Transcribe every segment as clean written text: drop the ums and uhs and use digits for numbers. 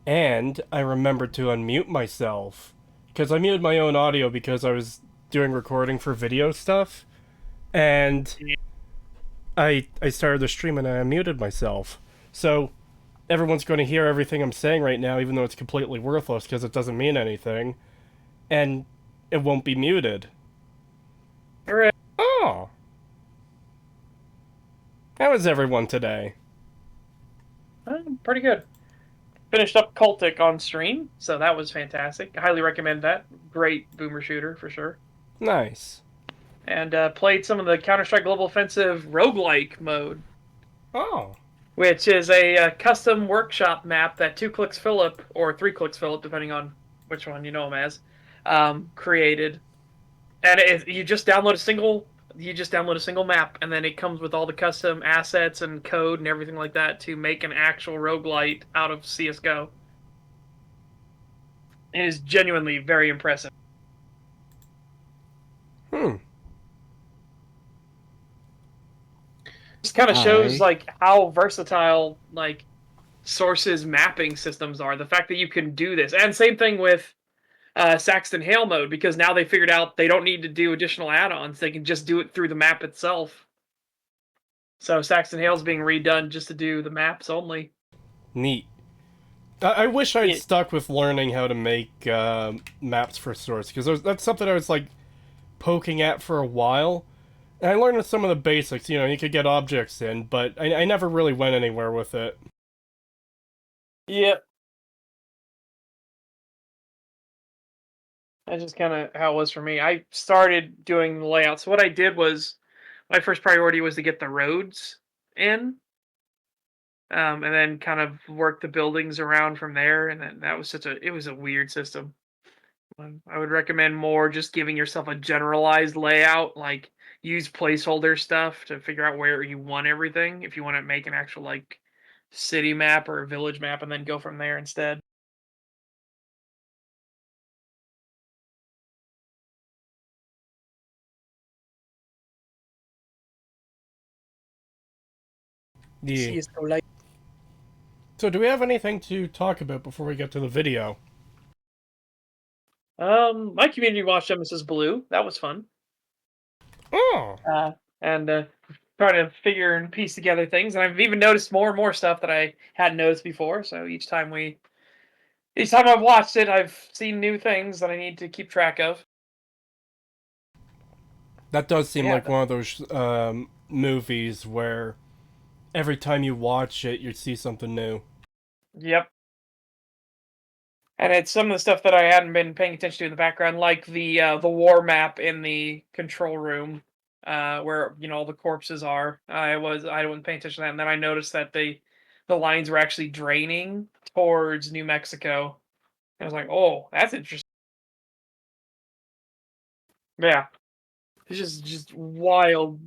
And I remembered to unmute myself. Because I muted my own audio because I was doing recording for video stuff. And I started the stream and I unmuted myself. So everyone's going to hear everything I'm saying right now, even though it's completely worthless because it doesn't mean anything. And it won't be muted. Hooray. Oh! How is everyone today? Pretty good. Finished up Cultic on stream, so that was fantastic. I highly recommend that. Great boomer shooter for sure. Nice. And played some of the Counter-Strike Global Offensive roguelike mode, Oh. which is a custom workshop map that 2 Clicks Philip, or 3 Clicks Philip, depending on which one you know him as, created. And you just download a single map, and then it comes with all the custom assets and code and everything like that to make an actual roguelite out of CS:GO. It is genuinely very impressive. Hmm. Just kind of shows I like how versatile like Source's mapping systems are. The fact that you can do this, and same thing with Saxton Hale mode, because now they figured out they don't need to do additional add-ons. They can just do it through the map itself. So Saxton Hale's being redone just to do the maps only. neat. I wish I'd Yeah, stuck with learning how to make maps for Source because that's something I was like poking at for a while. And I learned some of the basics. You know, you could get objects in, but I never really went anywhere with it. yeah. That's just kind of how it was for me. I started doing the layout. So what I did was my first priority was to get the roads in, and then kind of work the buildings around from there. And then that was it was a weird system. I would recommend more just giving yourself a generalized layout, like use placeholder stuff to figure out where you want everything. If you want to make an actual like city map or a village map, and then go from there instead. Yeah. See, it's so like So, do we have anything to talk about before we get to the video? my community watched Mrs. Blue. That was fun. Oh, And trying to figure and piece together things. And I've even noticed more and more stuff that I hadn't noticed before. So each time I've watched it, I've seen new things that I need to keep track of. that does seem Yeah. like one of those movies where every time you watch it, you see something new. Yep. And it's some of the stuff that I hadn't been paying attention to in the background, like the war map in the control room, where all the corpses are. I wasn't paying attention to that, and then I noticed that the lines were actually draining towards New Mexico. I was like, oh, that's interesting. Yeah, it's just wild,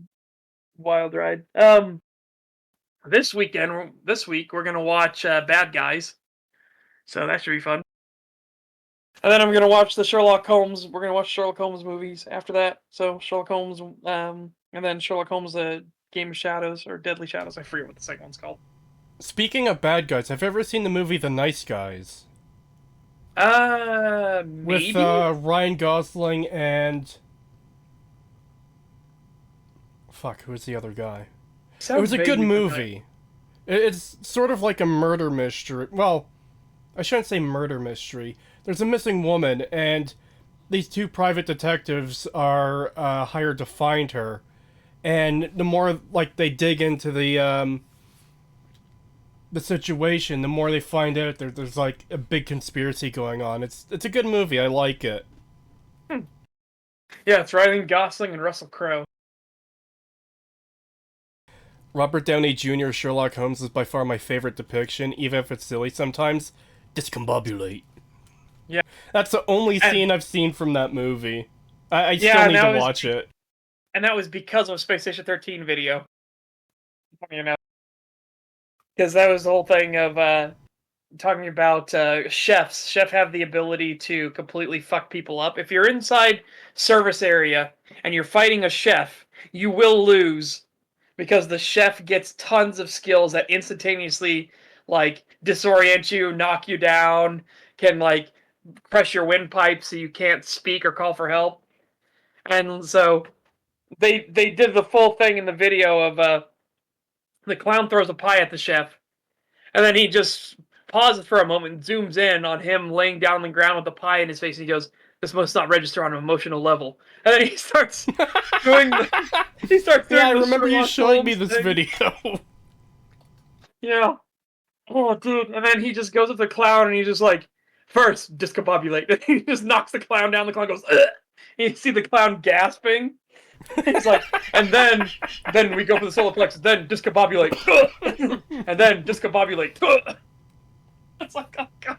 wild ride. This week we're gonna watch Bad Guys, so that should be fun. And then I'm gonna watch the Sherlock Holmes. We're gonna watch Sherlock Holmes movies after that. So Sherlock Holmes, and then Sherlock Holmes, Game of Shadows or Deadly Shadows. I forget what the second one's called. Speaking of bad guys, have you ever seen the movie The Nice Guys? With Maybe. Ryan Gosling and fuck, who was the other guy? It Sounds was a good vaguely familiar. movie. It's sort of like a murder mystery. Well, I shouldn't say murder mystery. There's a missing woman, and these two private detectives are hired to find her. And the more like they dig into the situation, the more they find out there's like a big conspiracy going on. It's a good movie. I like it. Hmm. Yeah, it's Ryan Gosling and Russell Crowe. Robert Downey Jr. Sherlock Holmes is by far my favorite depiction, even if it's silly sometimes. Discombobulate. Yeah, That's the only and scene I've seen from that movie. I still yeah, need to watch it. and that was because of Space Station 13 video. You know, because that was the whole thing of talking about chefs. Chef have the ability to completely fuck people up. If you're inside service area and you're fighting a chef, you will lose because the chef gets tons of skills that instantaneously like disorient you, knock you down, can like crush your windpipe so you can't speak or call for help. And so they did the full thing in the video of the clown throws a pie at the chef, and then he just pauses for a moment and zooms in on him laying down on the ground with the pie in his face, and he goes, "This must not register on an emotional level." And then he starts doing the he starts Yeah, I doing the remember you Sherlock showing me Holmes this thing. video. Yeah. Oh, dude. And then he just goes up to the clown and he just like, first, discombobulate. And he just knocks the clown down. The clown goes, ugh. You see the clown gasping. He's like, and then we go for the solar plexus, then discombobulate. And then discombobulate. It's like, oh, God.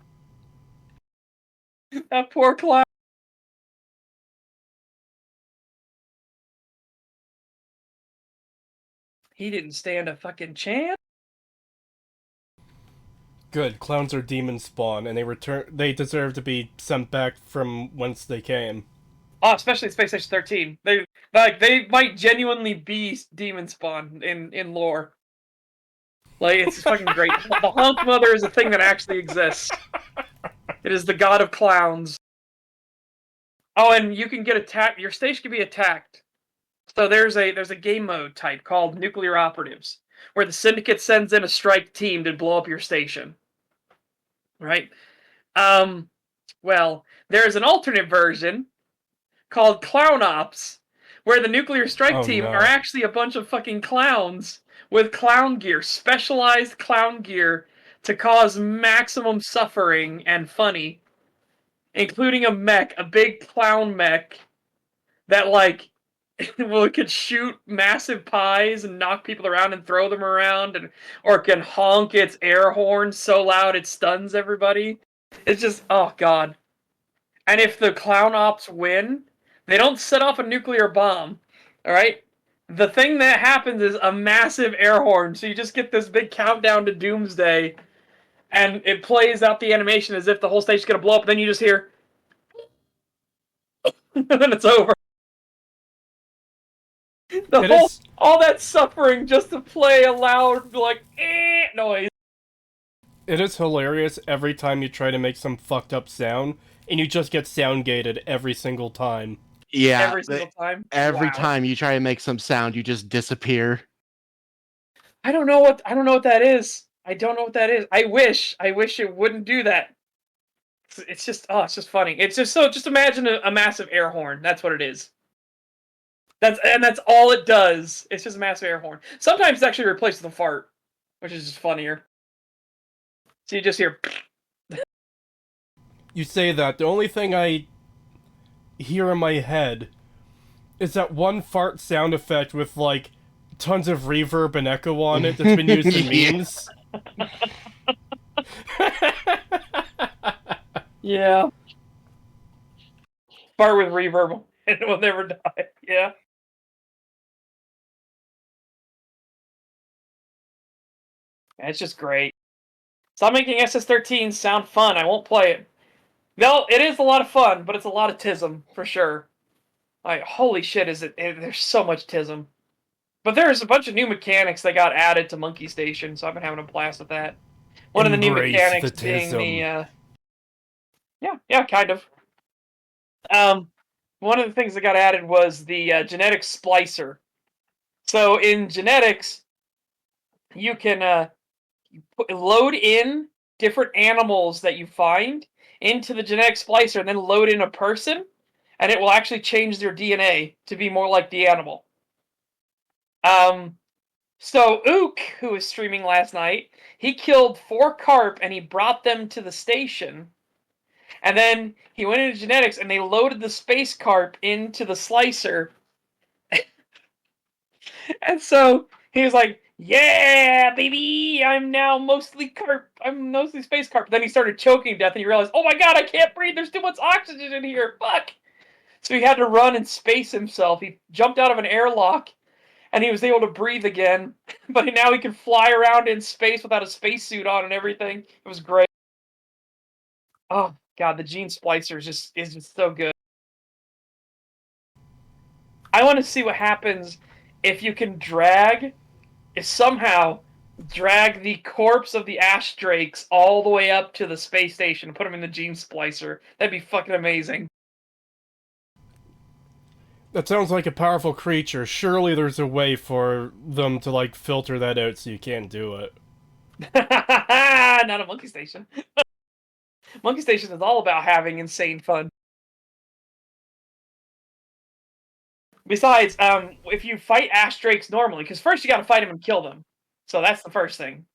That poor clown. He didn't stand a fucking chance. Good, clowns are demon spawn, and they deserve to be sent back from whence they came. Oh, especially Space Station 13. They might genuinely be demon spawn in lore. Like, it's fucking great. The Honk Mother is a thing that actually exists. It is the god of clowns. Oh, and you can get attacked. Your station can be attacked. So there's a game mode type called Nuclear Operatives, where the Syndicate sends in a strike team to blow up your station. Right? Well, there's an alternate version called Clown Ops, where the nuclear strike Oh team are no. actually a bunch of fucking clowns with clown gear, specialized clown gear to cause maximum suffering and funny, including a mech, a big clown mech that like well, it could shoot massive pies and knock people around and throw them around, and or it can honk its air horn so loud it stuns everybody. It's just, oh god. And if the clown ops win, they don't set off a nuclear bomb. All right? The thing that happens is a massive air horn. So you just get this big countdown to doomsday, and it plays out the animation as if the whole station's gonna blow up. Then you just hear, and then it's over. The It whole, is all that suffering just to play a loud like noise. it is hilarious every time you try to make some fucked up sound, and you just get sound gated every single time. Yeah, Every single time. every Wow. time you try to make some sound, you just disappear. I don't know what that is. I don't know what that is. I wish it wouldn't do that. It's just, oh, it's just funny. It's just so, just imagine a massive air horn. That's what it is. That's all it does. It's just a massive air horn. Sometimes it's actually replaced with a fart, which is just funnier. So you just hear. You say that, the only thing I hear in my head is that one fart sound effect with, like, tons of reverb and echo on it that's been used in Yeah. memes. Yeah. Fart with reverb and it will never die. Yeah. It's just great. Stop making SS13 sound fun. I won't play it. No, it is a lot of fun, but it's a lot of tism for sure. Like, holy shit, is it? There's so much tism. But there's a bunch of new mechanics that got added to Monkey Station, so I've been having a blast with that. One of the new Embrace mechanics the being the tism. yeah, kind of. Um, one of the things that got added was the genetic splicer. So in genetics, you can load in different animals that you find into the genetic splicer, and then load in a person, and it will actually change their DNA to be more like the animal. So Ook, who was streaming last night, he killed 4 carp and he brought them to the station. And then he went into genetics and they loaded the space carp into the slicer. And so he was like, "Yeah, baby, I'm now mostly carp. I'm mostly space carp." Then he started choking to death and he realized, "Oh my god, I can't breathe. There's too much oxygen in here. Fuck." So he had to run and space himself. He jumped out of an airlock and he was able to breathe again. But now he can fly around in space without a spacesuit on and everything. It was great. Oh god, the gene splicer is just so good. I want to see what happens if you can drag, if somehow drag the corpse of the ash drakes all the way up to the space station and put them in the gene splicer. That'd be fucking amazing. That sounds like a powerful creature. Surely there's a way for them to, like, filter that out so you can't do it. Not a monkey station. Monkey station is all about having insane fun. Besides, if you fight ash drakes normally, because first you gotta fight them and kill them. So that's the first thing.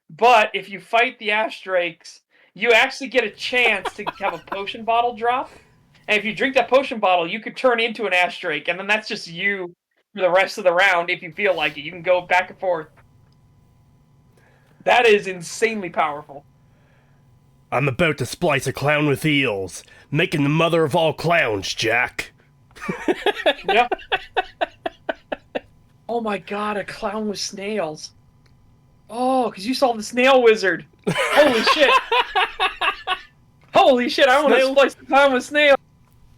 But if you fight the ash drakes, you actually get a chance to have a potion bottle drop. And if you drink that potion bottle, you could turn into an ash drake, and then that's just you for the rest of the round if you feel like it. You can go back and forth. That is insanely powerful. I'm about to splice a clown with eels, making the mother of all clowns, Jack. Yep. Oh my god, a clown with snails. Oh, because you saw the snail wizard. Holy shit. Holy shit, I want to splice the clown with snails.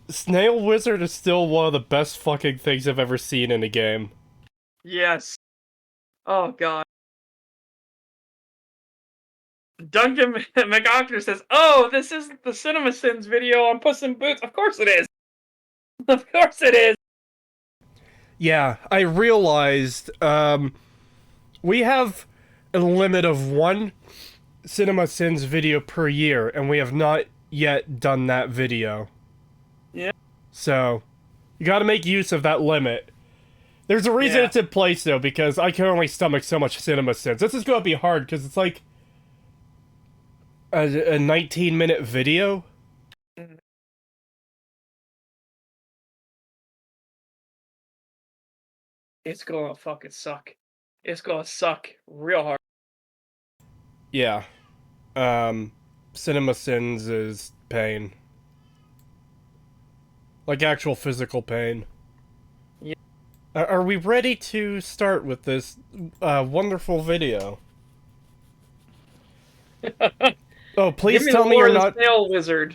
Snail Wizard is still one of the best fucking things I've ever seen in a game. Yes. Oh god. Duncan McOctor says, "Oh, this isn't the CinemaSins video on Puss in Boots." Of course it is. Of course it is. Yeah, I realized, we have a limit of one CinemaSins video per year, and we have not yet done that video. Yeah. So, you gotta make use of that limit. There's a reason it's in place, though, because I can only stomach so much CinemaSins. This is gonna be hard, because it's like a 19-minute video. It's gonna fucking suck. It's gonna suck real hard. Yeah. CinemaSins is pain. Like actual physical pain. Yeah. Are we ready to start with this wonderful video? Oh, please tell me you're not... The snail lizard.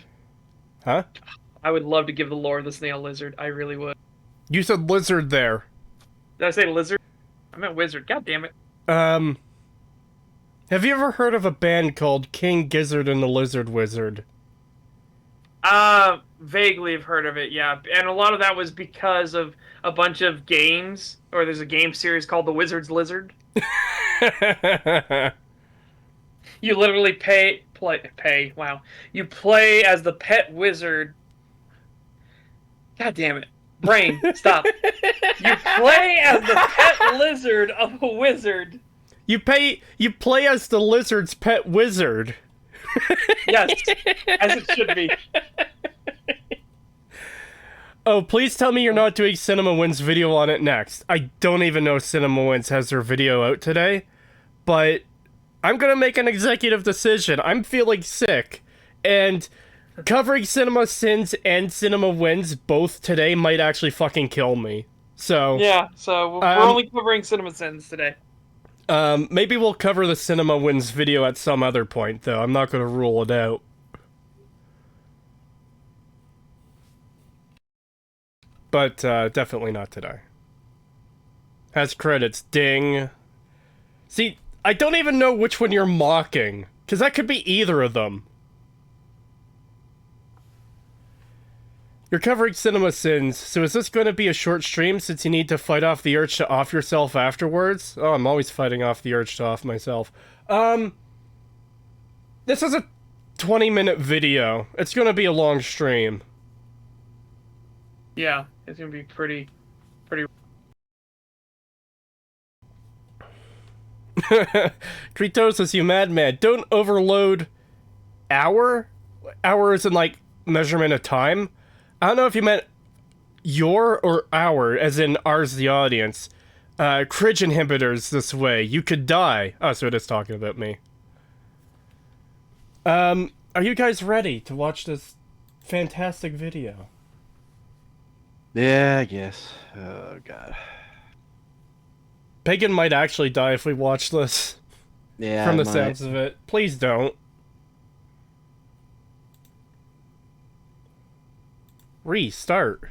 Huh? I would love to give the lore of the snail lizard. I really would. You said lizard there. Did I say lizard? I meant wizard. God damn it. Have you ever heard of a band called King Gizzard and the Lizard Wizard? Vaguely have heard of it, yeah. And a lot of that was because of a bunch of games, or there's a game series called The Wizard's Lizard. You literally wow. You play as the pet wizard. God damn it. Brain, stop. You play as the pet lizard of a wizard. You play as the lizard's pet wizard. Yes, as it should be. Oh, please tell me you're not doing CinemaWins video on it next. I don't even know CinemaWins has their video out today, but I'm gonna make an executive decision. I'm feeling sick, and covering CinemaSins and CinemaWins both today might actually fucking kill me. So yeah, so we're only covering CinemaSins today. Maybe we'll cover the CinemaWins video at some other point, though. I'm not gonna rule it out. But, definitely not today. Has credits. Ding. See, I don't even know which one you're mocking, because that could be either of them. You're covering CinemaSins, so is this going to be a short stream since you need to fight off the urge to off yourself afterwards? Oh, I'm always fighting off the urge to off myself. This is a 20-minute video. It's going to be a long stream. Yeah, it's going to be pretty... Creetosis, you madman. Don't overload hour? Hour is in, like, measurement of time? I don't know if you meant your or our, as in ours, the audience. Cridge inhibitors this way. You could die. Oh, so it is talking about me. Are you guys ready to watch this fantastic video? Yeah, I guess. Oh, God. Pagan might actually die if we watch this. Yeah, From the sounds of it. Please don't. Restart.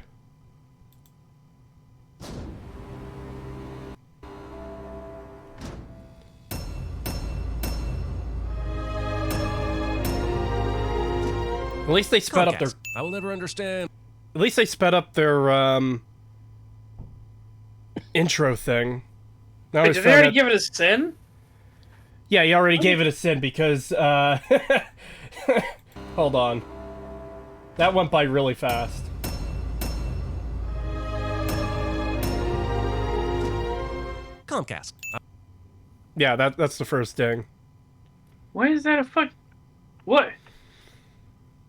At least they sped up their. I will never understand. At least they sped up their intro thing. Now Wait, did they already give it a sin? Yeah, he already gave it a sin because hold on. That went by really fast. Comcast. Yeah, that's the first ding. Why is that a fuck? What?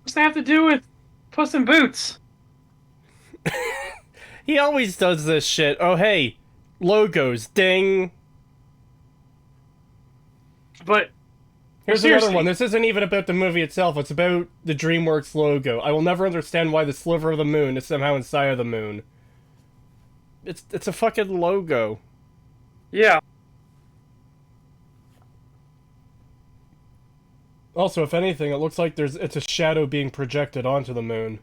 What's that have to do with Puss in Boots? He always does this shit. Oh, hey, logos, ding. But Here's seriously. another one. This isn't even about the movie itself. It's about the DreamWorks logo. I will never understand why the sliver of the moon is somehow inside of the moon. It's a fucking logo. Yeah. Also, if anything, it looks like it's a shadow being projected onto the moon.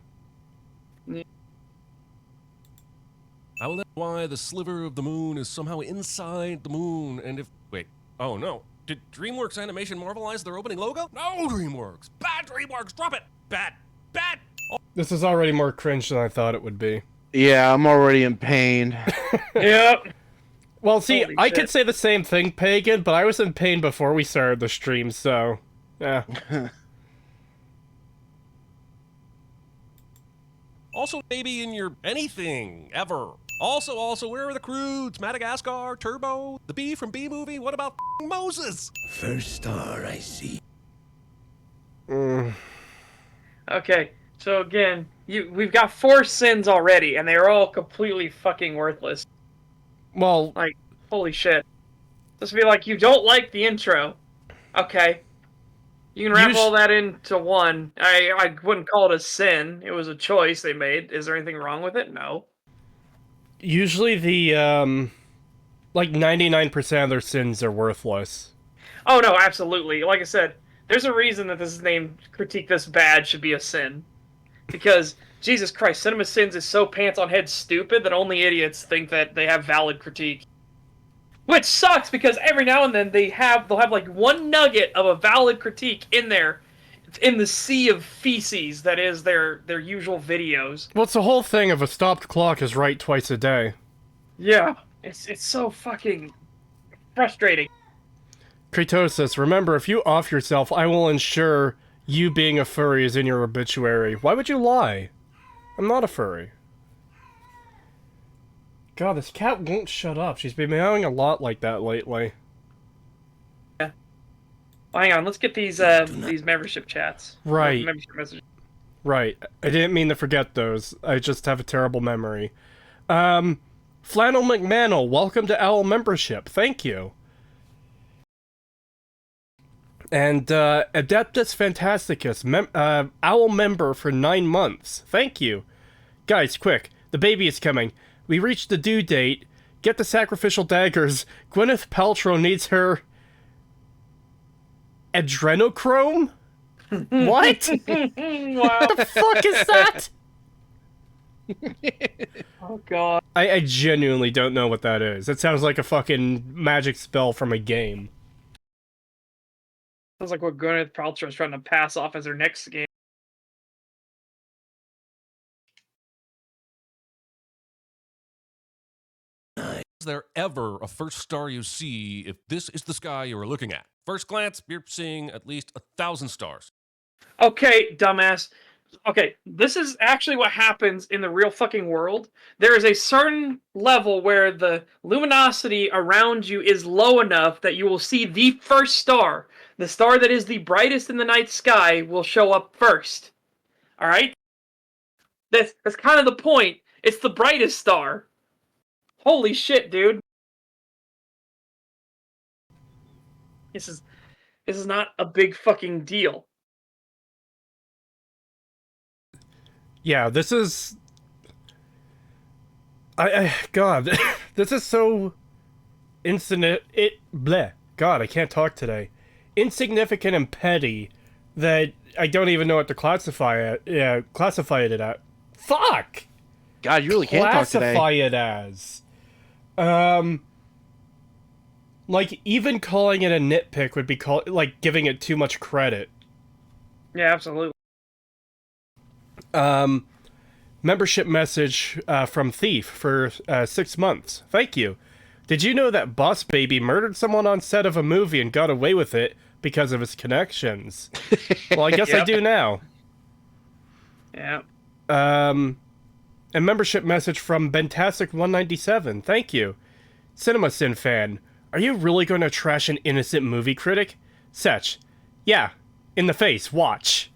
I will know why the sliver of the moon is somehow inside the moon, and if... Wait. Oh, no. Did DreamWorks Animation Marvelize their opening logo? No, DreamWorks! Bad DreamWorks! Drop it! Bad! Bad! Oh. This is already more cringe than I thought it would be. Yeah, I'm already in pain. Yep. Well, see, Holy I shit. could say the same thing, Pagan, but I was in pain before we started the stream, so... Yeah. Also, maybe in your anything, ever. Also, where are the Croods? Madagascar, Turbo, the bee from B-Movie? What about Moses? First star I see. Okay. So again, we've got 4 sins already, and they're all completely fucking worthless. Well, Like, holy shit. Just be like, you don't like the intro. Okay. You can wrap all that into one. I wouldn't call it a sin. It was a choice they made. Is there anything wrong with it? No. usually the, like 99% of their sins are worthless. Oh, no, absolutely. Like I said, there's a reason that this is named Critique This Bad should be a sin. Because, Jesus Christ, Cinema Sins is so pants on head stupid that only idiots think that they have valid critique. Which sucks, because every now and then they'll have like one nugget of a valid critique in there, in the sea of feces that is their usual videos. Well, it's the whole thing of a stopped clock is right twice a day. Yeah, it's so fucking frustrating. Creetosis, remember, if you off yourself, I will ensure you being a furry is in your obituary. Why would you lie? I'm not a furry. God, this cat won't shut up. She's been meowing a lot like that lately. Yeah. Well, hang on, let's get these membership chats. Right. Membership messages. Right. I didn't mean to forget those. I just have a terrible memory. Flannel McManel, welcome to Owl membership. Thank you. And Adeptus Fantasticus, Owl member for 9 months. Thank you. Guys, quick. The baby is coming. We reached the due date. Get the sacrificial daggers. Gwyneth Paltrow needs her... adrenochrome? What? Wow. What the fuck is that? Oh, God. I genuinely don't know what that is. It sounds like a fucking magic spell from a game. Sounds like what Gwyneth Paltrow is trying to pass off as her next game. Is there ever a first star you see if this is the sky you are looking at? First glance, you're seeing at least 1,000 stars. Okay, dumbass. Okay, this is actually what happens in the real fucking world. There is a certain level where the luminosity around you is low enough that you will see the first star. The star that is the brightest in the night sky will show up first. Alright? That's kind of the point. It's the brightest star. Holy shit, dude. This is not a big fucking deal. Yeah, this is... God, this is so... Bleh. God, I can't talk today. Insignificant and petty that I don't even know what to classify it. Yeah, classify it at. Fuck! God, you really can't talk today. Classify it as. Like, even calling it a nitpick would be like giving it too much credit. Yeah, absolutely. Membership message from Thief for 6 months. Thank you. Did you know that Boss Baby murdered someone on set of a movie and got away with it because of his connections? Well, I guess I do now. Yeah. A membership message from Bentastic197. Thank you. CinemaSin fan. Are you really going to trash an innocent movie critic? Setch. Yeah. In the face. Watch.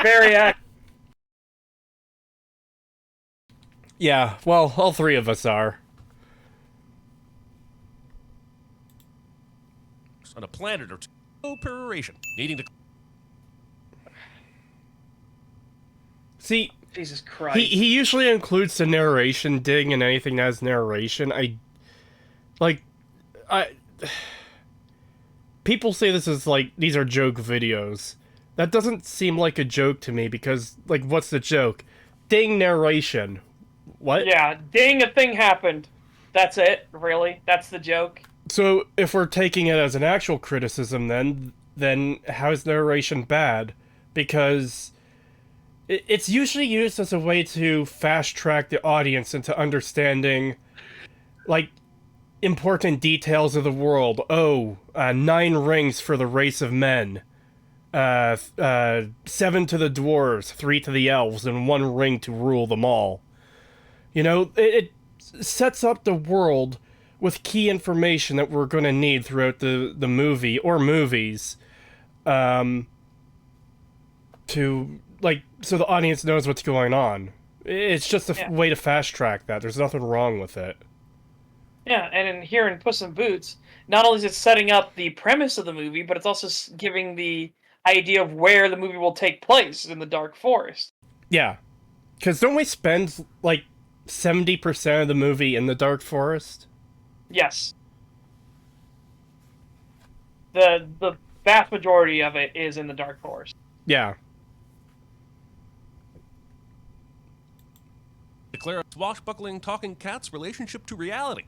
Very accurate. Yeah, well, all three of us are. On a planet or two. No peroration. Needing to... See, Jesus Christ. he usually includes the narration ding in anything that has narration. People say this is like, these are joke videos. That doesn't seem like a joke to me because, like, what's the joke? Ding then What? Yeah, ding, a thing happened. That's it, really? That's the joke? So, if we're taking it as an actual criticism then how is narration bad? Because it's usually used as a way to fast-track the audience into understanding, like, important details of the world. 9 rings for the race of men. 7 to the dwarves, 3 to the elves, and 1 ring to rule them all. You know, it sets up the world with key information that we're going to need throughout the movie, or movies, to, like, so the audience knows what's going on. It's just a way to fast-track that. There's nothing wrong with it. Yeah, and here in Puss in Boots, not only is it setting up the premise of the movie, but it's also giving the idea of where the movie will take place in the Dark Forest. Yeah. Because don't we spend, like, 70% of the movie in the Dark Forest? Yes. The vast majority of it is in the Dark Forest. Yeah. Declare a swashbuckling talking cat's relationship to reality.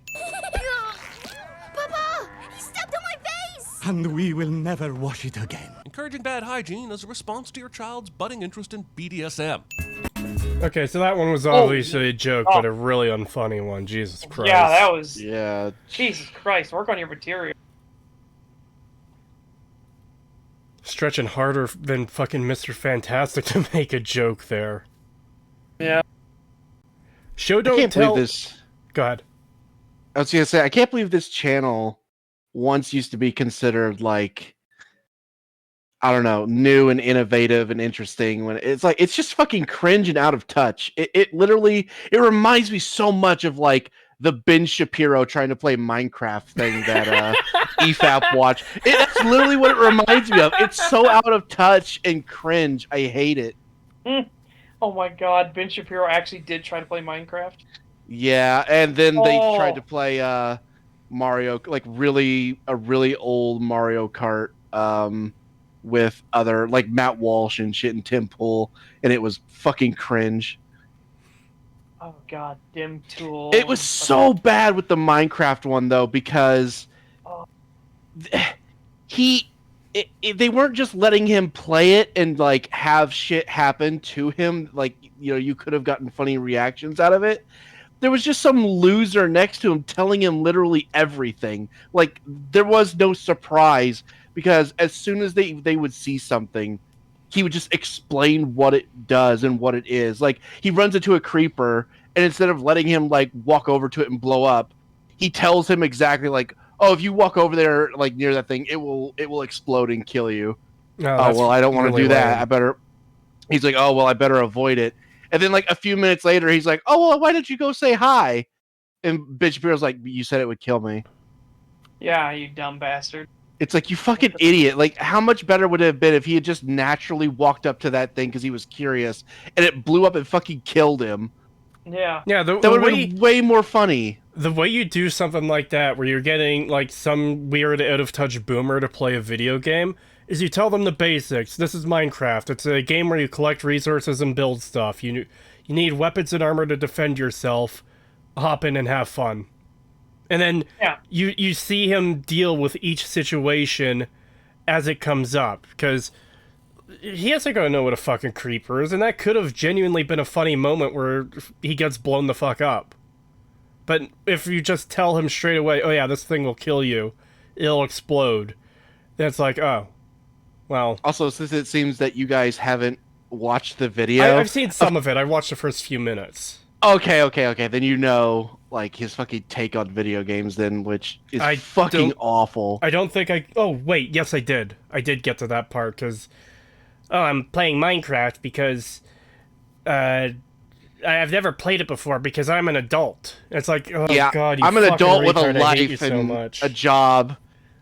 Papa! He stepped on my face! And we will never wash it again. Encouraging bad hygiene as a response to your child's budding interest in BDSM. Okay, so that one was obviously a joke, but a really unfunny one. Jesus Christ. Yeah, that was... Yeah. Jesus Christ, work on your material. Stretching harder than fucking Mr. Fantastic to make a joke there. Yeah. Show I don't can't tell... believe this. Go ahead. I was gonna say, I can't believe this channel once used to be considered, like, I don't know, new and innovative and interesting. When it's like, it's just fucking cringe and out of touch. It literally, it reminds me so much of, like, the Ben Shapiro trying to play Minecraft thing that EFAP watched. That's literally what it reminds me of. It's so out of touch and cringe. I hate it. Oh my god, Ben Shapiro actually did try to play Minecraft. Yeah, and then they tried to play Mario, like a really old Mario Kart with other, like, Matt Walsh and shit and Tim Pool, and it was fucking cringe. Oh god, Dim Tool. It was so bad with the Minecraft one though, because they weren't just letting him play it and, like, have shit happen to him. Like, you know, you could have gotten funny reactions out of it. There was just some loser next to him telling him literally everything. Like, there was no surprise, because as soon as they would see something, he would just explain what it does and what it is. Like, he runs into a creeper, and instead of letting him, like, walk over to it and blow up, he tells him exactly, like, oh, if you walk over there, like, near that thing, it will explode and kill you. Oh, well, I don't want to do that. He's like, oh, well, I better avoid it. And then, like, a few minutes later, he's like, oh, well, why don't you go say hi? And Ben Shapiro's like, you said it would kill me. Yeah, you dumb bastard. It's like, you fucking idiot. Like, how much better would it have been if he had just naturally walked up to that thing because he was curious, and it blew up and fucking killed him? Yeah. Yeah, that would have been way more funny. The way you do something like that, where you're getting, like, some weird out-of-touch boomer to play a video game, is you tell them the basics. This is Minecraft. It's a game where you collect resources and build stuff. You need weapons and armor to defend yourself. Hop in and have fun. And then Yeah. you see him deal with each situation as it comes up, because he isn't gonna know what a fucking creeper is, and that could have genuinely been a funny moment where he gets blown the fuck up. But if you just tell him straight away, oh yeah, this thing will kill you, it'll explode, then it's like, oh, well. Also, since it seems that you guys haven't watched the video, I've seen some of it. I watched the first few minutes. Okay. Then you know, like, his fucking take on video games, then, which is fucking awful. I don't think I. Oh wait, yes, I did. I did get to that part because, oh, I'm playing Minecraft because, I've never played it before because I'm an adult. It's like, oh yeah, god, you I'm an fucking adult with a retard, I hate you life so and much. a job,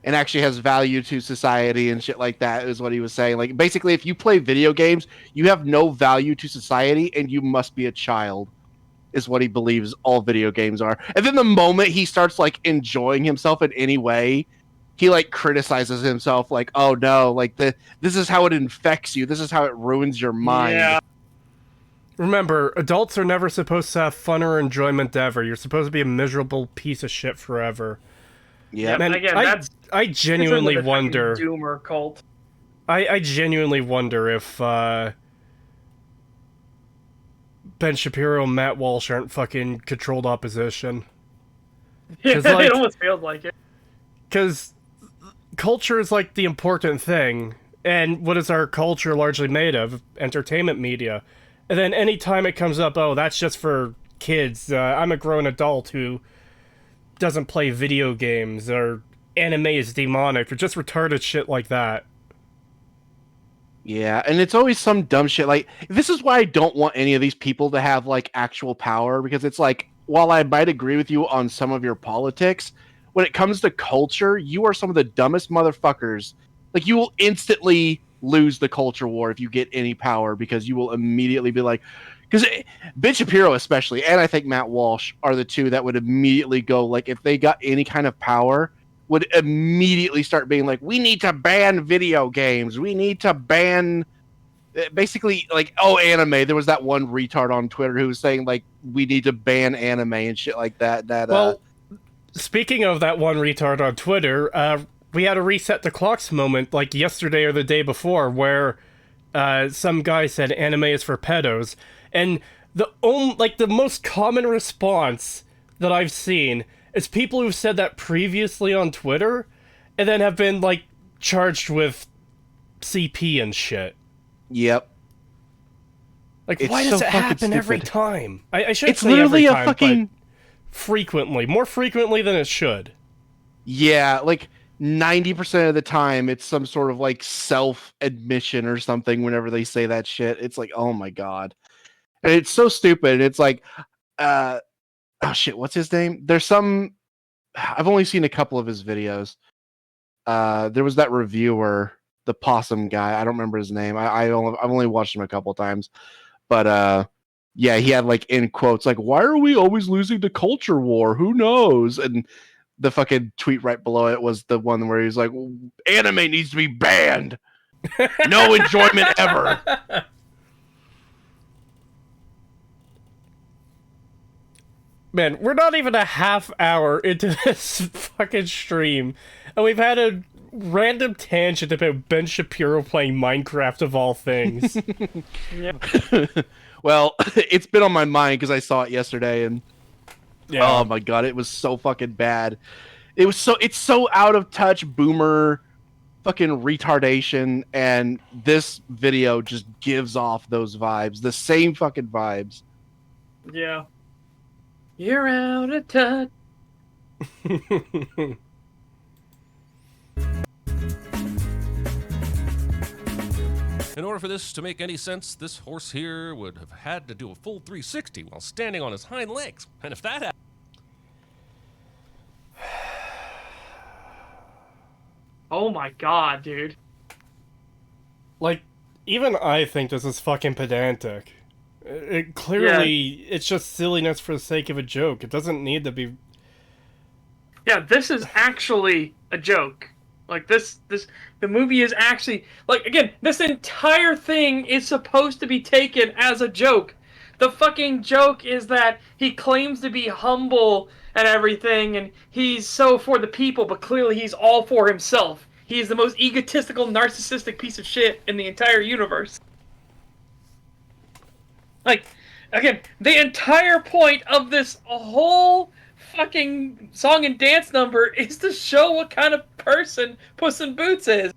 and actually has value to society and shit like that. Is what he was saying. Like, basically, if you play video games, you have no value to society, and you must be a child. Is what he believes all video games are. And then the moment he starts like enjoying himself in any way, he like criticizes himself. Like, oh no, like this is how it infects you. This is how it ruins your mind. Yeah. Remember, adults are never supposed to have fun or enjoyment ever. You're supposed to be a miserable piece of shit forever. Yeah, Man, Again, I genuinely this isn't a fucking wonder. Doomer cult. I genuinely wonder if Ben Shapiro and Matt Walsh aren't fucking controlled opposition. Yeah, 'Cause, like- it almost feels like it. Because culture is like the important thing. And what is our culture largely made of? Entertainment media. And then anytime it comes up, oh, that's just for kids. I'm a grown adult who doesn't play video games, or anime is demonic, or just retarded shit like that. Yeah, and it's always some dumb shit. Like, this is why I don't want any of these people to have like actual power, because it's like, while I might agree with you on some of your politics, when it comes to culture, you are some of the dumbest motherfuckers. Like, you will instantly lose the culture war if you get any power, because you will immediately be like, because Ben Shapiro especially, and I think Matt Walsh are the two that would immediately go, like, if they got any kind of power, would immediately start being like, we need to ban video games. We need to ban, basically, like, oh, anime. There was that one retard on Twitter who was saying, like, we need to ban anime and shit like that. Well, speaking of that one retard on Twitter, we had a reset the clocks moment like yesterday or the day before where some guy said anime is for pedos, and the most common response that I've seen is people who've said that previously on Twitter and then have been like charged with CP and shit. Yep. Like, It's why does so it fucking happen every stupid. time? I shouldn't It's say literally every a time, fucking... but frequently. More frequently than it should. Yeah, like 90% of the time, it's some sort of like self-admission or something whenever they say that shit. It's like, oh my god. And it's so stupid. It's like, oh shit, what's his name? There's some, I've only seen a couple of his videos. There was that reviewer, the possum guy. I don't remember his name. I've only watched him a couple times. But yeah, he had like in quotes, like, why are we always losing the culture war? Who knows? And the fucking tweet right below it was the one where he's like, anime needs to be banned. No enjoyment ever. Man, we're not even a half hour into this fucking stream, and we've had a random tangent about Ben Shapiro playing Minecraft of all things. Well, it's been on my mind because I saw it yesterday, and Yeah. oh my god, it was so fucking bad. It's so out of touch boomer fucking retardation, and this video just gives off those vibes, the same fucking vibes. Yeah. You're out of touch. In order for this to make any sense, this horse here would have had to do a full 360 while standing on his hind legs. And if that happened... Oh my god, dude. Like, even I think this is fucking pedantic. It clearly, it's just silliness for the sake of a joke. It doesn't need to be... Yeah, this is actually a joke. Like, the movie is actually... Like, again, this entire thing is supposed to be taken as a joke. The fucking joke is that he claims to be humble and everything, and he's so for the people, but clearly he's all for himself. He is the most egotistical, narcissistic piece of shit in the entire universe. Like, again, the entire point of this whole fucking song and dance number is to show what kind of person Puss in Boots is.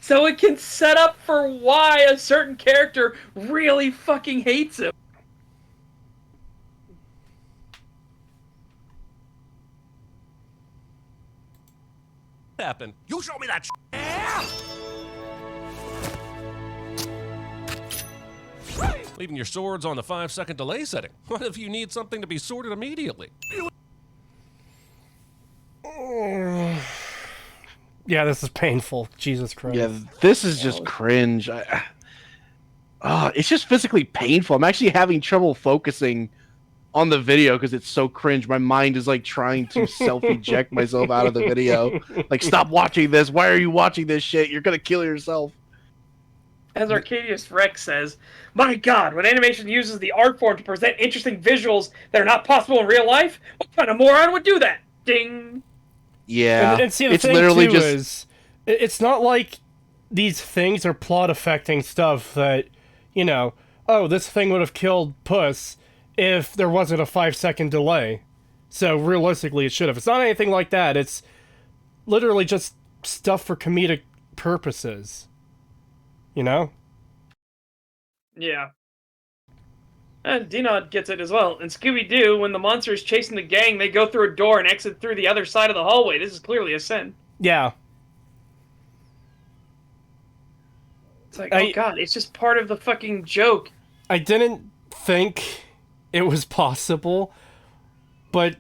So it can set up for why a certain character really fucking hates him. Happened. You show me that Leaving your swords on the 5-second delay setting. What if you need something to be sorted immediately? Yeah, this is painful. Jesus Christ. Yeah, this is just cringe. It's just physically painful. I'm actually having trouble focusing on the video because it's so cringe. My mind is like trying to self-eject myself out of the video. Like, stop watching this. Why are you watching this shit? You're gonna kill yourself. As Arcadius Rex says, my god, when animation uses the art form to present interesting visuals that are not possible in real life, what kind of moron would do that? Ding! Yeah, and see, the it's thing literally too just... is, it's not like these things are plot-affecting stuff that, you know, oh, this thing would have killed Puss if there wasn't a 5-second delay. So realistically, it should have. It's not anything like that. It's literally just stuff for comedic purposes. You know? Yeah. And D-Nod gets it as well. In Scooby-Doo, when the monster is chasing the gang, they go through a door and exit through the other side of the hallway. This is clearly a sin. Yeah. It's like, oh god, it's just part of the fucking joke. I didn't think it was possible, but,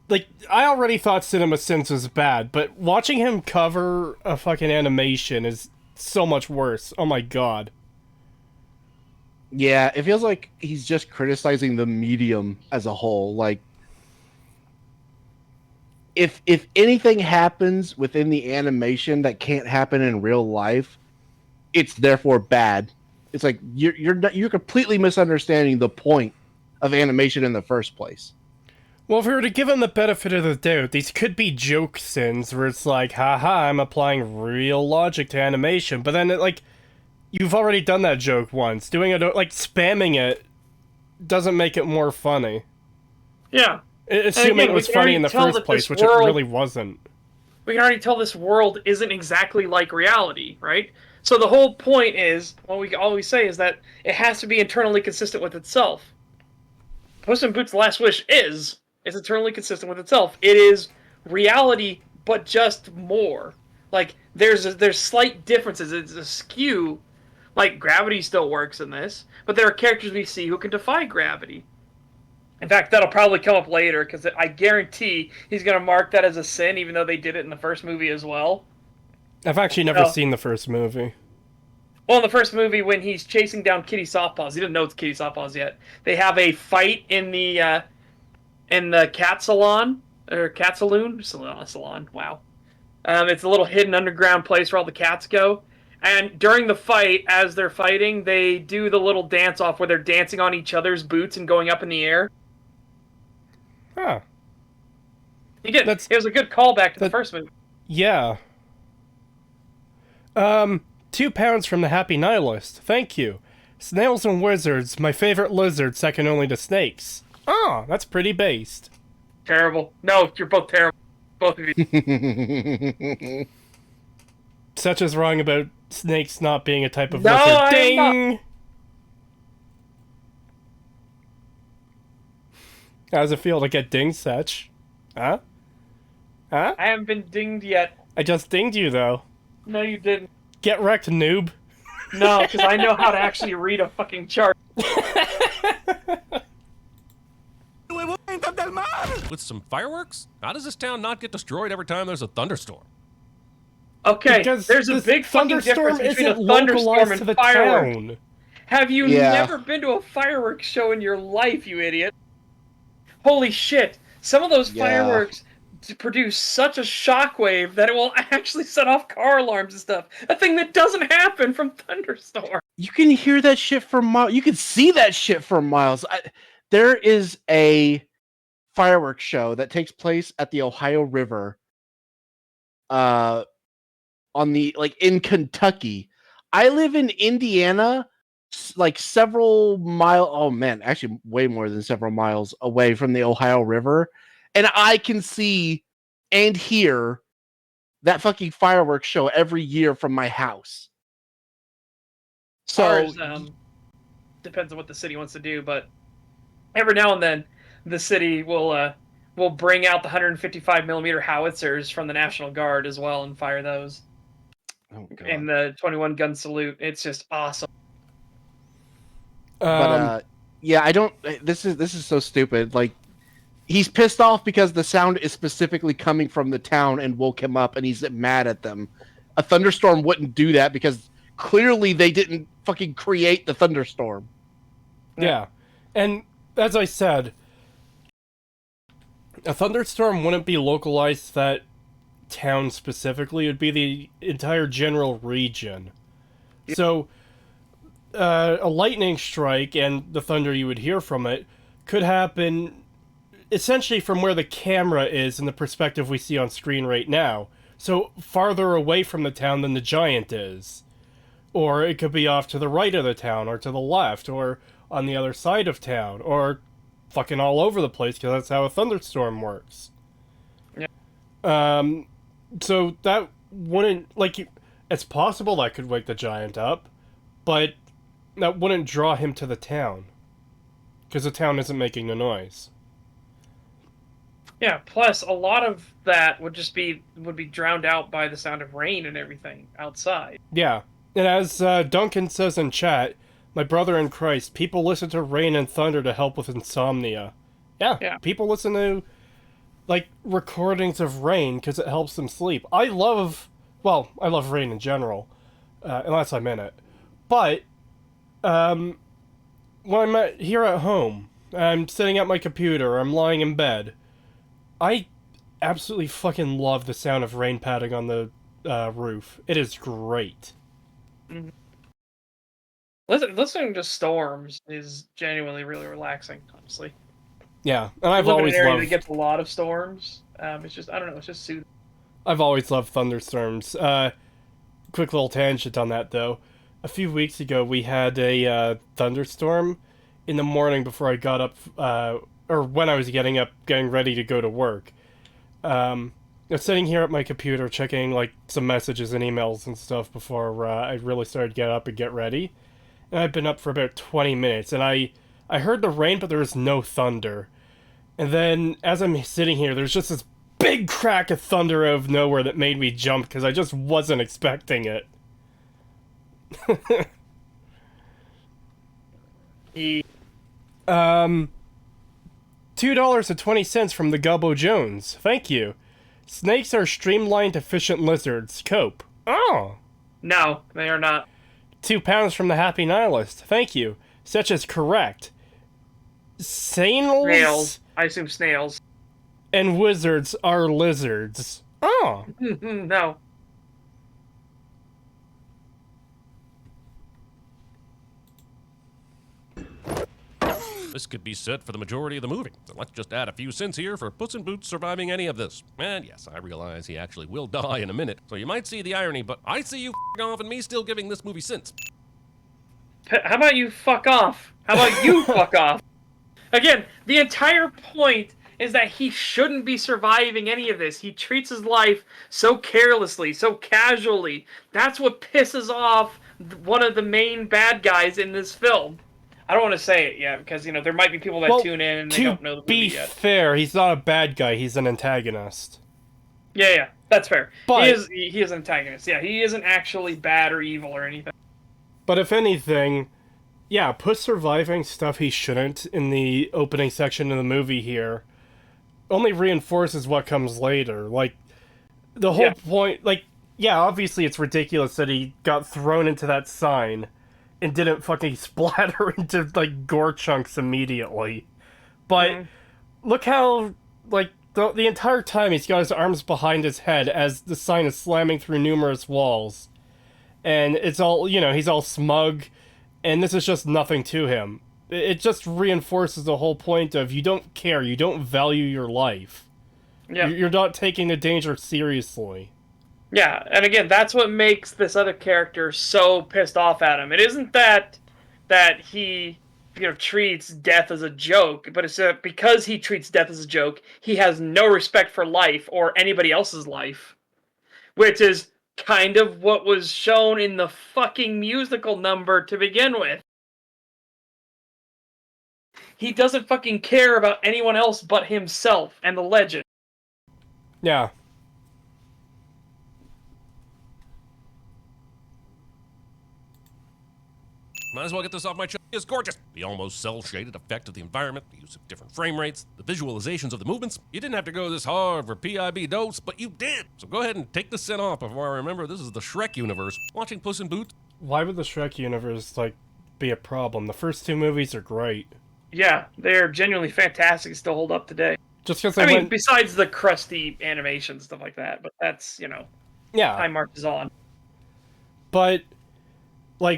like, I already thought Cinema Sins was bad, but watching him cover a fucking animation is so much worse. Oh my god. Yeah, it feels like he's just criticizing the medium as a whole. Like, if anything happens within the animation that can't happen in real life, it's therefore bad. It's like you're completely misunderstanding the point of animation in the first place. Well, if we were to give him the benefit of the doubt, these could be joke sins where it's like, haha, I'm applying real logic to animation. But then, like, you've already done that joke once. Doing it, like, spamming it doesn't make it more funny. Yeah. Assuming again, it was funny in the first place, which it really wasn't. We can already tell this world isn't exactly like reality, right? So the whole point is, what we always say is that it has to be internally consistent with itself. Puss in Boots' Last Wish is... It's internally consistent with itself. It is reality, but just more. Like, there's slight differences. It's a skew. Like, gravity still works in this, but there are characters we see who can defy gravity. In fact, that'll probably come up later, because I guarantee he's going to mark that as a sin, even though they did it in the first movie as well. I've actually never seen the first movie. Well, in the first movie, when he's chasing down Kitty Softpaws, he didn't know it's Kitty Softpaws yet. They have a fight in the cat salon, or cat saloon? Salon, wow. It's a little hidden underground place where all the cats go. And during the fight, as they're fighting, they do the little dance-off where they're dancing on each other's boots and going up in the air. Huh. He did. It was a good callback to the first movie. Yeah. 2 pounds from the Happy Nihilist. Thank you. Snails and wizards, my favorite lizard, second only to snakes. Oh, that's pretty based. Terrible. No, you're both terrible. Both of you. Such as wrong about snakes not being a type of No, lizard. Ding! How does it feel to get dinged, Setch? Huh? Huh? I haven't been dinged yet. I just dinged you, though. No, you didn't. Get wrecked, noob. No, because I know how to actually read a fucking chart. With some fireworks? How does this town not get destroyed every time there's a thunderstorm? Okay, Because there's a big fucking difference between a thunderstorm and fireworks. town. Have you never been to a fireworks show in your life, you idiot? Holy shit. Some of those fireworks produce such a shockwave that it will actually set off car alarms and stuff. A thing that doesn't happen from thunderstorms. You can hear that shit for miles. You can see that shit for miles. There is a fireworks show that takes place at the Ohio River. On the in Kentucky. I live in Indiana, like several mile. Oh man, actually way more than several miles away from the Ohio River, and I can see and hear that fucking fireworks show every year from my house. So Ours depends on what the city wants to do, but every now and then the city will bring out the 155 millimeter howitzers from the National Guard as well and fire those. oh, God. And the 21 gun salute. It's just awesome. But yeah, I don't. This is so stupid. Like, he's pissed off because the sound is specifically coming from the town and woke him up, and he's mad at them. A thunderstorm wouldn't do that because clearly they didn't fucking create the thunderstorm. Yeah. And as I said, a thunderstorm wouldn't be localized to that town specifically. It would be the entire general region. Yep. So, a lightning strike and the thunder you would hear from it could happen essentially from where the camera is in the perspective we see on screen right now. So, farther away from the town than the giant is. Or it could be off to the right of the town, or to the left, or on the other side of town, or fucking all over the place, because that's how a thunderstorm works. Yeah. So that wouldn't, it's possible that could wake the giant up, but that wouldn't draw him to the town, because the town isn't making a noise. Yeah, plus a lot of that would be drowned out by the sound of rain and everything outside. Yeah, and as Duncan says in chat, my brother in Christ, people listen to rain and thunder to help with insomnia. Yeah. People listen to, recordings of rain because it helps them sleep. I love rain in general, unless I'm in it. But, when I'm here at home, I'm sitting at my computer, I'm lying in bed, I absolutely fucking love the sound of rain padding on the roof. It is great. Mm-hmm. Listening to storms is genuinely really relaxing, honestly. Yeah, and I've always in an area loved... that gets a lot of storms. It's just, I don't know, it's just soothing. I've always loved thunderstorms. Quick little tangent on that, though. A few weeks ago, we had a thunderstorm in the morning before I got up, or when I was getting up, getting ready to go to work. I was sitting here at my computer checking, some messages and emails and stuff before I really started to get up and get ready. And I've been up for about 20 minutes, and I heard the rain, but there was no thunder. And then, as I'm sitting here, there's just this big crack of thunder out of nowhere that made me jump, because I just wasn't expecting it. $2.20 from the Gubbo Jones. Thank you. Snakes are streamlined, efficient lizards. Cope. Oh! No, they are not. £2 from the Happy Nihilist. Thank you. Such as correct. Snails. I assume snails. And wizards are lizards. Oh! No. This could be set for the majority of the movie, so let's just add a few cents here for Puss in Boots surviving any of this. And yes, I realize he actually will die in a minute, so you might see the irony, but I see you f***ing off and me still giving this movie cents. How about you fuck off? How about you fuck off? Again, the entire point is that he shouldn't be surviving any of this. He treats his life so carelessly, so casually. That's what pisses off one of the main bad guys in this film. I don't want to say it yet, because, there might be people that tune in and they don't know the movie yet. To be fair, he's not a bad guy, he's an antagonist. Yeah, that's fair. But, he is an antagonist. Yeah, he isn't actually bad or evil or anything. But if anything, yeah, Puss surviving stuff he shouldn't in the opening section of the movie here only reinforces what comes later. The whole point, obviously it's ridiculous that he got thrown into that sign and didn't fucking splatter into, gore chunks immediately. But look how, the entire time he's got his arms behind his head as the sign is slamming through numerous walls. And it's all, he's all smug, and this is just nothing to him. it just reinforces the whole point of you don't care, you don't value your life. Yeah. You're not taking the danger seriously. Yeah, and again, that's what makes this other character so pissed off at him. It isn't that he, treats death as a joke, but it's because he treats death as a joke, he has no respect for life or anybody else's life, which is kind of what was shown in the fucking musical number to begin with. He doesn't fucking care about anyone else but himself and the legend. Yeah. Might as well get this off my chest. It's gorgeous. The almost cel-shaded effect of the environment, the use of different frame rates, the visualizations of the movements. You didn't have to go this hard for PIB dose, but you did. So go ahead and take the sin off before I remember this is the Shrek universe. Watching Puss in Boots. Why would the Shrek universe, be a problem? The first two movies are great. Yeah, they're genuinely fantastic, still hold up today. Just because I mean, besides the crusty animation, stuff like that, but that's, yeah. time marches on. But,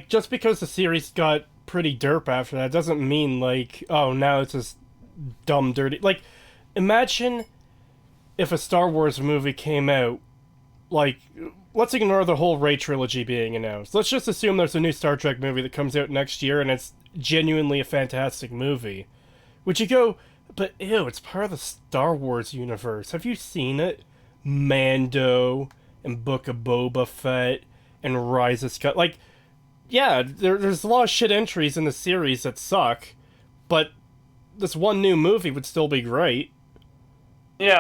just because the series got pretty derp after that doesn't mean, oh, now it's just dumb, dirty. Imagine if a Star Wars movie came out, let's ignore the whole Rey trilogy being announced. Let's just assume there's a new Star Trek movie that comes out next year and it's genuinely a fantastic movie. Would you go, but ew, it's part of the Star Wars universe. Have you seen it? Mando and Book of Boba Fett and Rise of Skywalker. Yeah, there's a lot of shit entries in the series that suck, but this one new movie would still be great. Yeah.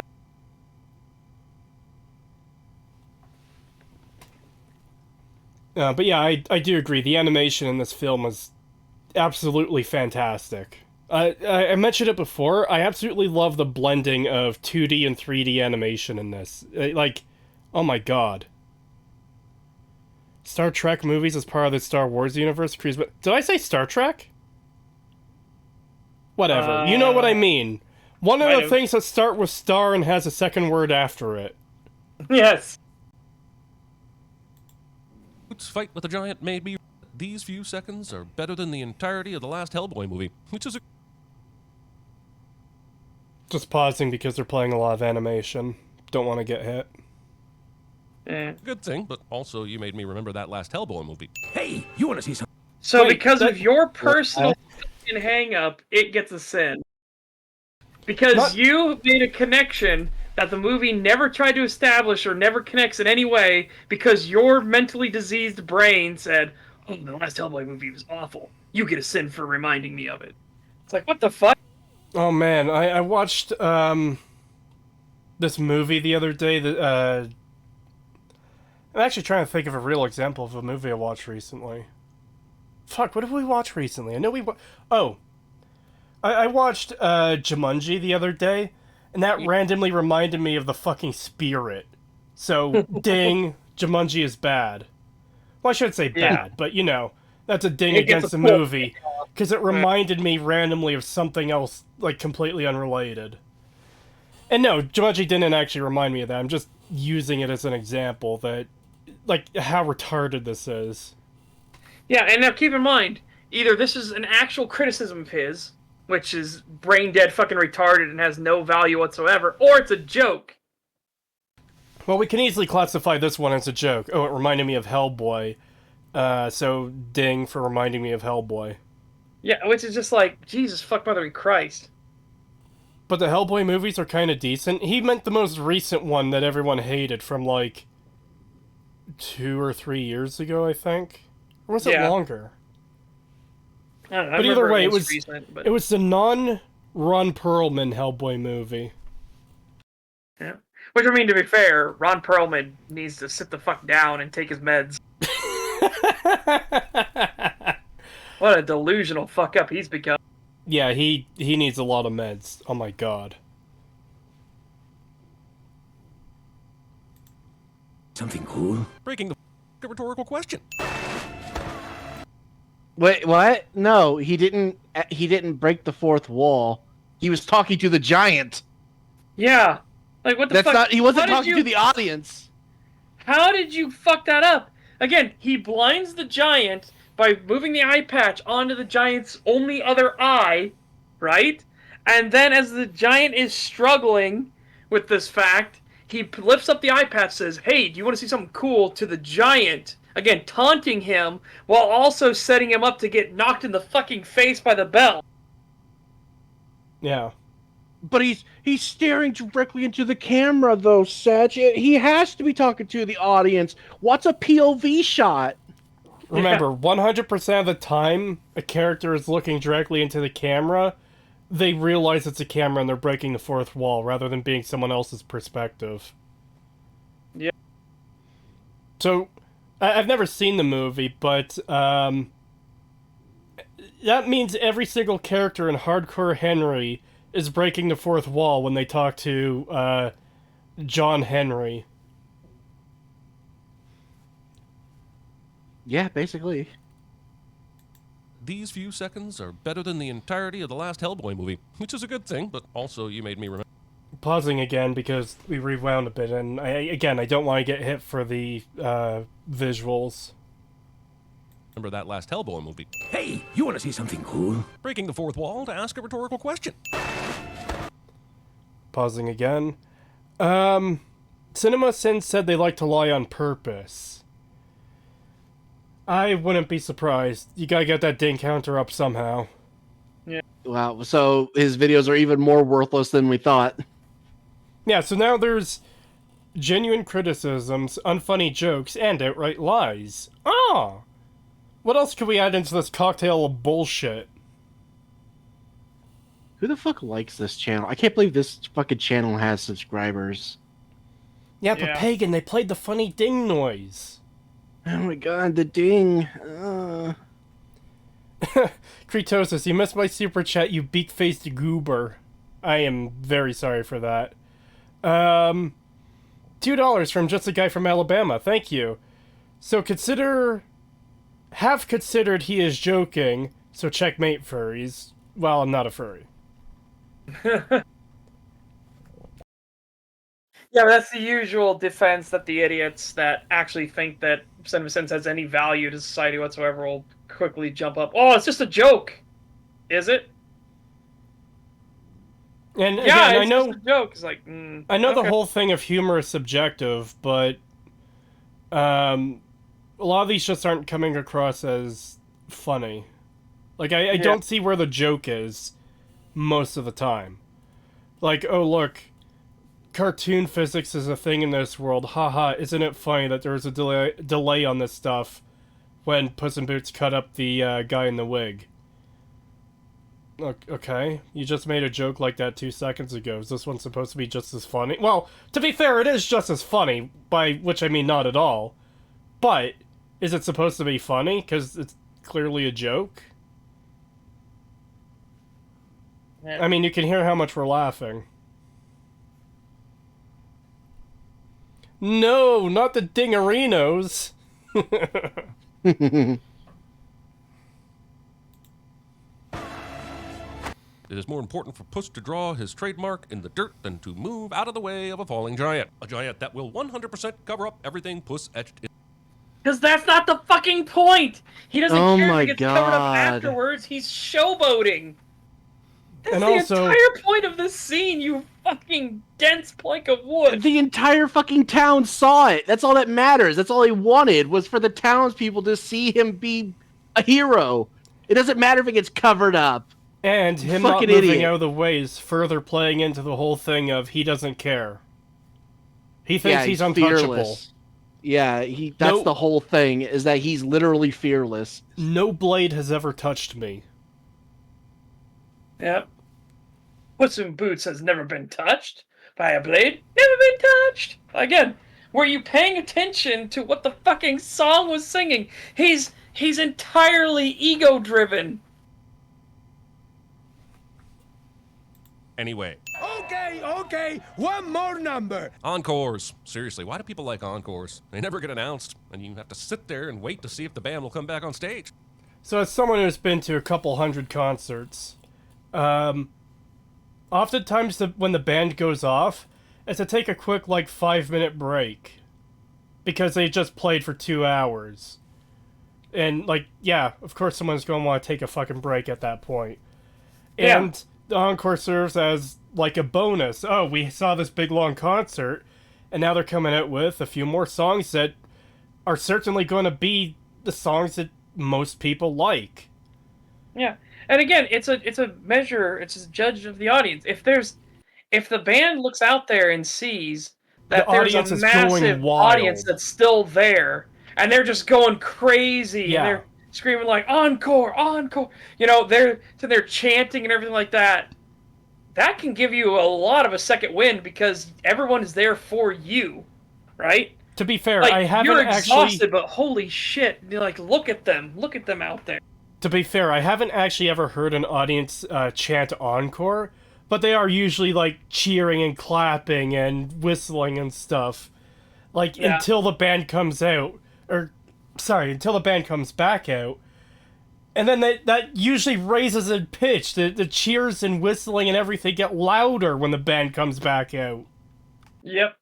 But yeah, I do agree. The animation in this film is absolutely fantastic. I mentioned it before. I absolutely love the blending of 2D and 3D animation in this. Oh my god. Star Trek movies as part of the Star Wars universe. Did I say Star Trek? Whatever. You know what I mean. One of the things that start with star and has a second word after it. Yes. Boots fight with a giant made me. These few seconds are better than the entirety of the last Hellboy movie, which is a... Just pausing because they're playing a lot of animation. Don't want to get hit. good thing, but also you made me remember that last Hellboy movie. Hey, you want to see something? So Wait, because of your personal fucking hang-up, it gets a sin. Because you made a connection that the movie never tried to establish or never connects in any way because your mentally diseased brain said, oh, the last Hellboy movie was awful. You get a sin for reminding me of it. It's like, what the fuck? Oh man, I watched this movie the other day that I'm actually trying to think of a real example of a movie I watched recently. Fuck, what did we watch recently? I know I watched Jumanji the other day, and that randomly reminded me of the fucking Spirit. So, ding, Jumanji is bad. Well, I shouldn't say bad, but you know, that's a ding against the movie. Because it reminded me randomly of something else, like, completely unrelated. And no, Jumanji didn't actually remind me of that. I'm just using it as an example that, like, how retarded this is. Yeah, and now keep in mind, either this is an actual criticism of his, which is brain dead fucking retarded and has no value whatsoever, or it's a joke. Well, we can easily classify this one as a joke. Oh, it reminded me of Hellboy. So ding for reminding me of Hellboy. Yeah, which is just like, Jesus fuck mothering Christ. But the Hellboy movies are kind of decent. He meant the most recent one that everyone hated from, like, 2 or 3 years ago, I think. Or was it longer? I don't know. But either way, it was the non-Ron Perlman Hellboy movie. Yeah. Which, I mean, to be fair, Ron Perlman needs to sit the fuck down and take his meds. What a delusional fuck up he's become. Yeah, he needs a lot of meds. Oh my god. Something cool? Breaking the rhetorical question. Wait, what? No, he didn't. He didn't break the fourth wall. He was talking to the giant. Yeah, like what the That's fuck? not. He wasn't talking to the audience. How did you fuck that up? Again, he blinds the giant by moving the eye patch onto the giant's only other eye, right? And then as the giant is struggling with this fact, he lifts up the eye patch, says, "Hey, do you want to see something cool?" to the giant, again taunting him while also setting him up to get knocked in the fucking face by the bell. Yeah. But he's staring directly into the camera, though, Seth. He has to be talking to the audience. What's a POV shot? Remember, 100% of the time a character is looking directly into the camera, they realize it's a camera and they're breaking the fourth wall rather than being someone else's perspective. Yeah. So, I've never seen the movie, but that means every single character in Hardcore Henry is breaking the fourth wall when they talk to John Henry. Yeah, basically. These few seconds are better than the entirety of the last Hellboy movie, which is a good thing, but also you made me remember. Pausing again because we rewound a bit, and I don't want to get hit for the visuals. Remember that last Hellboy movie. Hey, you want to see something cool? Breaking the fourth wall to ask a rhetorical question. Pausing again. Cinema Sin said they like to lie on purpose. I wouldn't be surprised. You gotta get that ding counter up somehow. Wow, so his videos are even more worthless than we thought. Yeah, so now there's genuine criticisms, unfunny jokes, and outright lies. Ah! What else could we add into this cocktail of bullshit? Who the fuck likes this channel? I can't believe this fucking channel has subscribers. Yeah, but Pagan, they played the funny ding noise. Oh my god, the ding. Creetosis, you missed my super chat, you beak-faced goober. I am very sorry for that. $2 from just a guy from Alabama. Thank you. So have considered he is joking, so checkmate furries. Well, I'm not a furry. Yeah, but that's the usual defense that the idiots that actually think that Cinema Sins has any value to society whatsoever will quickly jump up. Oh, it's just a joke. Is it? And Yeah, again, it's just a joke. It's like, I know okay. the whole thing of humor is subjective, but a lot of these just aren't coming across as funny. Like, I don't see where the joke is most of the time. Like, oh, look, cartoon physics is a thing in this world. Haha, isn't it funny that there's a delay on this stuff when Puss in Boots cut up the guy in the wig? Okay, you just made a joke like that 2 seconds ago. Is this one supposed to be just as funny? Well, to be fair, it is just as funny, by which I mean not at all. But, is it supposed to be funny? Because it's clearly a joke? Yeah. I mean, you can hear how much we're laughing. No, not the dingerinos! It is more important for Puss to draw his trademark in the dirt than to move out of the way of a falling giant. A giant that will 100% cover up everything Puss etched in. Because that's not the fucking point! He doesn't Oh care my if it gets covered up God. afterwards, he's showboating! That's And the also- entire point of this scene, you fucking dense plank of wood! The entire fucking town saw it. That's all that matters. That's all he wanted, was for the townspeople to see him be a hero. It doesn't matter if it gets covered up. And him not Fucking moving idiot. out of the way is further playing into the whole thing of he doesn't care. He thinks he's untouchable. fearless. Yeah, that's No- the whole thing, is that he's literally fearless. No blade has ever touched me. Yep. Puss in Boots has never been touched by a blade. Never been touched! Again, were you paying attention to what the fucking song was singing? He's entirely ego-driven. Anyway, Okay, one more number. encores. Seriously, why do people like encores? They never get announced, and you have to sit there and wait to see if the band will come back on stage. So as someone who's been to a couple hundred concerts, oftentimes when the band goes off, it's to take a quick, like, 5-minute break. Because they just played for 2 hours. And, like, yeah, of course someone's going to want to take a fucking break at that point. Yeah. And the encore serves as, like, a bonus. Oh, we saw this big, long concert, and now they're coming out with a few more songs that are certainly going to be the songs that most people like. Yeah. And again, it's a measure, it's a judge of the audience. If the band looks out there and sees The that there's a audience is going massive audience wild. that's still there and they're just going crazy Yeah. and they're screaming like encore, encore. They're chanting and everything like that. That can give you a lot of a second wind because everyone is there for you, right? To be fair, Like I haven't you're actually... exhausted, but holy shit! You're like, look at them out there. To be fair, I haven't actually ever heard an audience chant encore, but they are usually, like, cheering and clapping and whistling and stuff. Like, Yeah. until the band comes out. Until the band comes back out. And then that usually raises in pitch. The cheers and whistling and everything get louder when the band comes back out. Yep.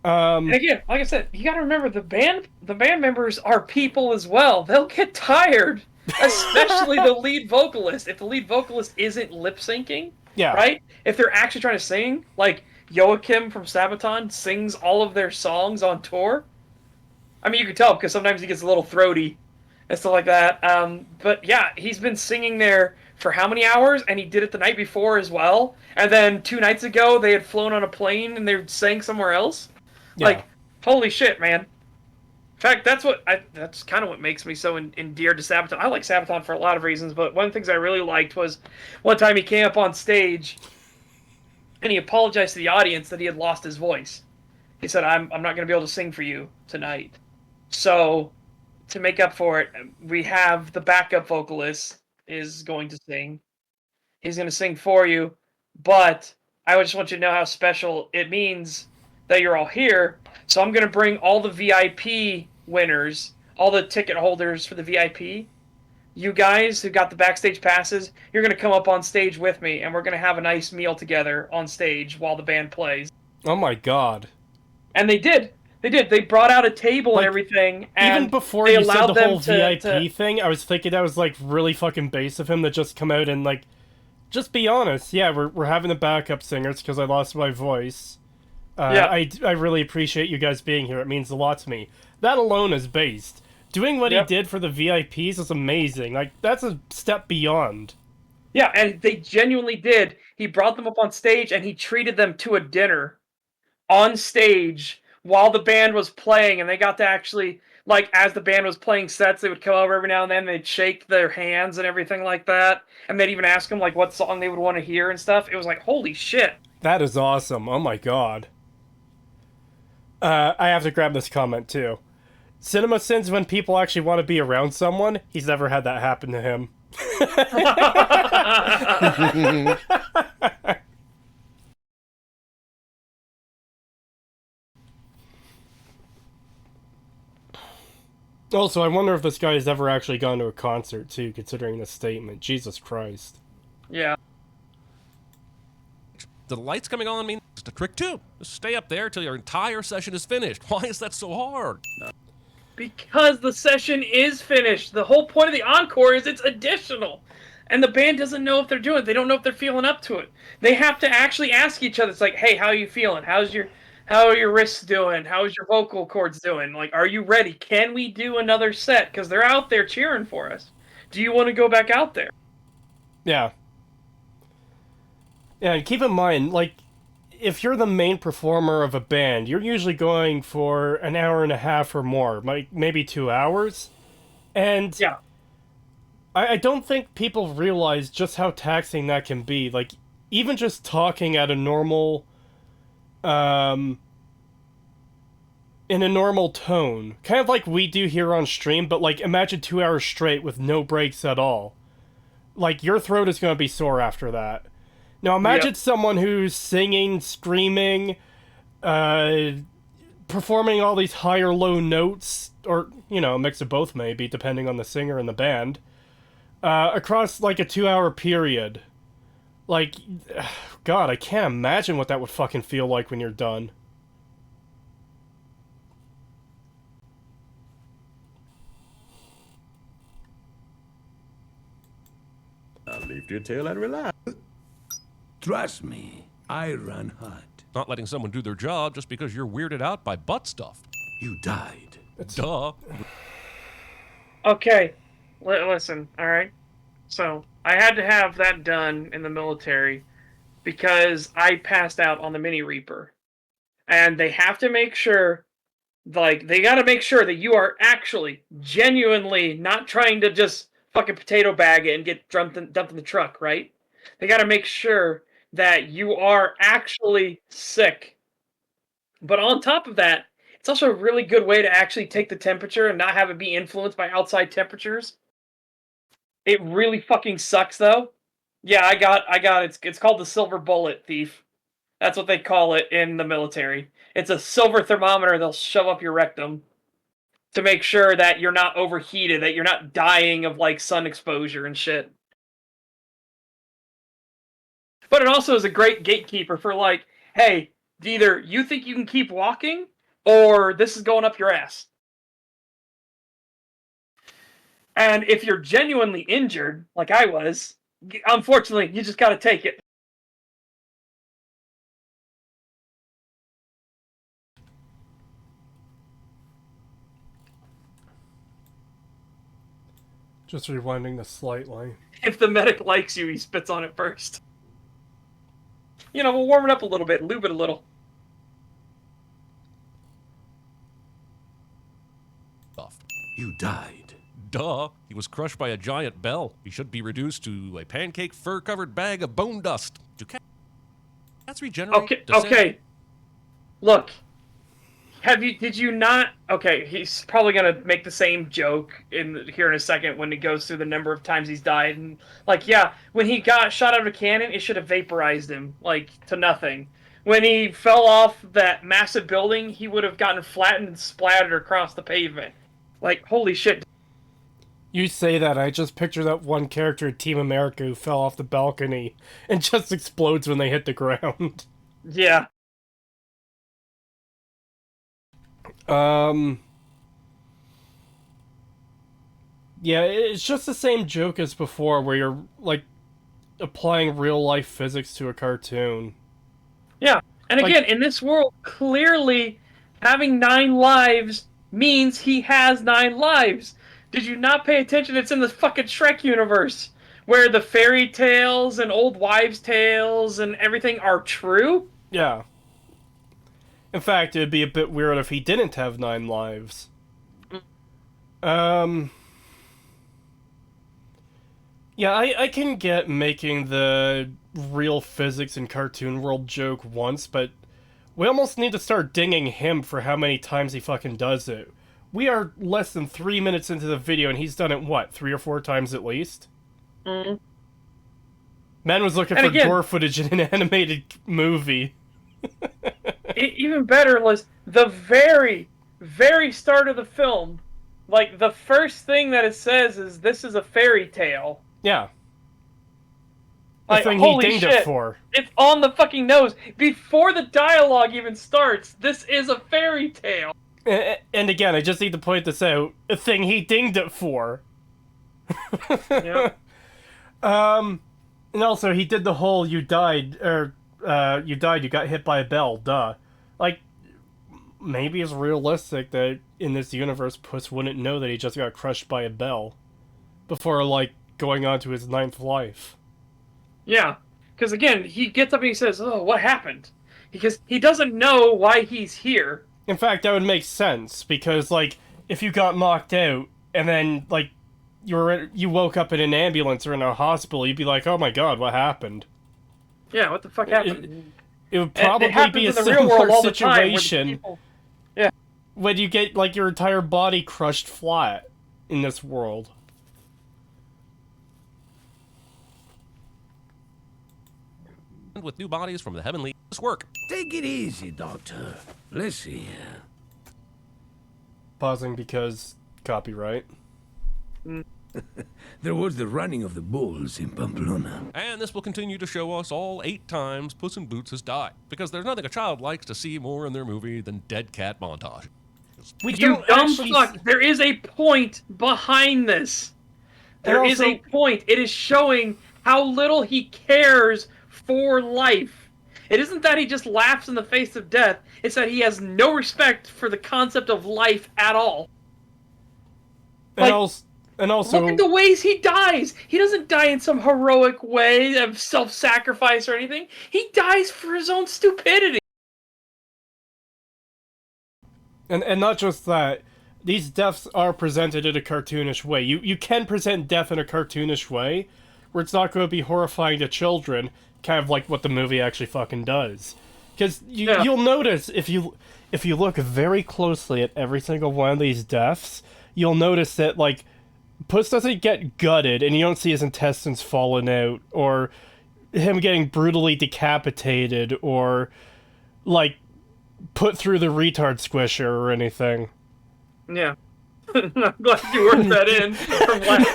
And again, like I said, you got to remember the band members are people as well. They'll get tired, especially the lead vocalist. If the lead vocalist isn't lip syncing, Yeah. right? If they're actually trying to sing, like Joachim from Sabaton sings all of their songs on tour. I mean, you can tell because sometimes he gets a little throaty and stuff like that. But yeah, he's been singing there for how many hours? And he did it the night before as well. And then 2 nights ago, they had flown on a plane and they sang somewhere else. Yeah. Like, holy shit, man. In fact, that's kind of what makes me so endeared to Sabaton. I like Sabaton for a lot of reasons, but one of the things I really liked was one time he came up on stage and he apologized to the audience that he had lost his voice. He said, I'm not going to be able to sing for you tonight. So, to make up for it, we have the backup vocalist is going to sing. He's going to sing for you, but I just want you to know how special it means that you're all here. So I'm going to bring all the VIP winners, all the ticket holders for the VIP. You guys who got the backstage passes, you're going to come up on stage with me, and we're going to have a nice meal together on stage while the band plays. Oh my god. And they did. They brought out a table and everything. And even before they you said allowed the whole them VIP thing, I was thinking that was, like, really fucking base of him to just come out and, like, just be honest. Yeah, we're having the backup singers because I lost my voice. Yeah. I really appreciate you guys being here. It means a lot to me. That alone is based. Doing what he did for the VIPs is amazing. Like, that's a step beyond. Yeah, and they genuinely did. He brought them up on stage and he treated them to a dinner on stage while the band was playing, and they got to actually, like, as the band was playing sets, they would come over every now and then, they'd shake their hands and everything like that, and they'd even ask them, like, what song they would want to hear and stuff. It was like, holy shit. That is awesome. Oh my god. I have to grab this comment, too. Cinema sins when people actually want to be around someone. He's never had that happen to him. Also, I wonder if this guy has ever actually gone to a concert, too, considering this statement. Jesus Christ. Yeah. The lights coming on mean just a trick too. Just stay up there till your entire session is finished. Why is that so hard? Because the session is finished. The whole point of the encore is it's additional. And the band doesn't know if they're doing it. They don't know if they're feeling up to it. They have to actually ask each other. It's like, hey, how are you feeling? How are your wrists doing? How's your vocal cords doing? Like, are you ready? Can we do another set? Because they're out there cheering for us. Do you want to go back out there? Yeah. Yeah, and keep in mind, like, if you're the main performer of a band, you're usually going for an hour and a half or more, like maybe 2 hours. And yeah, I don't think people realize just how taxing that can be. Like, even just talking at a normal, in a normal tone, kind of like we do here on stream, but, like, imagine 2 hours straight with no breaks at all. Like, your throat is going to be sore after that. Now imagine someone who's singing, screaming, performing all these high or low notes, or, you know, a mix of both maybe, depending on the singer and the band, across, like, a 2-hour period. Like, God, I can't imagine what that would fucking feel like when you're done. your tail and relax. Trust me, I run hot. Not letting someone do their job just because you're weirded out by butt stuff. You died. Duh. Okay, listen, all right. So I had to have that done in the military because I passed out on the Mini Reaper, and they have to make sure, like, they got to make sure that you are actually genuinely not trying to just fucking potato bag it and get dumped in the truck, right? They got to make sure that you are actually sick. But on top of that, it's also a really good way to actually take the temperature and not have it be influenced by outside temperatures. It really fucking sucks, though. Yeah, I got it. It's called the silver bullet thief. That's what they call it in the military. It's a silver thermometer they'll shove up your rectum to make sure that you're not overheated, that you're not dying of, like, sun exposure and shit. But it also is a great gatekeeper for, like, hey, either you think you can keep walking, or this is going up your ass. And if you're genuinely injured, like I was, unfortunately, you just gotta take it. Just rewinding this slightly. If the medic likes you, he spits on it first. You know, we'll warm it up a little bit, lube it a little. You died. Duh. He was crushed by a giant bell. He should be reduced to a pancake fur-covered bag of bone dust. Do cats regenerate? Okay. Look. Did you not? Okay, he's probably gonna make the same joke here in a second when he goes through the number of times he's died, and like, yeah, when he got shot out of a cannon, it should have vaporized him like to nothing. When he fell off that massive building, he would have gotten flattened and splattered across the pavement. Like, holy shit. You say that, I just picture that one character in Team America who fell off the balcony and just explodes when they hit the ground. Yeah. Yeah, it's just the same joke as before, where you're, like, applying real-life physics to a cartoon. Yeah, and again, in this world, clearly, having 9 lives means he has 9 lives. Did you not pay attention? It's in the fucking Shrek universe, where the fairy tales and old wives' tales and everything are true. Yeah. In fact, it'd be a bit weird if he didn't have 9 lives. Yeah, I can get making the real physics in cartoon world joke once, but we almost need to start dinging him for how many times he fucking does it. We are less than 3 minutes into the video, and he's done it, what, 3 or 4 times at least? Mm-hmm. Man was looking for gore footage in an animated movie. Even better was the very, very start of the film. Like, the first thing that it says is, this is a fairy tale. Yeah. The Like, thing holy he dinged shit, it for. It's on the fucking nose. Before the dialogue even starts, this is a fairy tale. And again, I just need to point this out. A thing he dinged it for. Yep. And also, he did the whole you died, you got hit by a bell, duh. Like, maybe it's realistic that in this universe, Puss wouldn't know that he just got crushed by a bell before, like, going on to his 9th life. Yeah, because again, he gets up and he says, oh, what happened? Because he doesn't know why he's here. In fact, that would make sense, because, like, if you got knocked out, and then, like, you woke up in an ambulance or in a hospital, you'd be like, oh my god, what happened? Yeah, what the fuck happened? It would probably be a similar situation when you get, like, your entire body crushed flat in this world. With new bodies from the heavenly work. Take it easy, Doctor. Let's see here. Pausing because copyright. There was the running of the bulls in Pamplona. And this will continue to show us all 8 times Puss in Boots has died. Because there's nothing a child likes to see more in their movie than dead cat montage. You dumb fuck! There is a point behind this. There is a point. It is showing how little he cares for life. It isn't that he just laughs in the face of death, it's that he has no respect for the concept of life at all. Like, and also, look at the ways he dies. He doesn't die in some heroic way of self-sacrifice or anything. He dies for his own stupidity. and not just that, these deaths are presented in a cartoonish way. You can present death in a cartoonish way, where it's not going to be horrifying to children, kind of like what the movie actually fucking does. Because you'll notice, if you look very closely at every single one of these deaths, you'll notice that, like, Puss doesn't get gutted, and you don't see his intestines falling out, or him getting brutally decapitated, or, like, put through the retard squisher or anything. Yeah. I'm glad you worked that in from last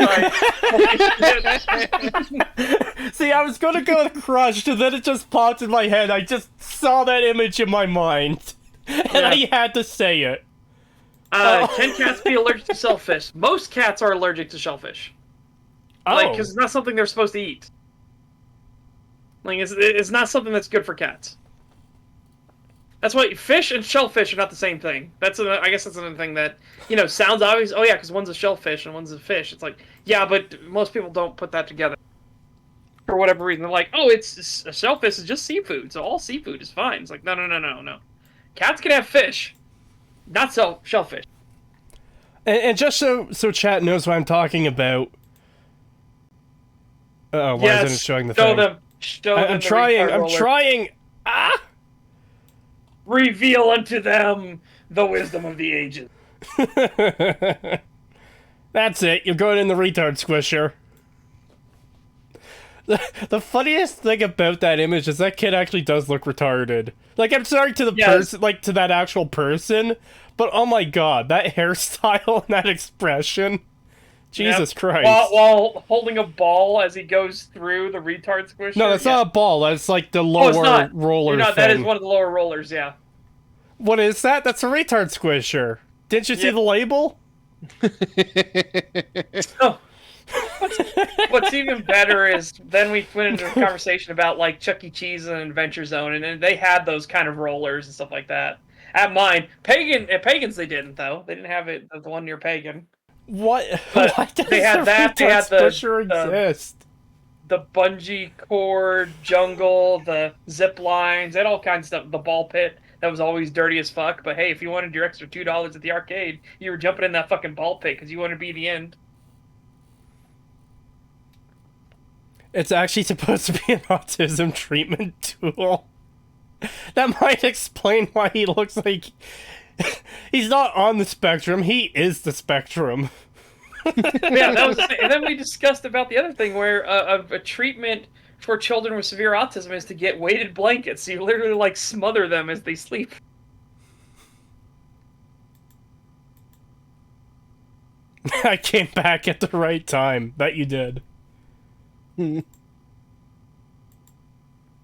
night. See, I was gonna go with crushed, and then it just popped in my head. I just saw that image in my mind, and I had to say it. Can cats be allergic to shellfish? Most cats are allergic to shellfish. Like, because it's not something they're supposed to eat. Like, it's not something that's good for cats. That's why fish and shellfish are not the same thing. I guess that's another thing that, sounds obvious. Oh yeah, because one's a shellfish and one's a fish. It's like, yeah, but most people don't put that together. For whatever reason, they're like, oh, it's a shellfish is just seafood, so all seafood is fine. It's like, no. Cats can have fish, not shellfish. And just so chat knows what I'm talking about. Why isn't it showing the thing? Show them. I'm trying. Ah! Reveal unto them the wisdom of the ages. That's it. You're going in the retard squisher. The funniest thing about that image is that kid actually does look retarded. Like, I'm sorry to the person, like, to that actual person, but oh my god, that hairstyle and that expression. Jesus Christ. While holding a ball as he goes through the retard squisher. No, that's not a ball. That's like the lower roller thing. That is one of the lower rollers, yeah. What is that? That's a retard squisher. Didn't you see the label? So, what's even better is then we went into a conversation about, like, Chuck E. Cheese and Adventure Zone, and they had those kind of rollers and stuff like that. At mine, at Pagan's they didn't, though. They didn't have it, the one near Pagan. What? But Why does they had that. They had exist? The bungee cord jungle, the zip lines, they had all kinds of stuff. The ball pit that was always dirty as fuck. But hey, if you wanted your extra $2 at the arcade, you were jumping in that fucking ball pit because you wanted to be the end. It's actually supposed to be an autism treatment tool. That might explain why he looks like he's not on the spectrum. He is the spectrum. Yeah, that was the thing. And then we discussed about the other thing where a treatment for children with severe autism is to get weighted blankets. So you literally, like, smother them as they sleep. I came back at the right time. That you did.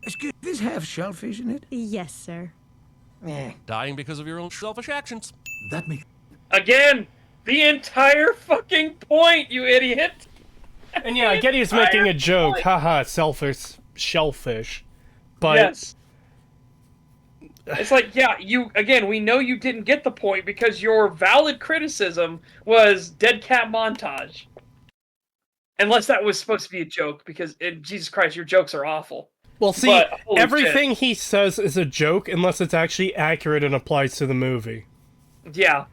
Excuse, does this have shellfish in it? Yes, sir. Dying because of your own selfish actions. That makes... Again, the entire fucking point, you idiot! And yeah, I get he's making a joke. Haha, selfish shellfish. But yes. It's like, yeah, we know you didn't get the point because your valid criticism was dead cat montage. Unless that was supposed to be a joke, because Jesus Christ, your jokes are awful. Well, see, everything he says is a joke unless it's actually accurate and applies to the movie. Yeah.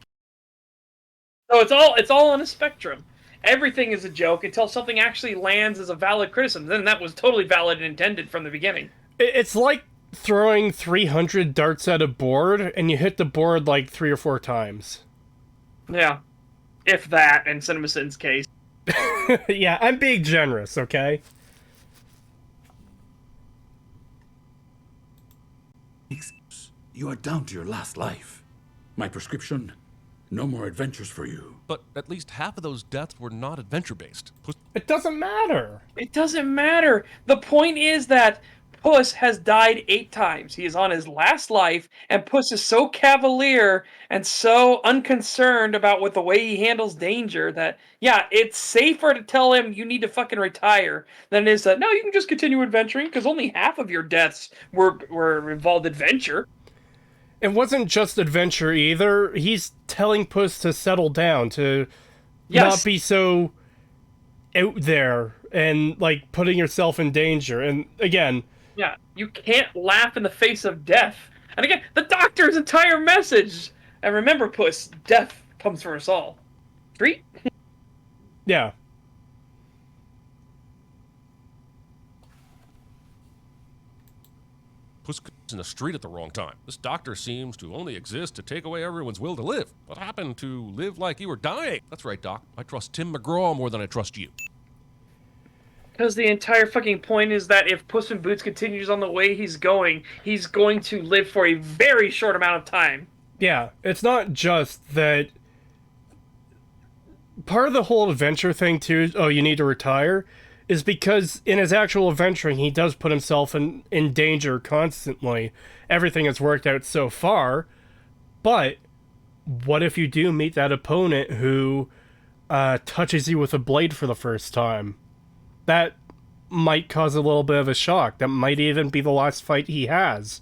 So it's all on a spectrum. Everything is a joke until something actually lands as a valid criticism. Then that was totally valid and intended from the beginning. It's like throwing 300 darts at a board, and you hit the board like 3 or 4 times. Yeah. If that, in CinemaSin's case. Yeah, I'm being generous, okay? You are down to your last life. My prescription, no more adventures for you. But at least half of those deaths were not adventure-based. It doesn't matter. It doesn't matter. The point is that Puss has died 8 times. He is on his last life, and Puss is so cavalier and so unconcerned about what the way he handles danger that, yeah, it's safer to tell him you need to fucking retire than it is that, no, you can just continue adventuring because only half of your deaths were involved adventure. It wasn't just adventure either. He's telling Puss to settle down, to Yes. not be so out there and like putting yourself in danger. And again, Yeah, you can't laugh in the face of death. And again, the doctor's entire message. And remember, Puss, death comes for us all. Treat? yeah. Puss in the street at the wrong time. This doctor seems to only exist to take away everyone's will to live. What happened to live like you were dying? That's right, Doc. I trust Tim McGraw more than I trust you. Because the entire fucking point is that if Puss in Boots continues on the way he's going to live for a very short amount of time. Yeah, it's not just that. Part of the whole adventure thing, too, oh, you need to retire, is because in his actual adventuring, he does put himself in danger constantly. Everything has worked out so far, but what if you do meet that opponent who touches you with a blade for the first time? That might cause a little bit of a shock. That might even be the last fight he has.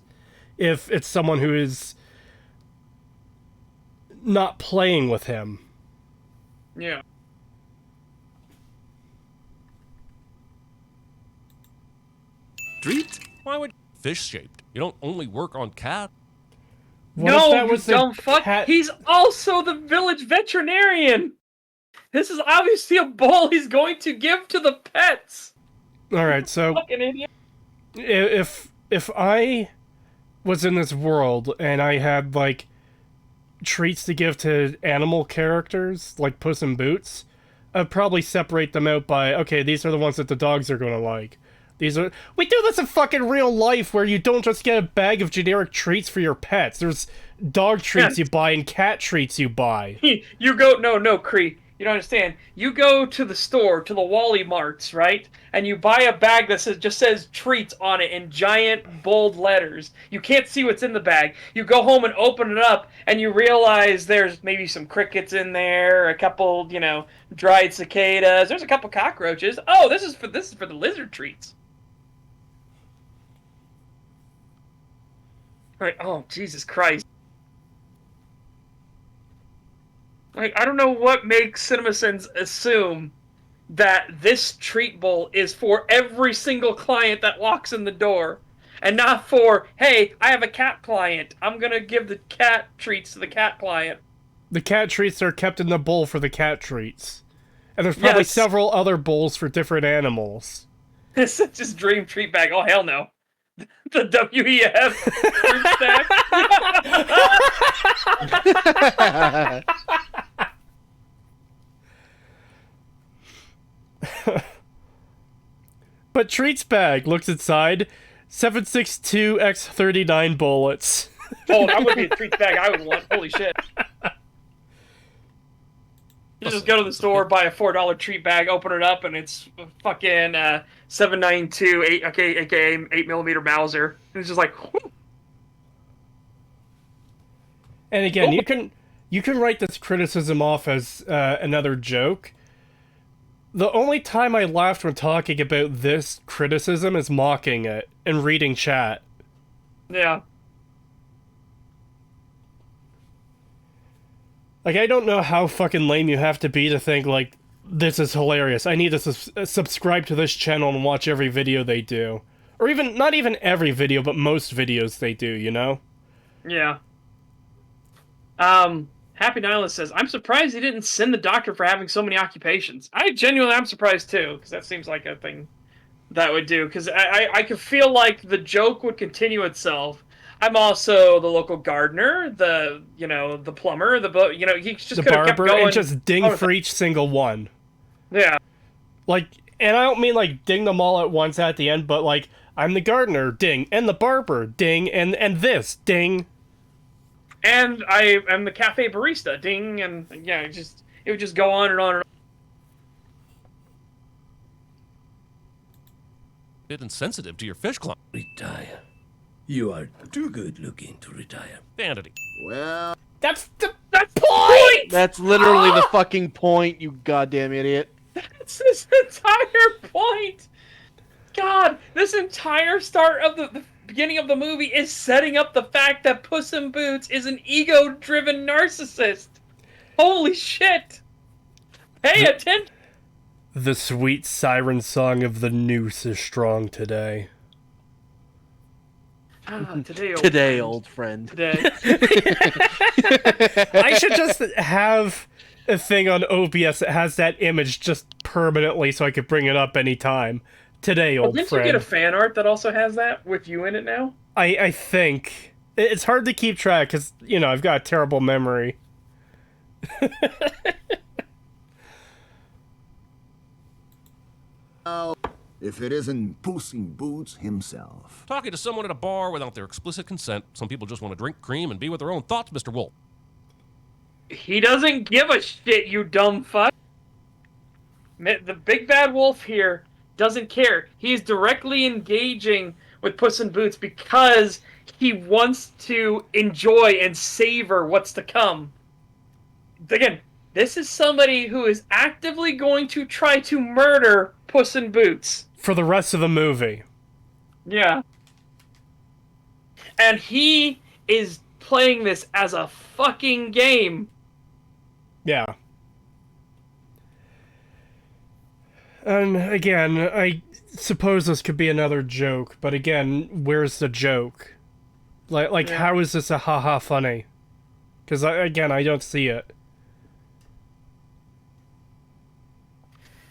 If it's someone who is not playing with him. Yeah. Treat? Why would fish-shaped? You don't only work on cat. What if No, that you was the dumb fuck. cat- He's also the village veterinarian. This is obviously a bowl he's going to give to the pets. Alright, so Fucking idiot. if I was in this world and I had like treats to give to animal characters like Puss in Boots, I'd probably separate them out by, okay, these are the ones that the dogs are gonna like. We do this in fucking real life where you don't just get a bag of generic treats for your pets. There's dog treats you buy and cat treats you buy. You go, no, Cree. You don't understand. You go to the store, to the Wally Marts, right? And you buy a bag that just says treats on it in giant, bold letters. You can't see what's in the bag. You go home and open it up, and you realize there's maybe some crickets in there, a couple, dried cicadas. There's a couple cockroaches. Oh, this is for the lizard treats. Right. Oh, Jesus Christ. Like, I don't know what makes CinemaSins assume that this treat bowl is for every single client that walks in the door. And not for, hey, I have a cat client. I'm going to give the cat treats to the cat client. The cat treats are kept in the bowl for the cat treats. And there's probably several other bowls for different animals. This is just dream treat bag. Oh, hell no. The WEF fruit stack. But Treats bag looks inside 762x39 bullets. Oh, that would be a treats bag I would want. Holy shit. You just go to the store, buy a $4 treat bag, open it up, and it's fucking 7.92, aka 8mm Mauser. And it's just like, whew. And again, you can write this criticism off as another joke. The only time I laughed when talking about this criticism is mocking it and reading chat. Yeah. Like, I don't know how fucking lame you have to be to think, like, this is hilarious. I need to subscribe to this channel and watch every video they do. Or even, not even every video, but most videos they do, you know? Yeah. Happy Nihilist says, I'm surprised he didn't send the doctor for having so many occupations. I genuinely am surprised too, because that seems like a thing that would do. Because I could feel like the joke would continue itself. I'm also the local gardener, the plumber, he just the could have kept barber, going. and just ding for each single one. Yeah. Like, and I don't mean like ding them all at once at the end, but like, I'm the gardener, ding, and the barber, ding, and this, ding. And I am the cafe barista, ding, and yeah, it would just go on and on and on. bit insensitive to your fish club. Retire. You are too good looking to retire. Vanity. Well, That's the Point! That's literally the fucking point, you goddamn idiot. That's his entire point! God, this entire start of the beginning of the movie is setting up the fact that Puss in Boots is an ego-driven narcissist. Holy shit! Pay attention! The sweet siren song of the noose is strong today. Today, Old friend. Today. I should just have a thing on OBS that has that image just permanently so I could bring it up anytime. Today, old Didn't friend. you get a fan art that also has that with you in it now? I think. It's hard to keep track because, you know, I've got a terrible memory. if it isn't Puss in Boots himself. Talking to someone at a bar without their explicit consent. Some people just want to drink cream and be with their own thoughts, Mr. Wolf. He doesn't give a shit, you dumb fuck. The big bad wolf here doesn't care. He's directly engaging with Puss in Boots because he wants to enjoy and savor what's to come. Again, this is somebody who is actively going to try to murder Puss in Boots. For the rest of the movie. Yeah. And he is playing this as a fucking game. Yeah. And again, I suppose this could be another joke, but again, where's the joke? Like, Yeah. how is this a haha funny? Because, again, I don't see it.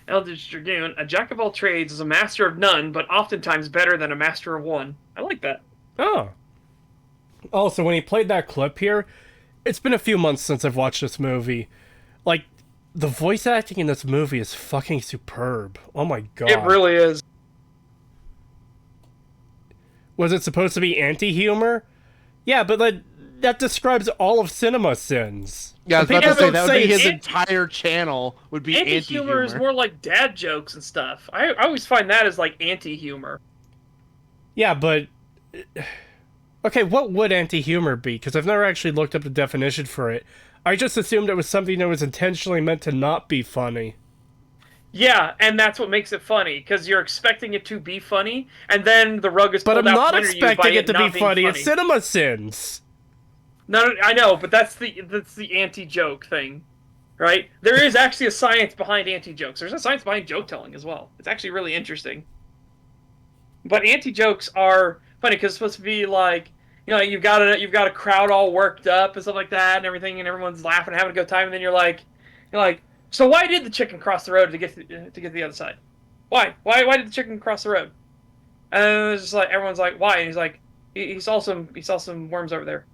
Eldritch Dragoon, a jack of all trades, is a master of none, but oftentimes better than a master of one. I like that. Oh. Also, when he played that clip here, it's been a few months since I've watched this movie. Like, the voice acting in this movie is fucking superb. Oh my god. It really is. Was it supposed to be anti-humor? Yeah, but that describes all of cinema sins. Yeah, I was And about to people say, that don't would be it's- his entire channel would be Anti-humor is anti-humor. more like dad jokes and stuff. I always find that as like anti-humor. Yeah, but... Okay, what would anti-humor be? Because I've never actually looked up the definition for it. I just assumed it was something that was intentionally meant to not be funny. Yeah, and that's what makes it funny, because you're expecting it to be funny, and then the rug is But pulled I'm out not from under you expecting by it to not be being funny. It's cinema sins. No, I know, but that's the anti-joke thing, right? There is actually a science behind anti-jokes. There's a science behind joke telling as well. It's actually really interesting. But anti-jokes are funny because it's supposed to be like, you know, you've got a crowd all worked up and stuff like that and everything, and everyone's laughing, having a good time, and then you're like, so why did the chicken cross the road to get to the other side? Why did the chicken cross the road? And it's just like everyone's like, why? And he's like, he saw some worms over there.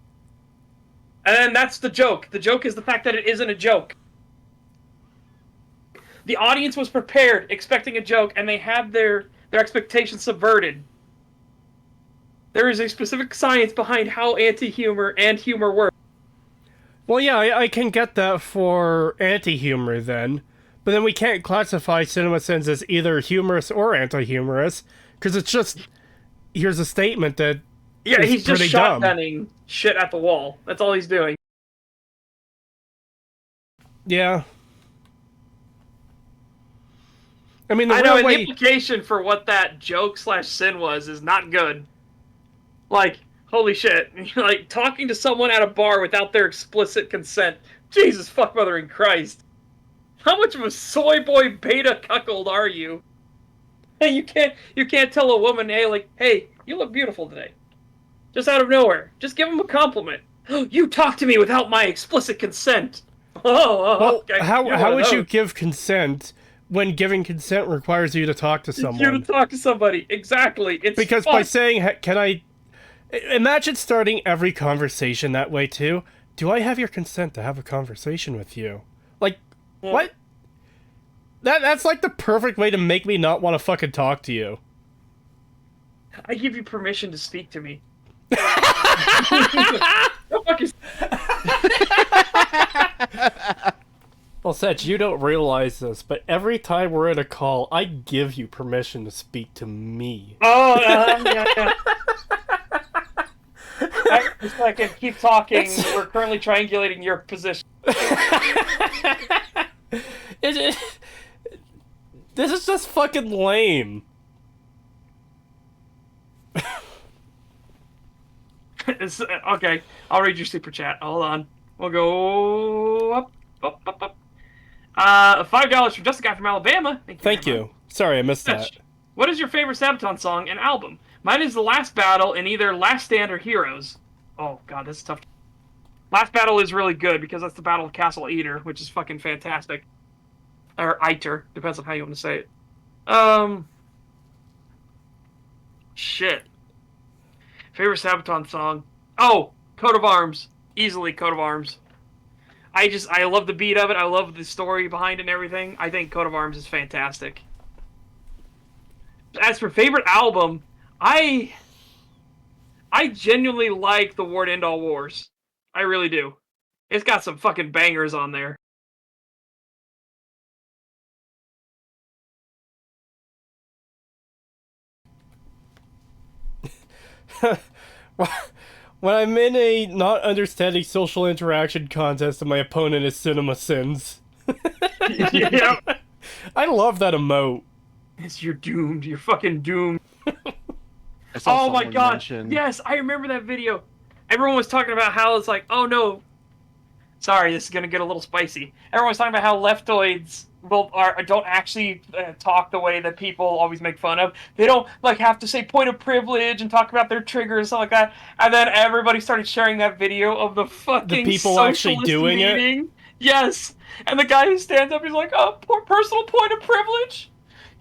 And then that's the joke. The joke is the fact that it isn't a joke. The audience was prepared, expecting a joke, and they had their expectations subverted. There is a specific science behind how anti-humor and humor work. Well, yeah, I can get that for anti-humor then. But then we can't classify cinema sins as either humorous or anti-humorous. Because it's just, here's a statement that Yeah, is he's just pretty dumb. shotgunning shit at the wall. That's all he's doing. Yeah. I mean, the I know, real and the way... implication for what that joke/sin was is not good. Like, holy shit. Like, talking to someone at a bar without their explicit consent. Jesus fuck mother in Christ. How much of a soy boy beta cuckold are you? Hey, you can't tell a woman, hey, you look beautiful today. Just out of nowhere. Just give him a compliment. You talk to me without my explicit consent. Well, Okay. how You're one would of you those. give consent when giving consent requires you to talk to someone? You to talk to somebody. Exactly. It's Because fun. by saying, can I... Imagine starting every conversation that way, too. Do I have your consent to have a conversation with you? Like, Yeah. what? That's like the perfect way to make me not want to fucking talk to you. I give you permission to speak to me. Go fuck yourself. Well, Setch, you don't realize this, but every time we're in a call, I give you permission to speak to me. Oh, yeah. Just so I can keep talking. We're currently triangulating your position. This is just fucking lame. Okay, I'll read your super chat. Hold on. We'll go up. $5 from Just a Guy from Alabama. Thank you. Sorry, I missed that. What is your favorite Sabaton song and album? Mine is The Last Battle in either Last Stand or Heroes. Oh god, this is tough. Last Battle is really good because that's the Battle of Castle Eater, which is fucking fantastic. Or Eiter, depends on how you want to say it. Shit. Favorite Sabaton song? Oh, Coat of Arms. Easily Coat of Arms. I love the beat of it. I love the story behind it and everything. I think Coat of Arms is fantastic. As for favorite album, I genuinely like The War to End All Wars. I really do. It's got some fucking bangers on there. When I'm in a not understanding social interaction contest and my opponent is Cinema Sins. Yeah. I love that emote. You're doomed. You're fucking doomed. Oh my god. Yes, I remember that video. Everyone was talking about how it's like, oh no. Sorry, this is going to get a little spicy. Everyone was talking about how leftoids don't actually talk the way that people always make fun of. They don't like have to say point of privilege and talk about their triggers and stuff like that. And then everybody started sharing that video of the fucking people actually doing meeting. it. Yes, and the guy who stands up, he's like, "Oh, personal point of privilege.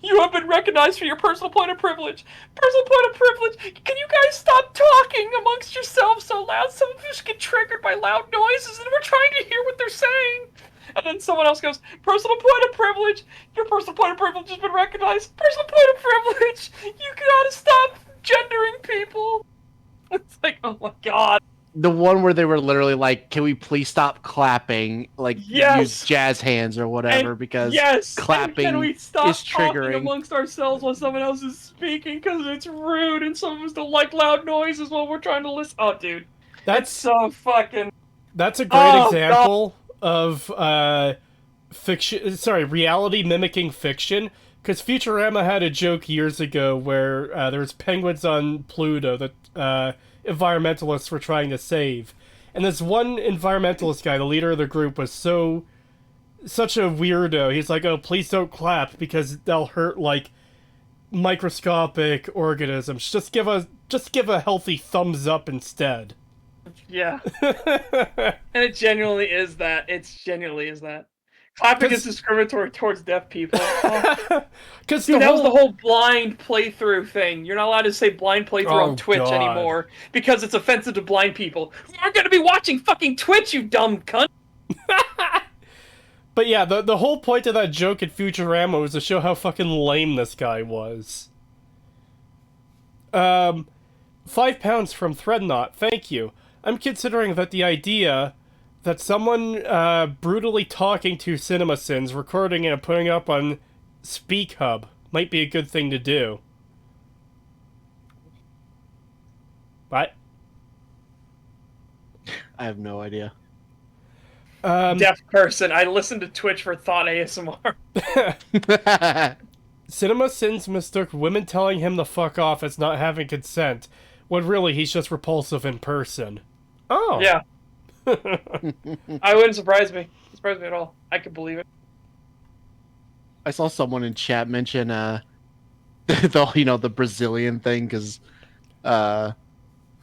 You have been recognized for your personal point of privilege. Personal point of privilege. Can you guys stop talking amongst yourselves so loud? Some of us get triggered by loud noises, and we're trying to hear what they're saying." And then someone else goes, "Personal point of privilege. Your personal point of privilege has been recognized. Personal point of privilege. You gotta stop gendering people." It's like, oh my god. The one where they were literally like, "Can we please stop clapping? Like, use jazz hands or whatever, because clapping can we stop is triggering amongst ourselves while someone else is speaking because it's rude and some of us don't like loud noises while we're trying to listen." Oh, dude, that's so fucking. That's a great example of fiction. Sorry, reality mimicking fiction. Because Futurama had a joke years ago where there was penguins on Pluto that environmentalists were trying to save, and this one environmentalist guy, the leader of the group, was such a weirdo. He's like, "Oh, please don't clap because they'll hurt like microscopic organisms. Just give a healthy thumbs up instead." Yeah. And it genuinely is that. Clapping is discriminatory towards deaf people. Because that was the whole blind playthrough thing. You're not allowed to say blind playthrough on Twitch anymore because it's offensive to blind people who aren't going to be watching fucking Twitch, you dumb cunt. But yeah, the whole point of that joke in Futurama was to show how fucking lame this guy was. 5 pounds from Threadnought, thank you. I'm considering that the idea that someone brutally talking to CinemaSins, recording it and putting it up on SpeakHub might be a good thing to do. What? I have no idea. Deaf person. I listen to Twitch for thought ASMR. CinemaSins mistook women telling him to fuck off as not having consent, when really he's just repulsive in person. Oh. Yeah. I wouldn't surprise me. Surprise me at all. I could believe it. I saw someone in chat mention the Brazilian thing, because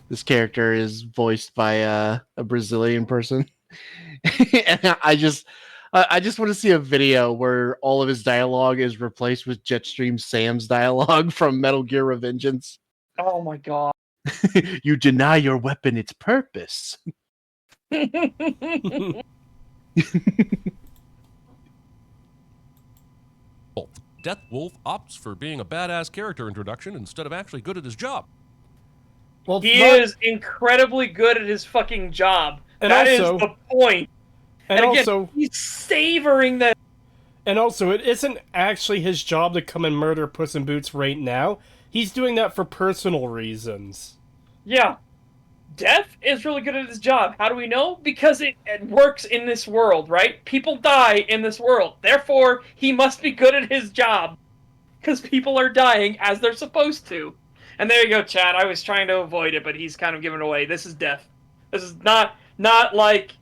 this character is voiced by a Brazilian person. And I just want to see a video where all of his dialogue is replaced with Jetstream Sam's dialogue from Metal Gear Revengeance. Oh my god. You deny your weapon its purpose. Death Wolf opts for being a badass character introduction instead of actually good at his job. Well, he is incredibly good at his fucking job. And that also, is the point. And again, also, he's savoring that. and also, it isn't actually his job to come and murder Puss in Boots right now. He's doing that for personal reasons. Yeah. Death is really good at his job. How do we know? Because it works in this world, right? People die in this world. Therefore, he must be good at his job. Because people are dying as they're supposed to. And there you go, Chad. I was trying to avoid it, but he's kind of giving it away. This is death. This is not like...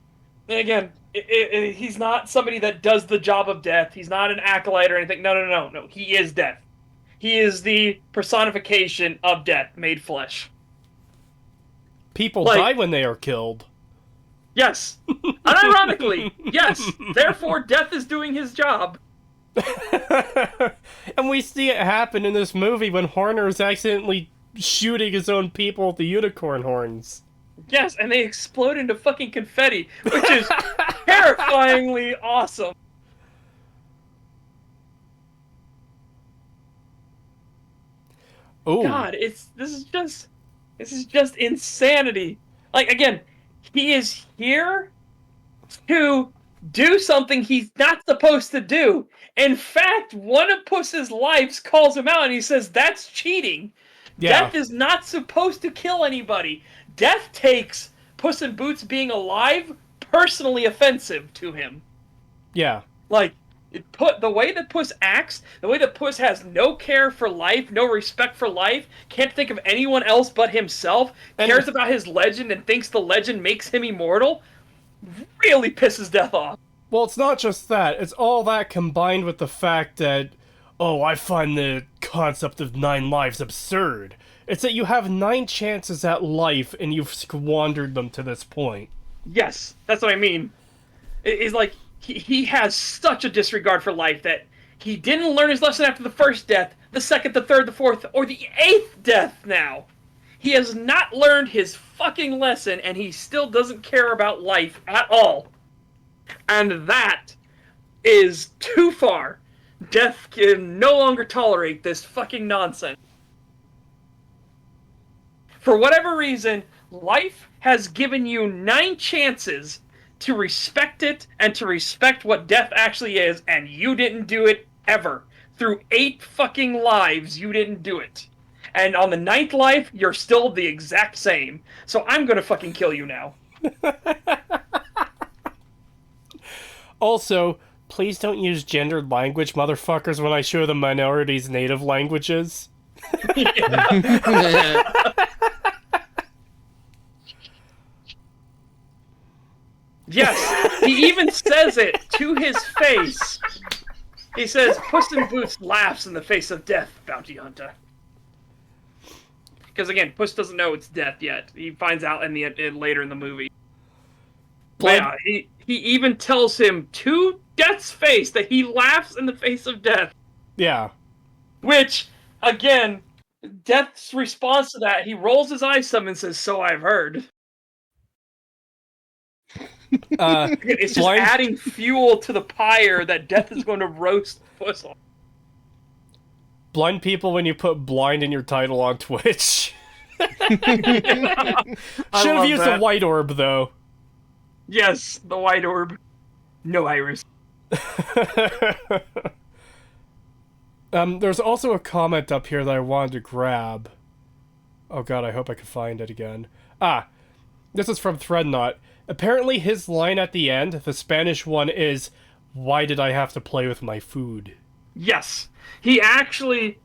Again, he's not somebody that does the job of death. He's not an acolyte or anything. No. He is death. He is the personification of death made flesh. People die when they are killed. Yes. Unironically, yes. Therefore, death is doing his job. And we see it happen in this movie when Horner is accidentally shooting his own people with the unicorn horns. Yes, and they explode into fucking confetti, which is terrifyingly awesome. Oh God, this is just insanity. Like, again, he is here to do something he's not supposed to do. In fact, one of Puss's lives calls him out and he says, that's cheating. Yeah. Death is not supposed to kill anybody. Death takes Puss in Boots being alive personally offensive to him. Yeah. Like, the way that Puss acts, the way that Puss has no care for life, no respect for life, can't think of anyone else but himself, cares about his legend and thinks the legend makes him immortal, really pisses Death off. Well, it's not just that. It's all that combined with the fact that, oh, I find the concept of 9 lives absurd. It's that you have 9 chances at life and you've squandered them to this point. Yes, that's what I mean. It's like, he has such a disregard for life that he didn't learn his lesson after the first death, the second, the third, the fourth, or the 8th death now. He has not learned his fucking lesson, and he still doesn't care about life at all. And that is too far. Death can no longer tolerate this fucking nonsense. For whatever reason, life has given you 9 chances to respect it and to respect what death actually is, and you didn't do it ever. Through 8 fucking lives, you didn't do it. And on the 9th life, you're still the exact same. So I'm gonna fucking kill you now. Also, please don't use gendered language, motherfuckers, when I show the minorities' native languages. Yes, he even says it to his face. He says, Puss in Boots laughs in the face of death, bounty hunter. Because again, Puss doesn't know it's death yet. He finds out later in the movie. But yeah, he even tells him to Death's face that he laughs in the face of death. Yeah. Which, again, Death's response to that, he rolls his eyes some and says, so I've heard. It's just adding fuel to the pyre that Death is going to roast Puss on. Blind people when you put blind in your title on Twitch. Should have used the white orb, though. Yes, the white orb. No iris. There's also a comment up here that I wanted to grab. Oh god, I hope I can find it again. This is from Threadnought. Apparently his line at the end, the Spanish one, is, "Why did I have to play with my food?" Yes. He actually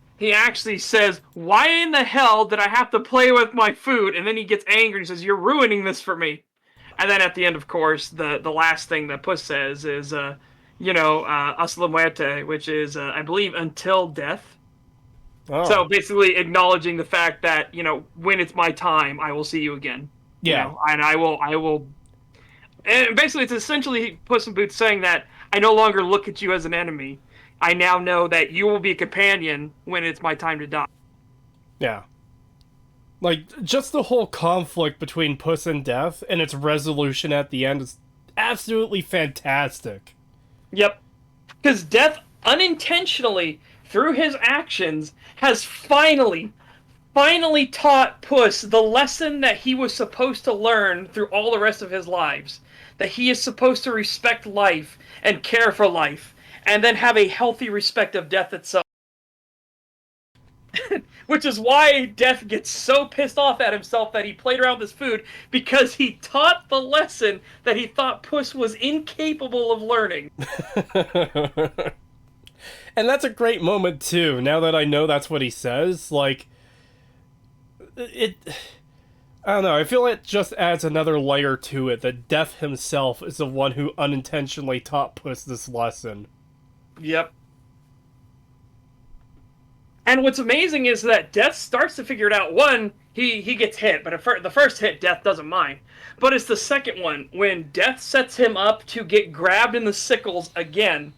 says, why in the hell did I have to play with my food? And then he gets angry and says, you're ruining this for me. And then at the end, of course, the last thing that Puss says is, hasta la muerte, which is, I believe, until death. Oh. So basically acknowledging the fact that, when it's my time, I will see you again. Yeah. And I will... And basically, it's essentially Puss in Boots saying that I no longer look at you as an enemy. I now know that you will be a companion when it's my time to die. Yeah. Like, just the whole conflict between Puss and Death and its resolution at the end is absolutely fantastic. Yep. Because Death, unintentionally, through his actions, has finally finally taught Puss the lesson that he was supposed to learn through all the rest of his lives. That he is supposed to respect life and care for life, and then have a healthy respect of death itself. Which is why Death gets so pissed off at himself that he played around with his food, because he taught the lesson that he thought Puss was incapable of learning. And that's a great moment too, now that I know that's what he says. Like, it... I don't know, I feel it just adds another layer to it, that Death himself is the one who unintentionally taught Puss this lesson. Yep. And what's amazing is that Death starts to figure it out. One, he gets hit, but the first hit, Death doesn't mind. But it's the second one, when Death sets him up to get grabbed in the sickles again.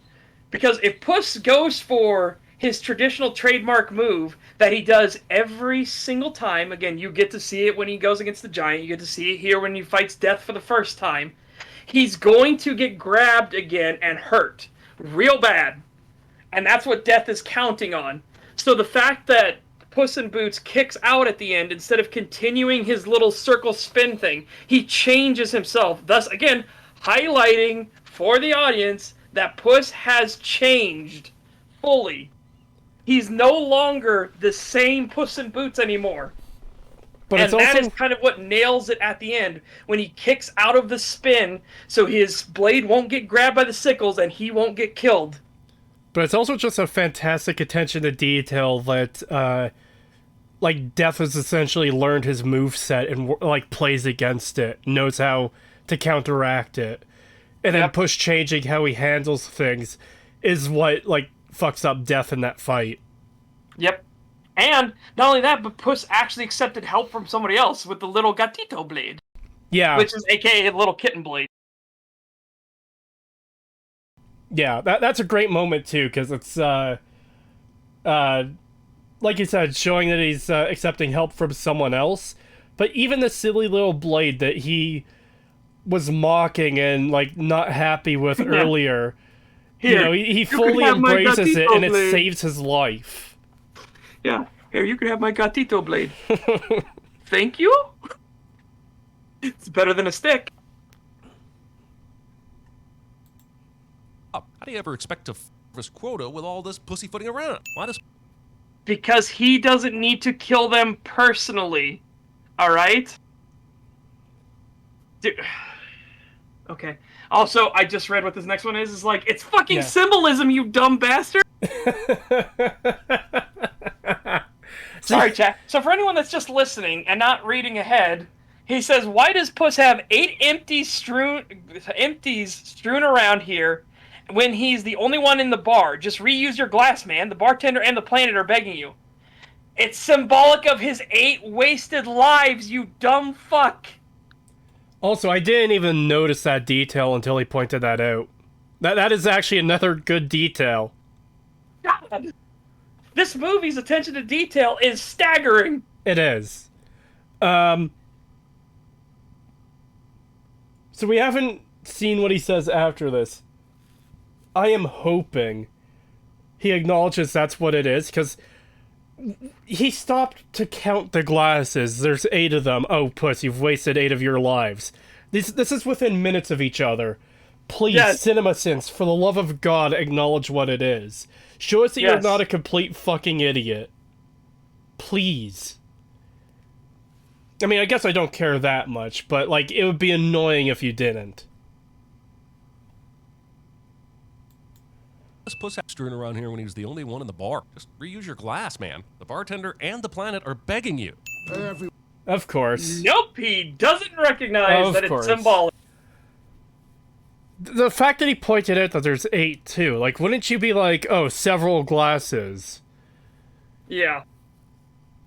Because if Puss goes for his traditional trademark move that he does every single time, again, you get to see it when he goes against the giant, you get to see it here when he fights Death for the first time, he's going to get grabbed again and hurt real bad. And that's what Death is counting on. So the fact that Puss in Boots kicks out at the end, instead of continuing his little circle spin thing, he changes himself, thus, again, highlighting for the audience that Puss has changed fully. He's no longer the same Puss in Boots anymore. But and it's also... that is kind of what nails it at the end, when he kicks out of the spin, so his blade won't get grabbed by the sickles and he won't get killed. But it's also just a fantastic attention to detail that, like, Death has essentially learned his moveset and, like, plays against it, knows how to counteract it. And then Puss changing how he handles things is what, like, fucks up Death in that fight. Yep. And not only that, but Puss actually accepted help from somebody else with the little gatito blade. Yeah. Which is aka the little kitten blade. Yeah, that's a great moment too, because it's, like you said, showing that he's accepting help from someone else. But even the silly little blade that he was mocking and, like, not happy with earlier, Here, you know, he fully embraces it, and it saves his life. Yeah, here, you can have my gatito blade. Thank you? It's better than a stick. How do you ever expect to his quota with all this pussyfooting around? Why does... Because he doesn't need to kill them personally. Alright? Dude. Okay. Also, I just read what this next one is. It's like, it's fucking symbolism, you dumb bastard! Sorry, chat. So for anyone that's just listening and not reading ahead, he says, why does Puss have 8 empties strewn around here when he's the only one in the bar? Just reuse your glass, man. The bartender and the planet are begging you. It's symbolic of his 8 wasted lives, you dumb fuck. Also, I didn't even notice that detail until he pointed that out. That is actually another good detail. God. This movie's attention to detail is staggering. It is. So we haven't seen what he says after this. I am hoping he acknowledges that's what it is, because he stopped to count the glasses. There's 8 of them. Oh, Puss, you've wasted 8 of your lives. This is within minutes of each other. Please, CinemaSins, for the love of God, acknowledge what it is. Show us that you're not a complete fucking idiot. Please. I mean, I guess I don't care that much, but, like, it would be annoying if you didn't. This Puss strewn around here when he was the only one in the bar? Just reuse your glass, man. The bartender and the planet are begging you. Of course. Nope, he doesn't recognize that it's symbolic. The fact that he pointed out that there's 8, too. Like, wouldn't you be like, oh, several glasses? Yeah.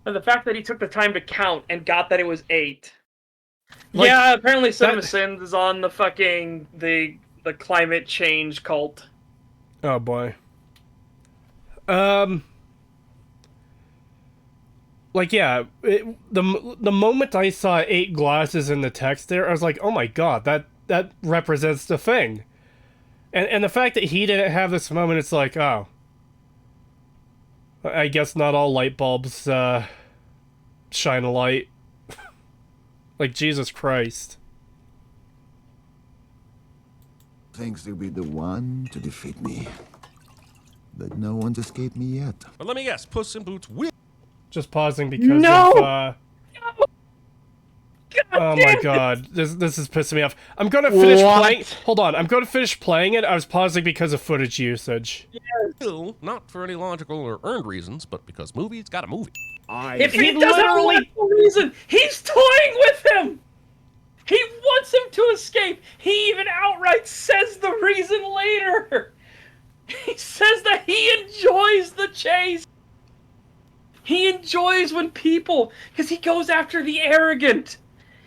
And the fact that he took the time to count and got that it was 8. Like, yeah, apparently CinemaSins is on the fucking, the climate change cult. Oh, boy. Like, yeah, the moment I saw 8 glasses in the text there, I was like, oh my god, that represents the thing. And the fact that he didn't have this moment, it's like, oh. I guess not all light bulbs, shine a light. Like, Jesus Christ. Thinks he'll be the one to defeat me. But no one's escaped me yet. But let me guess, Puss in Boots will. Just pausing because No! of, oh my god, this is pissing me off. I'm gonna finish playing. Hold on, I'm gonna finish playing it. I was pausing because of footage usage. Will, not for any logical or earned reasons, but because movies got a movie. If he doesn't have a logical reason, he's toying with him! He wants him to escape! He even outright says the reason later! He says that he enjoys the chase! He enjoys when people... Because he goes after the arrogant!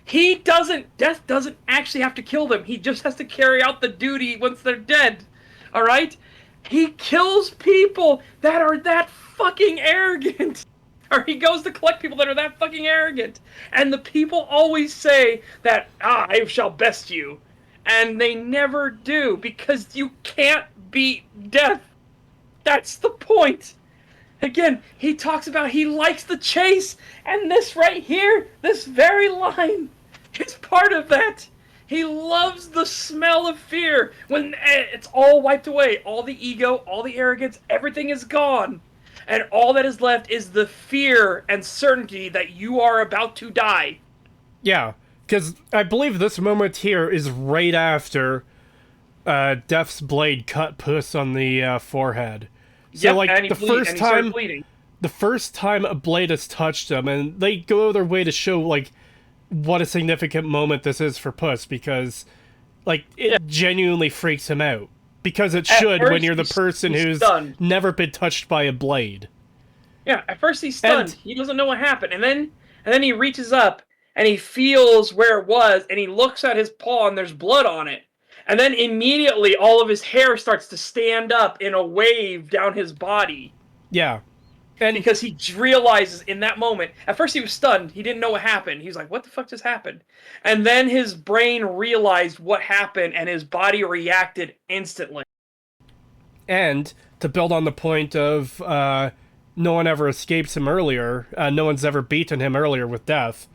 Death doesn't actually have to kill them. He just has to carry out the duty once they're dead. Alright? He kills people that are that fucking arrogant. Or he goes to collect people that are that fucking arrogant. And the people always say that, I shall best you. And they never do, because you can't beat death. That's the point. Again, he talks about he likes the chase, and this right here, this very line, is part of that. He loves the smell of fear when it's all wiped away. All the ego, all the arrogance, everything is gone. And all that is left is the fear and certainty that you are about to die. Yeah, because I believe this moment here is right after Death's blade cut Puss on the forehead. So, yep, like, and the first time a blade has touched him, and they go their way to show, like, what a significant moment this is for Puss, because, like, it genuinely freaks him out. Because it should when you're the person who's stunned. Never been touched by a blade. Yeah, at first he's stunned. He doesn't know what happened. And then he reaches up, and he feels where it was, and he looks at his paw, and there's blood on it. And then immediately, all of his hair starts to stand up in a wave down his body. Yeah. And because he realizes in that moment, at first he was stunned, he didn't know what happened. He was like, what the fuck just happened? And then his brain realized what happened, and his body reacted instantly. And to build on the point of no one ever escapes him earlier, no one's ever beaten him earlier with death,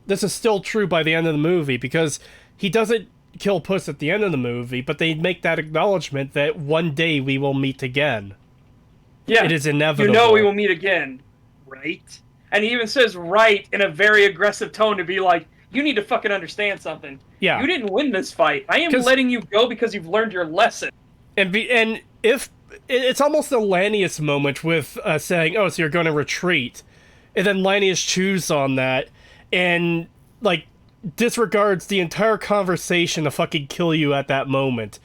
this is still true by the end of the movie, because he doesn't kill Puss at the end of the movie, but they make that acknowledgement that one day we will meet again. Yeah, it is inevitable. You know we will meet again, right? And he even says right in a very aggressive tone to be like, you need to fucking understand something. Yeah. You didn't win this fight. I am letting you go because you've learned your lesson. And if it's almost a Lanius moment with saying, oh, so you're going to retreat. And then Lanius chews on that and, like, disregards the entire conversation to fucking kill you at that moment.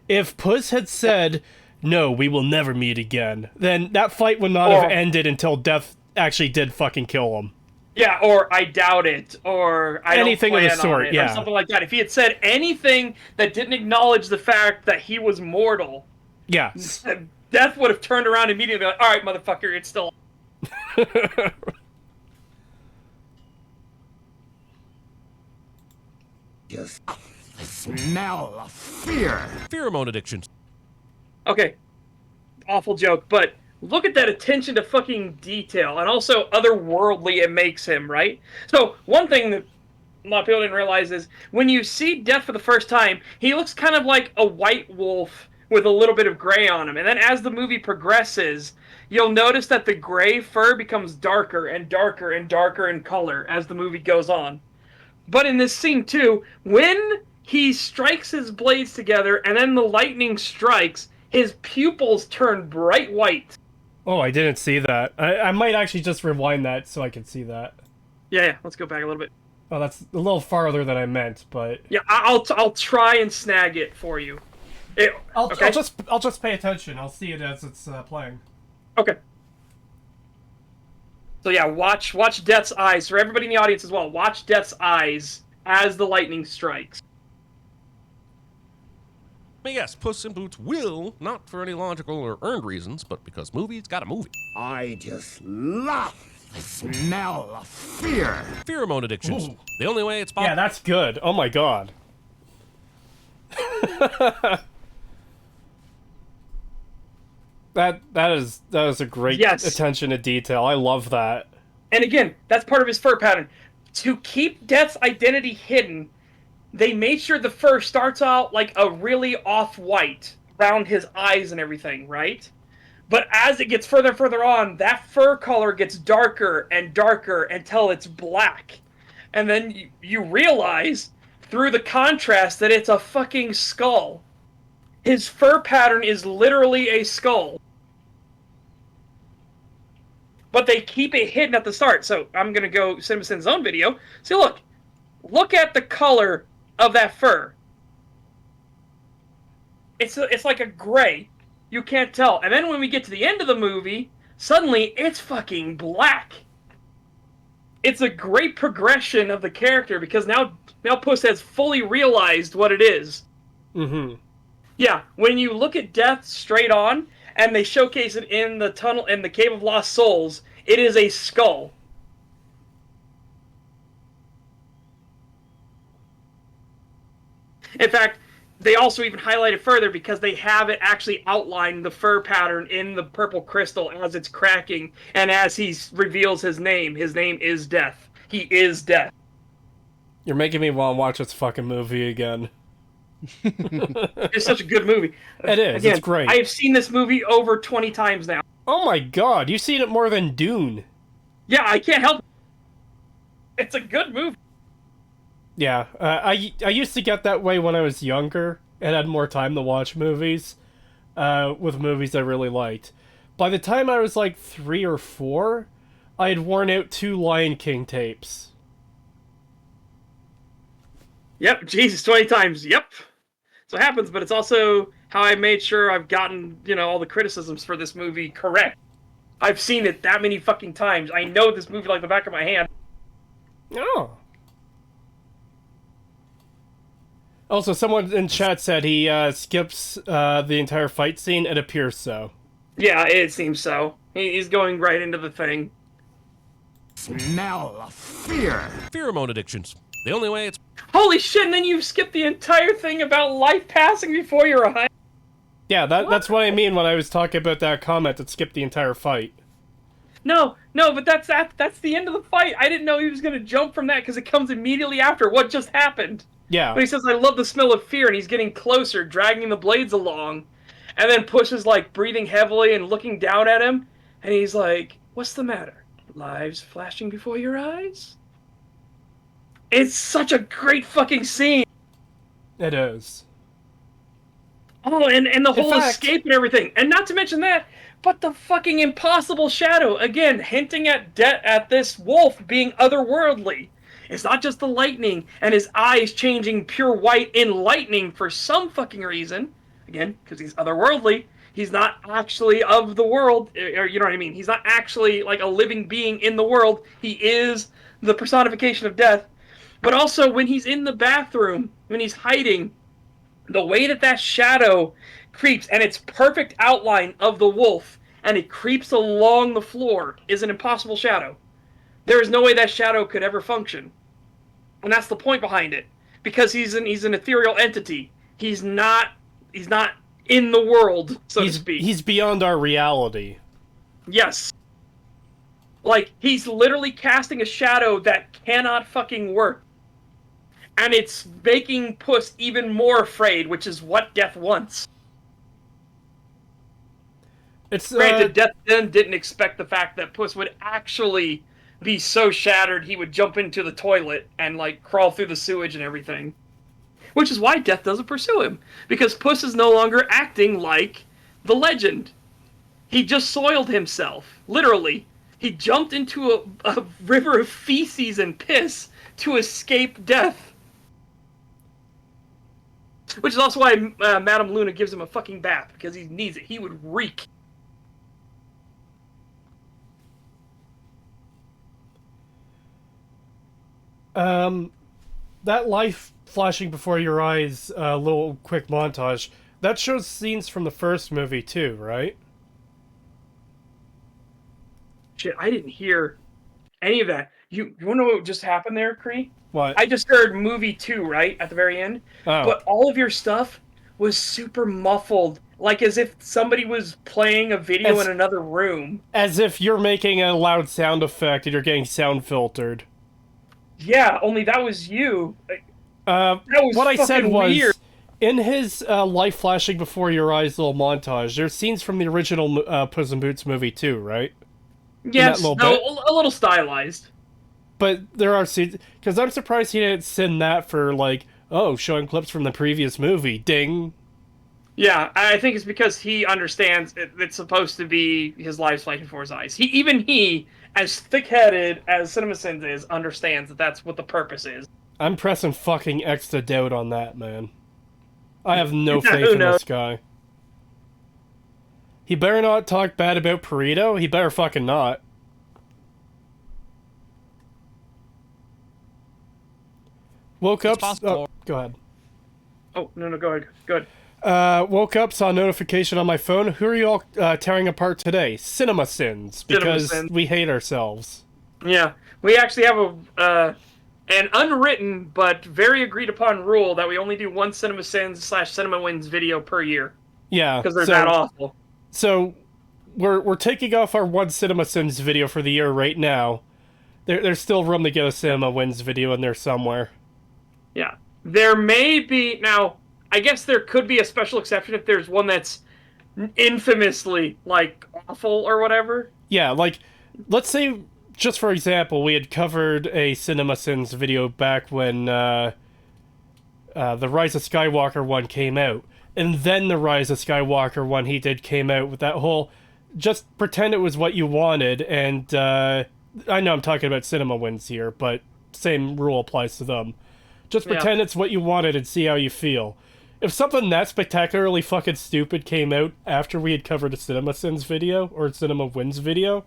If Puss had said, no, we will never meet again, then that fight would not have ended until Death actually did fucking kill him. Yeah, or I doubt it, or I anything don't plan of the sort, on it, yeah. or something like that. If he had said anything that didn't acknowledge the fact that he was mortal, yeah, Death would have turned around immediately and be like, all right, motherfucker, it's still Just the smell of fear. Pheromone addiction. Okay, awful joke, but look at that attention to fucking detail, and also otherworldly it makes him, right? So, one thing that a lot of people didn't realize is, when you see Death for the first time, he looks kind of like a white wolf with a little bit of gray on him, and then as the movie progresses, you'll notice that the gray fur becomes darker and darker and darker in color as the movie goes on. But in this scene, too, when he strikes his blades together and then the lightning strikes, his pupils turn bright white. Oh, I didn't see that. I might actually just rewind that so I can see that. Yeah, let's go back a little bit. Oh, that's a little farther than I meant, but... Yeah, I'll try and snag it for you. I'll just pay attention. I'll see it as it's playing. Okay. So yeah, watch Death's eyes. For everybody in the audience as well, watch Death's eyes as the lightning strikes. Yes, Puss in Boots will, not for any logical or earned reasons, but because movies got a movie. I just love the smell of fear. Pheromone addictions. Ooh. The only way it's possible. Yeah, that's good. Oh my god. that is a great attention to detail. I love that. And again, that's part of his fur pattern. To keep Death's identity hidden, they made sure the fur starts out like a really off-white around his eyes and everything, right? But as it gets further and further on, that fur color gets darker and darker until it's black. And then you realize through the contrast that it's a fucking skull. His fur pattern is literally a skull. But they keep it hidden at the start. So I'm going to go CinemaSin's own video. See, look at the color of that fur. It's like a gray. You can't tell. And then when we get to the end of the movie, suddenly it's fucking black. It's a great progression of the character because now Puss has fully realized what it is. Mm-hmm. Yeah, when you look at Death straight on, and they showcase it in the tunnel in the Cave of Lost Souls, it is a skull. In fact, they also even highlight it further because they have it actually outline the fur pattern in the purple crystal as it's cracking, and as he reveals his name is Death. He is Death. You're making me want to watch this fucking movie again. It's such a good movie. It is. Again, it's great. I have seen this movie over 20 times now. Oh my god, you've seen it more than Dune. Yeah, I can't help it. It's a good movie. Yeah, I used to get that way when I was younger and had more time to watch movies, with movies I really liked. By the time I was like 3 or 4, I had worn out 2 Lion King tapes. Yep, Jesus, 20 times. Yep. So it happens, but it's also how I made sure I've gotten, all the criticisms for this movie correct. I've seen it that many fucking times. I know this movie like the back of my hand. Oh. Also, someone in chat said he skips the entire fight scene. It appears so. Yeah, it seems so. He's going right into the thing. Smell of fear. Pheromone addictions. The only way it's... Holy shit, and then you skip the entire thing about life passing before your eyes. Yeah, that's what I mean when I was talking about that comment that skipped the entire fight. No, but that's the end of the fight. I didn't know he was going to jump from that because it comes immediately after what just happened. Yeah. But he says, I love the smell of fear, and he's getting closer, dragging the blades along. And then Puss is, breathing heavily and looking down at him. And he's like, what's the matter? Lives flashing before your eyes? It's such a great fucking scene. It is. Oh, and the whole fact, escape and everything. And not to mention that, but the fucking impossible shadow. Again, hinting at this wolf being otherworldly. It's not just the lightning and his eyes changing pure white in lightning for some fucking reason. Again, because he's otherworldly. He's not actually of the world, or you know what I mean? He's not actually like a living being in the world. He is the personification of death. But also, when he's in the bathroom, when he's hiding, the way that shadow creeps, and its perfect outline of the wolf, and it creeps along the floor, is an impossible shadow. There is no way that shadow could ever function. And that's the point behind it. Because he's an ethereal entity. He's not in the world, so to speak. He's beyond our reality. Yes. He's literally casting a shadow that cannot fucking work. And it's making Puss even more afraid, which is what Death wants. Granted, Death then didn't expect the fact that Puss would actually be so shattered he would jump into the toilet and, crawl through the sewage and everything. Which is why Death doesn't pursue him. Because Puss is no longer acting like the legend. He just soiled himself. Literally. He jumped into a river of feces and piss to escape death. Which is also why Madame Luna gives him a fucking bath, because he needs it. He would reek. That life flashing before your eyes, little quick montage, that shows scenes from the first movie too, right? Shit, I didn't hear any of that. You want to know what just happened there, Kree? What? I just heard movie 2, right? At the very end. Oh. But all of your stuff was super muffled like as if somebody was playing a video As- in another room. As if you're making a loud sound effect and you're getting sound filtered. Yeah, only that was you. Uh, That was what I said fucking was, weird. in his life flashing before your eyes little montage, there's scenes from the original Puss in Boots movie too, right? Yes, little no, bit? a little stylized. But there are scenes, because I'm surprised he didn't send that for like, oh, showing clips from the previous movie. Ding. Yeah, I think it's because he understands it's supposed to be his life flashing before his eyes. Even he, as thick-headed as CinemaSins is, understands that that's what the purpose is. I'm pressing fucking X to doubt on that, man. I have no Who faith in knows? this guy. He better not talk bad about Perito. He better fucking not. Woke up. It's possible. Go ahead. Oh, no, go ahead. Go ahead. Woke up, saw a notification on my phone. Who are you all tearing apart today? CinemaSins, because CinemaSins. we hate ourselves. Yeah, we actually have an unwritten but very agreed upon rule that we only do one CinemaSins/CinemaWins video per year Yeah, because they're that awful. So we're taking off our one CinemaSins video for the year right now. There's still room to get a CinemaWins video in there somewhere. Yeah, there may be now. I guess there could be a special exception if there's one that's infamously like awful or whatever. Yeah, like let's say, just for example, we had covered a CinemaSins video back when the Rise of Skywalker one came out, and then the Rise of Skywalker one he did came out with that whole just pretend it was what you wanted, and I know I'm talking about CinemaWins here, but same rule applies to them. Just pretend it's what you wanted and see how you feel. If something that spectacularly fucking stupid came out after we had covered a CinemaSins video or a CinemaWins video,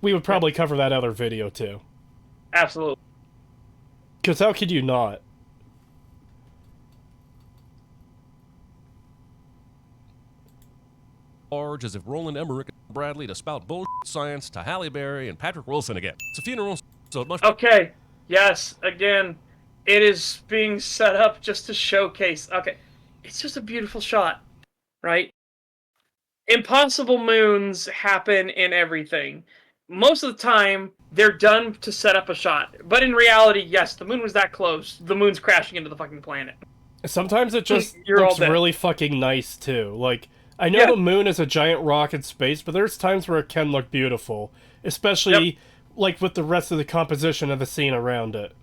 we would probably cover that other video too. Absolutely. Because how could you not? Large as if Roland Emmerich and Bradley to spout bullshit science to Halle Berry and Patrick Wilson again. It's a funeral, so it must. Okay. Yes. Again, it is being set up just to showcase. Okay, it's just a beautiful shot, right? Impossible moons happen in everything. Most of the time, they're done to set up a shot. But in reality, yes, the moon was that close. The moon's crashing into the fucking planet. Sometimes it just You're all looks dead. really fucking nice too. Like, I know Yeah. the moon is a giant rock in space, but there's times where it can look beautiful. Especially, like, with the rest of the composition of the scene around it.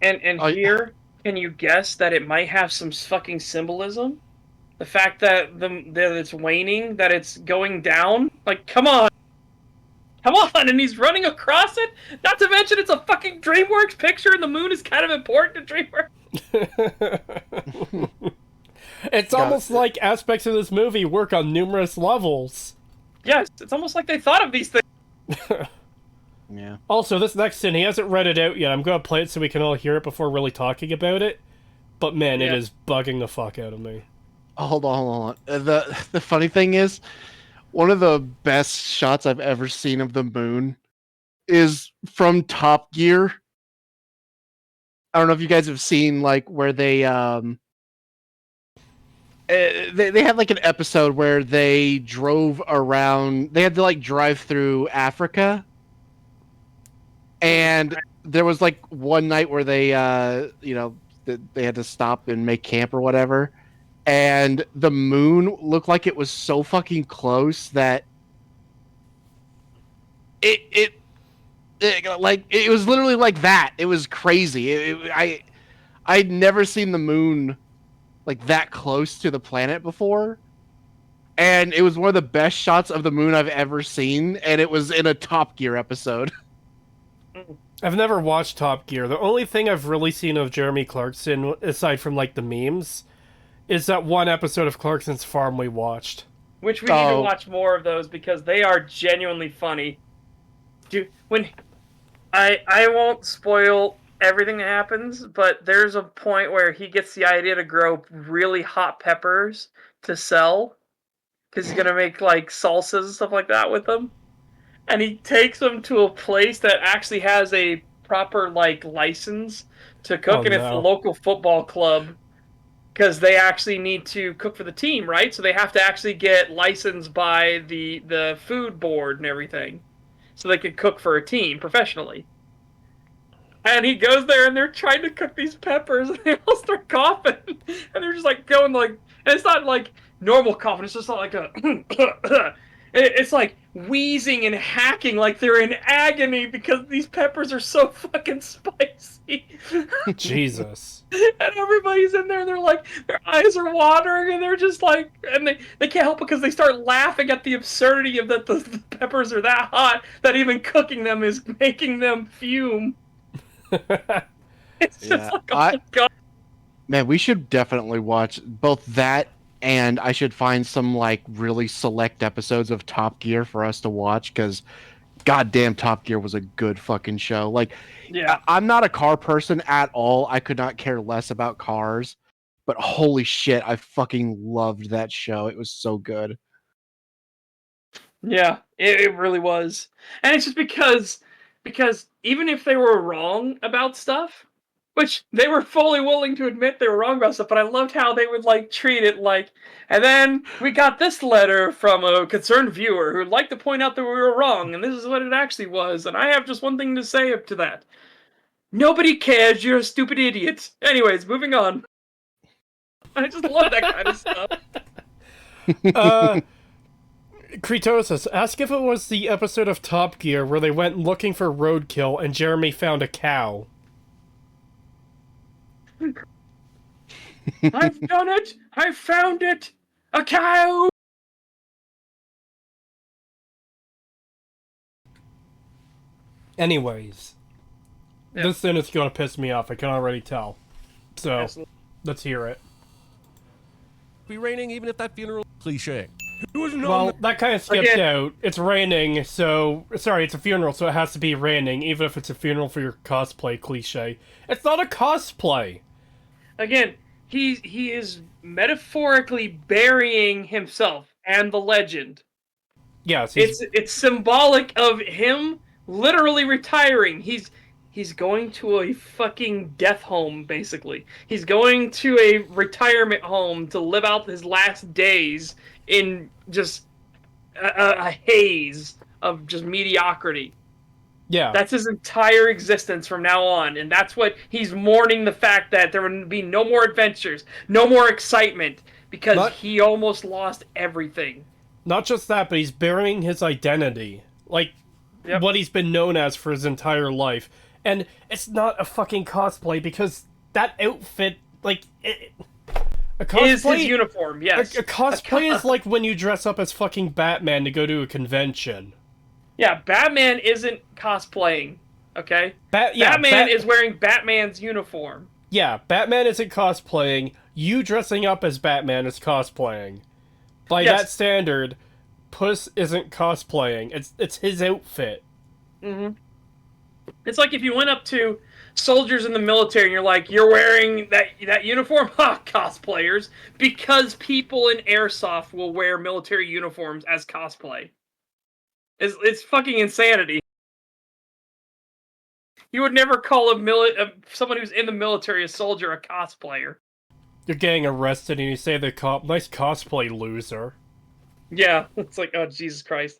And here, can you guess that it might have some fucking symbolism? The fact that that it's waning, that it's going down? Like, come on! Come on! And he's running across it? Not to mention it's a fucking DreamWorks picture and the moon is kind of important to DreamWorks. It's almost like aspects of this movie work on numerous levels. Yes, it's almost like they thought of these things. Yeah. Also, this next scene, he hasn't read it out yet. I'm going to play it so we can all hear it before really talking about it. But man, it is bugging the fuck out of me. Oh, hold on. The funny thing is, one of the best shots I've ever seen of the moon is from Top Gear. I don't know if you guys have seen like where they had like an episode where they drove around. They had to like drive through Africa, and there was like one night where they they had to stop and make camp or whatever. And the moon looked like it was so fucking close that it was literally like that. It was crazy. I'd never seen the moon like that close to the planet before, and it was one of the best shots of the moon I've ever seen. And it was in a Top Gear episode. I've never watched Top Gear. The only thing I've really seen of Jeremy Clarkson, aside from like the memes, is that one episode of Clarkson's Farm we watched. Which we need to watch more of those because they are genuinely funny. Dude, when I won't spoil everything that happens, but there's a point where he gets the idea to grow really hot peppers to sell because he's gonna make like salsas and stuff like that with them. And he takes them to a place that actually has a proper like license to cook, and it's the local football club. because they actually need to cook for the team, right? So they have to actually get licensed by the food board and everything, so they can cook for a team professionally. And he goes there, and they're trying to cook these peppers, and they all start coughing, and they're just like going like, and it's not like normal coughing; it's just not like a, it's like wheezing and hacking, like they're in agony because these peppers are so fucking spicy. Jesus. And everybody's in there, and they're like, their eyes are watering, and they're just like, and they can't help it because they start laughing at the absurdity of that the peppers are that hot that even cooking them is making them fume. It's just like, oh my god. Man, we should definitely watch both that, and I should find some like really select episodes of Top Gear for us to watch, because goddamn, Top Gear was a good fucking show. Like, Yeah. I'm not a car person at all. I could not care less about cars, but holy shit, I fucking loved that show. It was so good. Yeah, it really was. And it's just because even if they were wrong about stuff, which they were fully willing to admit they were wrong about stuff, but I loved how they would like treat it like, and then we got this letter from a concerned viewer who'd like to point out that we were wrong, and this is what it actually was, and I have just one thing to say up to that. Nobody cares, you're a stupid idiot. Anyways, moving on. I just love that kind of stuff. Creetosis, ask if it was the episode of Top Gear where they went looking for roadkill and Jeremy found a cow. I've done it! I found it! A cow! Anyways, Yeah. this thing is going to piss me off, I can already tell. So, Absolutely. let's hear it. Be raining even if that funeral cliche. Well, that kind of skipped Again. out. It's raining, so... Sorry, it's a funeral, so it has to be raining, even if it's a funeral for your cosplay cliche. It's not a cosplay! Again, he is metaphorically burying himself and the legend. Yes, It's symbolic of him literally retiring. He's going to a fucking death home, basically. He's going to a retirement home to live out his last days in just a haze of just mediocrity. yeah. That's his entire existence from now on, and that's what he's mourning, the fact that there would be no more adventures, no more excitement, because he almost lost everything. Not just that, but he's burying his identity. Like, what he's been known as for his entire life. And it's not a fucking cosplay, because that outfit, like, a cosplay... Is his uniform, yes. A cosplay is like when you dress up as fucking Batman to go to a convention. Yeah, Batman isn't cosplaying, okay? Batman is wearing Batman's uniform. Yeah, Batman isn't cosplaying. You dressing up as Batman is cosplaying. By that standard, Puss isn't cosplaying. It's his outfit. Mm-hmm. It's like if you went up to soldiers in the military and you're like, you're wearing that uniform? Ha, cosplayers. Because people in Airsoft will wear military uniforms as cosplay. It's fucking insanity. You would never call someone who's in the military a soldier a cosplayer. You're getting arrested and you say the cop, nice cosplay, loser. Yeah, it's like, oh, Jesus Christ.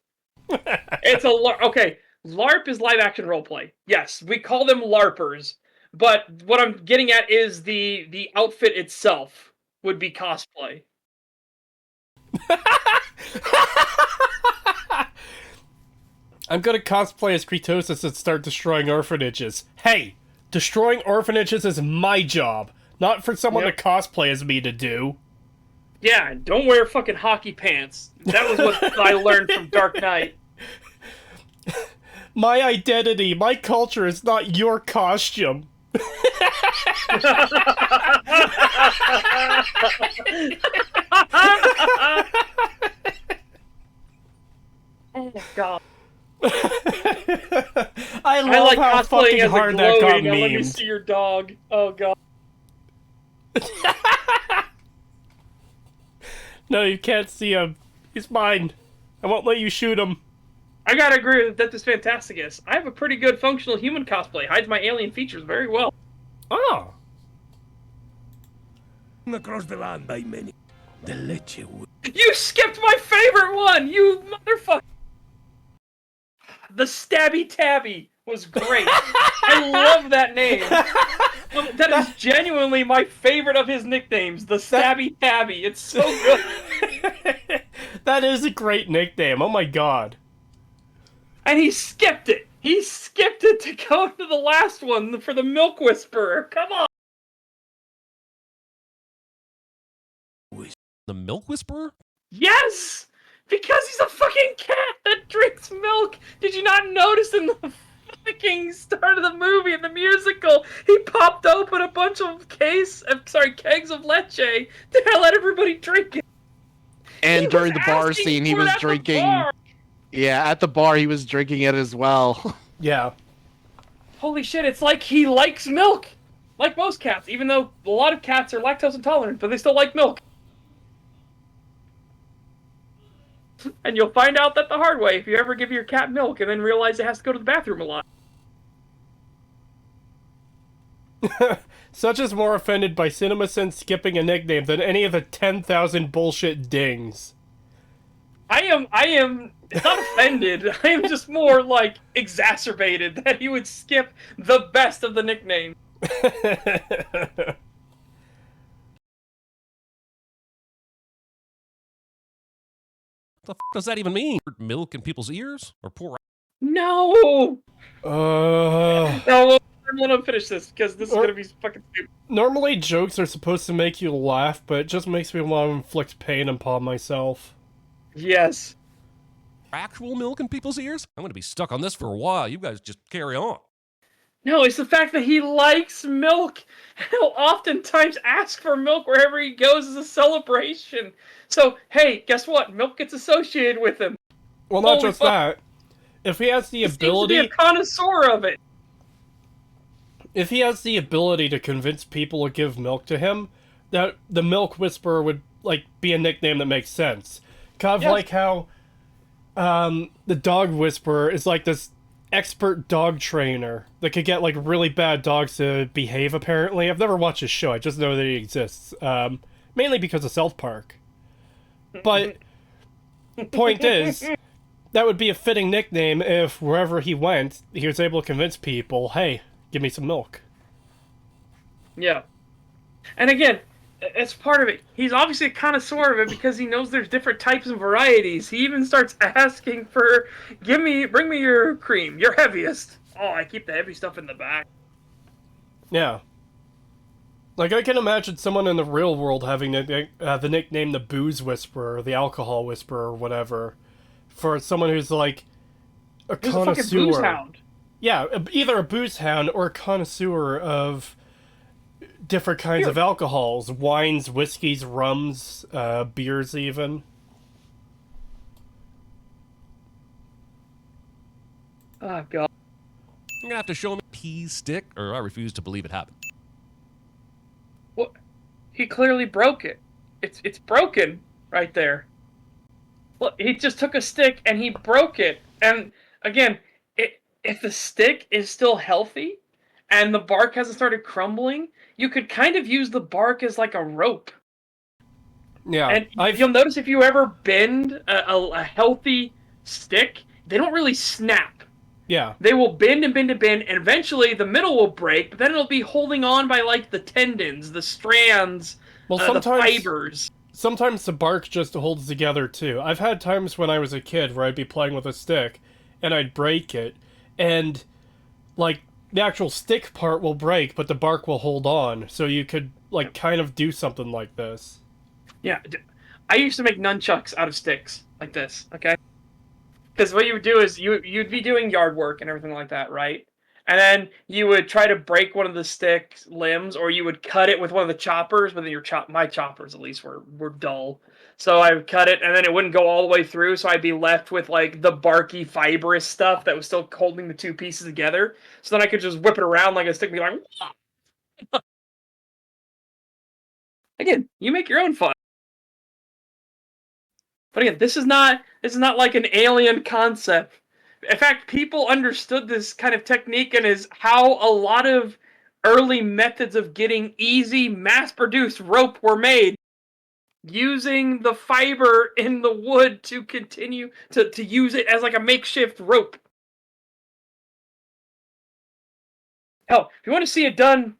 It's okay, LARP is live action roleplay. Yes, we call them LARPers. But what I'm getting at is the outfit itself would be cosplay. I'm gonna cosplay as Creetosis and start destroying orphanages. Hey! Destroying orphanages is my job, not for someone to cosplay as me to do. Yeah, don't wear fucking hockey pants. That was what I learned from Dark Knight. My identity, my culture is not your costume. Oh my god. I love like how cosplaying fucking as hard a that got gloating. Let me memed. see your dog. Oh god. No, you can't see him. He's mine. I won't let you shoot him. I gotta agree with Death is Fantasticus. I have a pretty good functional human cosplay. Hides my alien features very well. Oh. Across the land by many. The leche would. You skipped my favorite one, you motherfucker! The Stabby Tabby was great. I love that name. That is genuinely my favorite of his nicknames, the Stabby Tabby. It's so good. That is a great nickname. Oh my god. And he skipped it. He skipped it to go to the last one for the Milk Whisperer. Come on. The Milk Whisperer? Yes! Because he's a fucking cat that drinks milk. Did you not notice in the fucking start of the movie, in the musical, he popped open a bunch of kegs of leche to let everybody drink it. And He during was the bar asking scene, he for it was at the drinking. bar. Yeah, at the bar, he was drinking it as well. Yeah. Holy shit, it's like he likes milk. Like most cats, even though a lot of cats are lactose intolerant, but they still like milk. And you'll find out that the hard way if you ever give your cat milk and then realize it has to go to the bathroom a lot. Such is more offended by CinemaSin skipping a nickname than any of the 10,000 bullshit dings. I am not offended. I am just more, like, exacerbated that he would skip the best of the nicknames. What the f does that even mean? Milk in people's ears? Or pour No! No, let him finish this, because this is gonna be fucking stupid. Normally jokes are supposed to make you laugh, but it just makes me want to inflict pain upon myself. Yes. actual milk in people's ears? I'm gonna be stuck on this for a while. You guys just carry on. No, it's the fact that he likes milk. He'll oftentimes ask for milk wherever he goes as a celebration. So, hey, guess what? Milk gets associated with him. Well, not Holy just fuck. that. If he has the He seems to ability, be a connoisseur of it. if he has the ability to convince people to give milk to him, that the Milk Whisperer would like be a nickname that makes sense. Kind of Yes. like how the Dog Whisperer is like this expert dog trainer that could get like really bad dogs to behave. Apparently, I've never watched his show. I just know that he exists, mainly because of South Park. But point is, that would be a fitting nickname if wherever he went, he was able to convince people, "Hey, give me some milk." Yeah. And again, it's part of it. He's obviously a connoisseur of it because he knows there's different types and varieties. He even starts asking for, bring me your cream, your heaviest. Oh, I keep the heavy stuff in the back. Yeah. Like, I can imagine someone in the real world having the nickname the Booze Whisperer, or the Alcohol Whisperer, or whatever, for someone who's like a He's a fucking connoisseur. booze hound. Yeah, either a booze hound or a connoisseur of different kinds of alcohols, wines, whiskeys, rums, beers, even. Oh, God. You're gonna have to show me a pea stick, or I refuse to believe it happened. What? He clearly broke it. It's broken right there. Look, he just took a stick and he broke it. And again, if the stick is still healthy and the bark hasn't started crumbling, you could kind of use the bark as like a rope. Yeah, And you'll notice if you ever bend a healthy stick, they don't really snap. yeah. They will bend and bend and bend, and eventually the middle will break, but then it'll be holding on by like the tendons, the strands, Well, the sometimes fibers. sometimes the bark just holds together too. I've had times when I was a kid where I'd be playing with a stick and I'd break it, and like the actual stick part will break, but the bark will hold on. So you could like kind of do something like this. Yeah, I used to make nunchucks out of sticks like this, okay? Because what you would do is you'd be doing yard work and everything like that, right? And then you would try to break one of the stick limbs, or you would cut it with one of the choppers. But then my choppers at least were dull, so I would cut it, and then it wouldn't go all the way through. So I'd be left with like the barky, fibrous stuff that was still holding the two pieces together. So then I could just whip it around like a stick, and be like, "Wah!" Again, you make your own fun. But again, this is not like an alien concept. In fact, people understood this kind of technique and is how a lot of early methods of getting easy mass-produced rope were made using the fiber in the wood to continue to use it as like a makeshift rope. Hell, if you want to see it done,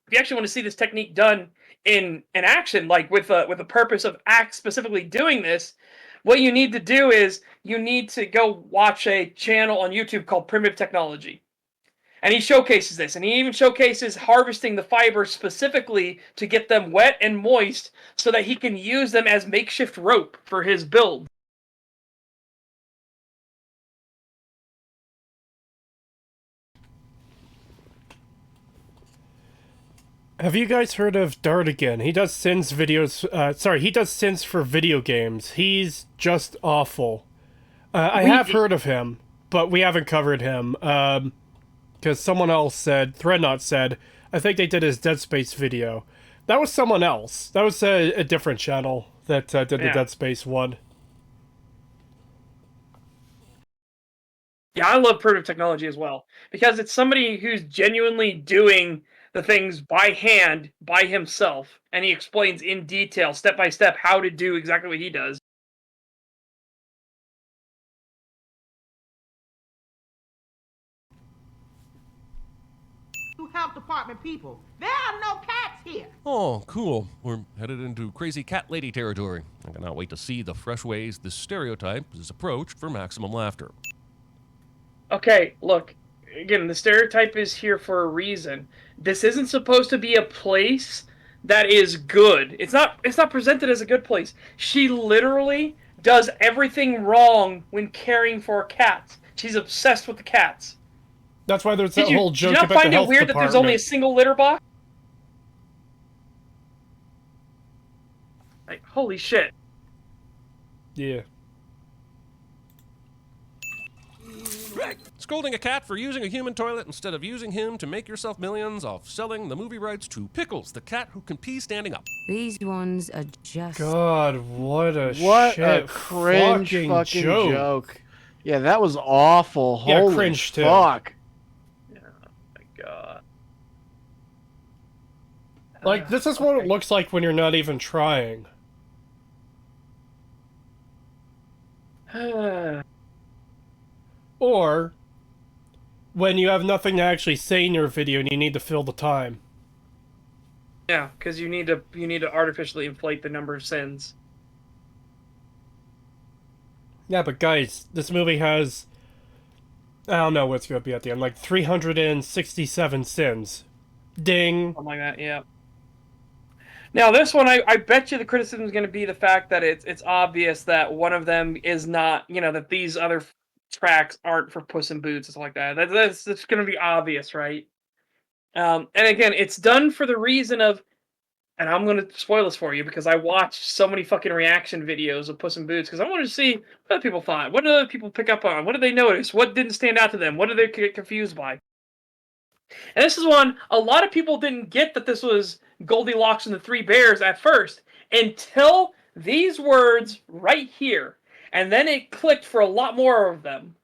if you actually want to see this technique done in action, like with a purpose of specifically doing this, what you need to do is you need to go watch a channel on YouTube called Primitive Technology. And he showcases this, and he even showcases harvesting the fibers specifically to get them wet and moist so that he can use them as makeshift rope for his build. Have you guys heard of Dartigan? He does Sins videos. He does Sins for video games. He's just awful. I have heard of him, but we haven't covered him. Because someone else said, Threadnought said, I think they did his Dead Space video. That was someone else. That was a different channel that did the Dead Space one. Yeah, I love Primitive Technology as well, because it's somebody who's genuinely doing the things by hand, by himself, and he explains in detail, step by step, how to do exactly what he does. Health department people. There are no cats here. Oh, cool. We're headed into crazy cat lady territory. I cannot wait to see the fresh ways this stereotype is approached for maximum laughter. Okay, look, again, the stereotype is here for a reason. This isn't supposed to be a place that is good. It's not presented as a good place. She literally does everything wrong when caring for cats. She's obsessed with the cats. That's why there's that whole joke about the health department. Did you not find it weird that there's only a single litter box? Like, holy shit. Yeah. Scolding a cat for using a human toilet instead of using him to make yourself millions off selling the movie rights to Pickles, the cat who can pee standing up. These ones are just... God, what a cringe fucking joke. Yeah, that was awful. Yeah, Holy cringe too. Fuck. Oh my god. Like, this is what it looks like when you're not even trying. Or when you have nothing to actually say in your video and you need to fill the time. Yeah, because you need to artificially inflate the number of sins. Yeah, but guys, this movie has, I don't know what's going to be at the end, like 367 sins. Ding. Something like that, yeah. Now, this one, I bet you the criticism is going to be the fact that it's obvious that one of them is not, that these other tracks aren't for Puss in Boots and stuff like that. That's going to be obvious, right? And again, it's done for the reason of, and I'm going to spoil this for you because I watched so many fucking reaction videos of Puss in Boots because I wanted to see what other people thought. What did other people pick up on? What did they notice? What didn't stand out to them? What did they get confused by? And this is one, a lot of people didn't get that this was Goldilocks and the Three Bears at first until these words right here. And then it clicked for a lot more of them.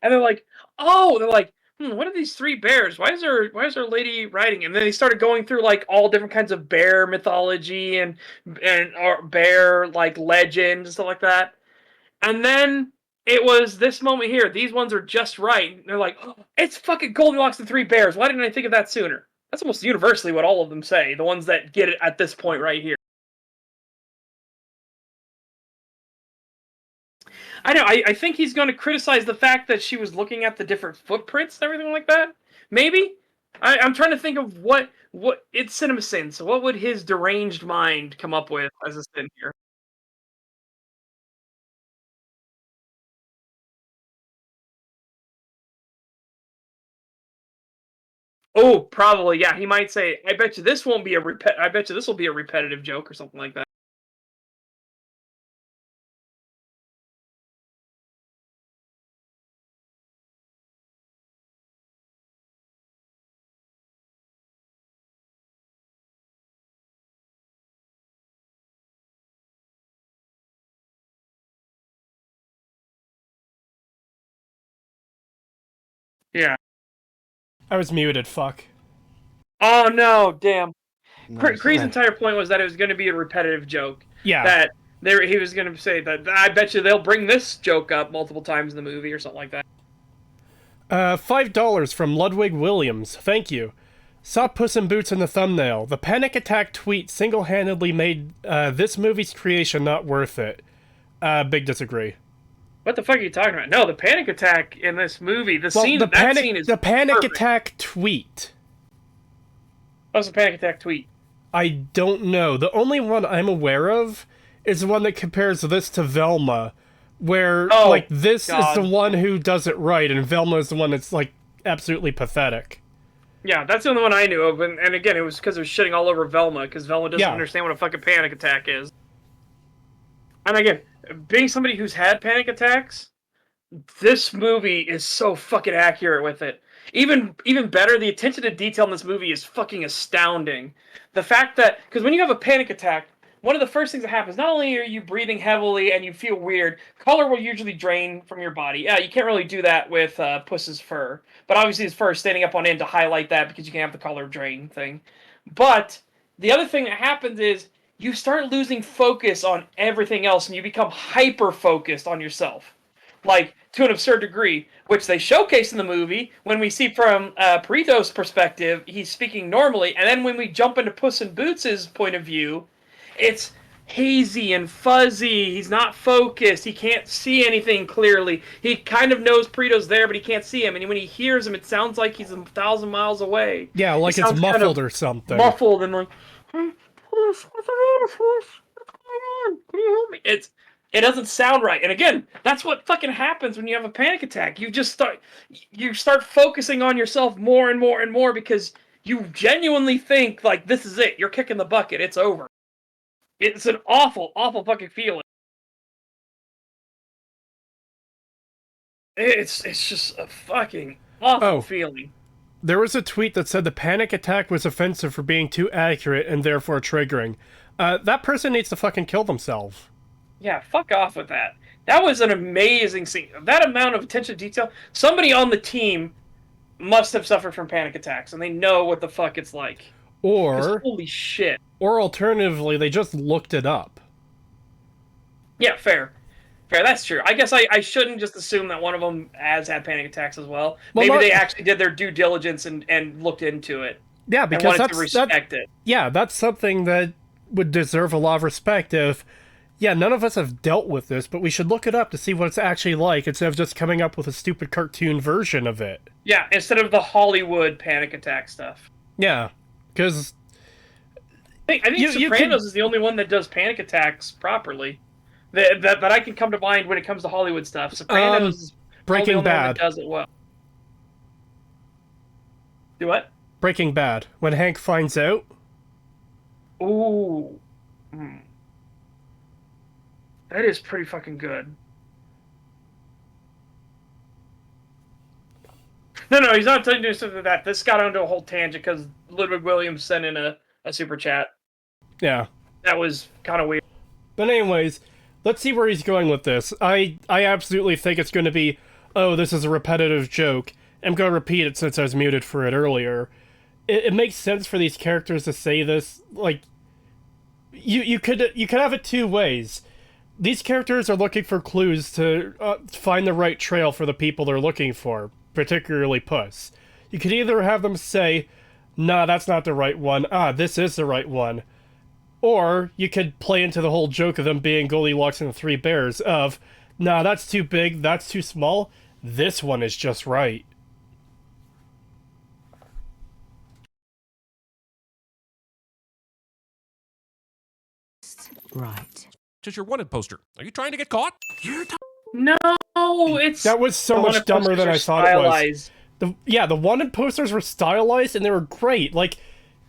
And they're like, what are these three bears? Why is there a lady riding? And then they started going through like all different kinds of bear mythology and bear like legends and stuff like that. And then it was this moment here. These ones are just right. And they're like, oh, it's fucking Goldilocks and Three Bears. Why didn't I think of that sooner? That's almost universally what all of them say. The ones that get it at this point right here. I know. I think he's going to criticize the fact that she was looking at the different footprints and everything like that. Maybe. I'm trying to think of what it's Cinema Sin. So what would his deranged mind come up with as a sin here? Oh, probably. Yeah, he might say, "I bet you this won't be I bet you this will be a repetitive joke or something like that." Yeah. I was muted, fuck. Oh no, damn. Nice. Creed's entire point was that it was going to be a repetitive joke. Yeah. That he was going to say that I bet you they'll bring this joke up multiple times in the movie or something like that. $5 from Ludwig Williams. Thank you. Saw Puss in Boots in the thumbnail. The Panic Attack tweet single-handedly made this movie's creation not worth it. Big disagree. What the fuck are you talking about? No, the Panic Attack in this movie, Well, scene is the Panic perfect. Attack tweet. What's the Panic Attack tweet? I don't know. The only one I'm aware of is the one that compares this to Velma, where, like, this is the one who does it right, and Velma is the one that's, like, absolutely pathetic. Yeah, that's the only one I knew of, and again, it was because it was shitting all over Velma, because Velma doesn't understand what a fucking panic attack is. And again, being somebody who's had panic attacks, this movie is so fucking accurate with it. Even better, the attention to detail in this movie is fucking astounding. The fact that, because when you have a panic attack, one of the first things that happens, not only are you breathing heavily and you feel weird, color will usually drain from your body. Yeah, you can't really do that with Puss's fur. But obviously his fur is standing up on end to highlight that because you can have the color drain thing. But the other thing that happens is you start losing focus on everything else and you become hyper-focused on yourself. Like, to an absurd degree, which they showcase in the movie when we see from Creetosis' perspective, he's speaking normally, and then when we jump into Puss in Boots' point of view, it's hazy and fuzzy. He's not focused. He can't see anything clearly. He kind of knows Preeto's there, but he can't see him. And when he hears him, it sounds like he's 1,000 miles away. Yeah, like it's muffled or something. Muffled and like, hey, Puss, what's the matter, Puss? What's going on? Can you help me? It doesn't sound right. And again, that's what fucking happens when you have a panic attack. You start focusing on yourself more and more and more because you genuinely think, like, this is it. You're kicking the bucket. It's over. It's an awful, awful fucking feeling. It's just a fucking awful feeling. There was a tweet that said the panic attack was offensive for being too accurate and therefore triggering. That person needs to fucking kill themselves. Yeah, fuck off with that. That was an amazing scene. That amount of attention to detail. Somebody on the team must have suffered from panic attacks, and they know what the fuck it's like. Or, holy shit. Or alternatively, they just looked it up. Yeah, fair. Fair, that's true. I guess I shouldn't just assume that one of them has had panic attacks as well. Maybe they actually did their due diligence and looked into it. Yeah, because wanted to respect it. Yeah, that's something that would deserve a lot of respect if, yeah, none of us have dealt with this, but we should look it up to see what it's actually like instead of just coming up with a stupid cartoon version of it. Yeah, instead of the Hollywood panic attack stuff. Yeah, because I think Sopranos is the only one that does panic attacks properly. That I can come to mind when it comes to Hollywood stuff. Sopranos is Breaking the only Bad one that does it well. Do what? Breaking Bad. When Hank finds out. Ooh. That is pretty fucking good. No, he's not doing something like that. This got onto a whole tangent because Ludwig Williams sent in a super chat. Yeah. That was kind of weird. But anyways, let's see where he's going with this. I absolutely think it's going to be, oh, this is a repetitive joke. I'm going to repeat it since I was muted for it earlier. It makes sense for these characters to say this. Like, you could have it two ways. These characters are looking for clues to find the right trail for the people they're looking for, particularly Puss. You could either have them say, nah, that's not the right one. Ah, this is the right one. Or you could play into the whole joke of them being Goldilocks and the Three Bears of, nah, that's too big, that's too small, this one is just right. Right. Just your wanted poster. Are you trying to get caught? No, it's... That was so much dumber than I thought it was. The wanted posters were stylized and they were great. Like,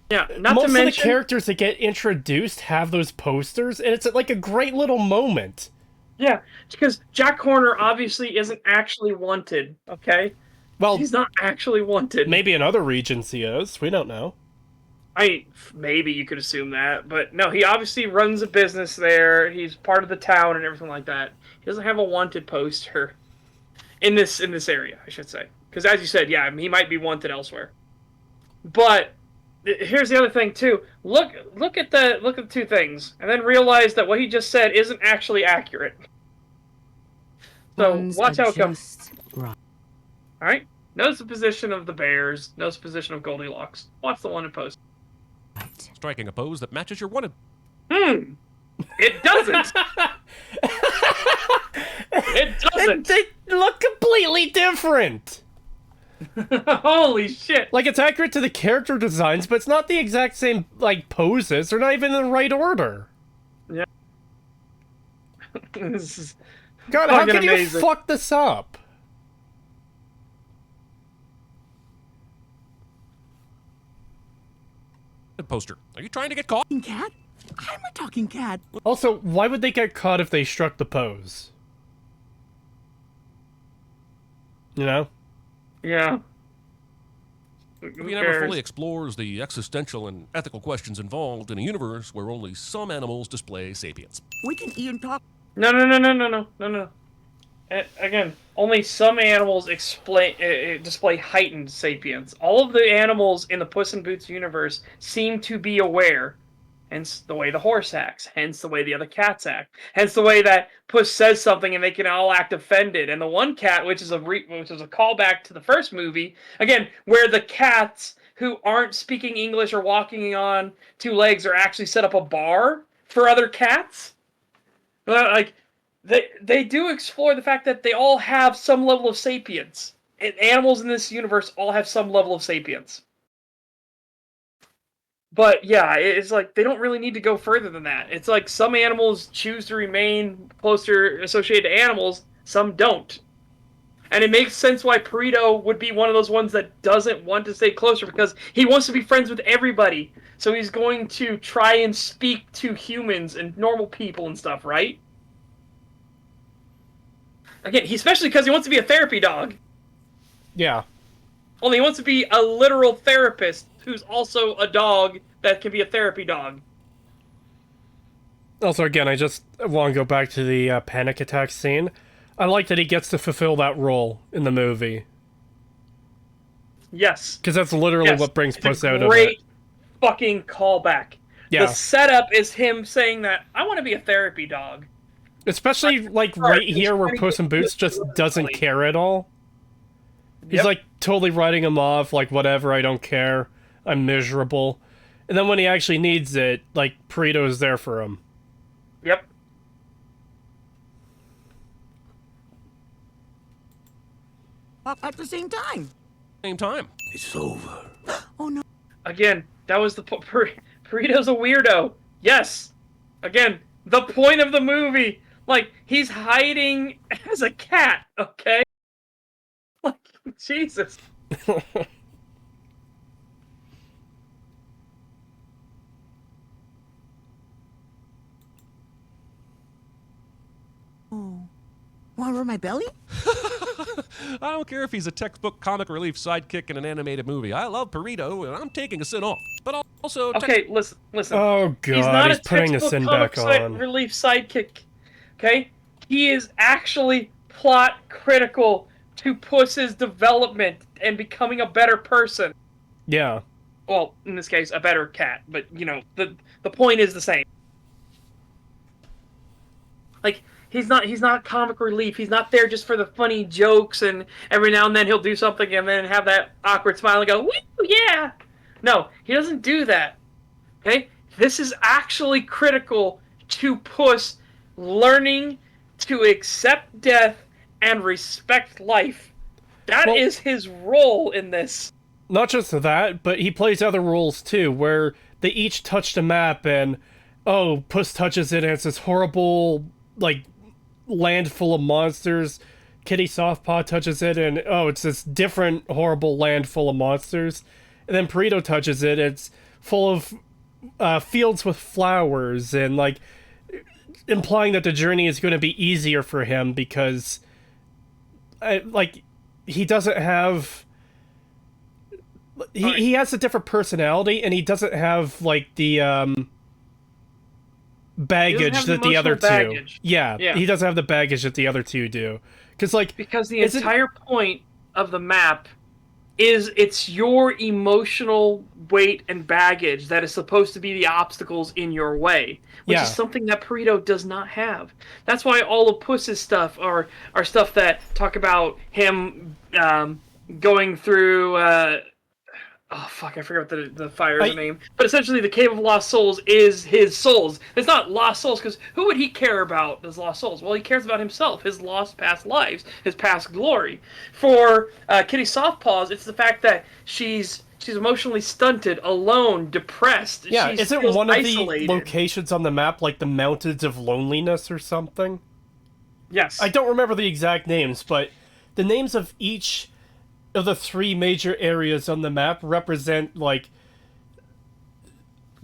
yeah, not most to mention, of the characters that get introduced have those posters, and it's like a great little moment. Yeah, because Jack Horner obviously isn't actually wanted, okay? Well, he's not actually wanted. Maybe in other regions he is. We don't know. Maybe you could assume that, but no, he obviously runs a business there. He's part of the town and everything like that. He doesn't have a wanted poster in this area, I should say. Because as you said, yeah, he might be wanted elsewhere. But here's the other thing too. Look at the two things, and then realize that what he just said isn't actually accurate. So One's watch how it comes. just right. All right. Notice the position of the bears. Notice the position of Goldilocks. Watch the one in post. Striking a pose that matches your wanted. It doesn't. It doesn't. They look completely different. Holy shit. Like, it's accurate to the character designs, but it's not the exact same, like, poses. They're not even in the right order. Yeah. This is God, how fucking could you amazing. fuck this up? Poster. Are you trying to get caught? Cat? I'm a talking cat. Also, why would they get caught if they struck the pose? You know? Yeah. He never fully explores the existential and ethical questions involved in a universe where only some animals display sapience. We can even talk. No. Again, only some animals display heightened sapience. All of the animals in the Puss in Boots universe seem to be aware. Hence the way the horse acts. Hence the way the other cats act. Hence the way that Puss says something and they can all act offended. And the one cat, which is a callback to the first movie, again, where the cats who aren't speaking English or walking on two legs are actually set up a bar for other cats. Like, they do explore the fact that they all have some level of sapience. And animals in this universe all have some level of sapience. But yeah, it's like they don't really need to go further than that. It's like some animals choose to remain closer associated to animals, some don't. And it makes sense why Perito would be one of those ones that doesn't want to stay closer, because he wants to be friends with everybody. So he's going to try and speak to humans and normal people and stuff, right? Again, especially because he wants to be a therapy dog. Yeah. Only he wants to be a literal therapist who's also a dog that can be a therapy dog. Also, again, I just want to go back to the panic attack scene. I like that he gets to fulfill that role in the movie. Yes. Because that's literally what brings Puss out of it. Great fucking callback. Yeah. The setup is him saying that, I want to be a therapy dog. Especially, like, right here where Puss in Boots just doesn't care at all. He's, like, totally writing him off, like, whatever, I don't care. I'm miserable. And then when he actually needs it, like, Perito's there for him. Yep. At the same time. Same time. It's over. Oh no. Again, that was the... Perito's a weirdo. Yes. Again, the point of the movie. Like, he's hiding as a cat, okay? Like, Jesus. Oh. Want to rub my belly? I don't care if he's a textbook comic relief sidekick in an animated movie. I love Perito, and I'm taking a sin off. But also... Okay, listen. Oh, God, He's not he's a putting the textbook sin comic back on. relief sidekick. Okay? He is actually plot critical to Puss's development and becoming a better person. Yeah. Well, in this case, a better cat, but, you know, the point is the same. Like, he's not comic relief. He's not there just for the funny jokes, and every now and then he'll do something and then have that awkward smile and go, woo, yeah! No, he doesn't do that. Okay? This is actually critical to Puss learning to accept death and respect life. That is his role in this. Not just that, but he plays other roles too, where they each touch the map and, oh, Puss touches it and it's this horrible, like, land full of monsters. Kitty Softpaw touches it and, oh, it's this different horrible land full of monsters. And then Perito touches it, it's full of fields with flowers and, like, implying that the journey is going to be easier for him because, like, he doesn't have... He has a different personality, and he doesn't have, like, the, baggage that the other two... Yeah, he doesn't have the baggage that the other two do. Because, like... Because the entire point of the map is it's your emotional weight and baggage that is supposed to be the obstacles in your way, which Yeah. is something that Perito does not have. That's why all of Puss's stuff are stuff that talk about him going through. Oh fuck! I forgot the fire's name. But essentially, the Cave of Lost Souls is his souls. It's not lost souls because who would he care about as lost souls? Well, he cares about himself, his lost past lives, his past glory. For Kitty Softpaws, it's the fact that she's emotionally stunted, alone, depressed. Yeah, She isn't feels one of isolated. the locations on the map like the Mountains of Loneliness or something? Yes. I don't remember the exact names, but the names of each of the 3 major areas on the map represent, like,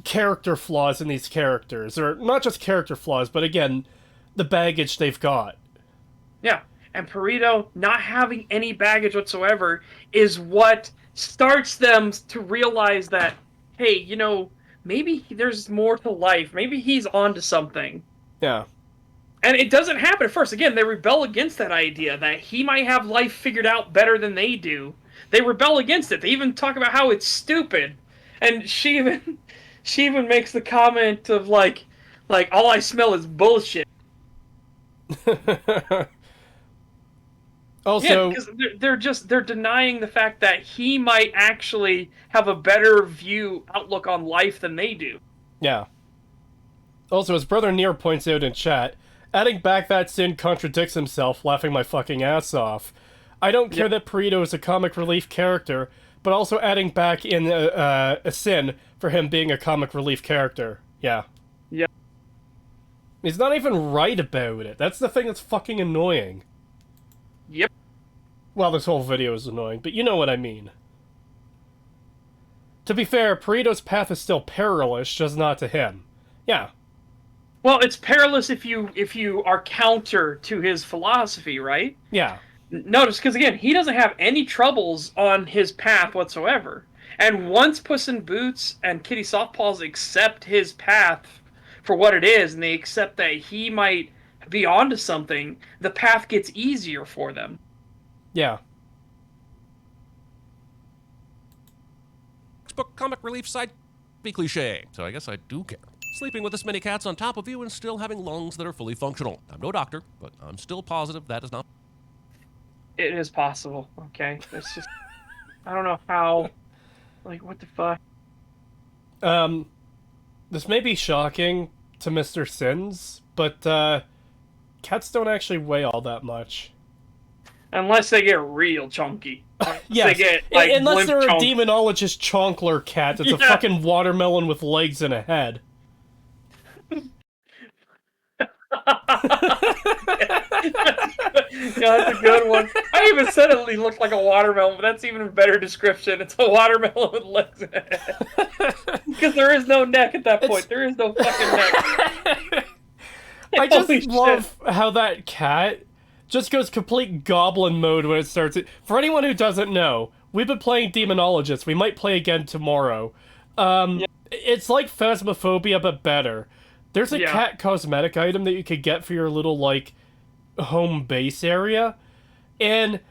character flaws in these characters. Or not just character flaws, but again, the baggage they've got. Yeah. And Perito not having any baggage whatsoever is what starts them to realize that, hey, you know, maybe there's more to life. Maybe he's onto something. Yeah. And it doesn't happen at first. Again, they rebel against that idea that he might have life figured out better than they do. They rebel against it. They even talk about how it's stupid. And she even makes the comment of like all I smell is bullshit. Also, yeah, because they're denying the fact that he might actually have a better outlook on life than they do. Yeah. Also, as Brother Near points out in chat, adding back that sin contradicts himself, laughing my fucking ass off. I don't care that Perito is a comic relief character, but also adding back in a sin for him being a comic relief character. Yeah. Yeah. He's not even right about it. That's the thing that's fucking annoying. Yep. Well, this whole video is annoying, but you know what I mean. To be fair, Perito's path is still perilous, just not to him. Yeah. Well, it's perilous if you are counter to his philosophy, right? Yeah. Notice, because again, he doesn't have any troubles on his path whatsoever. And once Puss in Boots and Kitty Softpaws accept his path for what it is, and they accept that he might be onto something, the path gets easier for them. Yeah. Textbook comic relief side be cliche, so I guess I do care. Sleeping with this many cats on top of you and still having lungs that are fully functional. I'm no doctor, but I'm still positive that is not. It is possible, okay? It's just, I don't know how, like, what the fuck? This may be shocking to Mr. Sins, but, cats don't actually weigh all that much. Unless they get real chunky. Yes, they get, like, unless they're a chunk. demonologist chonkler cat that's a fucking watermelon with legs and a head. Yeah, that's a good one. I even said it looked like a watermelon, but that's even a better description. It's a watermelon with legs and a head. Because there is no neck at that point. There is no fucking neck. I just love how that cat just goes complete goblin mode when it starts. For anyone who doesn't know, we've been playing Demonologist. We might play again tomorrow. It's like Phasmophobia, but better. There's a cat cosmetic item that you could get for your little, like, home base area. And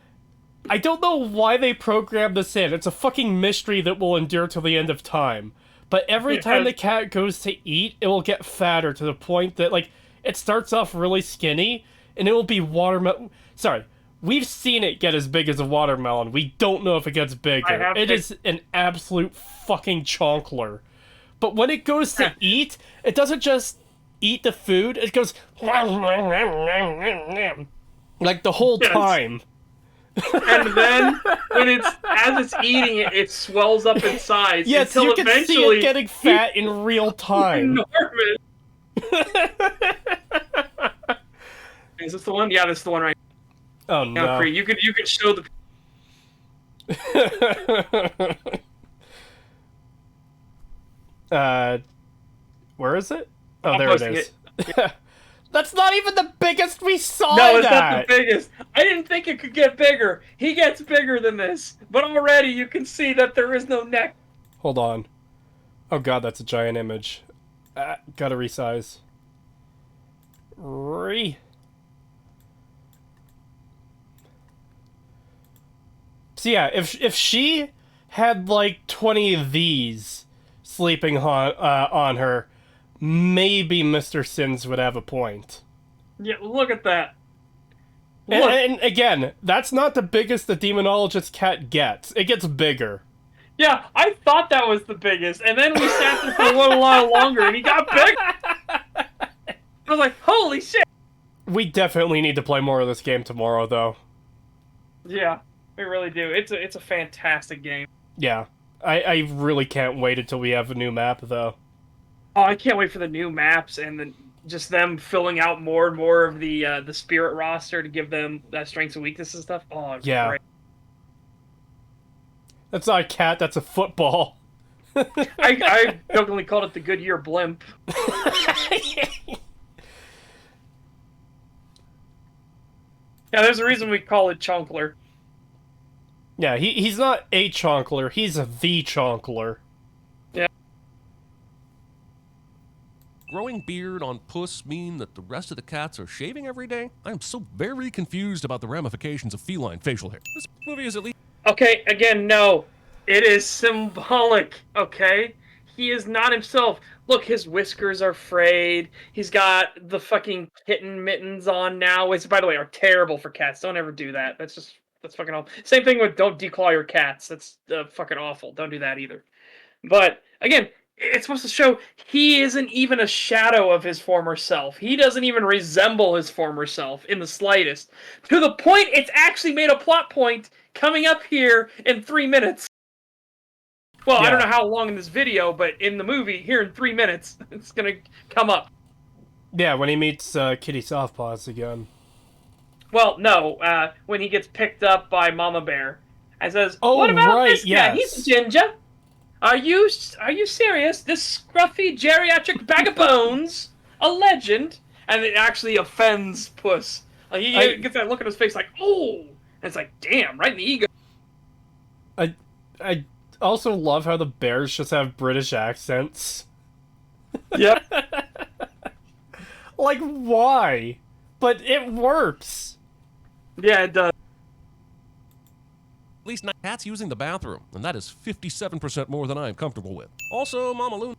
I don't know why they programmed this in. It's a fucking mystery that will endure till the end of time. But every time the cat goes to eat, it will get fatter to the point that, like, it starts off really skinny, and it will be watermelon. Sorry, we've seen it get as big as a watermelon. We don't know if it gets bigger. It is an absolute fucking chonkler. But when it goes to eat, it doesn't just eat the food, it goes like the whole time. And then when as it's eating it, it swells up in size. Yes, until you can eventually see it getting fat in real time. Enormous. Is this the one? Yeah, this is the one right. Oh no! You could show the. Where is it? Oh, there it is. Yeah. That's not even the biggest we saw. No, it's not the biggest. I didn't think it could get bigger. He gets bigger than this, but already you can see that there is no neck. Hold on. Oh god, that's a giant image. Gotta resize. So yeah, if she had like 20 of these sleeping on her, maybe Mr. Sins would have a point. Yeah, look at that. And again, that's not the biggest the demonologist cat gets. It gets bigger. Yeah, I thought that was the biggest, and then we sat there for a little while longer, and he got big. I was like, holy shit! We definitely need to play more of this game tomorrow, though. Yeah, we really do. It's a fantastic game. Yeah. I really can't wait until we have a new map, though. Oh, I can't wait for the new maps and then just them filling out more and more of the spirit roster to give them that strengths and weaknesses and stuff. Oh, yeah. Great. That's not a cat, that's a football. I jokingly called it the Goodyear blimp. Yeah, there's a reason we call it Chonkler. Yeah, he's not a Chonkler, he's the Chonkler. Yeah. Growing beard on Puss mean that the rest of the cats are shaving every day? I am so very confused about the ramifications of feline facial hair. This movie is at least... Okay, again, no. It is symbolic, okay? He is not himself. Look, his whiskers are frayed. He's got the fucking kitten mittens on now, which, by the way, are terrible for cats. Don't ever do that. That's fucking awful. Same thing with don't declaw your cats. That's fucking awful. Don't do that either. But, again, it's supposed to show he isn't even a shadow of his former self. He doesn't even resemble his former self in the slightest. To the point it's actually made a plot point coming up here in 3 minutes. Well, yeah. I don't know how long in this video, but in the movie, here in 3 minutes, it's gonna come up. Yeah, when he meets Kitty Softpaws again. Well, no, when he gets picked up by Mama Bear and says, "Oh, what about right, this guy? yes. He's a ginger. Are you serious? This scruffy geriatric bag of bones, a legend?" And it actually offends Puss. Like, he gets that look on his face, like, "Oh!" And it's like, "Damn!" Right in the ego. I also love how the bears just have British accents. Yep. Like, why? But it works. Yeah, it does. At least 9 cats using the bathroom, and that is 57% more than I am comfortable with. Also, Mama Luna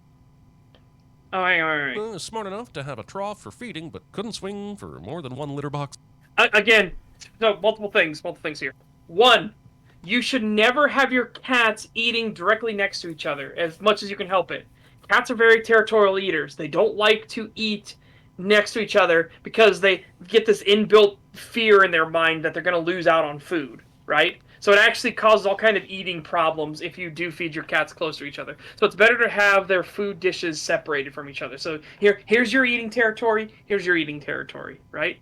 Oh, hang on. is smart enough to have a trough for feeding, but couldn't swing for more than 1 litter box. Again, so multiple things here. 1, you should never have your cats eating directly next to each other as much as you can help it. Cats are very territorial eaters. They don't like to eat next to each other because they get this inbuilt fear in their mind that they're going to lose out on food, right? So it actually causes all kind of eating problems if you do feed your cats close to each other. So it's better to have their food dishes separated from each other. So here's your eating territory, here's your eating territory, right?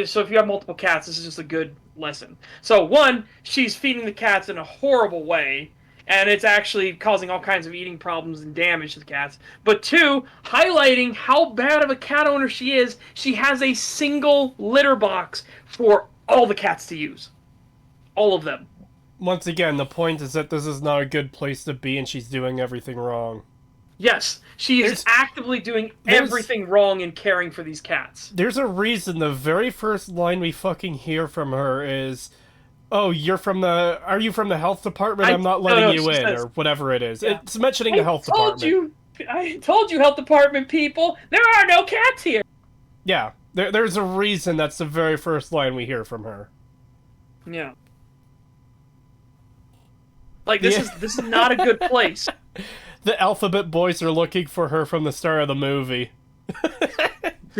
So if you have multiple cats, this is just a good lesson. So 1, she's feeding the cats in a horrible way, and it's actually causing all kinds of eating problems and damage to the cats. But 2, highlighting how bad of a cat owner she is, she has a single litter box for all the cats to use. All of them. Once again, the point is that this is not a good place to be and she's doing everything wrong. Yes, she is actively doing everything wrong in caring for these cats. There's a reason the very first line we fucking hear from her is, "Oh, are you from the health department? I'm not letting you in," or whatever it is. Yeah. It's mentioning the health department. I told you, health department people, there are no cats here. Yeah, there's a reason that's the very first line we hear from her. Yeah. Like, this is not a good place. The alphabet boys are looking for her from the start of the movie.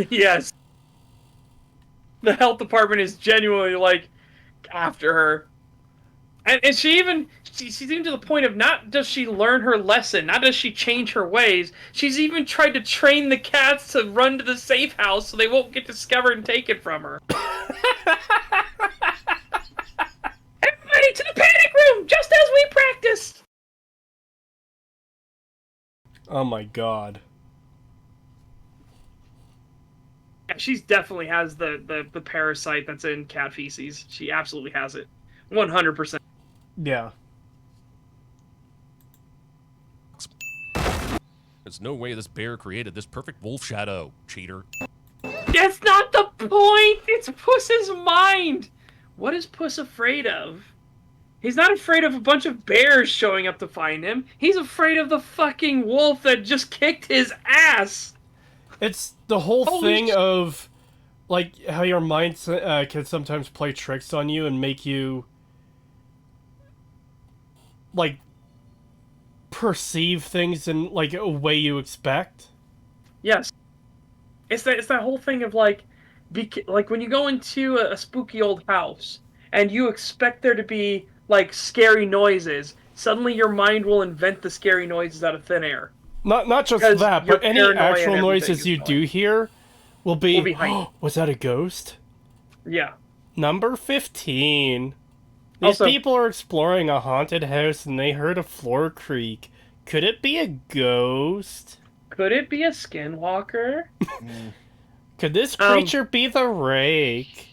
Yes. The health department is genuinely, like, after her. And she's even to the point of not does she learn her lesson, not does she change her ways, she's even tried to train the cats to run to the safe house so they won't get discovered and taken from her. Everybody to the panic room, just as we practiced! Oh my god. Yeah, she definitely has the parasite that's in cat feces. She absolutely has it. 100%. Yeah. There's no way this bear created this perfect wolf shadow, cheater. That's not the point! It's Puss's mind! What is Puss afraid of? He's not afraid of a bunch of bears showing up to find him. He's afraid of the fucking wolf that just kicked his ass. It's the whole Holy thing of, like, how your mind can sometimes play tricks on you and make you, like, perceive things in, like, a way you expect. Yes. It's that whole thing of, like, like when you go into a spooky old house and you expect there to be, like, scary noises, suddenly your mind will invent the scary noises out of thin air. Not just Because that, your but any paranoia and actual everything noises is you going. do hear will be behind you. was that a ghost? Yeah. Number 15. These Also- people are exploring a haunted house and they heard a floor creak. Could it be a ghost? Could it be a skinwalker? Could this creature be the rake?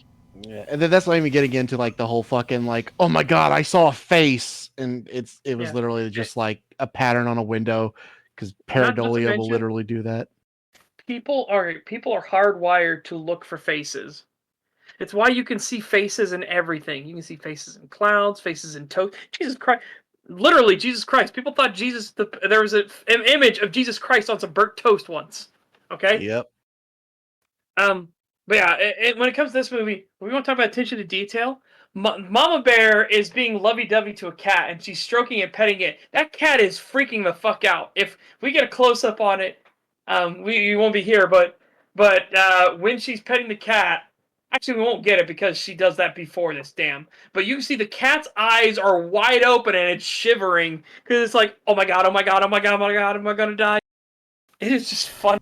Yeah, and then that's not even getting into like the whole fucking like, oh my god, I saw a face, and it was Yeah. literally just like a pattern on a window, because Not to pareidolia will mention- literally do that. People are hardwired to look for faces. It's why you can see faces in everything. You can see faces in clouds, faces in toast. Jesus Christ. Literally, Jesus Christ. People thought there was an image of Jesus Christ on some burnt toast once. Okay? Yep. But yeah, when it comes to this movie, we want to talk about attention to detail. Mama Bear is being lovey-dovey to a cat, and she's stroking and petting it. That cat is freaking the fuck out. If we get a close-up on it, you won't be here, but when she's petting the cat, actually we won't get it because she does that before this, damn. But you can see the cat's eyes are wide open and it's shivering because it's like, oh my god, oh my god, oh my god, oh my god, am I gonna die? It is just fun.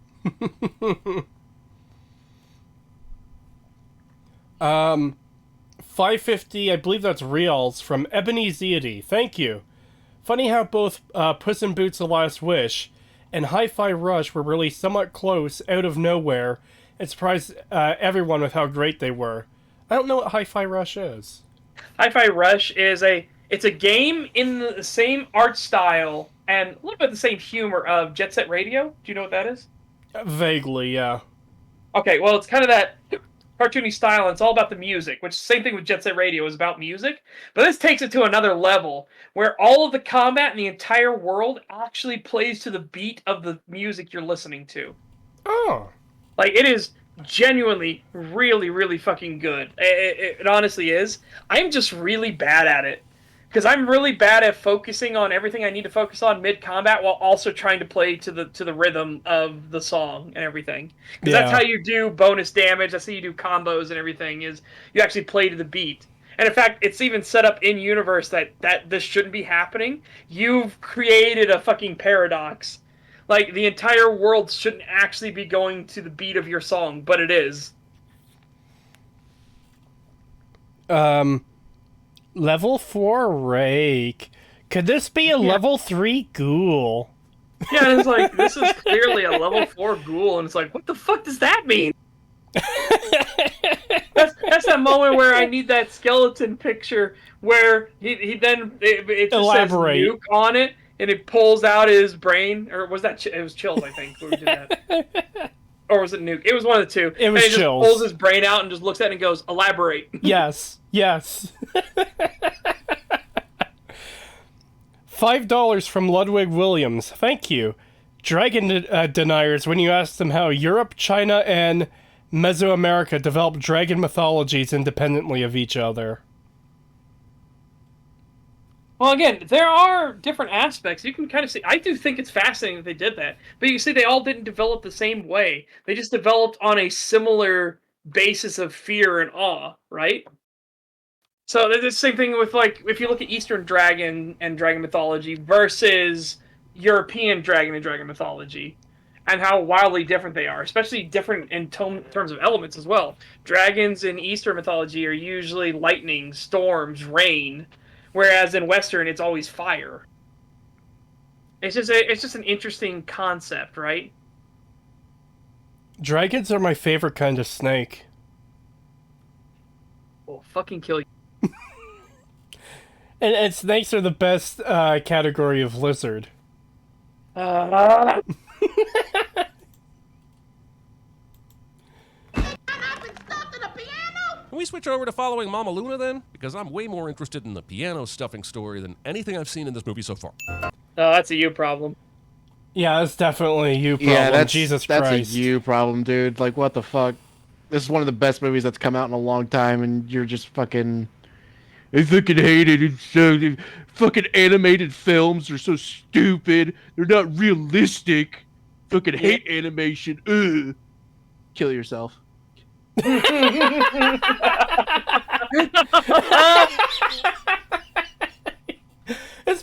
550, I believe that's reals, from Ebony Zeity. Thank you. Funny how both Puss in Boots: The Last Wish and Hi-Fi Rush were released somewhat close, out of nowhere, and surprised everyone with how great they were. I don't know what Hi-Fi Rush is. Hi-Fi Rush is a game in the same art style and a little bit the same humor of Jet Set Radio. Do you know what that is? Vaguely, yeah. Okay, well, it's kind of that cartoony style, and it's all about the music, which same thing with Jet Set Radio is about music, but this takes it to another level, where all of the combat in the entire world actually plays to the beat of the music you're listening to. Oh. Like, it is genuinely really, really fucking good. It honestly is. I'm just really bad at it. Because I'm really bad at focusing on everything I need to focus on mid-combat while also trying to play to the rhythm of the song and everything. Because that's how you do bonus damage, that's how you do combos and everything, is you actually play to the beat. And in fact, it's even set up in universe that this shouldn't be happening. You've created a fucking paradox. Like, the entire world shouldn't actually be going to the beat of your song, but it is. Level 4 Rake. Could this be a level 3 Ghoul? Yeah, it's like, this is clearly a level 4 Ghoul, and it's like, what the fuck does that mean? That's that moment where I need that skeleton picture where he then it just Elaborate. says nuke on it, and it pulls out his brain, or was that it was Chills, I think, who did that. Or was it Nuke? It was one of the two. It was and he Chills. just pulls his brain out and just looks at it and goes, elaborate. Yes. $5 from Ludwig Williams. Thank you. Dragon deniers when you ask them how Europe, China, and Mesoamerica developed dragon mythologies independently of each other. Well, again, there are different aspects. You can kind of see. I do think it's fascinating that they did that. But you see, they all didn't develop the same way. They just developed on a similar basis of fear and awe, right? So it's the same thing with, like, if you look at Eastern dragon and dragon mythology versus European dragon and dragon mythology, and how wildly different they are, especially different in terms of elements as well. Dragons in Eastern mythology are usually lightning, storms, rain, whereas in Western it's always fire. It's just an interesting concept, right? Dragons are my favorite kind of snake. Well, fucking kill you. And snakes are the best category of lizard. Can we switch over to following Mama Luna then? Because I'm way more interested in the piano stuffing story than anything I've seen in this movie so far. No, that's a you problem. Yeah, that's definitely a you problem. Yeah, that's Jesus that's Christ. a you problem, dude. Like, what the fuck? This is one of the best movies that's come out in a long time, and you're just fucking. I fucking hate it. It's so fucking animated films are so stupid. They're not realistic. Fucking hate animation. Ugh. Kill yourself. It's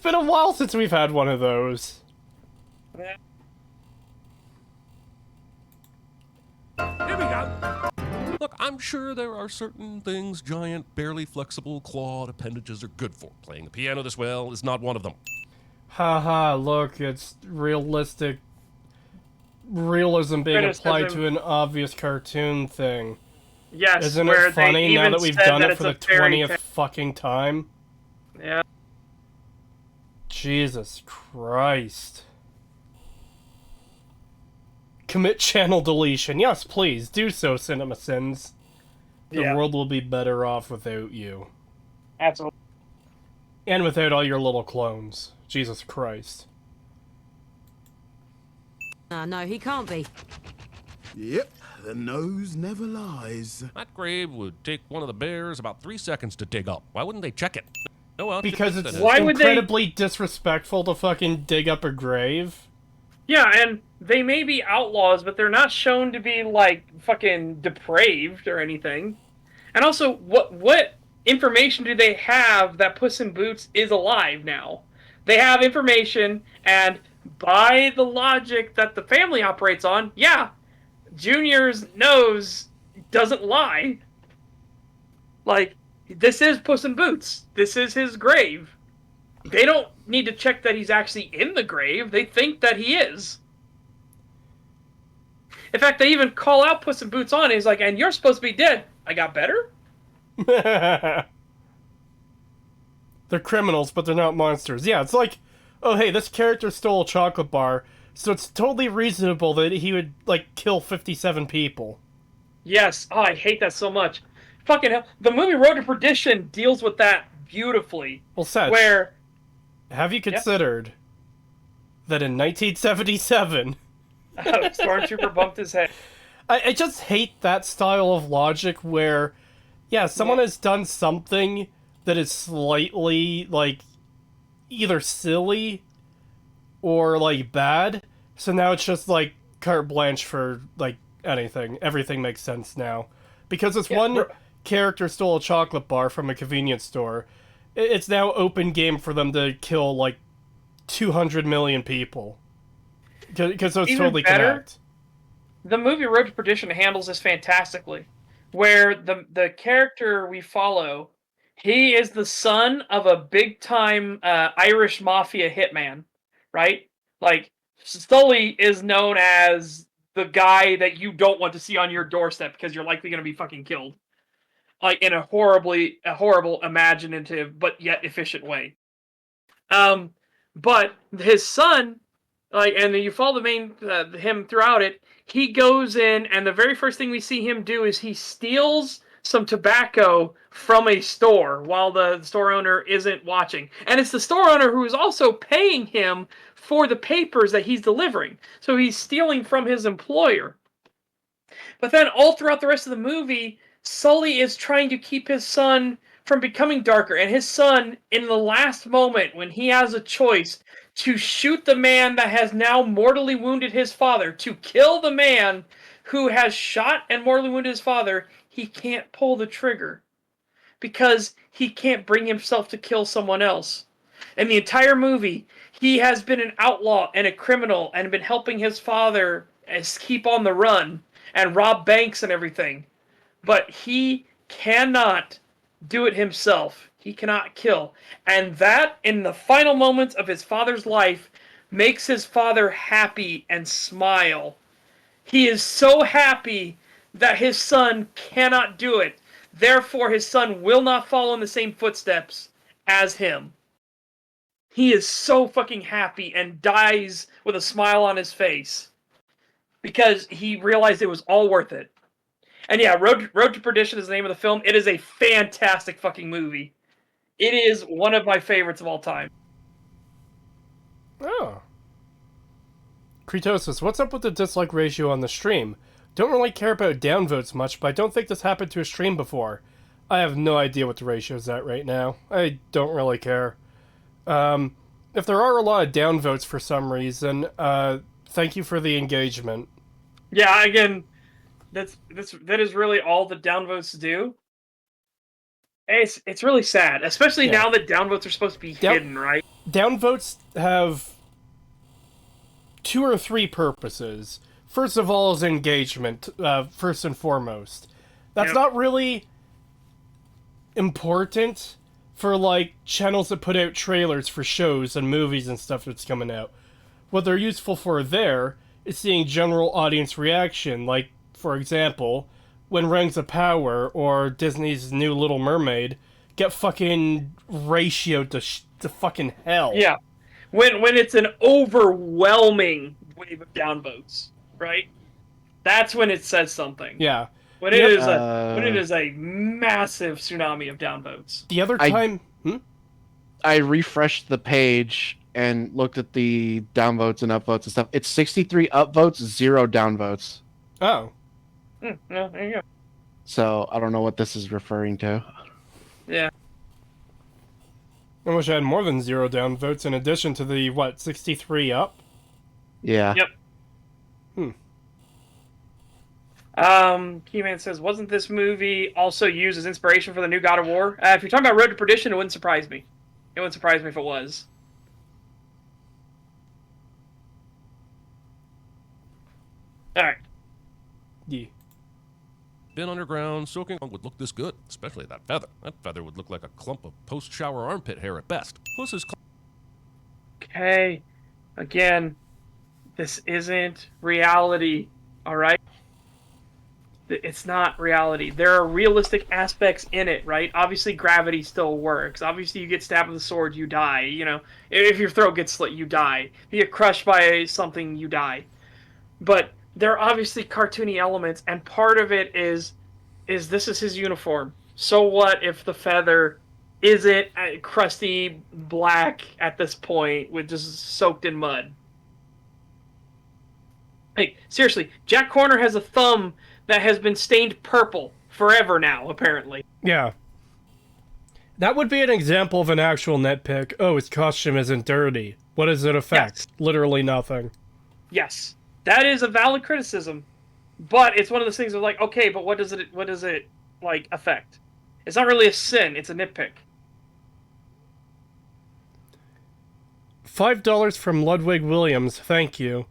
been a while since we've had one of those. Here we go. Look, I'm sure there are certain things giant, barely flexible, clawed appendages are good for. Playing the piano this well is not one of them. Haha, look, it's realistic. Realism being applied to an obvious cartoon thing. Yes, Isn't where it funny they now even that we've said done that it it's for the a fairy 20th tale. fucking time? Yeah. Jesus Christ. Commit channel deletion. Yes, please, do so, CinemaSins. The Yeah. world will be better off without you. Absolutely. And without all your little clones. Jesus Christ. No, he can't be. Yep, the nose never lies. That grave would take one of the bears about 3 seconds to dig up. Why wouldn't they check it? Oh well. Because it's Why would they- incredibly disrespectful to fucking dig up a grave. Yeah, and they may be outlaws, but they're not shown to be, like, fucking depraved or anything. And also, what information do they have that Puss in Boots is alive now? They have information, and by the logic that the family operates on, yeah, Junior's nose doesn't lie. Like, this is Puss in Boots. This is his grave. They don't need to check that he's actually in the grave. They think that he is. In fact, they even call out Puss in Boots on it. He's like, and you're supposed to be dead. I got better? They're criminals, but they're not monsters. Yeah, it's like, oh hey, this character stole a chocolate bar, so it's totally reasonable that he would, like, kill 57 people. Yes. Oh, I hate that so much. Fucking hell. The movie Road to Perdition deals with that beautifully. Well, Setch, Where... have you considered that in 1977... Stormtrooper bumped his head. I just hate that style of logic where, yeah, someone has done something that is slightly, like, either silly or, like, bad, so now it's just, like, carte blanche for, like, anything. Everything makes sense now. Because this one character stole a chocolate bar from a convenience store, it's now open game for them to kill, like, 200 million people. Because those Even totally better, connect. The movie Road to Perdition handles this fantastically. Where the character we follow, he is the son of a big-time Irish mafia hitman, right? Like, Sully is known as the guy that you don't want to see on your doorstep because you're likely going to be fucking killed. Like, in a horrible, imaginative, but yet efficient way. But his son... Like, and you follow him throughout it. He goes in, and the very first thing we see him do is he steals some tobacco from a store while the store owner isn't watching. And it's the store owner who is also paying him for the papers that he's delivering. So he's stealing from his employer. But then all throughout the rest of the movie, Sully is trying to keep his son from becoming darker. And his son, in the last moment, when he has a choice to shoot the man that has now mortally wounded his father, to kill the man who has shot and mortally wounded his father, he can't pull the trigger. Because he can't bring himself to kill someone else. In the entire movie, he has been an outlaw and a criminal and been helping his father keep on the run and rob banks and everything. But he cannot do it himself. He cannot kill. And that, in the final moments of his father's life, makes his father happy and smile. He is so happy that his son cannot do it. Therefore, his son will not follow in the same footsteps as him. He is so fucking happy and dies with a smile on his face. Because he realized it was all worth it. And yeah, Road to Perdition is the name of the film. It is a fantastic fucking movie. It is one of my favorites of all time. Oh. Creetosis, what's up with the dislike ratio on the stream? Don't really care about downvotes much, but I don't think this happened to a stream before. I have no idea what the ratio's at right now. I don't really care. If there are a lot of downvotes for some reason, thank you for the engagement. Yeah, again, that is really all the downvotes do. It's really sad, especially now that downvotes are supposed to be hidden, right? Downvotes have 2 or 3 purposes. First of all is engagement, first and foremost. That's not really important for, like, channels that put out trailers for shows and movies and stuff that's coming out. What they're useful for there is seeing general audience reaction, like, for example, when Rings of Power or Disney's new Little Mermaid get fucking ratioed to fucking hell. Yeah. When it's an overwhelming wave of downvotes, right? That's when it says something. Yeah. When it is a massive tsunami of downvotes. The other time... I refreshed the page and looked at the downvotes and upvotes and stuff. It's 63 upvotes, 0 downvotes. Oh. No, there you go. So I don't know what this is referring to. Yeah. I wish I had more than 0 downvotes in addition to the, 63 up? Yeah. Yep. Keyman says, wasn't this movie also used as inspiration for the new God of War? If you're talking about Road to Perdition, it wouldn't surprise me. It wouldn't surprise me if it was. Alright. Yeah. Been underground, soaking would look this good, especially that feather. That feather would look like a clump of post-shower armpit hair at best. Puss's Okay. Again, this isn't reality, alright? It's not reality. There are realistic aspects in it, right? Obviously, gravity still works. Obviously, you get stabbed with a sword, you die. You know, if your throat gets slit, you die. If you get crushed by something, you die. But there are obviously cartoony elements, and part of it is this is his uniform. So what if the feather isn't crusty black at this point, with just soaked in mud? Hey, seriously, Jack Corner has a thumb that has been stained purple forever now, apparently. Yeah. That would be an example of an actual nitpick. Oh, his costume isn't dirty. What does it affect? Yes. Literally nothing. Yes. That is a valid criticism. But it's one of those things of like, okay, but what does it like affect? It's not really a sin, it's a nitpick. $5 from Ludwig Williams, thank you.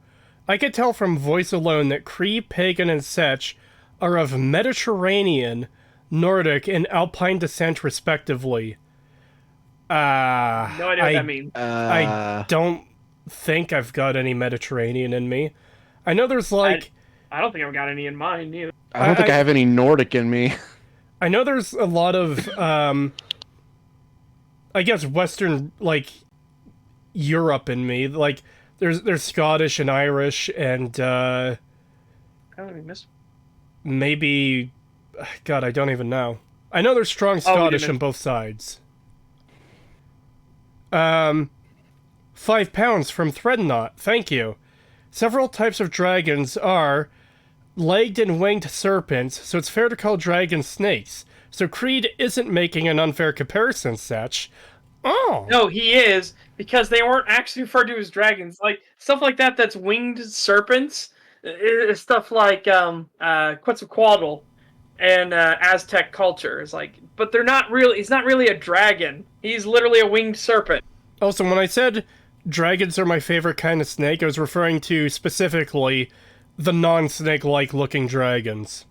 I could tell from voice alone that Cree, Pagan, and Setch are of Mediterranean, Nordic, and Alpine descent respectively. No idea what that means. I don't think I've got any Mediterranean in me. I know there's like... I don't think I've got any in mine either. I don't think I have any Nordic in me. I know there's a lot of, I guess, Western, like, Europe in me. Like, there's Scottish and Irish and, How did we miss? Maybe... God, I don't even know. I know there's strong Scottish on both sides. £5 from Threadnought, thank you. Several types of dragons are legged and winged serpents, so it's fair to call dragons snakes. So Creed isn't making an unfair comparison, Satch. Oh! No, he is, because they weren't actually referred to as dragons. Like, stuff like that that's winged serpents is stuff like Quetzalcoatl and Aztec culture. It's like, but they're not really, he's not really a dragon. He's literally a winged serpent. Also, when I said dragons are my favorite kind of snake, I was referring to specifically the non-snake-like looking dragons.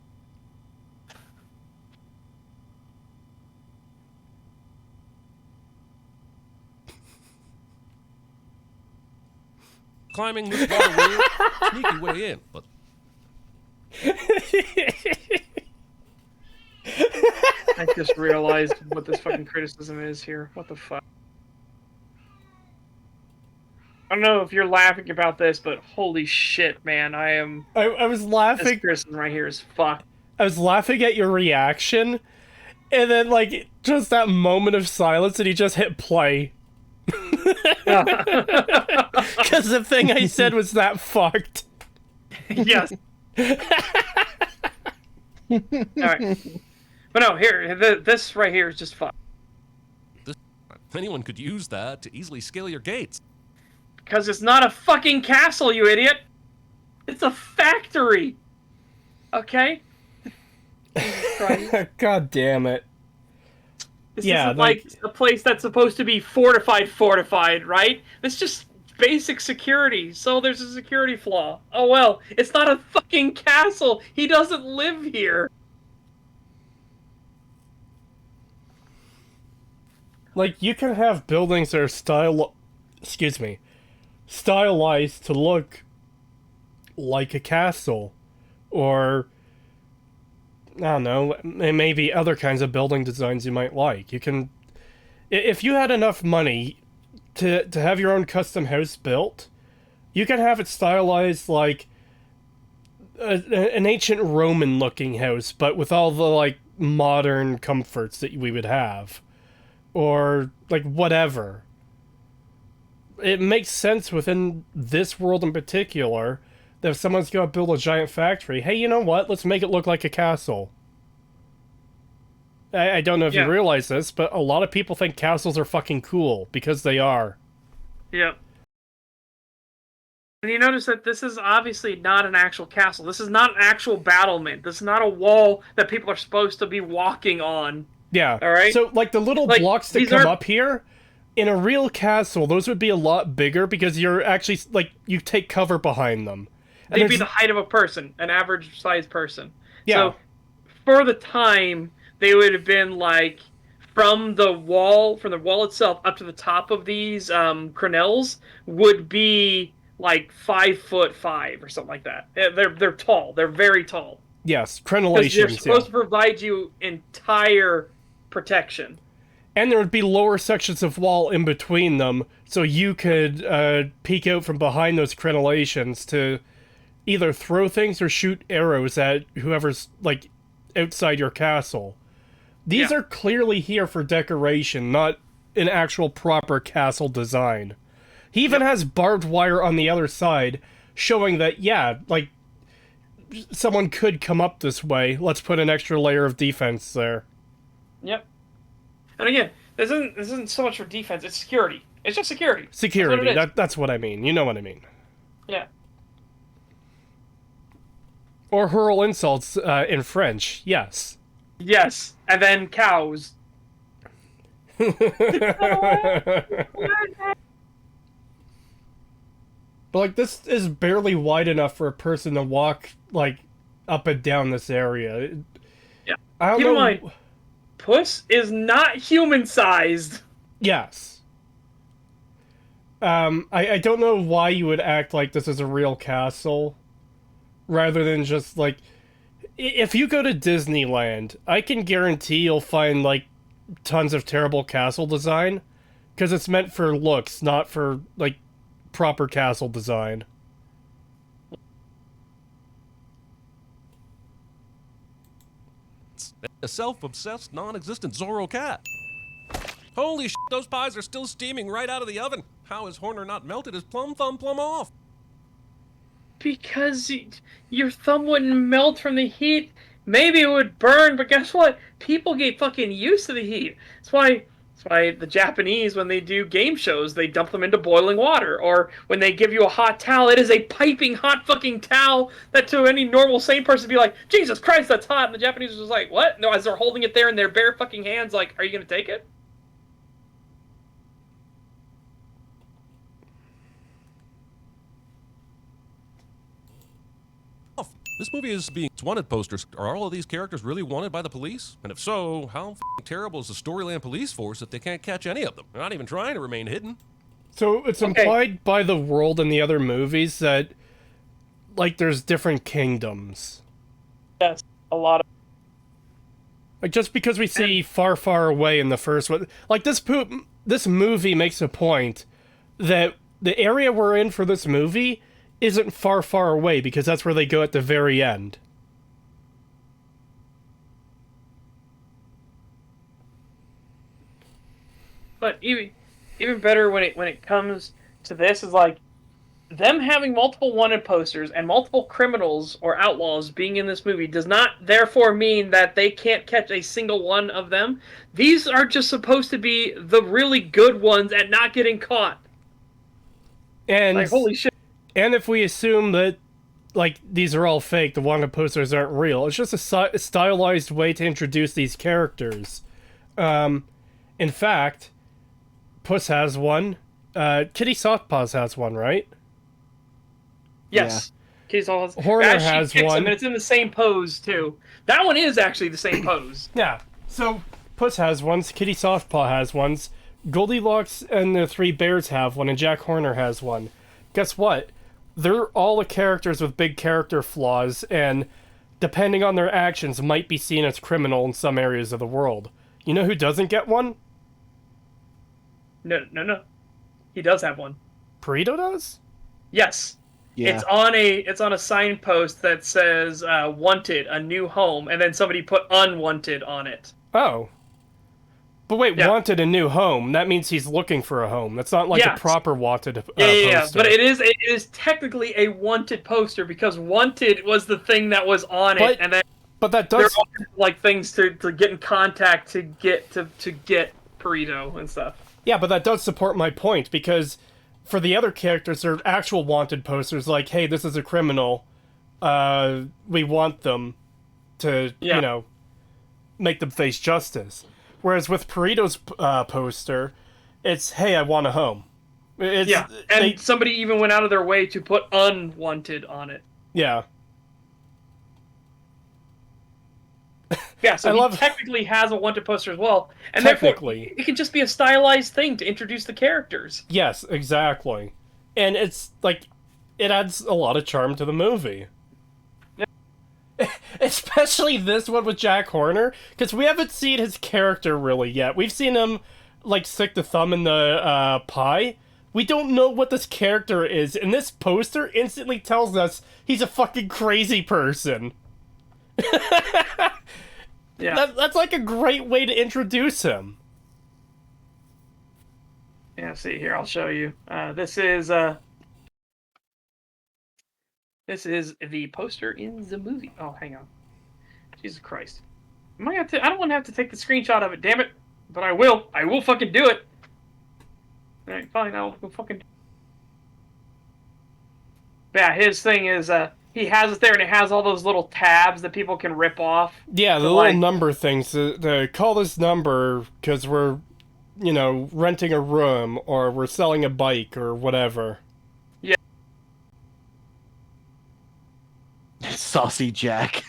climbing this water wheel, sneaky way in, but... I just realized what this fucking criticism is here. What the fuck? I don't know if you're laughing about this, but holy shit, man, I was laughing. This criticism right here is fuck. I was laughing at your reaction, and then like just that moment of silence, and he just hit play. Because the thing I said was that fucked. Yes. All right. But no, here, this right here is just fun. Anyone could use that to easily scale your gates. Because it's not a fucking castle, you idiot. It's a factory. Okay? God damn it. This isn't like a place that's supposed to be fortified, right? It's just basic security. So there's a security flaw. Oh well, it's not a fucking castle. He doesn't live here. Like, you can have buildings that are stylized to look like a castle. Or, I don't know, maybe other kinds of building designs you might like. You can, if you had enough money to have your own custom house built, you can have it stylized like an ancient Roman looking house, but with all the like modern comforts that we would have. Or like whatever. It makes sense within this world in particular that if someone's gonna build a giant factory, hey, you know what? Let's make it look like a castle. I don't know if you realize this, but a lot of people think castles are fucking cool because they are. Yep. And you notice that this is obviously not an actual castle. This is not an actual battlement. This is not a wall that people are supposed to be walking on. Yeah. All right. So, like, the little blocks that come up here, in a real castle, those would be a lot bigger because you're actually, like, you take cover behind them. And they'd be the height of a person, an average-sized person. Yeah. So, for the time, they would have been, like, from the wall itself up to the top of these crenelles would be, like, 5'5" or something like that. They're tall. They're very tall. Yes, crenellations. They're supposed to provide you entire protection. And there would be lower sections of wall in between them, so you could peek out from behind those crenellations to either throw things or shoot arrows at whoever's, like, outside your castle. These are clearly here for decoration, not an actual proper castle design. He even has barbed wire on the other side, showing that, yeah, like, someone could come up this way. Let's put an extra layer of defense there. Yep. And again, this isn't so much for defense, it's security. It's just security. Security, that's what I mean. You know what I mean. Yeah. Or hurl insults in French, yes. Yes, and then cows. But, like, this is barely wide enough for a person to walk, like, up and down this area. Yeah. I don't Keep know. in mind, Puss is not human-sized. Yes. I don't know why you would act like this is a real castle, rather than just, like... If you go to Disneyland, I can guarantee you'll find, like, tons of terrible castle design, because it's meant for looks, not for, like, proper castle design. It's a self-obsessed, non-existent Zorro cat. Holy shit, those pies are still steaming right out of the oven. How is Horner not melted his plum off? Because your thumb wouldn't melt from the heat. Maybe it would burn, but guess what? People get fucking used to the heat. That's why the Japanese, when they do game shows, they dump them into boiling water. Or when they give you a hot towel, it is a piping hot fucking towel that to any normal sane person would be like, Jesus Christ, that's hot. And the Japanese was like, what? No, as they're holding it there in their bare fucking hands, like, are you going to take it? This movie is being wanted posters. Are all of these characters really wanted by the police? And if so, how terrible is the Storyland police force if they can't catch any of them? They're not even trying to remain hidden. So it's implied by the world in the other movies that, like, there's different kingdoms. Yes, a lot of... Like, just because we see far, far away in the first one... Like, this movie makes a point that the area we're in for this movie isn't far, far away, because that's where they go at the very end. But even better when it comes to this is like them having multiple wanted posters and multiple criminals or outlaws being in this movie does not therefore mean that they can't catch a single one of them. These are just supposed to be the really good ones at not getting caught. And like, holy shit. And if we assume that like these are all fake, the wanted posters aren't real, it's just a stylized way to introduce these characters. In fact, Puss has one. Kitty Softpaws has one, right? Yes. Yeah. Kitty Softpaws. Horner has one. And it's in the same pose, too. That one is actually the same pose. Yeah. So, Puss has ones, Kitty Softpaw has ones, Goldilocks and the Three Bears have one, and Jack Horner has one. Guess what? They're all the characters with big character flaws, and depending on their actions, might be seen as criminal in some areas of the world. You know who doesn't get one? No. He does have one. Perito does? Yes. Yeah. It's on a signpost that says "Wanted, a new home," and then somebody put "Unwanted" on it. Oh. But wait, yeah. Wanted a new home. That means he's looking for a home. That's not like a proper wanted yeah, poster. But it is technically a wanted poster because wanted was the thing that was on it, and then but that does like things to get in contact to get Perito and stuff. Yeah, but that does support my point because for the other characters, they're actual wanted posters like, hey, this is a criminal. We want them to, you know, make them face justice. Whereas with Perito's poster, it's, hey, I want a home. And somebody even went out of their way to put unwanted on it. Yeah. Yeah, so he technically has a wanted poster as well. And therefore, it can just be a stylized thing to introduce the characters. Yes, exactly. And it's, like, it adds a lot of charm to the movie. Yeah. Especially this one with Jack Horner, because we haven't seen his character really yet. We've seen him, like, stick the thumb in the pie. We don't know what this character is, and this poster instantly tells us he's a fucking crazy person. Yeah, that's like a great way to introduce him. Yeah, see here, I'll show you. This is the poster in the movie. Oh, hang on. Jesus Christ. I don't want to have to take the screenshot of it, damn it. But I will. I will fucking do it. Alright, fine, I'll go fucking. Yeah, his thing is he has it there, and it has all those little tabs that people can rip off. Yeah, the little number things. To call this number because we're, you know, renting a room or we're selling a bike or whatever. Yeah. Saucy Jack.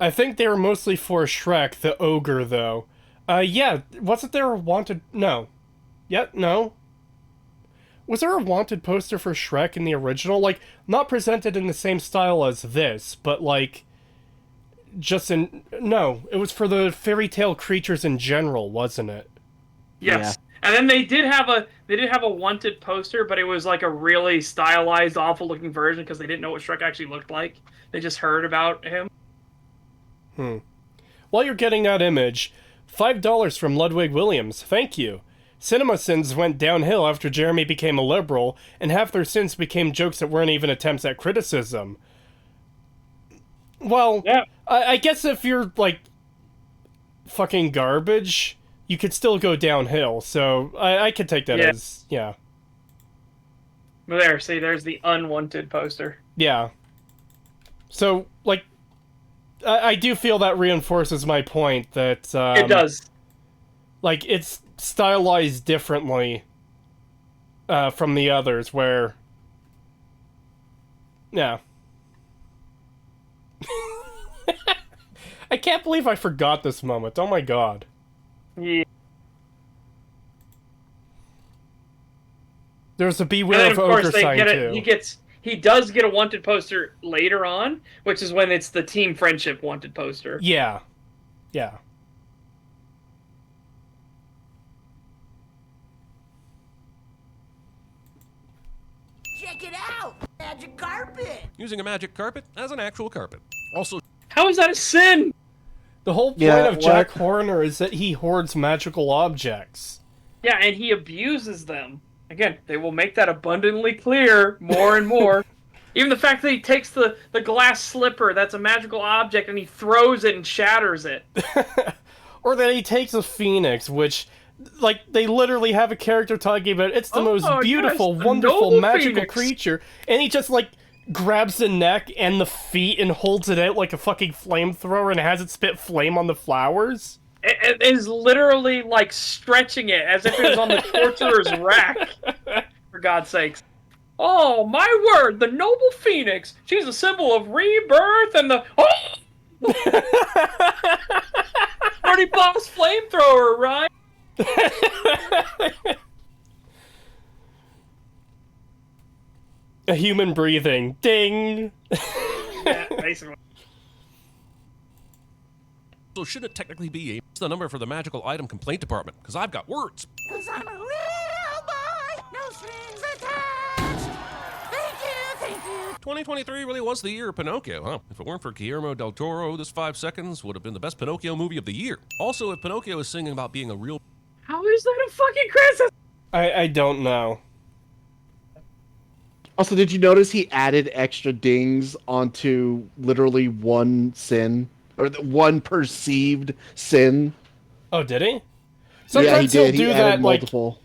I think they were mostly for Shrek, the ogre, though. Yeah, wasn't there a wanted... No. No. Was there a wanted poster for Shrek in the original? Like, not presented in the same style as this, but, like, just in... No, it was for the fairy tale creatures in general, wasn't it? Yes. Yeah. And then they did have a wanted poster, but it was, like, a really stylized, awful-looking version because they didn't know what Shrek actually looked like. They just heard about him. While you're getting that image... $5 from Ludwig Williams, thank you. Cinema sins went downhill after Jeremy became a liberal, and half their sins became jokes that weren't even attempts at criticism. Well, yeah. I guess if you're, like, fucking garbage, you could still go downhill, so I could take that as, yeah. But there, see, there's the unwanted poster. Yeah. So, like, I do feel that reinforces my point that... it does. Like, it's stylized differently from the others, where... Yeah. I can't believe I forgot this moment. Oh my god. Yeah. There's a Beware of Ogre sign, too. He does get a wanted poster later on, which is when it's the Team Friendship wanted poster. Yeah. Yeah. Check it out! Magic carpet! Using a magic carpet as an actual carpet. Also, How is that a sin? The whole point Yeah, of Jack Horner is that he hoards magical objects. Yeah, and he abuses them. Again, they will make that abundantly clear more and more. Even the fact that he takes the glass slipper that's a magical object and he throws it and shatters it. Or that he takes a phoenix, which, like, they literally have a character talking about it's the most beautiful, yes, the wonderful, noble magical phoenix. creature, and he just, like, grabs the neck and the feet and holds it out like a fucking flamethrower and has it spit flame on the flowers. It is literally like stretching it as if it was on the torturer's rack. For God's sakes. Oh, my word, the noble phoenix. She's a symbol of rebirth and the... Oh! Pretty boss flamethrower, right? A human breathing. Ding! Yeah, basically. so should it technically be what's the number for the magical item complaint department? Because I've got words. 'Cause I'm a real boy, no strings attached. Thank you. 2023 really was the year of Pinocchio, huh? If it weren't for Guillermo del Toro, this 5 seconds would have been the best Pinocchio movie of the year. Also, if Pinocchio is singing about being a real... How is that a fucking criticism? I don't know. Also, did you notice he added extra dings onto literally one sin? Or one perceived sin? Oh, did he? Yeah, he Sometimes did. he'll do He that, added like... multiple.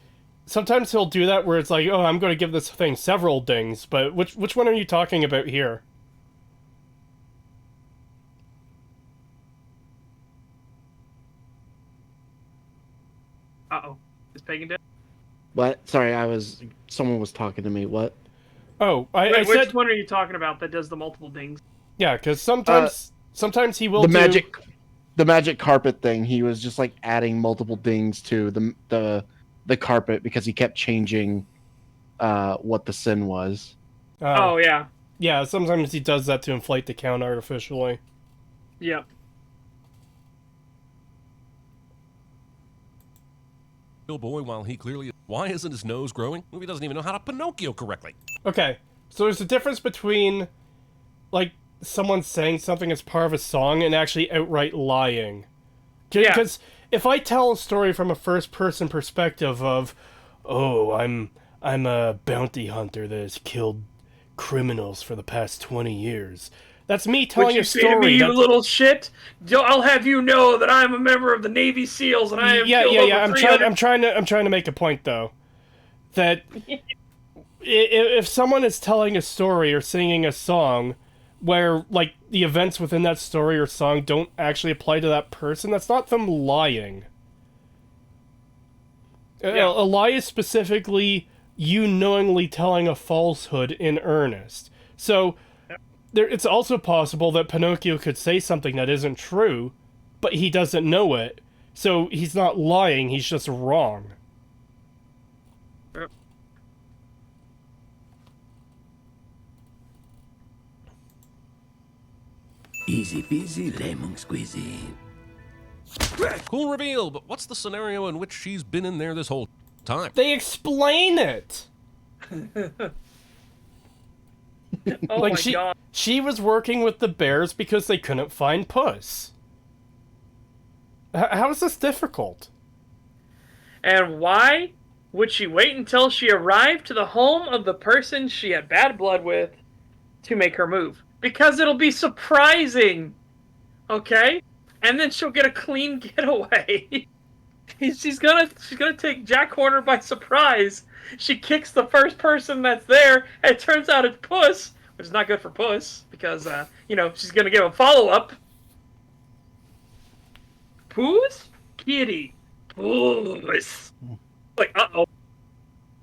Sometimes he'll do that where it's like, oh, I'm going to give this thing several dings, but which one are you talking about here? Uh-oh. Is Pagan dead? What? Sorry, someone was talking to me. What? Oh, I Wait, said... which one are you talking about that does the multiple dings? Yeah, because sometimes he will the do... the magic carpet thing. He was just like adding multiple dings to the carpet because he kept changing what the sin was. Oh, yeah. Yeah, sometimes he does that to inflate the count artificially. Yep. real boy while he clearly... Why isn't his nose growing? Movie doesn't even know how to Pinocchio correctly. Okay, so there's a difference between, like, someone saying something as part of a song and actually outright lying. Because if I tell a story from a first-person perspective of, oh, I'm a bounty hunter that has killed criminals for the past 20 years. That's me telling a story. Would you say to me, you little shit? I'll have you know that I'm a member of the Navy SEAls and I have killed over 300... I'm trying to make a point though, that if someone is telling a story or singing a song where like the events within that story or song don't actually apply to that person, that's not them lying. A lie is specifically you knowingly telling a falsehood in earnest. So it's also possible that Pinocchio could say something that isn't true, but he doesn't know it. So he's not lying, he's just wrong. Easy peasy lemon squeezy. Cool reveal, but what's the scenario in which she's been in there this whole time? They explain it! Oh like my god. She was working with the bears because they couldn't find Puss. How is this difficult? And why would she wait until she arrived to the home of the person she had bad blood with to make her move? Because it'll be surprising, okay? And then she'll get a clean getaway. she's gonna take Jack Horner by surprise. She kicks the first person that's there, and it turns out it's Puss, which is not good for Puss, because, she's gonna give a follow-up. Puss? Kitty. Puss. Like, uh-oh.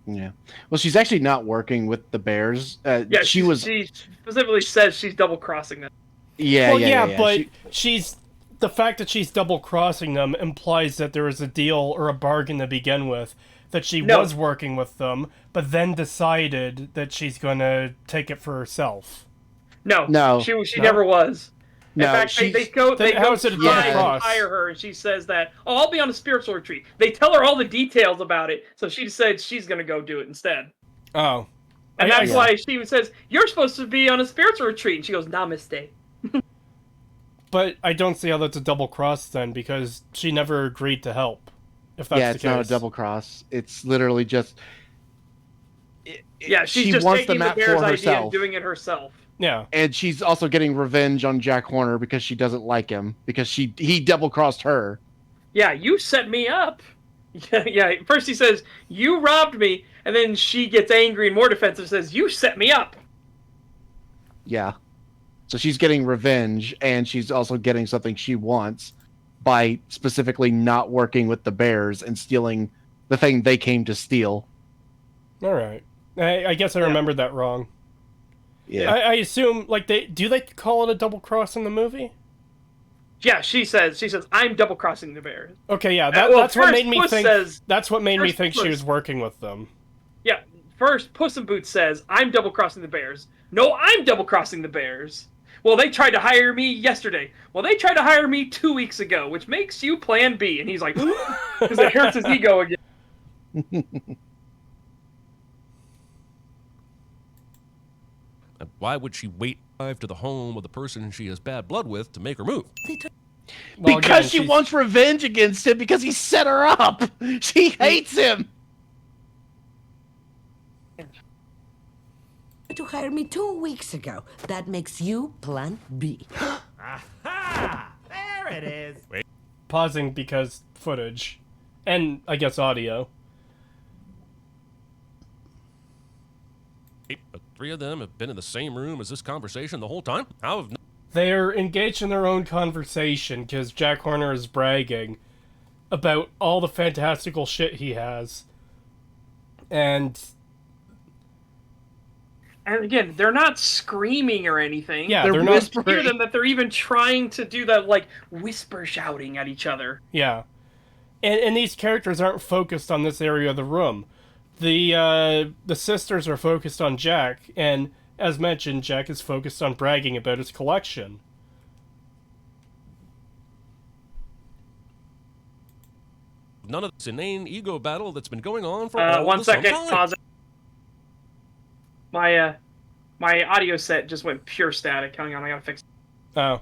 Yeah. Well, she's actually not working with the bears. She specifically says she's double-crossing them. Yeah, but she's... The fact that she's double-crossing them implies that there was a deal or a bargain to begin with, that she was working with them, but then decided that she's going to take it for herself. No. She never was. In fact, they go to hire her, and she says that, I'll be on a spiritual retreat. They tell her all the details about it, so she said she's going to go do it instead. Oh. And that's why she even says, you're supposed to be on a spiritual retreat. And she goes, namaste. But I don't see how that's a double cross then, because she never agreed to help. If that's Yeah, the it's not a case. double cross. It's literally just. Yeah, she's she just wants the taking the map bear's for idea and herself. doing it herself. Yeah. And she's also getting revenge on Jack Horner because she doesn't like him because he double crossed her. Yeah, you set me up. Yeah. First he says you robbed me, and then she gets angry and more defensive, says you set me up. Yeah. So she's getting revenge, and she's also getting something she wants by specifically not working with the bears and stealing the thing they came to steal. All right. I guess I remembered that wrong. Yeah. I assume, like, they call it a double cross in the movie? Yeah, she says I'm double crossing the bears. Okay, yeah, well, that's what made me Puss think. says- That's what made me first think she Puss- was working with them. Yeah, first Puss in Boots says I'm double crossing the bears. No, I'm double crossing the bears. Well, they tried to hire me yesterday. Well, they tried to hire me 2 weeks ago, which makes you Plan B. And he's like, because it hurts his ego again. And why would she wait drive to the home of the person she has bad blood with to make her move? Well, because again, she she's- wants revenge against him because he set her up. She hates him. To hire me 2 weeks ago. That makes you Plan B. Aha! There it is. Pausing because footage. And, I guess, audio. But 3 of them have been in the same room as this conversation the whole time? How have... They're engaged in their own conversation because Jack Horner is bragging about all the fantastical shit he has. And again, they're not screaming or anything. yeah, They're they're not. whispering. Hear them that they're even trying to do that, like, whisper shouting at each other. Yeah. And these characters aren't focused on this area of the room. The sisters are focused on Jack, and as mentioned, Jack is focused on bragging about his collection. None of this inane ego battle that's been going on for all 1 this some second, time. pause it. My audio set just went pure static. Hang on, I gotta fix it. Oh.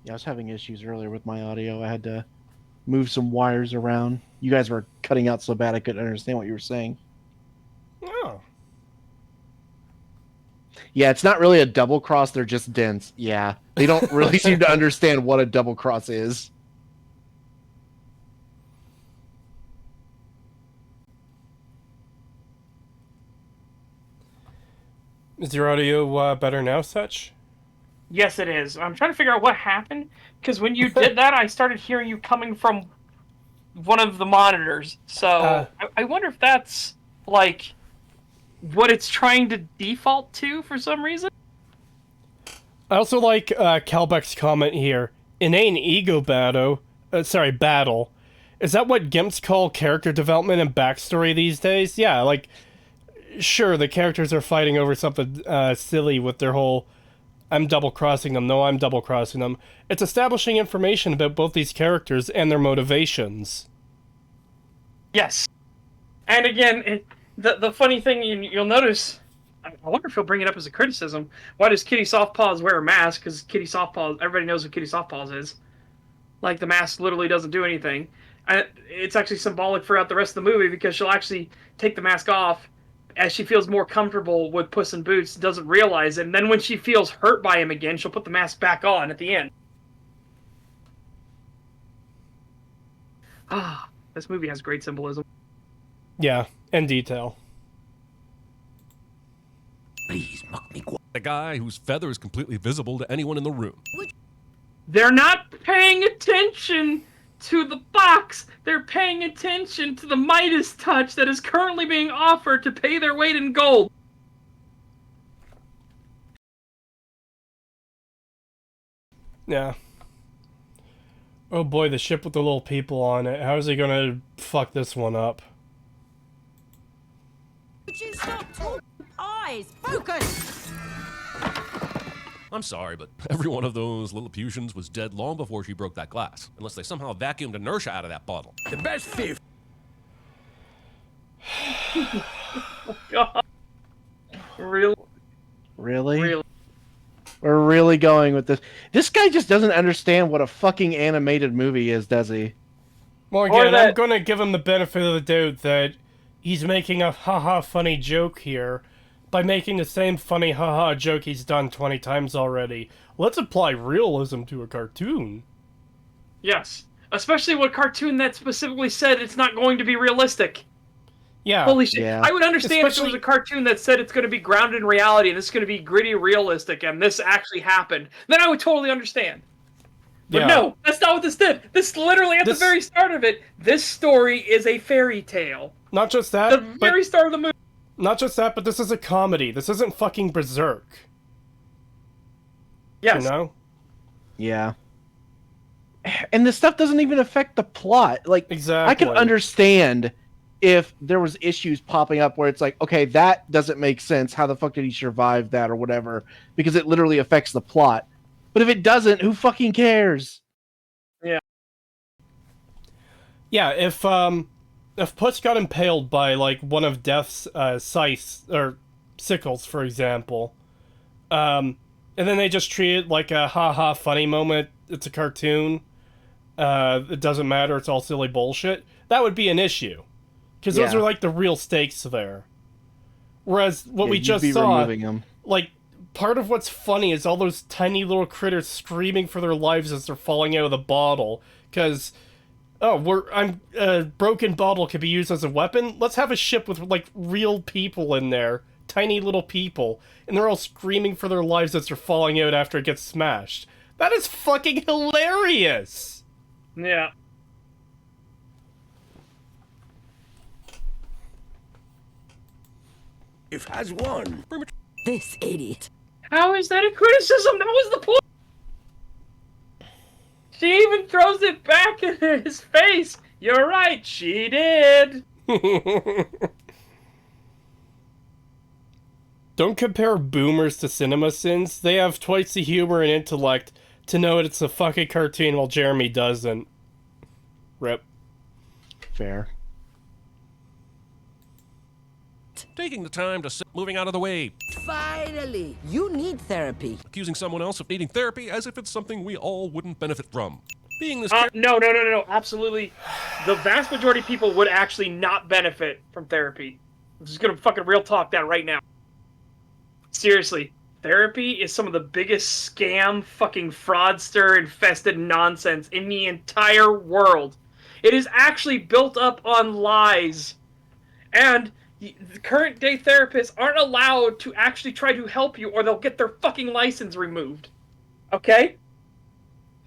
Yeah, I was having issues earlier with my audio. I had to move some wires around. You guys were cutting out so bad I couldn't understand what you were saying. Oh. Yeah, it's not really a double cross. They're just dense. Yeah, they don't really seem to understand what a double cross is. Is your audio better now, Such? Yes, it is. I'm trying to figure out what happened, because when you did that, I started hearing you coming from one of the monitors. So I wonder if that's, like, what it's trying to default to for some reason. I also like Calbeck's comment here. Inane ego battle. Battle. Is that what Gimps call character development and backstory these days? Yeah, like, sure, the characters are fighting over something silly with their whole, I'm double-crossing them, no, I'm double-crossing them. It's establishing information about both these characters and their motivations. Yes. And again, the funny thing, you'll notice, I wonder if he'll bring it up as a criticism, why does Kitty Softpaws wear a mask? Because Kitty Softpaws, everybody knows what Kitty Softpaws is. Like, the mask literally doesn't do anything. And it's actually symbolic throughout the rest of the movie, because she'll actually take the mask off as she feels more comfortable with Puss in Boots, doesn't realize it, and then when she feels hurt by him again, she'll put the mask back on at the end. Ah, this movie has great symbolism. Yeah, and detail. Please, mock me. The guy whose feather is completely visible to anyone in the room. They're not paying attention to the box. They're paying attention to the Midas touch that is currently being offered to pay their weight in gold. Yeah. Oh boy, the ship with the little people on it. How is he gonna fuck this one up? Would you stop talking? Eyes, focus! I'm sorry, but every one of those Lilliputians was dead long before she broke that glass. Unless they somehow vacuumed inertia out of that bottle. The best thief. God. Real. Really? Really. We're really going with this. This guy just doesn't understand what a fucking animated movie is, does he? Well, again, I'm going to give him the benefit of the doubt that he's making a haha funny joke here by making the same funny haha joke he's done 20 times already. Let's apply realism to a cartoon. Yes. Especially what cartoon that specifically said it's not going to be realistic. Yeah. Holy shit. Yeah. I would understand if it was a cartoon that said it's going to be grounded in reality and this is going to be gritty realistic and this actually happened. Then I would totally understand. But no, that's not what this did. This literally, at the very start of it, this story is a fairy tale. Not just that, The very start of the movie. Not just that, but this is a comedy. This isn't fucking Berserk. Yes. You know? Yeah. And this stuff doesn't even affect the plot. Like, exactly. I can understand if there was issues popping up where it's like, okay, that doesn't make sense. How the fuck did he survive that or whatever? Because it literally affects the plot. But if it doesn't, who fucking cares? Yeah. Yeah, if Puss got impaled by, like, one of Death's, scythes, or sickles, for example, and then they just treat it like a ha-ha funny moment, it's a cartoon, it doesn't matter, it's all silly bullshit, that would be an issue. Because those are, like, the real stakes there. Whereas, what we just saw, like, part of what's funny is all those tiny little critters screaming for their lives as they're falling out of the bottle. Because, a broken bottle could be used as a weapon. Let's have a ship with, like, real people in there. Tiny little people. And they're all screaming for their lives as they're falling out after it gets smashed. That is fucking hilarious! Yeah. If has won. This idiot. How is that a criticism? That was the point. She even throws it back in his face. You're right, she did. Don't compare boomers to cinema sins. They have twice the humor and intellect to know it's a fucking cartoon while Jeremy doesn't. Rip. Fair. Taking the time to moving out of the way. Finally! You need therapy. Accusing someone else of needing therapy as if it's something we all wouldn't benefit from. Being this... No, absolutely. The vast majority of people would actually not benefit from therapy. I'm just gonna fucking real talk that right now. Seriously. Therapy is some of the biggest scam, fucking fraudster, infested nonsense in the entire world. It is actually built up on lies. And the current day therapists aren't allowed to actually try to help you or they'll get their fucking license removed. Okay?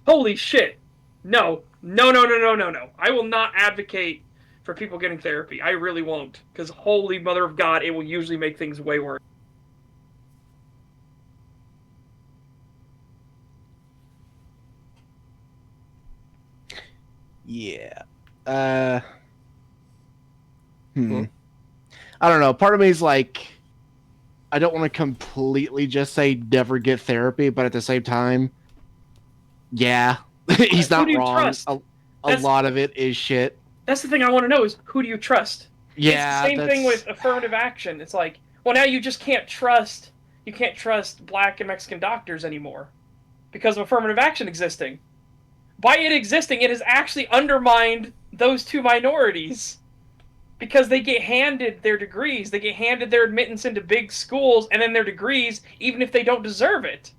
Holy shit. No. I will not advocate for people getting therapy. I really won't. Because holy mother of God, it will usually make things way worse. Yeah. I don't know. Part of me is like, I don't want to completely just say never get therapy, but at the same time, yeah, he's not wrong. A lot of it is shit. That's the thing I want to know is, who do you trust? Yeah. It's the same thing with affirmative action. It's like, well, now you just can't trust black and Mexican doctors anymore because of affirmative action existing. By it existing, it has actually undermined those two minorities because they get handed their degrees, they get handed their admittance into big schools, and then their degrees, even if they don't deserve it.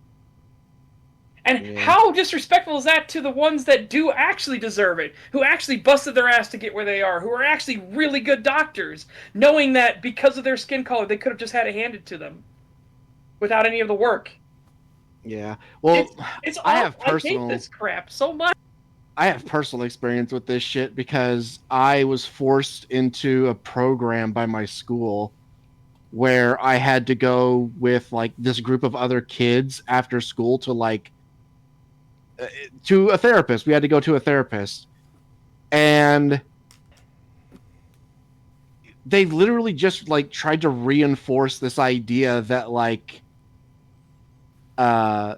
And how disrespectful is that to the ones that do actually deserve it, who actually busted their ass to get where they are, who are actually really good doctors, knowing that because of their skin color, they could have just had it handed to them without any of the work. Yeah. Well, I hate this crap so much. I have personal experience with this shit because I was forced into a program by my school where I had to go with like this group of other kids after school to like to a therapist. We had to go to a therapist. And they literally just like tried to reinforce this idea that like because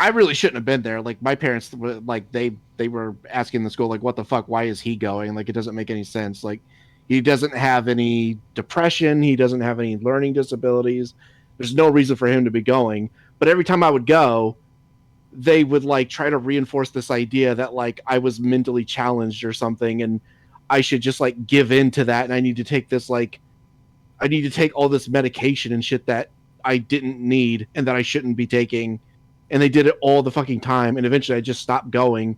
I really shouldn't have been there. Like my parents were like they were asking the school like, what the fuck, why is he going? Like it doesn't make any sense. Like He doesn't have any depression. He doesn't have any learning disabilities. There's no reason for him to be going. But every time I would go, they would like try to reinforce this idea that like I was mentally challenged or something, and I should just like give in to that, and I need to take this like I need to take all this medication and shit that I didn't need and that I shouldn't be taking. And they did it all the fucking time, and eventually I just stopped going,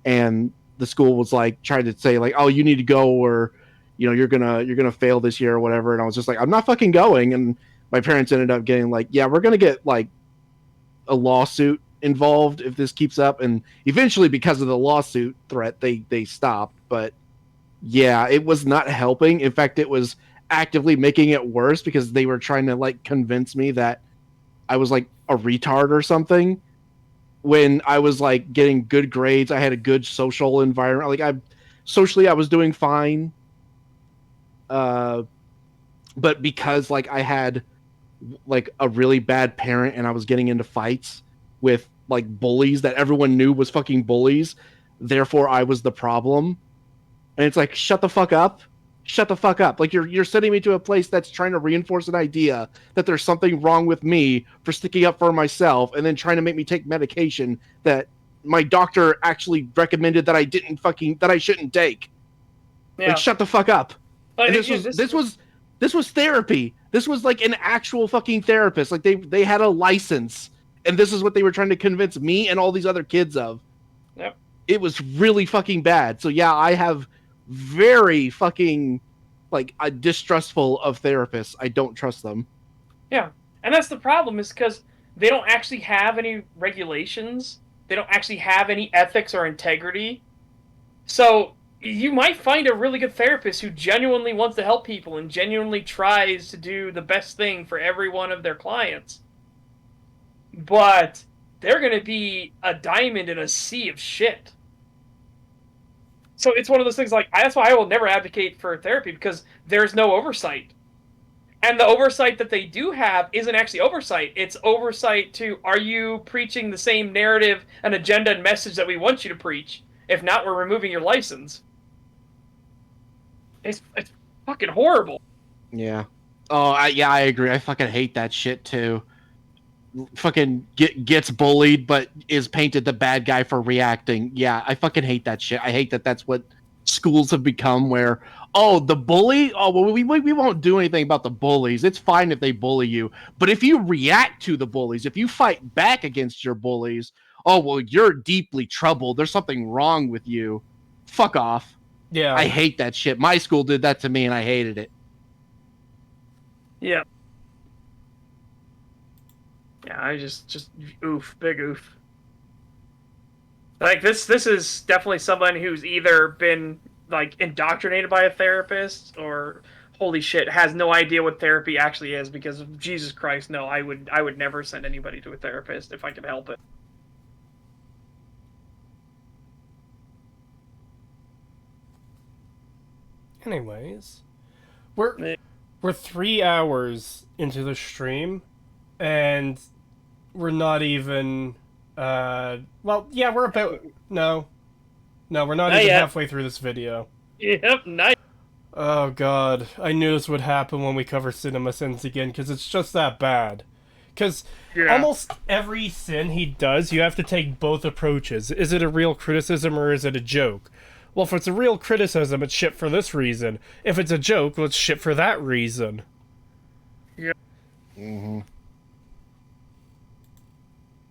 and the school was like trying to say like, oh, you need to go, or you're gonna fail this year or whatever. And I was just like, I'm not fucking going. And my parents ended up getting like, yeah, we're gonna get like a lawsuit involved if this keeps up. And eventually, because of the lawsuit threat, they stopped. But yeah, it was not helping. In fact, it was actively making it worse because they were trying to like convince me that I was like a retard or something when I was like getting good grades. I had a good social environment. Like I was doing fine. But because like I had like a really bad parent and I was getting into fights with like bullies that everyone knew was fucking bullies, therefore I was the problem. And it's like, shut the fuck up. Shut the fuck up. Like you're sending me to a place that's trying to reinforce an idea that there's something wrong with me for sticking up for myself, and then trying to make me take medication that my doctor actually recommended that I shouldn't take. Yeah. Like, shut the fuck up. And This this was therapy. This was like an actual fucking therapist. Like they had a license, and this is what they were trying to convince me and all these other kids of. Yep. It was really fucking bad. So yeah, I have very fucking like distrustful of therapists. I don't trust them. Yeah, and that's the problem, is because they don't actually have any regulations. They don't actually have any ethics or integrity. So you might find a really good therapist who genuinely wants to help people and genuinely tries to do the best thing for every one of their clients. But they're going to be a diamond in a sea of shit. So it's one of those things like, that's why I will never advocate for therapy, because there's no oversight. And the oversight that they do have isn't actually oversight. It's oversight to, are you preaching the same narrative and agenda and message that we want you to preach? If not, we're removing your license. It's fucking horrible. Yeah. Oh, I agree. I fucking hate that shit too. Fucking gets bullied, but is painted the bad guy for reacting. Yeah, I fucking hate that shit. I hate that that's what schools have become, where, oh, the bully? Oh, well, we won't do anything about the bullies. It's fine if they bully you. But if you react to the bullies, if you fight back against your bullies, oh, well, you're deeply troubled. There's something wrong with you. Fuck off. Yeah. I hate that shit. My school did that to me, and I hated it. Yeah. Yeah, I just oof, big oof. Like this is definitely someone who's either been like indoctrinated by a therapist, or holy shit, has no idea what therapy actually is, because of Jesus Christ, no, I would never send anybody to a therapist if I could help it. Anyways, we're 3 hours into the stream, and we're not even well, yeah, we're about we're not Not even yet. halfway through this video. Yep, nice. Oh god, I knew this would happen when we cover Cinema Sins again, because it's just that bad. Because almost every sin he does, you have to take both approaches. Is it a real criticism or is it a joke? Well, if it's a real criticism, it's shit for this reason. If it's a joke, well, it's shit for that reason. Yep. Mm-hmm.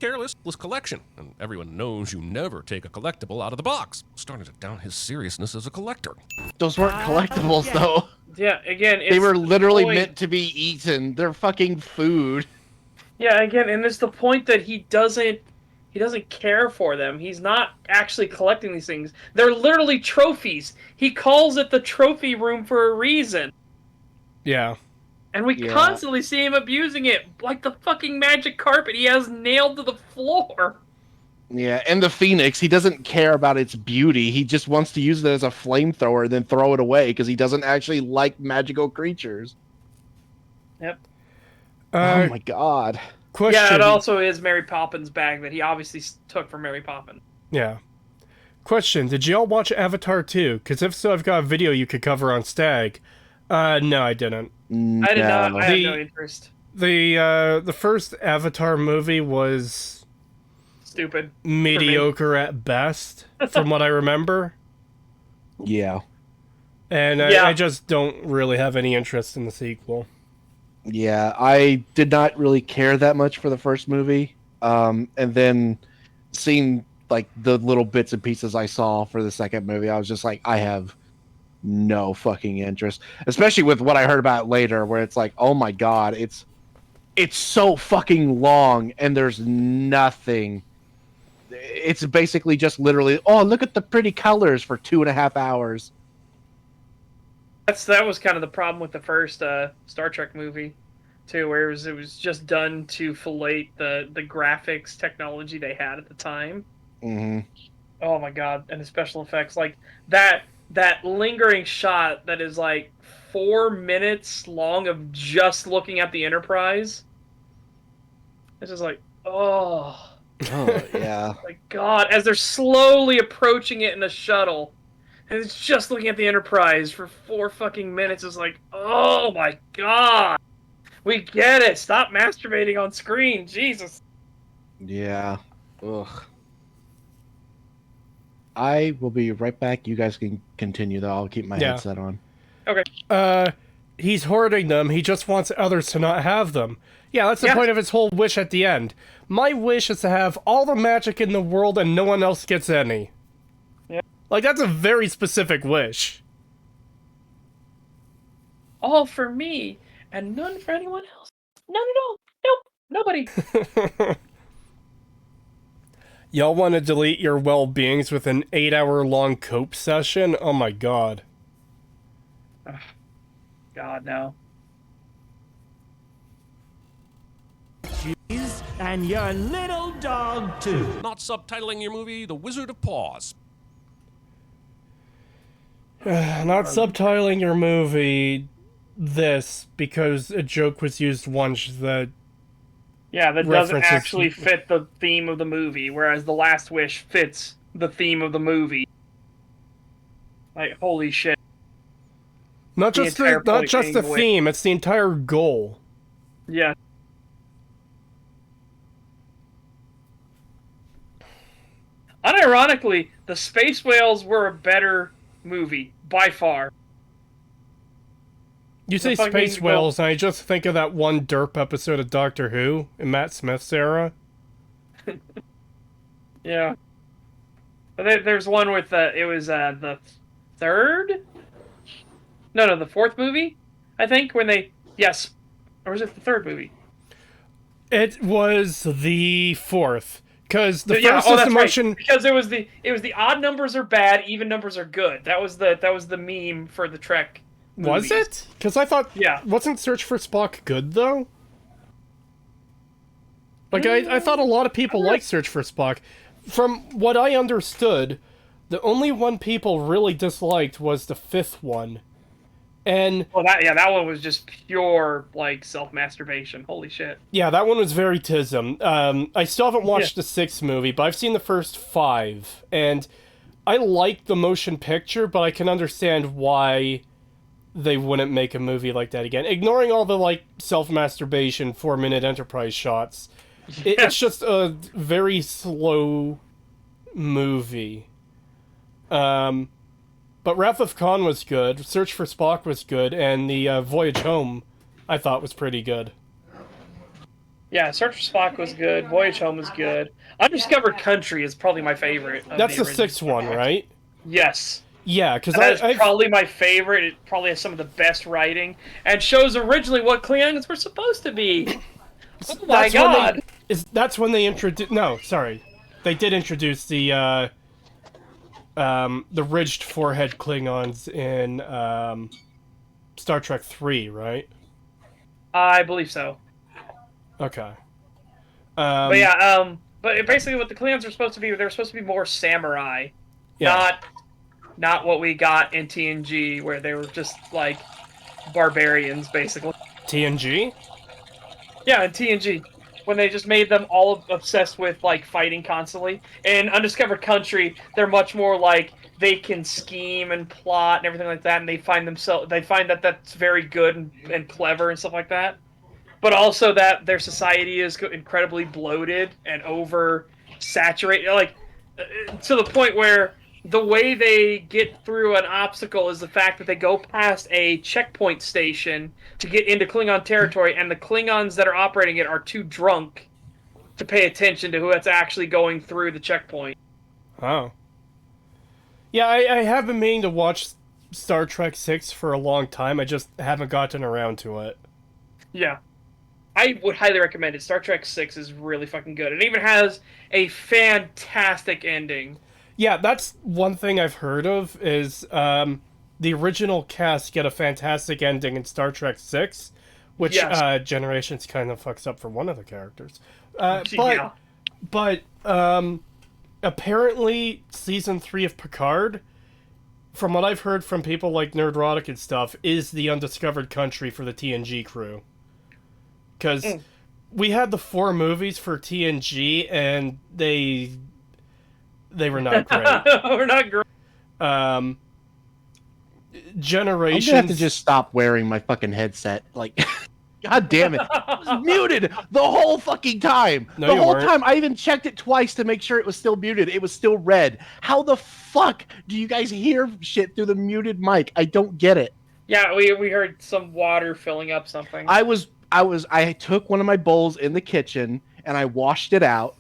Careless collection, and everyone knows you never take a collectible out of the box. Starting to doubt his seriousness as a collector. Those weren't collectibles, though. Yeah, again, They were literally point. meant to be eaten. They're fucking food. Yeah, again, and it's the point that he doesn't care for them. He's not actually collecting these things. They're literally trophies. He calls it the trophy room for a reason. Yeah. And we constantly see him abusing it, like the fucking magic carpet he has nailed to the floor. Yeah, and the Phoenix, he doesn't care about its beauty. He just wants to use it as a flamethrower and then throw it away because he doesn't actually like magical creatures. Yep. Oh my god. Question. Yeah, it also is Mary Poppins' bag that he obviously took from Mary Poppins. Yeah. Question, did y'all watch Avatar 2? Because if so, I've got a video you could cover on Stag. No, I didn't. I did not. I have no interest. The first Avatar movie was Stupid. mediocre at best, from what I remember. Yeah. And I just don't really have any interest in the sequel. Yeah, I did not really care that much for the first movie. And then seeing like the little bits and pieces I saw for the second movie, I was just like, I have no fucking interest. Especially with what I heard about later, where it's like, oh my god, it's so fucking long and there's nothing. It's basically just literally, oh, look at the pretty colors for 2.5 hours. That was kind of the problem with the first Star Trek movie, too, where it was just done to fillet the graphics technology they had at the time. Mm-hmm. Oh my god! And the special effects, like that lingering shot that is like 4 minutes long of just looking at the Enterprise. It's just like, oh Yeah. my god! As they're slowly approaching it in a shuttle. And it's just looking at the Enterprise for 4 fucking minutes. It's like, oh my god! We get it! Stop masturbating on screen! Jesus! Yeah. Ugh. I will be right back. You guys can continue, though. I'll keep my headset on. Okay. He's hoarding them. He just wants others to not have them. Yeah, that's the point of his whole wish at the end. My wish is to have all the magic in the world and no one else gets any. Yeah. Like, that's a very specific wish. All for me, and none for anyone else. None at all. Nope. Nobody. Y'all want to delete your well-beings with an 8-hour-long cope session? Oh my god. God, no. And your little dog, too. Not subtitling your movie The Wizard of Paws. Not subtitling your movie this because a joke was used once that... Yeah, that doesn't references- actually fit the theme of the movie, whereas The Last Wish fits the theme of the movie. Like, holy shit. Not just the away. theme, it's the entire goal. Yeah. Unironically, the Space Whales were a better movie, by far. You say fucking Space Whales, and I just think of that one derp episode of Doctor Who in Matt Smith's era. Yeah. But there's one with, it was the third? No, the fourth movie, I think, when they... Yes. Or was it the third movie? It was the fourth. Because the Yeah, first is the that's motion... right. Because it was the odd numbers are bad, even numbers are good. That was the meme for the Trek movies. Was it? Because I thought... Yeah. Wasn't Search for Spock good, though? Like, I thought a lot of people liked Search for Spock. From what I understood, the only one people really disliked was the fifth one. And... Well, that one was just pure, like, self-masturbation. Holy shit. Yeah, that one was very tism. I still haven't watched the sixth movie, but I've seen the first 5. And I like the motion picture, but I can understand why they wouldn't make a movie like that again. Ignoring all the, like, self-masturbation 4-minute Enterprise shots. It's just a very slow movie. But Wrath of Khan was good, Search for Spock was good, and the Voyage Home, I thought, was pretty good. Yeah, Search for Spock was good, Voyage Home was good. Undiscovered Country is probably my favorite. That's the sixth one, right? Yes. Yeah, because that's probably my favorite. It probably has some of the best writing, and shows originally what Klingons were supposed to be. Oh my god! That's when they introduced... No, sorry. They did introduce the ridged forehead Klingons in Star Trek 3, right? I believe so. Okay. But yeah, but basically what the Klingons were supposed to be, they were supposed to be more samurai. Yeah. Not what we got in TNG, where they were just, like, barbarians, basically. TNG? Yeah, in TNG. when they just made them all obsessed with like fighting constantly. In Undiscovered Country, they're much more like they can scheme and plot and everything like that, and they find that that's very good and clever and stuff like that. But also that their society is incredibly bloated and over saturated, like to the point where the way they get through an obstacle is the fact that they go past a checkpoint station to get into Klingon territory, and the Klingons that are operating it are too drunk to pay attention to who that's actually going through the checkpoint. Oh. Yeah, I have been meaning to watch Star Trek 6 for a long time. I just haven't gotten around to it. Yeah. I would highly recommend it. Star Trek 6 is really fucking good. It even has a fantastic ending. Yeah, that's one thing I've heard of, is the original cast get a fantastic ending in Star Trek 6, which Yes. Generations kind of fucks up for one of the characters. Yeah. But apparently Season 3 of Picard, from what I've heard from people like Nerdrotic and stuff, is the undiscovered country for the TNG crew. Because we had the 4 movies for TNG, and they were not great. We're not great. Generations. I'm gonna have to just stop wearing my fucking headset. Like, god damn it! I was muted the whole fucking time. No, the you whole weren't. time, I even checked it twice to make sure it was still muted. It was still red. How the fuck do you guys hear shit through the muted mic? I don't get it. Yeah, we heard some water filling up something. I took one of my bowls in the kitchen and I washed it out,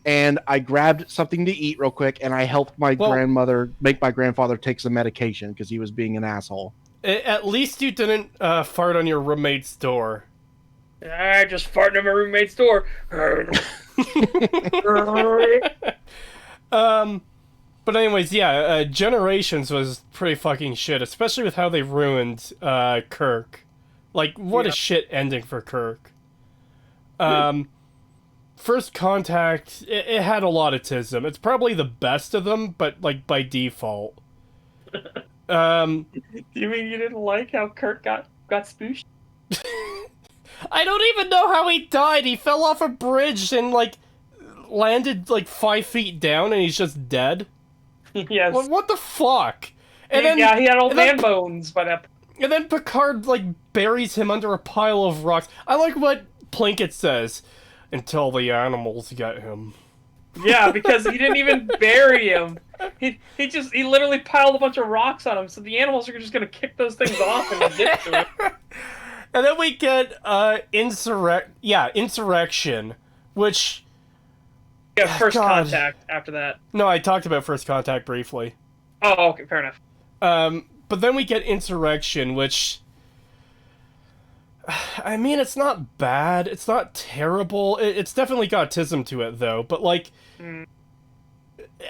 and I grabbed something to eat real quick, and I helped my grandmother make my grandfather take some medication because he was being an asshole. At least you didn't fart on your roommate's door. I just farted in my roommate's door. But anyways, yeah, Generations was pretty fucking shit, especially with how they ruined Kirk. Like, what a shit ending for Kirk. First Contact, it had a lot of tism. It's probably the best of them, but, like, by default. Do you mean you didn't like how Kirk got spooshed? I don't even know how he died. He fell off a bridge and, like, landed, like, 5 feet down, and he's just dead. Yes. What the fuck? And he had old man bones by that. And then Picard, like, buries him under a pile of rocks. I like what Plinkett says. Until the animals get him. Yeah, because he didn't even bury him. He literally piled a bunch of rocks on him, so the animals are just gonna kick those things off and get to him. And then we get Insurrection, which... Yeah, First Contact after that. No, I talked about First Contact briefly. Oh, okay, fair enough. But then we get Insurrection, which... I mean, it's not bad. It's not terrible. It's definitely got tism to it, though. But, like,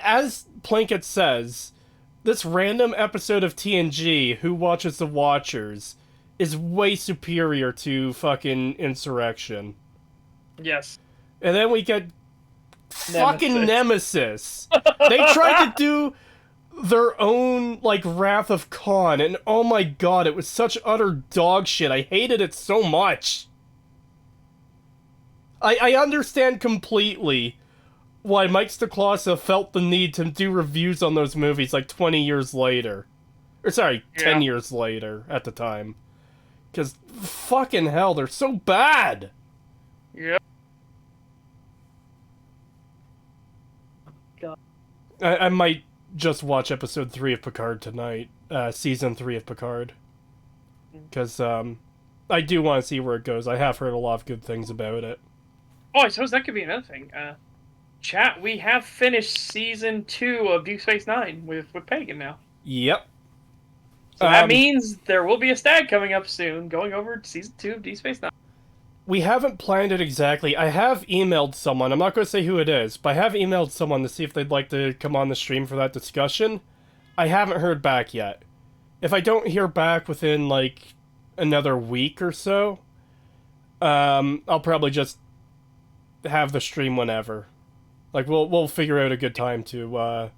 as Plinkett says, this random episode of TNG, Who Watches the Watchers, is way superior to fucking Insurrection. Yes. And then we get fucking Nemesis. They tried to do their own, like, Wrath of Khan, and oh my god, it was such utter dog shit. I hated it so much. I understand completely why Mike Stoklosa felt the need to do reviews on those movies, like, 20 years later. Or, sorry, 10 years later, at the time. Because, fucking hell, they're so bad! Yeah. God. I might just watch episode 3 of Picard tonight. Season 3 of Picard. Because, I do want to see where it goes. I have heard a lot of good things about it. Oh, I suppose that could be another thing. Chat, we have finished Season 2 of Deep Space Nine with Pagan now. Yep. So that means there will be a STAG coming up soon, going over to Season 2 of Deep Space Nine. We haven't planned it exactly. I have emailed someone. I'm not going to say who it is, but I have emailed someone to see if they'd like to come on the stream for that discussion. I haven't heard back yet. If I don't hear back within, like, another week or so, I'll probably just have the stream whenever. Like, we'll figure out a good time to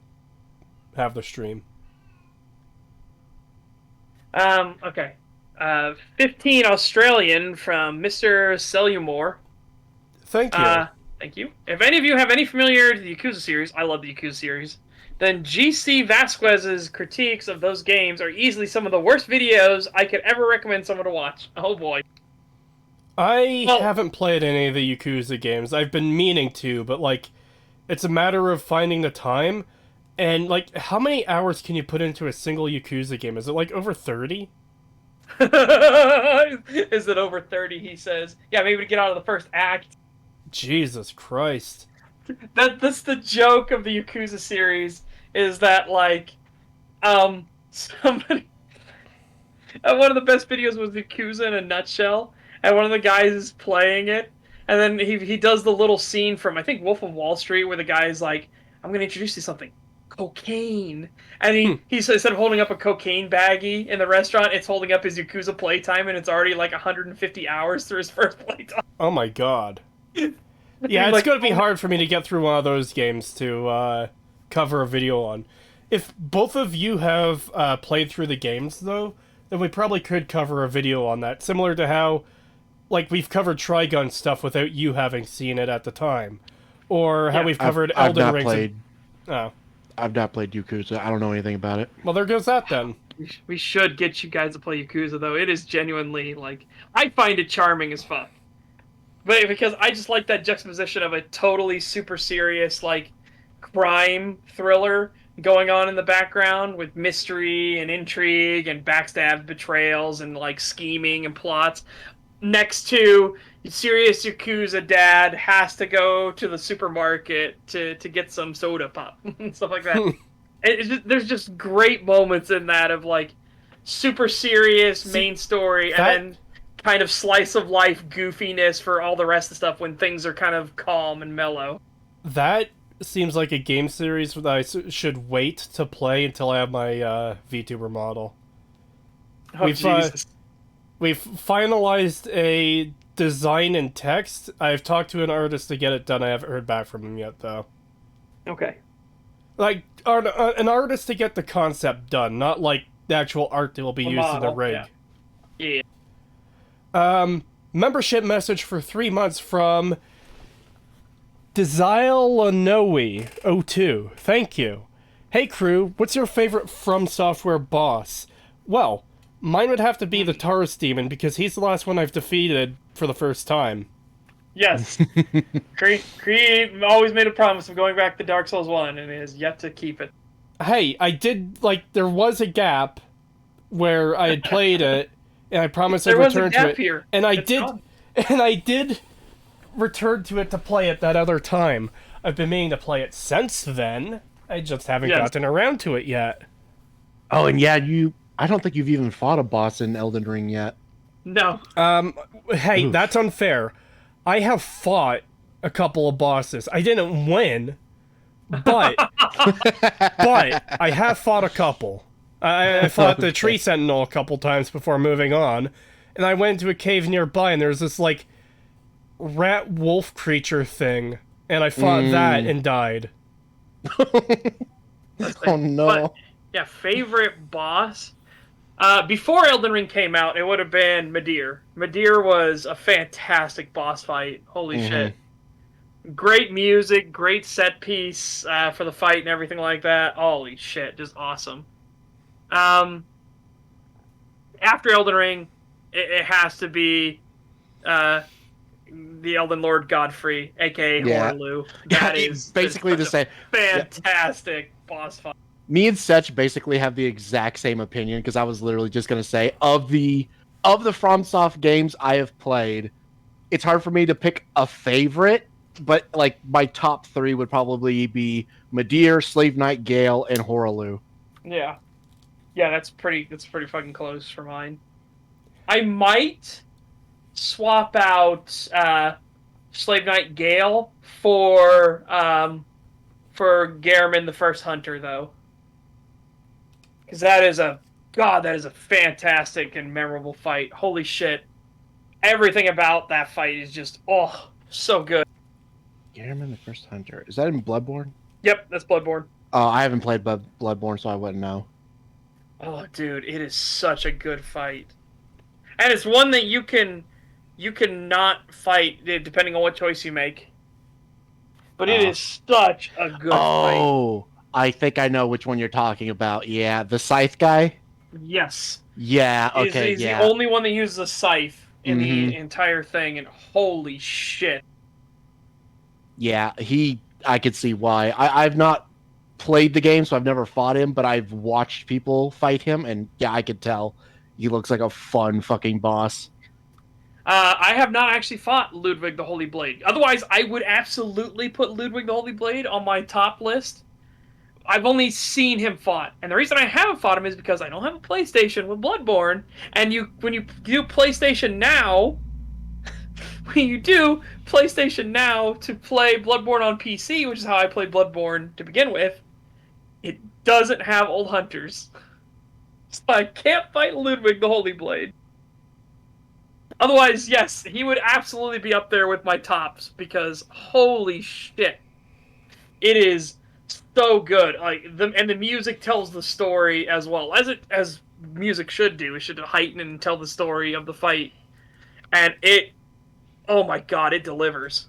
have the stream. Okay. 15 Australian from Mr. Cellumore. Thank you. Thank you. If any of you have any familiarity with the Yakuza series, I love the Yakuza series, then GC Vasquez's critiques of those games are easily some of the worst videos I could ever recommend someone to watch. Oh boy. I haven't played any of the Yakuza games. I've been meaning to, but, like, it's a matter of finding the time. And, like, how many hours can you put into a single Yakuza game? Is it, like, over 30? Is it over 30, he says. Yeah, maybe to get out of the first act. Jesus Christ. That's the joke of the Yakuza series, is that, like, somebody... one of the best videos was Yakuza in a nutshell, and one of the guys is playing it, and then he does the little scene from, I think, Wolf of Wall Street, where the guy's like, I'm going to introduce you to something. Cocaine. And he's instead of holding up a cocaine baggie in the restaurant, it's holding up his Yakuza playtime, and it's already like 150 hours through his first playtime. Oh my god. Yeah, it's going to be hard for me to get through one of those games to cover a video on. If both of you have played through the games, though, then we probably could cover a video on that. Similar to how, like, we've covered Trigun stuff without you having seen it at the time. Or how we've covered Elden Ring. I've not played Yakuza. I don't know anything about it. Well, there goes that then. We should get you guys to play Yakuza, though. It is genuinely, like, I find it charming as fuck. But because I just like that juxtaposition of a totally super serious, like, crime thriller going on in the background with mystery and intrigue and backstab betrayals and, like, scheming and plots, next to serious Yakuza dad has to go to the supermarket to get some soda pop and stuff like that. There's just great moments in that of, like, super serious main story and then kind of slice of life goofiness for all the rest of the stuff when things are kind of calm and mellow. That seems like a game series that I should wait to play until I have my VTuber model. Oh, Jesus. We've finalized a design and text. I've talked to an artist to get it done. I haven't heard back from him yet, though. Okay. Like, an artist to get the concept done, not like the actual art that will be used in the rig. Yeah. Membership message for 3 months from Desile02. Thank you. Hey crew, what's your favorite From Software boss? Well, mine would have to be the Taurus Demon, because he's the last one I've defeated for the first time. Yes. Creed always made a promise of going back to Dark Souls 1, and has yet to keep it. Hey, I did, like, there was a gap where I had played it, and I promised I'd return to it. Here. And I did return to it to play it that other time. I've been meaning to play it since then. I just haven't gotten around to it yet. Oh, and yeah, I don't think you've even fought a boss in Elden Ring yet. No. Hey, that's unfair. I have fought a couple of bosses. I didn't win, but I have fought a couple. I fought the Tree Sentinel a couple times before moving on, and I went into a cave nearby, and there's this, like, rat wolf creature thing, and I fought that and died. Oh no. But, yeah, favorite boss? Before Elden Ring came out, it would have been Midir. Midir was a fantastic boss fight. Holy shit. Great music, great set piece for the fight and everything like that. Holy shit, just awesome. After Elden Ring, it has to be the Elden Lord Godfrey, aka Horlu. That is basically the same. Fantastic boss fight. Me and Setch basically have the exact same opinion, because I was literally just going to say, of the FromSoft games I have played, it's hard for me to pick a favorite, but, like, my top 3 would probably be Midir, Slave Knight Gale, and Horlu. Yeah. Yeah, that's pretty fucking close for mine. I might swap out Slave Knight Gale for Gehrman the First Hunter, though. Because that is a fantastic and memorable fight. Holy shit. Everything about that fight is just, so good. Gehrman the First Hunter. Is that in Bloodborne? Yep, that's Bloodborne. I haven't played Bloodborne, so I wouldn't know. Oh, dude, it is such a good fight. And it's one that you can you cannot fight depending on what choice you make. But it is such a good fight. Oh, I think I know which one you're talking about. Yeah, the scythe guy. Yes. Yeah. Okay. He's yeah. the only one that uses a scythe in Mhm. the entire thing, and holy shit. Yeah, I could see why. I've not played the game, so I've never fought him, but I've watched people fight him, and yeah, I could tell he looks like a fun fucking boss. I have not actually fought Ludwig the Holy Blade. Otherwise, I would absolutely put Ludwig the Holy Blade on my top list. I've only seen him fought, and the reason I haven't fought him is because I don't have a PlayStation with Bloodborne. And when you do PlayStation Now, when you do PlayStation Now to play Bloodborne on PC, which is how I played Bloodborne to begin with, it doesn't have old hunters, so I can't fight Ludwig the Holy Blade. Otherwise, yes, he would absolutely be up there with my tops because holy shit, it is so good. And the music tells the story as well as music should do. It should heighten and tell the story of the fight, and oh my god, it delivers.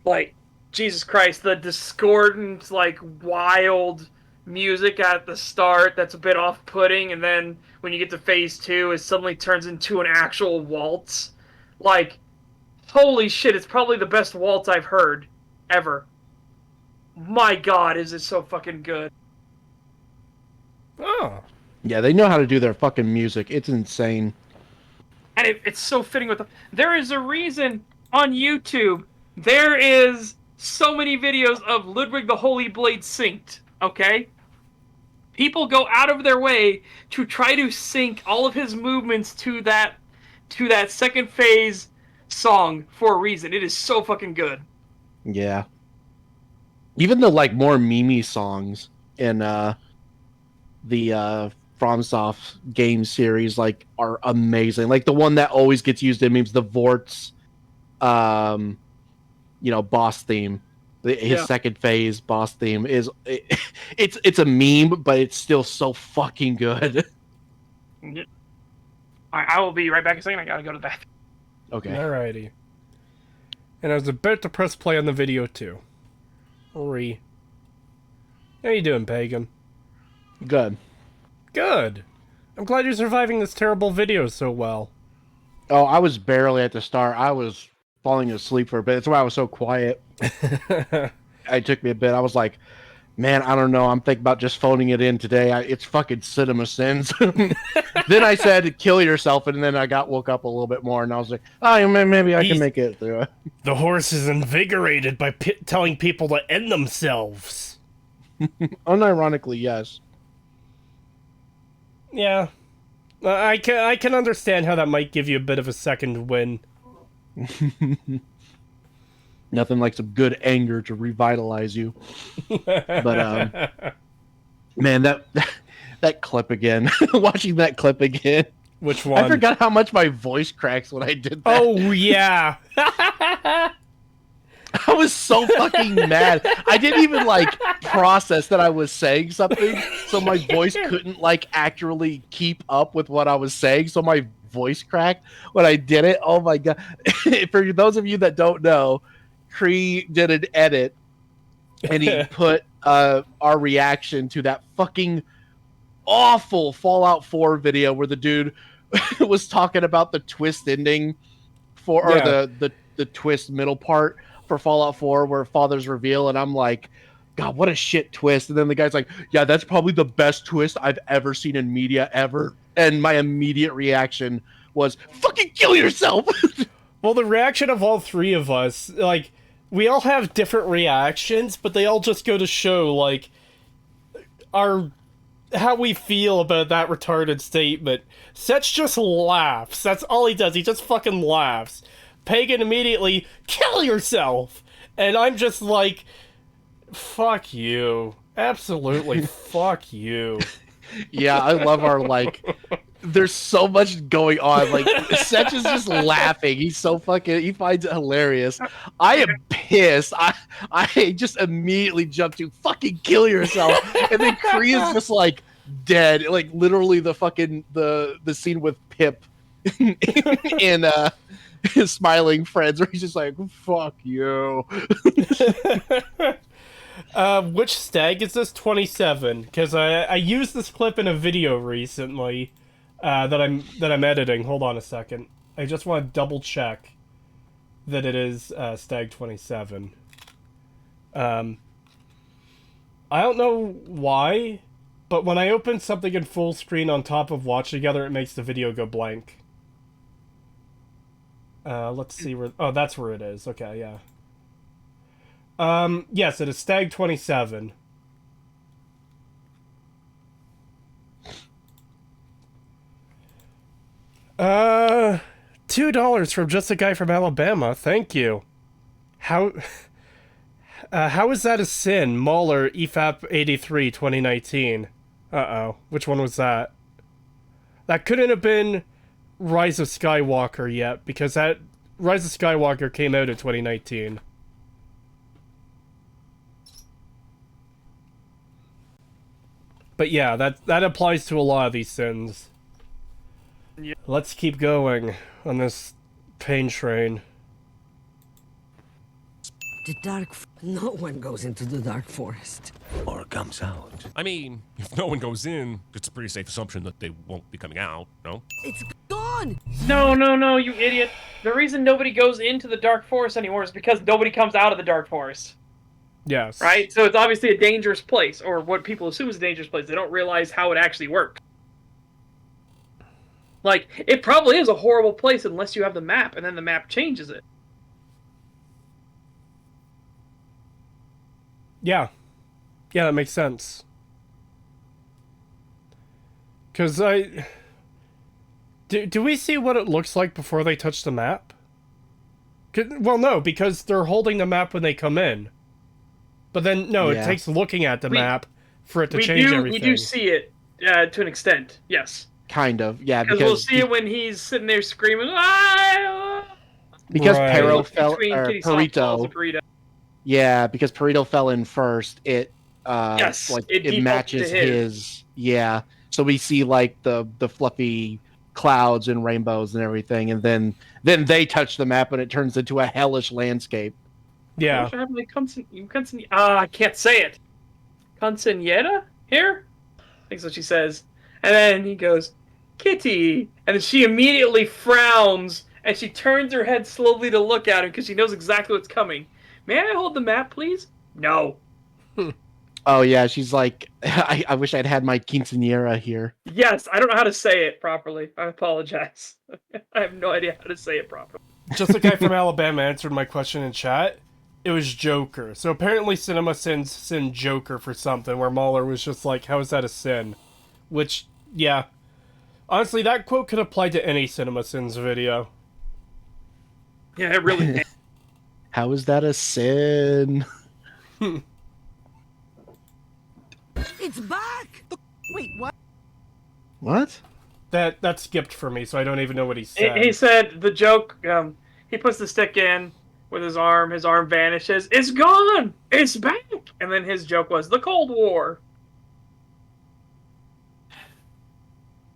Like Jesus Christ, the discordant, wild music at the start that's a bit off-putting, and then when you get to phase 2, it suddenly turns into an actual waltz. Holy shit, it's probably the best waltz I've heard ever. My god, is it so fucking good. Oh. Yeah, they know how to do their fucking music. It's insane. And it's so fitting with there is a reason on YouTube there is so many videos of Ludwig the Holy Blade synced, okay? People go out of their way to try to sync all of his movements to that second phase song for a reason. It is so fucking good. Yeah. Even the more memey songs in the FromSoft game series are amazing. Like the one that always gets used in memes, the Vort's boss theme. His second phase boss theme it's a meme, but it's still so fucking good. I will be right back in a second. I gotta go to that. Okay. Alrighty. And I was about to press play on the video too. How you doing, Pagan? Good. Good. I'm glad you're surviving this terrible video so well. Oh, I was barely at the start. I was falling asleep for a bit. That's why I was so quiet. It took me a bit. I was like, man, I don't know. I'm thinking about just phoning it in today. It's fucking Cinema Sins. Then I said, kill yourself, and then I woke up a little bit more, and I was like, oh, maybe I can make it through. The horse is invigorated by telling people to end themselves. Unironically, yes. Yeah. I can understand how that might give you a bit of a second win. Nothing like some good anger to revitalize you. But man, that clip again. Watching that clip again. Which one? I forgot how much my voice cracks when I did that. Oh yeah. I was so fucking mad. I didn't even process that I was saying something, so my voice couldn't accurately keep up with what I was saying, so my voice cracked when I did it. Oh my god. For those of you that don't know, Cree did an edit and he put our reaction to that fucking awful Fallout 4 video where the dude was talking about the twist ending or the twist middle part for Fallout 4 where Father's reveal, and I'm like, God, what a shit twist. And then the guy's like, yeah, that's probably the best twist I've ever seen in media ever. And my immediate reaction was, fucking kill yourself. Well, the reaction of all three of us, we all have different reactions, but they all just go to show, how we feel about that retarded statement. Setch just laughs. That's all he does. He just fucking laughs. Pagan immediately, kill yourself! And I'm just like, fuck you. Absolutely fuck you. Yeah, I love our, there's so much going on. Setch is just laughing. He's so fucking, he finds it hilarious. I am pissed. I just immediately jump to fucking kill yourself. And then Kree is just dead. Literally the fucking, the scene with Pip in his Smiling Friends, where he's just like, "Fuck you." Which stag is this? 27. Because I used this clip in a video recently that I'm editing. Hold on a second. I just want to double check that it is stag 27. I don't know why, but when I open something in full screen on top of Watch Together, it makes the video go blank. Let's see where... Oh, that's where it is. Okay, yeah. Yes, it is stag 27. $2 from just a guy from Alabama. Thank you. How is that a sin? Mauler, EFAP 83, 2019. Uh-oh. Which one was that? That couldn't have been Rise of Skywalker yet, because that Rise of Skywalker came out in 2019. But yeah, that applies to a lot of these sins. Yeah. Let's keep going on this pain train. The dark... No one goes into the dark forest. Or comes out. I mean, if no one goes in, it's a pretty safe assumption that they won't be coming out, no? It's gone! No, you idiot. The reason nobody goes into the dark forest anymore is because nobody comes out of the dark forest. Yes. Right? So it's obviously a dangerous place, or what people assume is a dangerous place. They don't realize how it actually works. Like, it probably is a horrible place unless you have the map, and then the map changes it. Yeah. Yeah, that makes sense. Because Do we see what it looks like before they touch the map? Well, no, because they're holding the map when they come in. But then, no, Yeah. it takes looking at the map for it to change everything. We do see it to an extent, yes. Kind of, yeah. Because we'll see it when he's sitting there screaming, "Ah!" Because Right. Perro fell, Between or Kitty Softballs Perito. and Burrito. Yeah, because Perito fell in first. It Yes, like it it defaulted matches to his. Yeah. So we see like the fluffy clouds and rainbows and everything, and then they touch the map and it turns into a hellish landscape. Yeah. I can't say it. Quinceañera here? I think that's what she says. And then he goes, "Kitty," and then she immediately frowns and she turns her head slowly to look at him because she knows exactly what's coming. "May I hold the map, please?" "No." Oh yeah, she's like, I wish I'd had my quinceañera here. Yes, I don't know how to say it properly. I apologize. I have no idea how to say it properly. Just the guy from Alabama answered my question in chat. It was Joker. So apparently Cinema sin Joker for something, where Mahler was just like, how is that a sin? Which, yeah. Honestly, that quote could apply to any Cinema Sins video. Yeah, it really can. How is that a sin? It's back! Wait, what? What? That skipped for me, so I don't even know what he said. He said the joke, he puts the stick in with his arm vanishes. "It's gone! It's back!" And then his joke was, "The Cold War."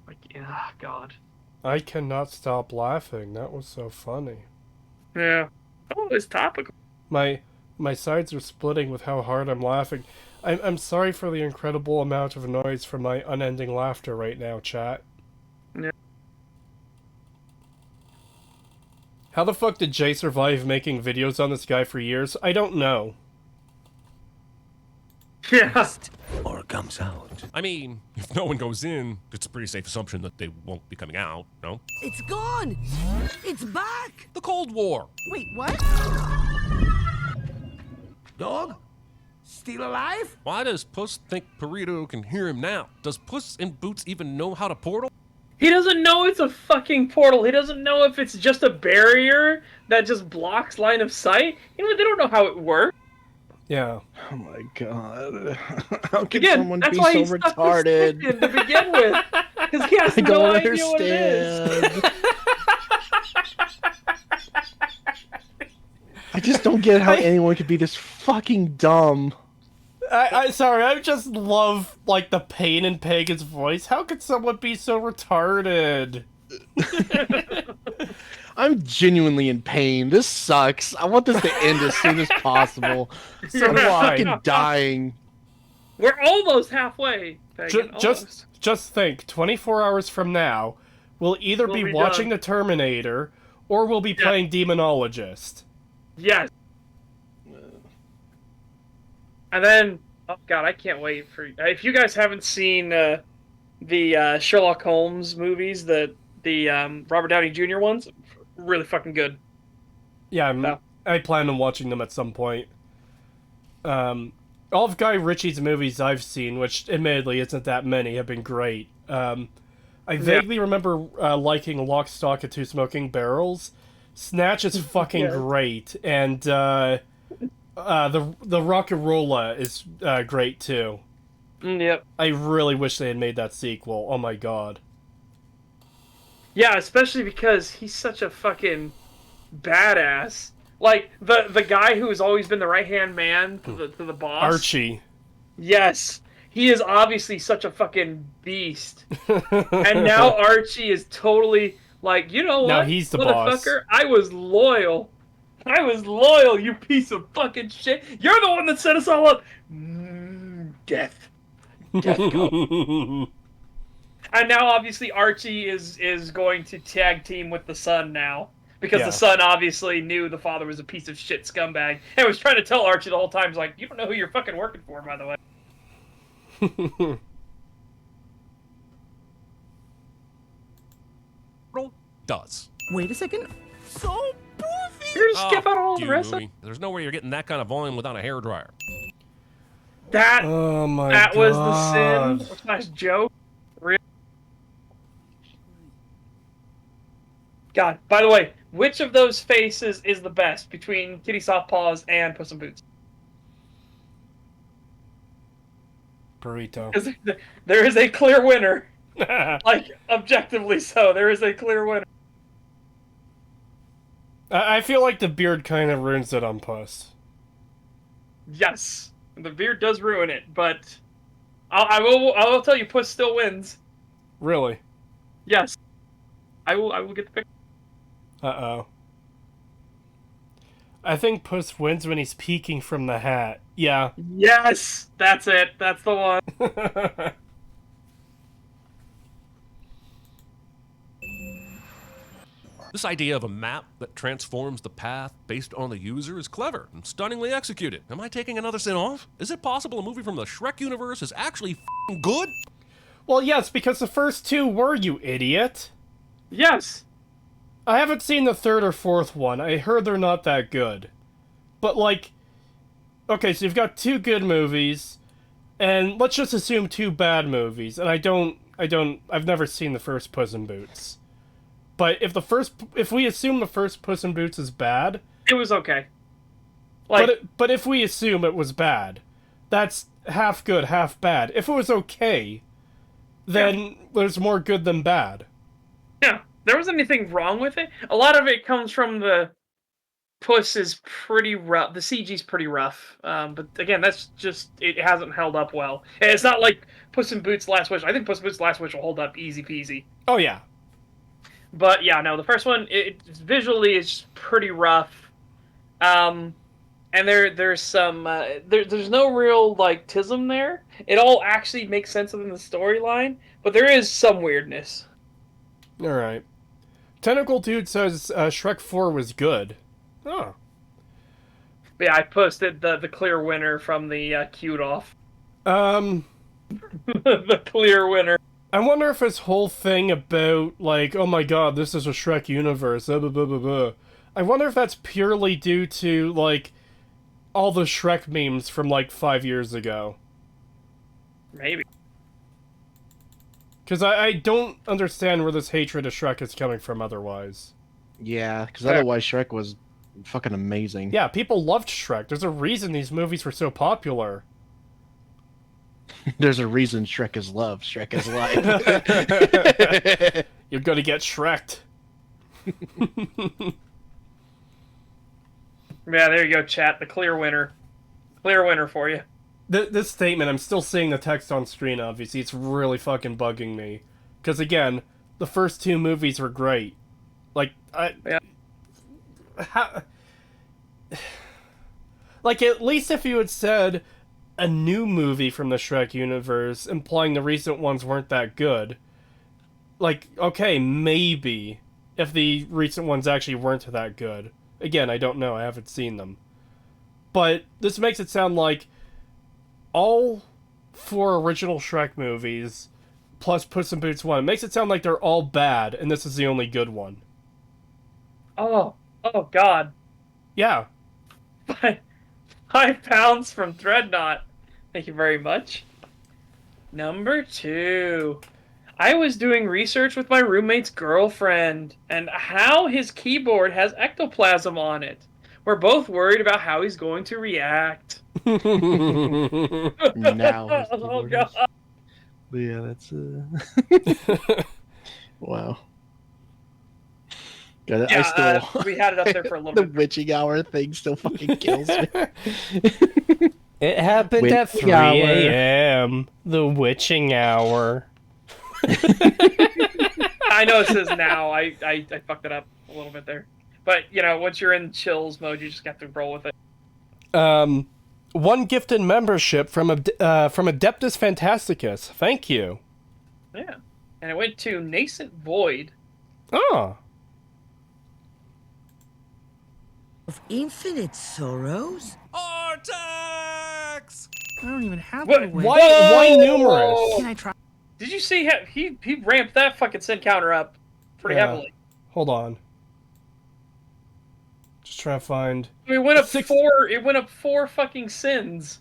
Like, yeah, God. I cannot stop laughing. That was so funny. Yeah. Oh, it's topical. My sides are splitting with how hard I'm laughing. I'm sorry for the incredible amount of noise from my unending laughter right now, chat. Yeah. How the fuck did Jay survive making videos on this guy for years? I don't know. Yeah. Or comes out. I mean, if no one goes in, it's a pretty safe assumption that they won't be coming out, no? It's gone! It's back! The Cold War. Wait, what? Dog? Still alive? Why does Puss think Perito can hear him now? Does Puss in Boots even know how to portal? He doesn't know it's a fucking portal. He doesn't know if it's just a barrier that just blocks line of sight. You know, they don't know how it works. Yeah. Oh my god. How can Again, someone that's be why so he stuck the stick retarded? in to begin with. Because he has I no don't idea what it is. understand. I just don't get how anyone could be this fucking dumb. I sorry, I just love, like, the pain in Pagan's voice. How could someone be so retarded? I'm genuinely in pain. This sucks. I want this to end as soon as possible. So do I. Fucking dying. We're almost halfway, Pagan. Almost. Just think, 24 hours from now, we'll either We'll be be watching done. The Terminator, or we'll be playing Demonologist. Yes. And then, oh god, I can't wait for if you guys haven't seen the Sherlock Holmes movies, the Robert Downey Jr. ones, really fucking good. Yeah, I plan on watching them at some point. All of Guy Ritchie's movies I've seen, which admittedly isn't that many, have been great. I vaguely remember liking Lock, Stock, and Two Smoking Barrels. Snatch is fucking great, and the Rock'n'Rolla is great too. Yep. I really wish they had made that sequel. Oh my god. Yeah, especially because he's such a fucking badass. Like the guy who has always been the right hand man to the boss. Archie. Yes. He is obviously such a fucking beast. And now Archie is totally like, you know what? Now he's the boss. Motherfucker, I was loyal. I was loyal, you piece of fucking shit. You're the one that set us all up. Death. Death go. And now obviously Archie is going to tag team with the son now. Because the son obviously knew the father was a piece of shit scumbag. And was trying to tell Archie the whole time, he's like, you don't know who you're fucking working for, by the way. Does. Wait a second. So poofy. You're just skip out all the rest of movie. There's no way you're getting that kind of volume without a hairdryer. that. Oh my god. That was the sin. Nice joke. Real. God. By the way, which of those faces is the best between Kitty Softpaws and Puss in Boots? Burrito. 'Cause there is a clear winner. Like, objectively so. There is a clear winner. I feel like the beard kind of ruins it on Puss. Yes. The beard does ruin it, but I will tell you, Puss still wins. Really? Yes. I will get the pick. Uh-oh. I think Puss wins when he's peeking from the hat. Yeah. Yes! That's it. That's the one. This idea of a map that transforms the path based on the user is clever and stunningly executed. Am I taking another sin off? Is it possible a movie from the Shrek universe is actually f***ing good? Well, yes, because the first two were, you idiot. Yes. I haven't seen the third or fourth one. I heard they're not that good. But, like... Okay, so you've got two good movies, and let's just assume two bad movies, and I've never seen the first Puss in Boots. But if we assume the first Puss in Boots is bad... It was okay. Like, but if we assume it was bad, that's half good, half bad. If it was okay, then there's more good than bad. yeah, there wasn't anything wrong with it. A lot of it comes from the Puss is pretty rough. The CG's pretty rough. But again, that's just, it hasn't held up well. And it's not like Puss in Boots' Last Wish. I think Puss in Boots' Last Wish will hold up easy peasy. Oh, yeah. But yeah, no, the first one, it visually is just pretty rough. And there's some, there's no real, like, tism there. It all actually makes sense within the storyline, but there is some weirdness. Alright. Tentacle Dude says Shrek 4 was good. Oh. But yeah, I posted the clear winner from the queued off. The clear winner. I wonder if his whole thing about, like, oh my god, this is a Shrek universe, blah, blah, blah, blah, blah. I wonder if that's purely due to, like, all the Shrek memes from, like, 5 years ago. Maybe. Because I don't understand where this hatred of Shrek is coming from otherwise. Yeah, because otherwise Shrek was fucking amazing. Yeah, people loved Shrek. There's a reason these movies were so popular. There's a reason Shrek is loved. Shrek is life. You're gonna get Shreked. Yeah, there you go, chat. The clear winner. Clear winner for you. This statement, I'm still seeing the text on screen, obviously. It's really fucking bugging me. Because, again, the first two movies were great. Like, like, at least if you had said a new movie from the Shrek universe, implying the recent ones weren't that good. Like, okay, maybe, if the recent ones actually weren't that good. Again, I don't know, I haven't seen them. But this makes it sound like all 4 original Shrek movies, plus Puss in Boots 1, it makes it sound like they're all bad, and this is the only good one. Oh God. Yeah. 5 pounds from Dreadnought. Thank you very much. Number 2. I was doing research with my roommate's girlfriend, and how his keyboard has ectoplasm on it. We're both worried about how he's going to react. Now Oh God. Yeah, that's wow. God, Yeah, I still we had it up there for a little the bit. witching hour thing still fucking kills me. It happened at 3 a.m. The witching hour. I know it says now. I fucked it up a little bit there. But, you know, once you're in chills mode, you just have to roll with it. 1 gifted membership from Adeptus Fantasticus. Thank you. Yeah. And it went to Nascent Void. Oh. Of infinite sorrows? Artax! I don't even have What? a way. Why numerous? Can I try? Did you see how he ramped that fucking sin counter up pretty Yeah. heavily? Hold on. Just trying to find. It went up 6 4. It went up 4 fucking sins.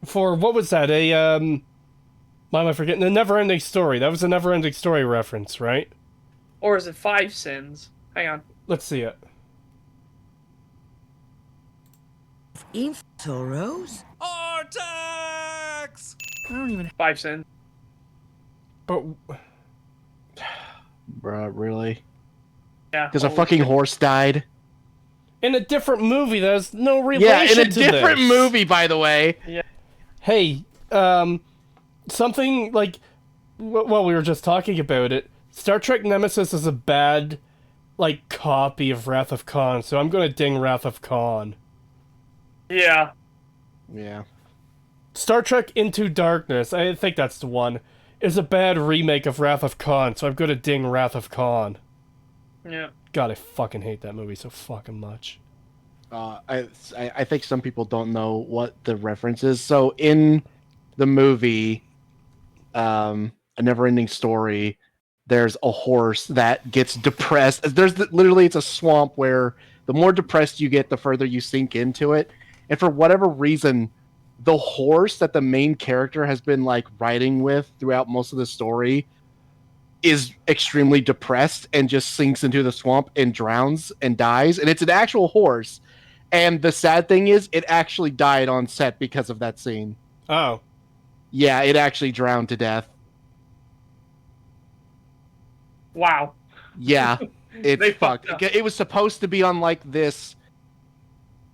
For what was that? Why am I forgetting? The Never-Ending Story. That was a Never-Ending Story reference, right? Or is it 5 sins? Hang on. Let's see it. Of infinite sorrows? Artax! I don't even. 5 sins. But Bruh, really? Yeah. Because a fucking horse died. in a different movie, there's no relation Yeah, in a to different this. movie, by the way. Yeah. Hey, something like, well, we were just talking about it. Star Trek Nemesis is a bad, like, copy of Wrath of Khan, so I'm gonna ding Wrath of Khan. Yeah. Yeah. Star Trek Into Darkness, I think that's the one, is a bad remake of Wrath of Khan, so I'm gonna ding Wrath of Khan. Yeah. God, I fucking hate that movie so fucking much. I think some people don't know what the reference is. So in the movie, A Never-Ending Story, there's a horse that gets depressed. Literally, it's a swamp where the more depressed you get, the further you sink into it. And for whatever reason, the horse that the main character has been like riding with throughout most of the story is extremely depressed and just sinks into the swamp and drowns and dies. And it's an actual horse. And the sad thing is, it actually died on set because of that scene. Oh. Yeah, it actually drowned to death. Wow. Yeah, They it's fucked fucked. up. It was supposed to be on like this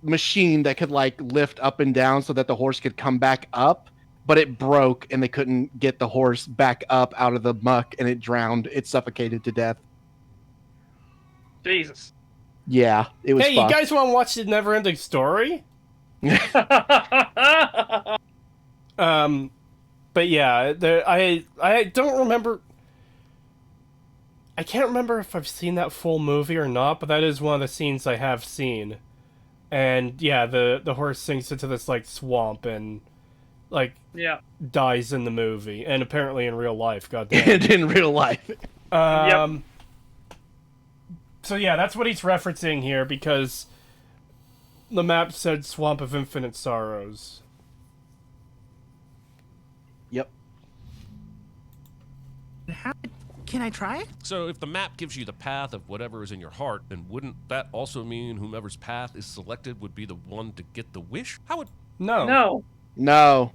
machine that could like lift up and down so that the horse could come back up, but it broke and they couldn't get the horse back up out of the muck and it drowned. It suffocated to death. Jesus. Yeah, it was Hey, fucked. you guys want to watch the Never-Ending Story? But yeah, I don't remember. I can't remember if I've seen that full movie or not, but that is one of the scenes I have seen. And yeah, the horse sinks into this like swamp and like Yeah. dies in the movie, and apparently in real life. Goddamn. And in real life. Yep. So yeah, that's what he's referencing here because the map said Swamp of Infinite Sorrows. Yep. How can I try it? So if the map gives you the path of whatever is in your heart, then wouldn't that also mean whomever's path is selected would be the one to get the wish? How would... No. No. No.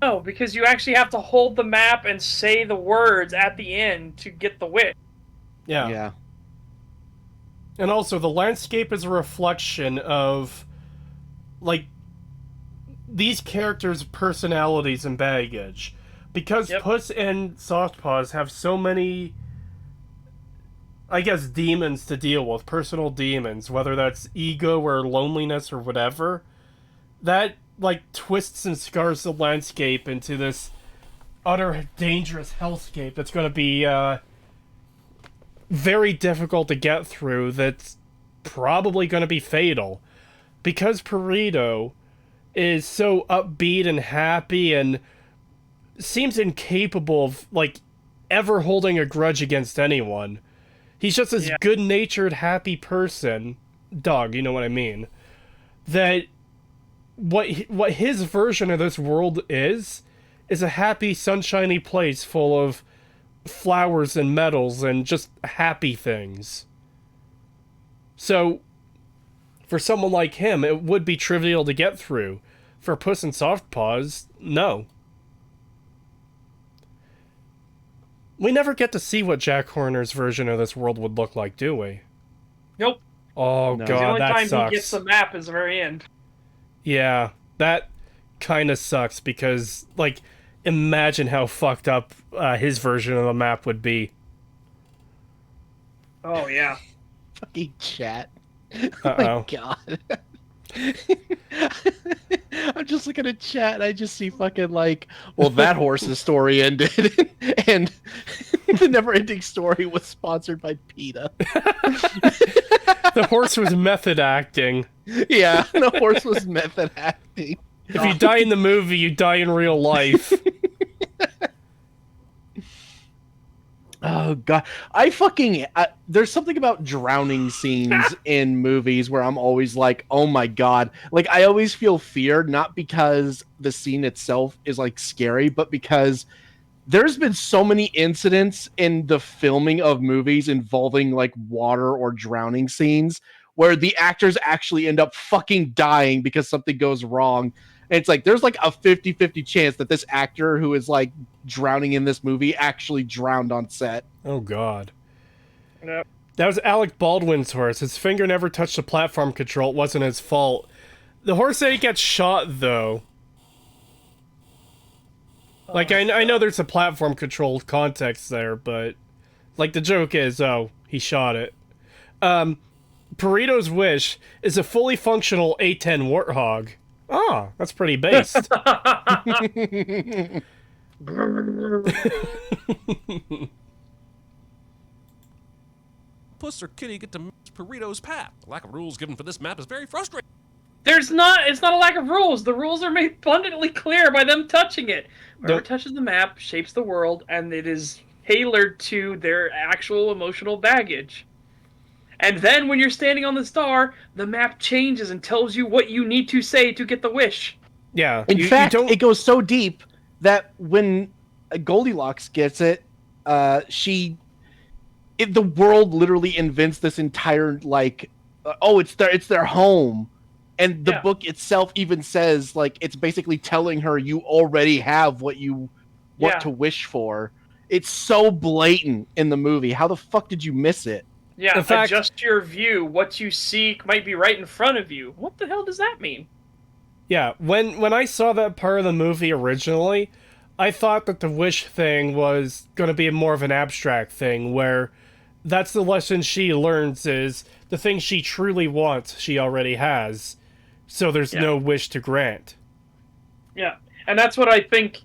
No, because you actually have to hold the map and say the words at the end to get the wish. Yeah. Yeah. And also, the landscape is a reflection of, like, these characters' personalities and baggage. because Puss and Soft Paws have so many, I guess, demons to deal with, personal demons, whether that's ego or loneliness or whatever, that, like, twists and scars the landscape into this utter dangerous hellscape that's going to be very difficult to get through, that's probably going to be fatal. Because Perito is so upbeat and happy and seems incapable of, like, ever holding a grudge against anyone. He's just this good-natured, happy person. Dog, you know what I mean. That what his version of this world is a happy, sunshiny place full of flowers and metals and just happy things. So, for someone like him, it would be trivial to get through. For Puss and Soft Paws, no. We never get to see what Jack Horner's version of this world would look like, do we? Nope. Oh, No. God, The only that time sucks. he gets the map is the very end. Yeah, that kind of sucks because, like, imagine how fucked up his version of the map would be. Oh, yeah. Fucking chat. Uh-oh. Oh my god. I'm just looking at chat and I just see fucking like, well, that horse's story ended and the never-ending story was sponsored by PETA. The horse was method acting. Yeah, the horse was method acting. If you die in the movie, you die in real life. Oh god, there's something about drowning scenes in movies where I'm always like, oh my god. Like, I always feel fear, not because the scene itself is like scary, but because there's been so many incidents in the filming of movies involving like water or drowning scenes where the actors actually end up fucking dying because something goes wrong. And it's like, there's like a 50-50 chance that this actor who is like drowning in this movie actually drowned on set. Oh, God. Yep. That was Alec Baldwin's horse. His finger never touched the platform control. It wasn't his fault. The horse ain't get shot, though. Like, I know there's a platform control context there, but, like, the joke is, oh, he shot it. Perito's wish is a fully functional A10 warthog. Ah, that's pretty based. Puss or Kitty get to miss Perito's path. The lack of rules given for this map is very frustrating. It's not a lack of rules. The rules are made abundantly clear by them touching it. Whoever touches the map shapes the world, and it is tailored to their actual emotional baggage. And then when you're standing on the star, the map changes and tells you what you need to say to get the wish. Yeah. In fact, it goes so deep that when Goldilocks gets it, the world literally invents this entire like, it's their home, and the book itself even says like it's basically telling her you already have what you want to wish for. It's so blatant in the movie. How the fuck did you miss it? Yeah, in fact, adjust your view. What you seek might be right in front of you. What the hell does that mean? Yeah, when I saw that part of the movie originally, I thought that the wish thing was going to be more of an abstract thing, where that's the lesson she learns is the thing she truly wants she already has, so there's no wish to grant. Yeah, and that's what I think.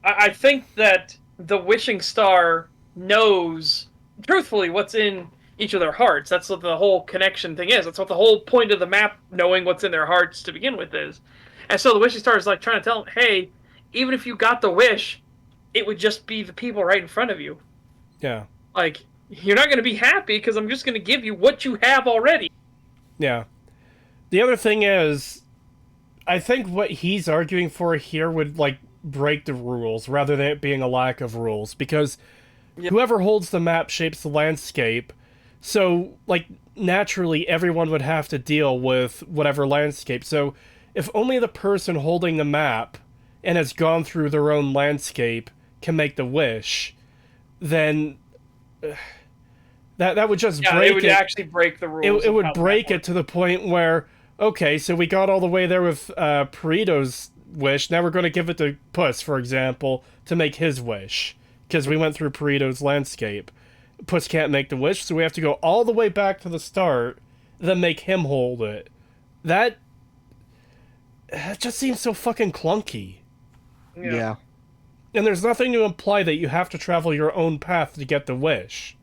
I think that the wishing star knows, truthfully, what's in each of their hearts. That's what the whole connection thing is. That's what the whole point of the map, knowing what's in their hearts to begin with, is. And so the wishing star is like trying to tell them, hey, even if you got the wish, it would just be the people right in front of you. Yeah. Like, you're not going to be happy because I'm just going to give you what you have already. Yeah. The other thing is, I think what he's arguing for here would, like, break the rules rather than it being a lack of rules, because whoever holds the map shapes the landscape. So, like, naturally, everyone would have to deal with whatever landscape. So, if only the person holding the map and has gone through their own landscape can make the wish, then that would just break it. It would actually break the rules. It would break it to the point where, okay, so we got all the way there with Perito's wish. Now we're going to give it to Puss, for example, to make his wish. Because we went through Perito's landscape. Puss can't make the wish, so we have to go all the way back to the start, then make him hold it. That just seems so fucking clunky. Yeah. And there's nothing to imply that you have to travel your own path to get the wish.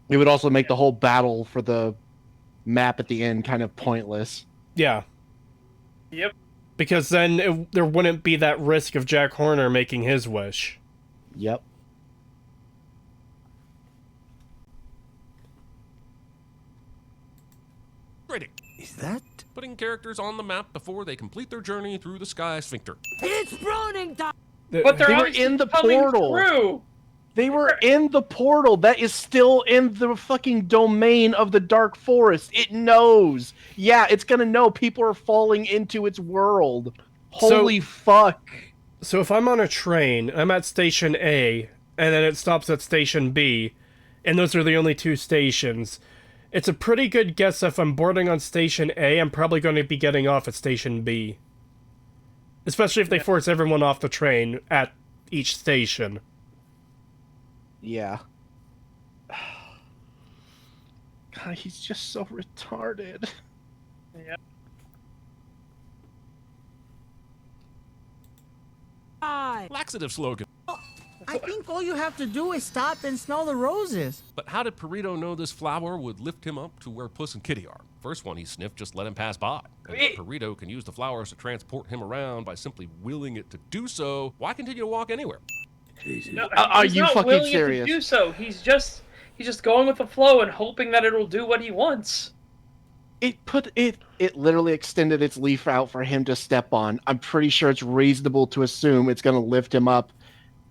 It would also make the whole battle for the map at the end kind of pointless. Yeah. Yep. Because then there wouldn't be that risk of Jack Horner making his wish. Yep. Rating. Is that? Putting characters on the map before they complete their journey through the sky sphincter. It's Browning time! But they're They were obviously in the coming portal. through. They were in the portal. That is still in the fucking domain of the Dark Forest. It knows. Yeah, it's gonna know people are falling into its world. Holy fuck. So if I'm on a train, I'm at station A, and then it stops at station B, and those are the only two stations, it's a pretty good guess if I'm boarding on station A, I'm probably going to be getting off at station B. Especially if they force everyone off the train at each station. Yeah. God, he's just so retarded. Yeah. Laxative slogan. I think all you have to do is stop and smell the roses. But how did Perito know this flower would lift him up to where Puss and Kitty are? First one he sniffed just let him pass by. And if Perito can use the flowers to transport him around by simply willing it to do so, why continue to walk anywhere? No, Are he's you not fucking willing serious? to do so. He's just going with the flow and hoping that it'll do what he wants. It literally extended its leaf out for him to step on. I'm pretty sure it's reasonable to assume it's going to lift him up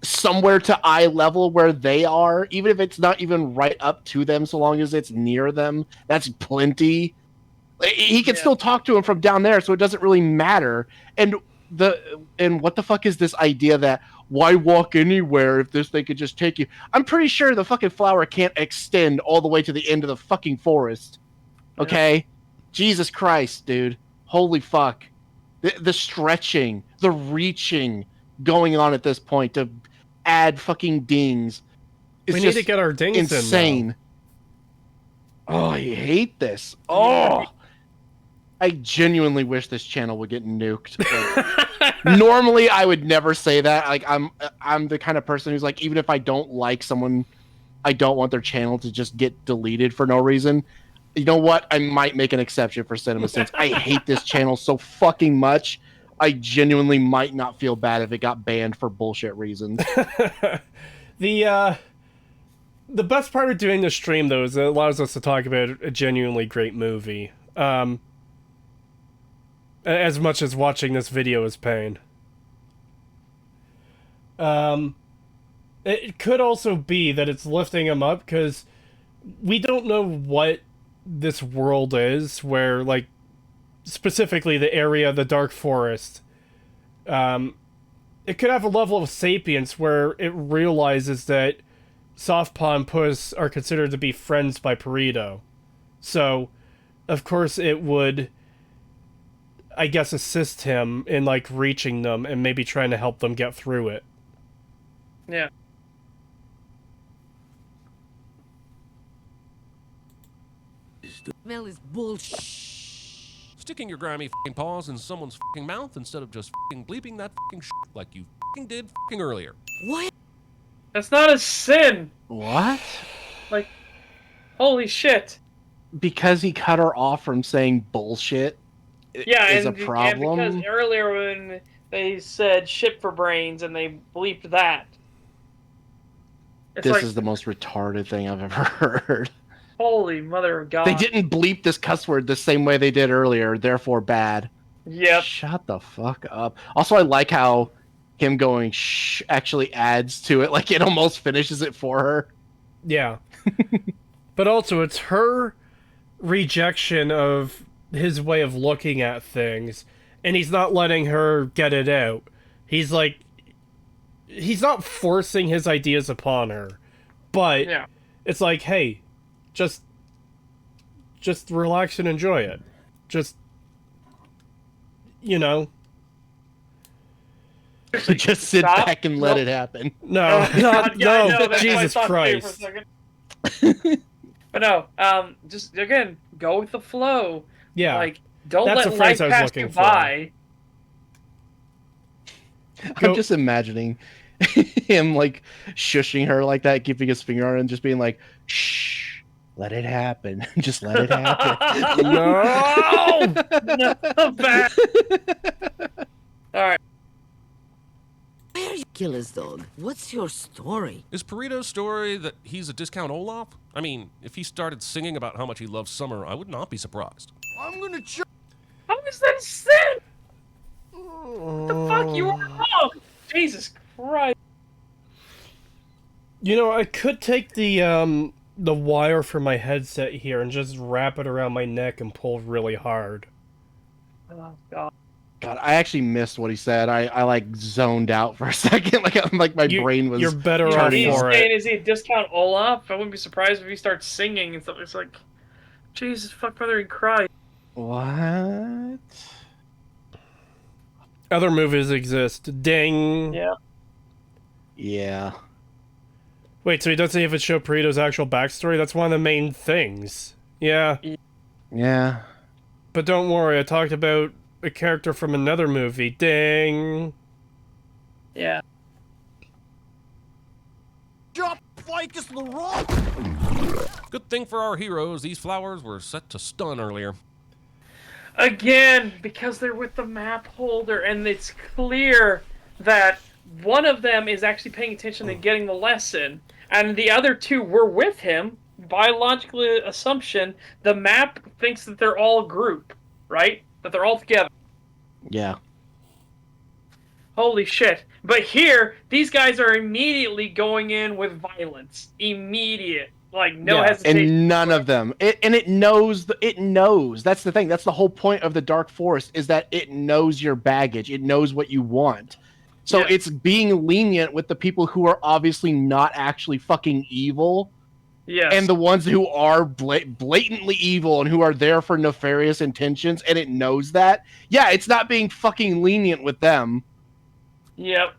somewhere to eye level where they are, even if it's not even right up to them, so long as it's near them. That's plenty. He can still talk to him from down there, so it doesn't really matter. And what the fuck is this idea that why walk anywhere if this thing could just take you? I'm pretty sure the fucking flower can't extend all the way to the end of the fucking forest. Okay? Yeah. Jesus Christ, dude. Holy fuck. The stretching, the reaching going on at this point to add fucking dings. We need to get our dings insane. Oh, I hate this. Oh, I genuinely wish this channel would get nuked. Like, normally, I would never say that. Like, I'm the kind of person who's like, even if I don't like someone, I don't want their channel to just get deleted for no reason. You know what? I might make an exception for CinemaSins. I hate this channel so fucking much. I genuinely might not feel bad if it got banned for bullshit reasons. The best part of doing the stream, though, is it allows us to talk about a genuinely great movie. As much as watching this video is pain. It could also be that it's lifting him up, because we don't know what this world is, where, like, specifically the area, the Dark Forest, it could have a level of sapience where it realizes that Softpaw and Puss are considered to be friends by Perito. So, of course, it would, I guess, assist him in, like, reaching them and maybe trying to help them get through it. Yeah. Smell is bullshit. Sticking your grimy f***ing paws in someone's f***ing mouth instead of just f***ing bleeping that f***ing shit like you f***ing did f***ing earlier. What? That's not a sin. What? Like, holy shit. Because he cut her off from saying bullshit is a problem? And because earlier when they said shit for brains and they bleeped that. This is the most retarded thing I've ever heard. Holy mother of God. They didn't bleep this cuss word the same way they did earlier, therefore bad. Yep. Shut the fuck up. Also, I like how him going shh actually adds to it. Like, it almost finishes it for her. Yeah. But also, it's her rejection of his way of looking at things, and he's not letting her get it out. He's like, he's not forcing his ideas upon her, but it's like, hey, just relax and enjoy it. Just, you know, Just sit Stop. back and let Nope. it happen. No, God, yeah, I no, know, that's what I Jesus thought too for a Christ. second. But no, just again, go with the flow. Yeah, Like, don't that's let the phrase life I was pass looking you for. by. I'm just imagining him like shushing her like that, keeping his finger on it, and just being like, "Shh, let it happen. Just let it happen." No! No, bad. All right. Where you kill his dog? What's your story? Is Perito's story that he's a discount Olaf? I mean, if he started singing about how much he loves summer, I would not be surprised. I'm gonna How is that sin? What the fuck? You were wrong. Jesus Christ. You know, I could take the wire from my headset here and just wrap it around my neck and pull really hard. Oh God. God, I actually missed what he said. I like zoned out for a second. Like my brain was. You're better You know, off he's for saying, it. is he a discount Olaf? I wouldn't be surprised if he starts singing and stuff. It's like, Jesus, fuck, brother, and Christ. What? Other movies exist. Ding. Yeah. Yeah. Wait, so he doesn't even show Perito's actual backstory? That's one of the main things. Yeah. Yeah. But don't worry, I talked about a character from another movie. Ding. Yeah. jump like it's the rock. Good thing for our heroes, these flowers were set to stun earlier. Again, because they're with the map holder, and it's clear that one of them is actually paying attention and getting the lesson, and the other two were with him. By logical assumption, the map thinks that they're all a group, right? That they're all together. Yeah. Holy shit. But here, these guys are immediately going in with violence. Immediate. Like, no hesitation. And none of them. It knows. It knows. That's the thing. That's the whole point of the Dark Forest, is that it knows your baggage. It knows what you want. So it's being lenient with the people who are obviously not actually fucking evil. Yes. And the ones who are blatantly evil and who are there for nefarious intentions, and it knows that. Yeah, it's not being fucking lenient with them. Yep.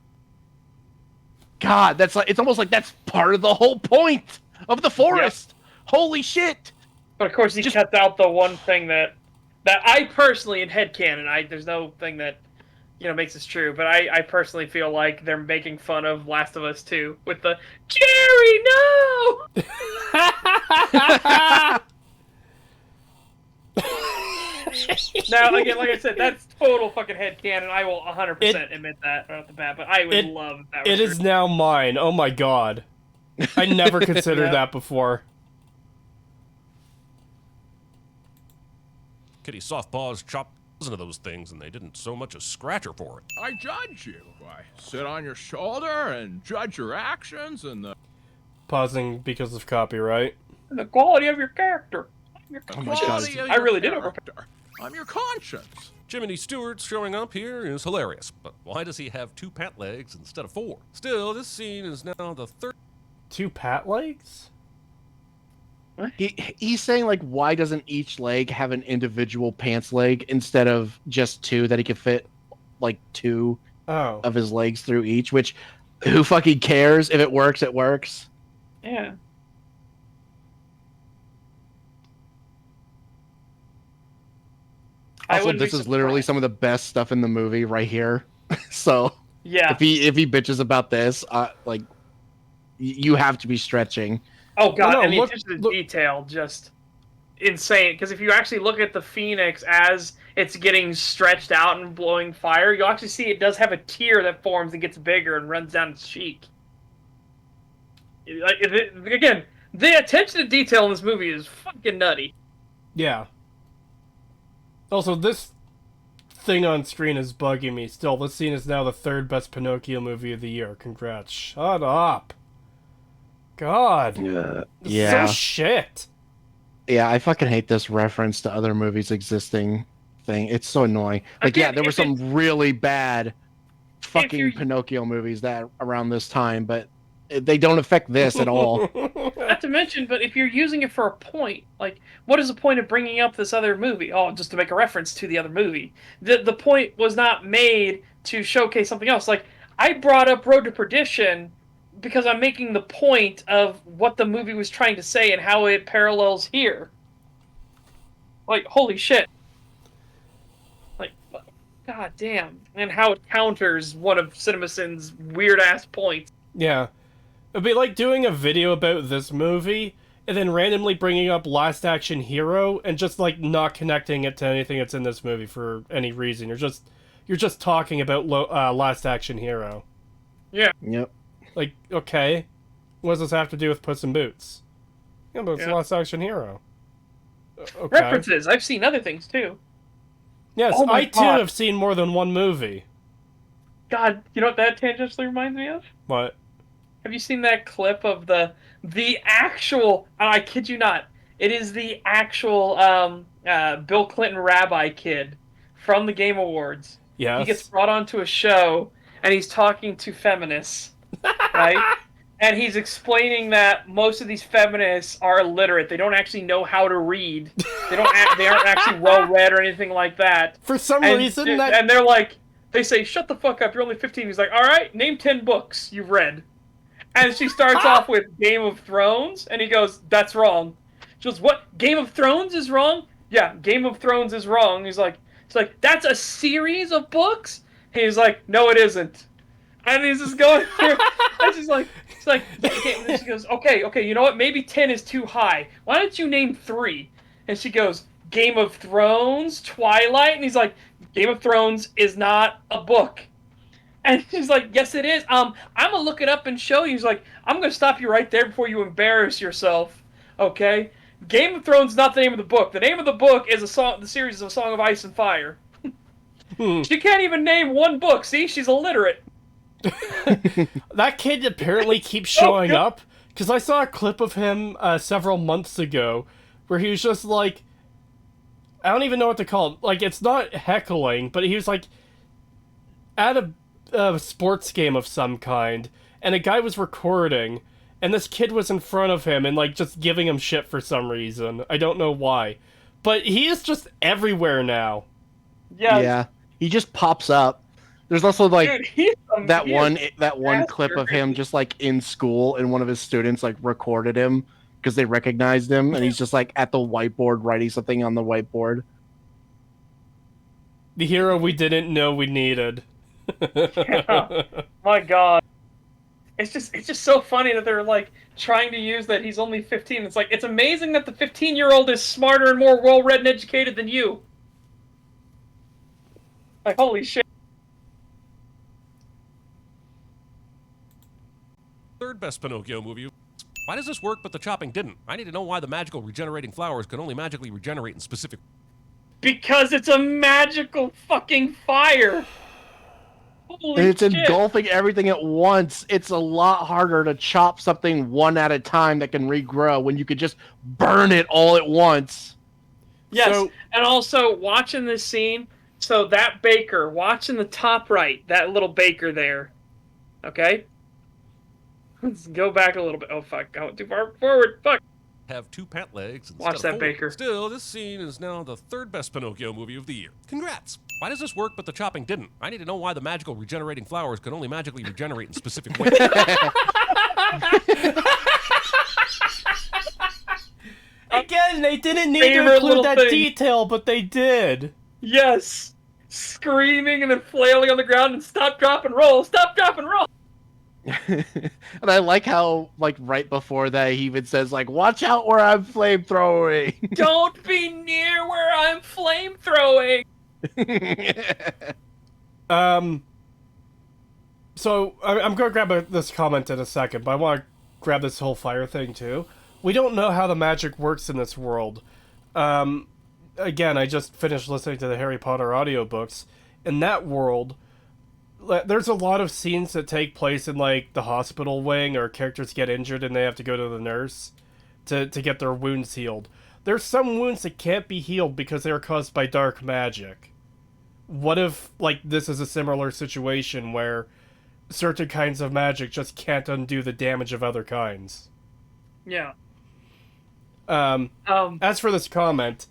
God, that's like, it's almost like that's part of the whole point of the forest. Yep. Holy shit. But of course he cut out the one thing that I personally, in headcanon, there's no thing that, you know, makes this true, but I personally feel like they're making fun of Last of Us 2 with the Jerry, no! Now, again, like I said, that's total fucking headcanon. I will 100% admit that right off the bat, but I would love if that was true. It is now mine. Oh my god. I never considered that before. Kitty Softpaws chopped dozens of those things, and they didn't so much as scratch her for it. I judge you. I sit on your shoulder and judge your actions and the... Pausing because of copyright. The quality of your character. I really did it. I'm your conscience. Jiminy Stewart's showing up here is hilarious, but why does he have 2 pant legs instead of 4? Still, this scene is now the third... 2 pat legs? He's saying, like, why doesn't each leg have an individual pants leg instead of just 2, that he could fit, like, 2 of his legs through each, which, who fucking cares? If it works, it works. Yeah. Also, this is literally some of the best stuff in the movie right here. So, yeah, if he bitches about this, like, you have to be stretching. Oh god, and the attention to detail, just insane. Because if you actually look at the Phoenix as it's getting stretched out and blowing fire, you'll actually see it does have a tear that forms and gets bigger and runs down its cheek. Like, again, the attention to detail in this movie is fucking nutty. Yeah. Also, this thing on screen is bugging me. Still, this scene is now the 3rd best Pinocchio movie of the year. Congrats. Shut up. God. Yeah. So shit. Yeah, I fucking hate this reference to other movies existing thing. It's so annoying. Like, again, there were some really bad fucking Pinocchio movies that around this time, but they don't affect this at all. Not to mention, but if you're using it for a point, like, what is the point of bringing up this other movie? Oh, just to make a reference to the other movie. The point was not made to showcase something else. Like, I brought up Road to Perdition because I'm making the point of what the movie was trying to say and how it parallels here. Like, holy shit. Like, god damn. And how it counters one of CinemaSin's weird-ass points. Yeah. It'd be like doing a video about this movie, and then randomly bringing up Last Action Hero, and just, like, not connecting it to anything that's in this movie for any reason. You're just talking about Last Action Hero. Yeah. Yep. Like, okay. What does this have to do with Puss in Boots? Yeah, but it's Last Action Hero. Okay. References. I've seen other things, too. Yes, Oh my I too God. have seen more than one movie. God, you know what that tangentially reminds me of? What? Have you seen that clip of the actual? I kid you not. It is the actual Bill Clinton rabbi kid from the Game Awards. Yes. He gets brought onto a show and he's talking to feminists, right? And he's explaining that most of these feminists are illiterate. They don't actually know how to read. They aren't actually well read or anything like that. For some reason, and they're like, they say, "Shut the fuck up! You're only 15." He's like, "All right, name 10 books you've read." And she starts off with Game of Thrones, and he goes, "That's wrong." She goes, "What? Game of Thrones is wrong?" "Yeah, Game of Thrones is wrong." He's like, "That's a series of books?" He's like, "No, it isn't." And he's just going through, and she's like, okay. And then she goes, okay, you know what? Maybe 10 is too high. Why don't you name 3? And she goes, Game of Thrones, Twilight, and he's like, Game of Thrones is not a book. And she's like, yes, it is. I'm gonna look it up and show you. He's like, I'm gonna stop you right there before you embarrass yourself. Okay? Game of Thrones is not the name of the book. The name of the book is the series is A Song of Ice and Fire. She can't even name one book. See, she's illiterate. That kid apparently keeps showing up, because I saw a clip of him several months ago where he was just like, I don't even know what to call it. Like, it's not heckling, but he was like at a sports game of some kind, and a guy was recording, and this kid was in front of him and like just giving him shit for some reason. I don't know why, but he is just everywhere now. Yeah, he just pops up. There's also like Dude, that one clip of him just like in school, and one of his students like recorded him because they recognized him, and he's just like at the whiteboard writing something on the whiteboard. The hero we didn't know we needed. Yeah. My God, it's just so funny that they're like trying to use that he's only 15. It's like, it's amazing that the 15-year-old is smarter and more well-read and educated than you. Like, holy shit. Third best Pinocchio movie. Why does this work but the chopping didn't? I need to know why the magical regenerating flowers could only magically regenerate in specific... Because it's a magical fucking fire. Holy And it's shit. engulfing everything at once. It's a lot harder to chop something one at a time that can regrow when you could just burn it all at once. Yes, and also watching this scene, so that baker, watching the top right, that little baker there, okay? Let's go back a little bit. Oh, fuck, I went too far forward, fuck. Have 2 pant legs instead Watch of that 4. baker. Still, this scene is now the third best Pinocchio movie of the year. Congrats! Why does this work but the chopping didn't? I need to know why the magical regenerating flowers could only magically regenerate in specific ways. Again, they didn't need to include that detail, but they did. Yes! Screaming and then flailing on the ground and stop, drop, and roll, stop, drop, and roll! And I like how, like, right before that, he even says, like, watch out where I'm flamethrowing. Don't be near where I'm flamethrowing! So, I'm going to grab this comment in a second, but I want to grab this whole fire thing, too. We don't know how the magic works in this world. Again, I just finished listening to the Harry Potter audiobooks. In that world, there's a lot of scenes that take place in, like, the hospital wing, or characters get injured and they have to go to the nurse to get their wounds healed. There's some wounds that can't be healed because they are caused by dark magic. What if, like, this is a similar situation where certain kinds of magic just can't undo the damage of other kinds? Yeah. As for this comment,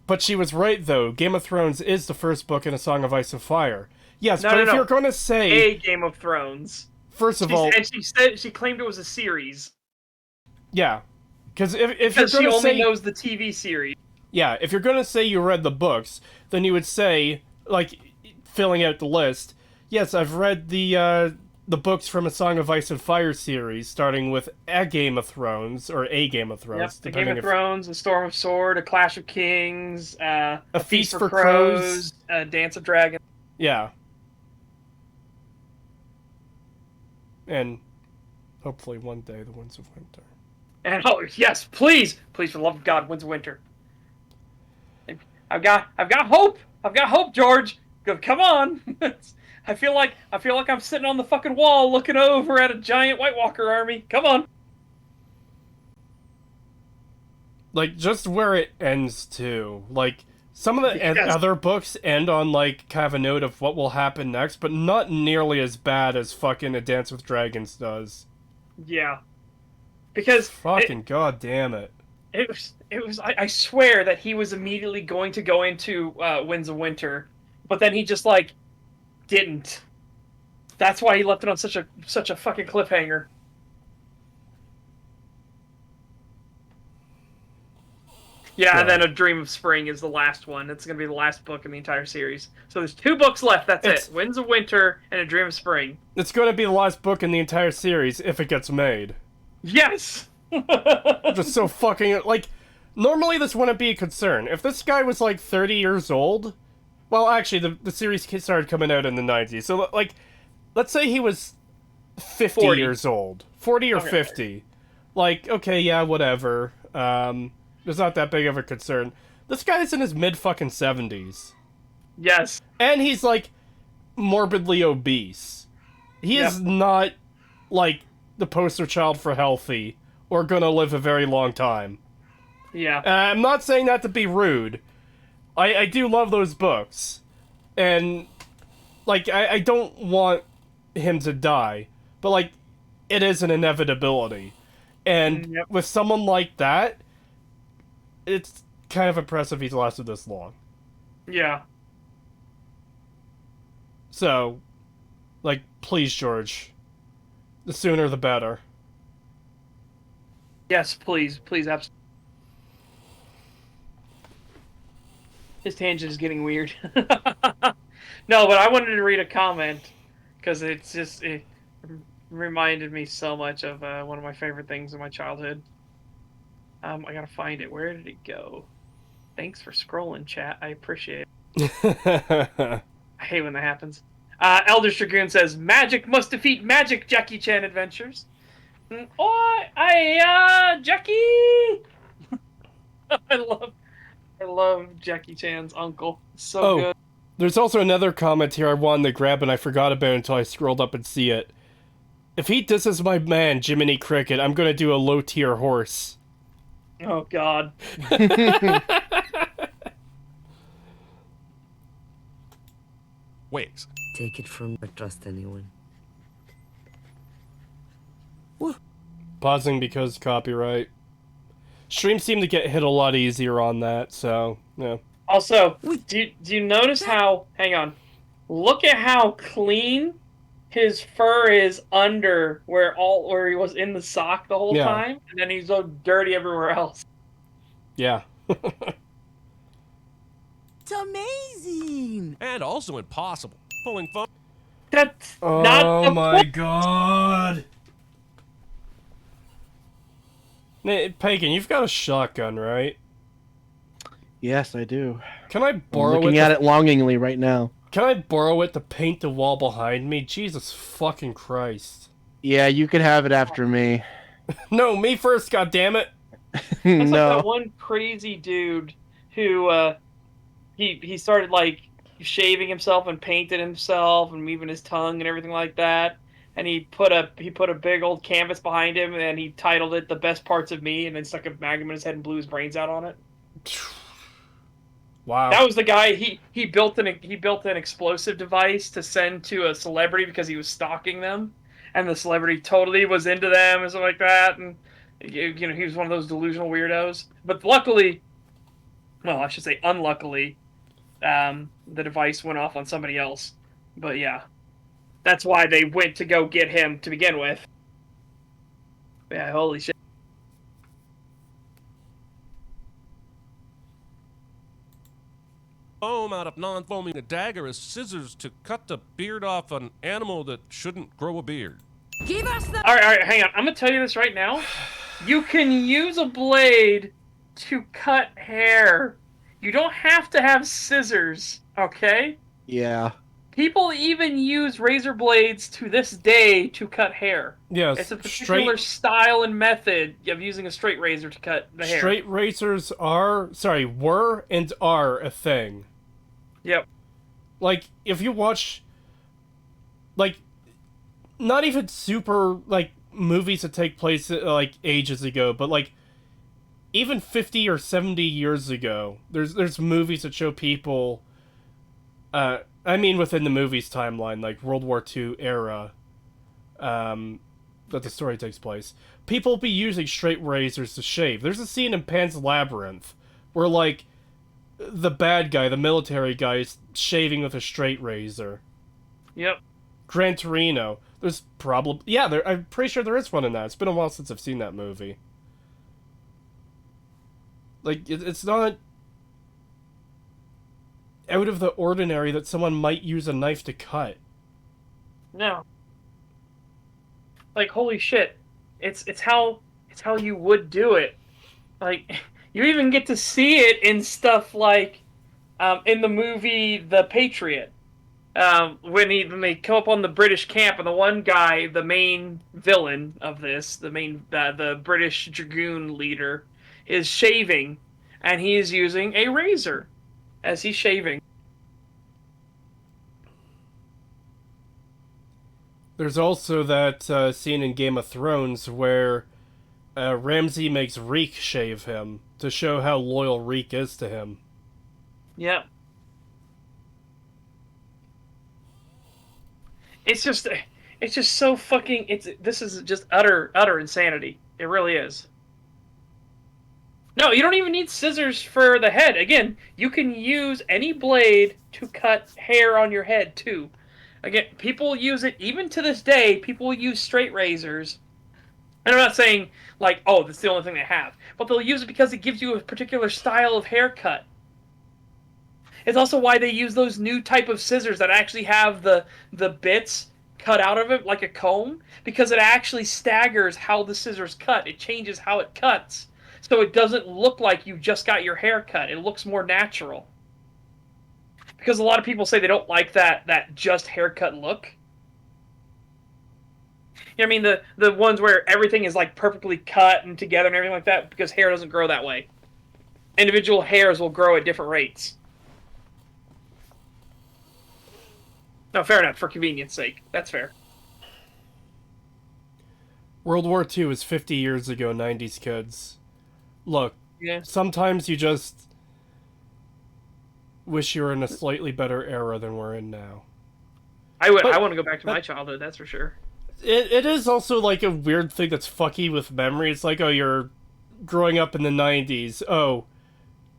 but she was right, though. Game of Thrones is the first book in A Song of Ice and Fire. Yes, No, but no, if no. you're going to say... A Game of Thrones. First of all... And she claimed it was a series. Yeah. Because if you're Because going she to only say... knows the TV series. Yeah, if you're going to say you read the books, then you would say, like, filling out the list, yes, I've read the books from A Song of Ice and Fire series, starting with A Game of Thrones, or A Game of Thrones. Yep, A Game of Thrones, A Storm of Sword, A Clash of Kings, A Feast for Crows, A Dance of Dragons. Yeah. And hopefully one day the Winds of Winter. And oh yes, please, please, for the love of God, Winds of Winter. I've got hope. I've got hope, George. Come on. I feel like I'm sitting on the fucking wall looking over at a giant White Walker army. Come on. Like, just where it ends, too. Like, some of the other books end on, like, kind of a note of what will happen next, but not nearly as bad as fucking A Dance with Dragons does. Yeah. Because... Fucking goddamn it. It was. I swear that he was immediately going to go into Winds of Winter, but then he just, like, didn't. That's why he left it on such a fucking cliffhanger. Yeah, God. And then A Dream of Spring is the last one. It's going to be the last book in the entire series. So there's 2 books left, that's it. Winds of Winter and A Dream of Spring. It's going to be the last book in the entire series if it gets made. Yes! Just so fucking... Like, normally this wouldn't be a concern. If this guy was, like, 30 years old... Well, actually, the series started coming out in the 90s. So, like, let's say he was 50 years old. 40 or 50. Like, okay, yeah, whatever. It's not that big of a concern. This guy's in his mid-fucking 70s. Yes. And he's, like, morbidly obese. He is not, like, the poster child for healthy or gonna live a very long time. Yeah. I'm not saying that to be rude. I do love those books. And, like, I don't want him to die. But, like, it is an inevitability. And with someone like that, it's kind of impressive he's lasted this long. Yeah. So, like, please, George. The sooner the better. Yes, please. Please, absolutely. His tangent is getting weird. No, but I wanted to read a comment because it reminded me so much of one of my favorite things in my childhood. I gotta find it. Where did it go? Thanks for scrolling, chat. I appreciate it. I hate when that happens. Elder Dragoon says, "Magic must defeat magic." Jackie Chan adventures. Jackie. I love Jackie Chan's uncle. It's so good. There's also another comment here I wanted to grab and I forgot about it until I scrolled up and see it. If he disses my man, Jiminy Cricket, I'm gonna do a low-tier horse. Oh, God. Wait. Take it from or trust anyone. Pausing because copyright. Streams seem to get hit a lot easier on that, so, yeah. Also, do you notice how... Hang on. Look at how clean his fur is under where he was in the sock the whole time, and then he's so dirty everywhere else. Yeah. It's amazing! And also impossible. Pulling phone. That's not the my god! Pagan, you've got a shotgun, right? Yes, I do. Can I borrow it? I'm looking at it longingly right now. Can I borrow it to paint the wall behind me? Jesus fucking Christ. Yeah, you could have it after me. No, me first, goddammit. It's like that one crazy dude who he started like shaving himself and painted himself and moving his tongue and everything like that. And he put a big old canvas behind him and he titled it "The Best Parts of Me" and then stuck a magnum in his head and blew his brains out on it. Wow. That was the guy. He built an explosive device to send to a celebrity because he was stalking them, and the celebrity totally was into them and stuff like that. And you know, he was one of those delusional weirdos. But luckily, well, I should say unluckily, the device went off on somebody else. But yeah, that's why they went to go get him to begin with. Yeah, holy shit. Foam out of non-foaming a dagger is scissors to cut the beard off an animal that shouldn't grow a beard. Give us the. All right, hang on. I'm gonna tell you this right now. You can use a blade to cut hair. You don't have to have scissors, okay? Yeah. People even use razor blades to this day to cut hair. Yes, It's a particular style and method of using a straight razor to cut the hair. Straight razors were and are a thing. Yep. Like, if you watch, like, not even super, like, movies that take place, like, ages ago, but, like, even 50 or 70 years ago, there's movies that show people, I mean within the movie's timeline, like World War II era, that the story takes place, people be using straight razors to shave. There's a scene in Pan's Labyrinth where, like, the bad guy, the military guy, is shaving with a straight razor. Yep. Gran Torino. There's probably... Yeah, I'm pretty sure there is one in that. It's been a while since I've seen that movie. Like, it's not out of the ordinary that someone might use a knife to cut. No. Like, holy shit. It's how you would do it. Like, you even get to see it in stuff like in the movie The Patriot. When they come up on the British camp, and the one guy, the main villain of this, the British Dragoon leader, is shaving, and he is using a razor as he's shaving. There's also that scene in Game of Thrones where Ramsay makes Reek shave him to show how loyal Reek is to him. Yep. It's just so fucking. This is just utter insanity. It really is. No, you don't even need scissors for the head. Again, you can use any blade to cut hair on your head too. Again, people use it even to this day. People use straight razors. And I'm not saying like, oh, that's the only thing they have, but they'll use it because it gives you a particular style of haircut. It's also why they use those new type of scissors that actually have the bits cut out of it like a comb, because it actually staggers how the scissors cut. It changes how it cuts. So it doesn't look like you just got your hair cut. It looks more natural. Because a lot of people say they don't like that just haircut look. You know what I mean? The ones where everything is like perfectly cut and together and everything like that, because hair doesn't grow that way. Individual hairs will grow at different rates. No, fair enough, for convenience sake. That's fair. World War II is 50 years ago, 90s kids. Look, yeah. Sometimes you just wish you were in a slightly better era than we're in now. I want to go back to my childhood, that's for sure. It is also like a weird thing that's fucky with memory. It's like, oh, you're growing up in the 90s. Oh,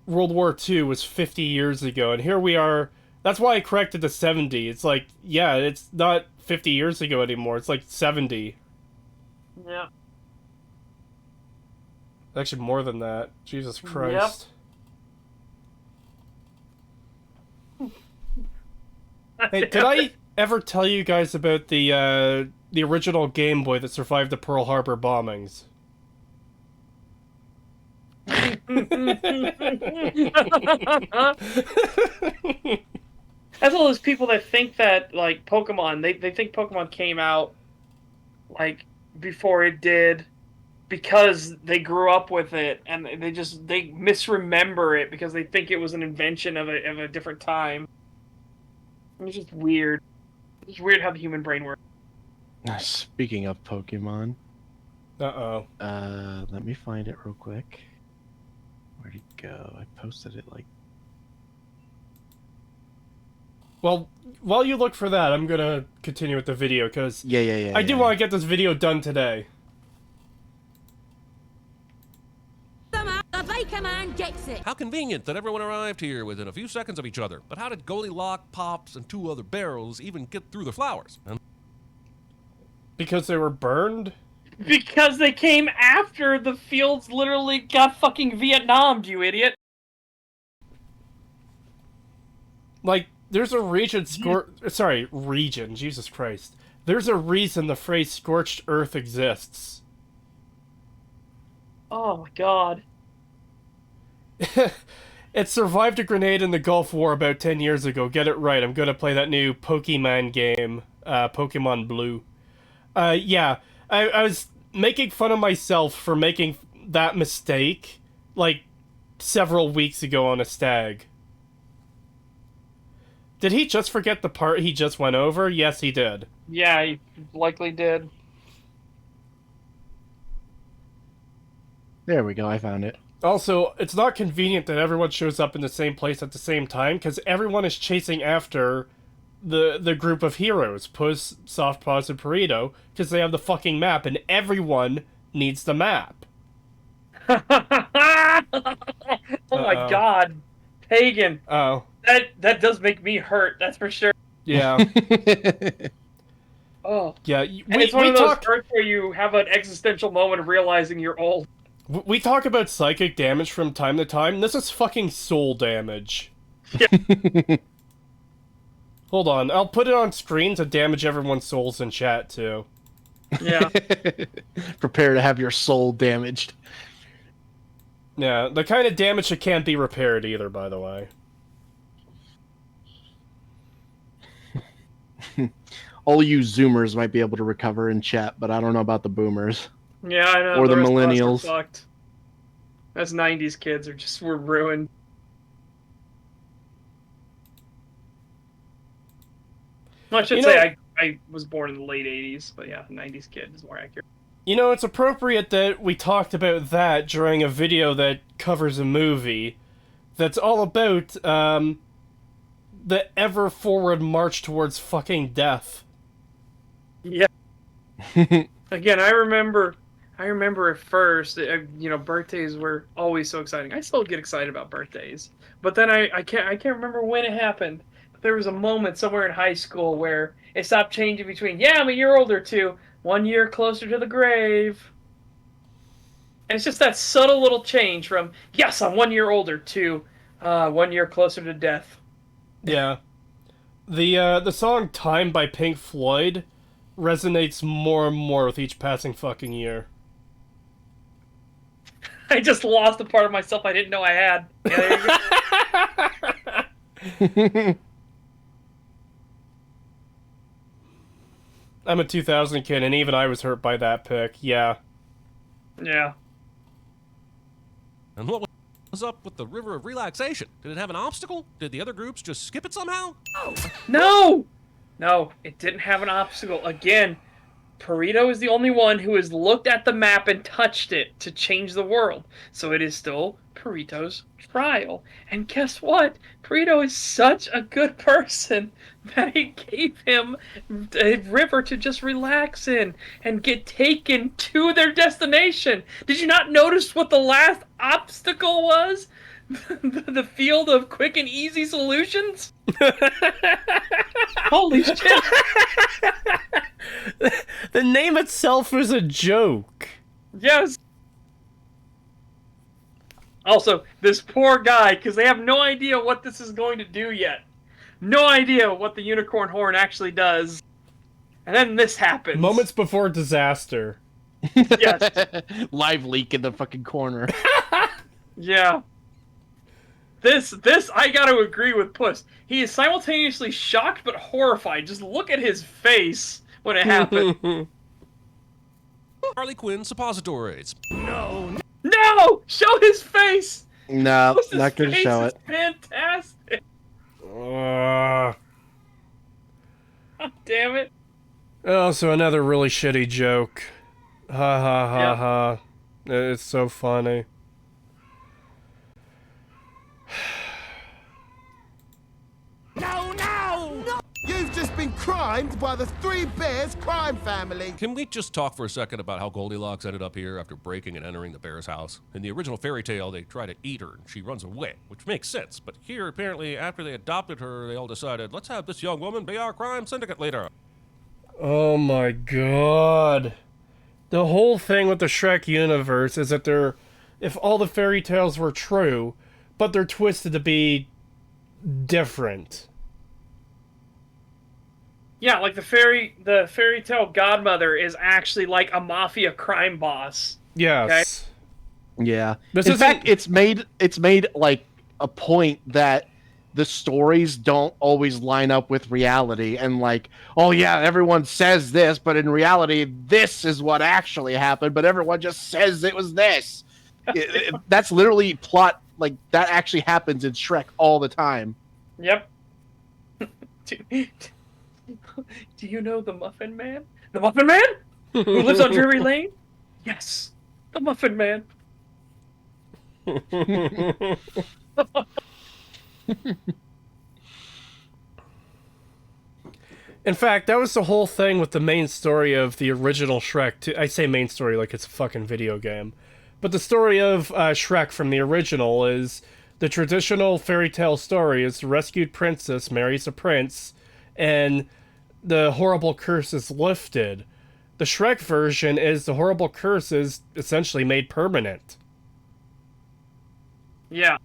World War II was 50 years ago, and here we are. That's why I corrected to 70. It's like, yeah, it's not 50 years ago anymore. It's like 70. Yeah. Actually, more than that. Jesus Christ. Yep. Hey, did I ever tell you guys about the original Game Boy that survived the Pearl Harbor bombings? That's all those people that think that, like, Pokemon, they think Pokemon came out, like, before it did, because they grew up with it, and they misremember it because they think it was an invention of a different time. It's just weird. It's weird how the human brain works. Speaking of Pokemon. Uh-oh. Let me find it real quick. Where'd it go? I posted it, like... Well, while you look for that, I'm gonna continue with the video, because I do want to get this video done today. Them out the Baker Man gets it. How convenient that everyone arrived here within a few seconds of each other. But how did Goldilocks, Pops, and 2 other barrels even get through the flowers? Because they were burned? Because they came after the fields literally got fucking Vietnamed, you idiot. Like, there's a region region, Jesus Christ. There's a reason the phrase scorched earth exists. Oh my god. It survived a grenade in the Gulf War about 10 years ago. Get it right, I'm gonna play that new Pokemon game, Pokemon Blue. Yeah, I was making fun of myself for making that mistake, like, several weeks ago on a STAG. Did he just forget the part he just went over? Yes, he did. Yeah, he likely did. There we go, I found it. Also, it's not convenient that everyone shows up in the same place at the same time, because everyone is chasing after the group of heroes, Puss, Soft Paws, and Burrito, because they have the fucking map, and everyone needs the map. Oh my god. Pagan. Oh. That does make me hurt, that's for sure. Yeah. Oh. Yeah, It's one of those hurts where you have an existential moment of realizing you're old. We talk about psychic damage from time to time. This is fucking soul damage. Yeah. Hold on, I'll put it on screen to damage everyone's souls in chat, too. Yeah. Prepare to have your soul damaged. Yeah, the kind of damage that can't be repaired either, by the way. All you Zoomers might be able to recover in chat, but I don't know about the Boomers. Yeah, I know. Or the rest of us are Millennials. fucked. Us 90s kids were ruined. Well, I should say I was born in the late 80s, but yeah, 90s kid is more accurate. You know, it's appropriate that we talked about that during a video that covers a movie that's all about, the ever-forward march towards fucking death. Yeah. Again, I remember at first, birthdays were always so exciting. I still get excited about birthdays, but then I can't remember when it happened. But there was a moment somewhere in high school where it stopped changing between, yeah, I'm a year older to 1 year closer to the grave. And it's just that subtle little change from, yes, I'm 1 year older to 1 year closer to death. Yeah. The song Time by Pink Floyd resonates more and more with each passing fucking year. I just lost a part of myself I didn't know I had. Yeah, there you go. I'm a 2000 kid, and even I was hurt by that pick. Yeah. Yeah. And what was up with the River of Relaxation? Did it have an obstacle? Did the other groups just skip it somehow? No! No, it didn't have an obstacle. Again, Burrito is the only one who has looked at the map and touched it to change the world. So it is still Burrito's trial. And guess what? Burrito is such a good person that he gave him a river to just relax in and get taken to their destination. Did you not notice what the last obstacle was? The field of quick and easy solutions? Holy shit. The name itself is a joke. Yes. Also, this poor guy, because they have no idea what this is going to do yet. No idea what the unicorn horn actually does. And then this happens. Moments before disaster. Yes. Live leak in the fucking corner. Yeah. This, I gotta agree with Puss. He is simultaneously shocked but horrified. Just look at his face when it happened. Harley Quinn suppositories. No! Show his face! No, Puss's not gonna face show is it. fantastic. God damn it. Also, another really shitty joke. Ha ha ha ha. It's so funny. No! You've just been crying crimed by the Three Bears crime family. Can we just talk for a second about how Goldilocks ended up here after breaking and entering the bear's house? In the original fairy tale, they try to eat her and she runs away, which makes sense. But here, apparently, after they adopted her, they all decided, let's have this young woman be our crime syndicate leader. Oh my god. The whole thing with the Shrek universe is that if all the fairy tales were true, but they're twisted to be different. Yeah, like the fairy tale godmother is actually like a mafia crime boss. Yes. Okay? Yeah. This In fact, it's made like a point that the stories don't always line up with reality, and like, oh yeah, everyone says this, but in reality, this is what actually happened, but everyone just says it was this. That's literally plot, like, that actually happens in Shrek all the time. Yep. Do you know the Muffin Man? The Muffin Man? Who lives on Drury Lane? Yes, the Muffin Man. In fact, that was the whole thing with the main story of the original Shrek. I say main story like it's a fucking video game. But the story of Shrek from the original is the traditional fairy tale story is the rescued princess marries a prince, and the horrible curse is lifted. The Shrek version is the horrible curse is essentially made permanent. Yeah.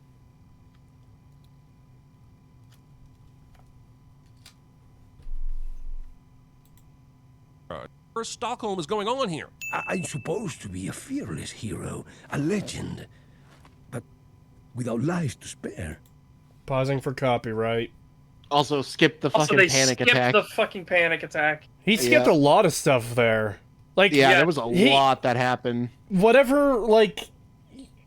Stockholm is going on here? I'm supposed to be a fearless hero, a legend, but without lives to spare. Pausing for copyright. Also, skip the Also, fucking they panic skipped attack. the fucking panic attack. He skipped a lot of stuff there. Like, yeah, there was a lot that happened. Whatever, like,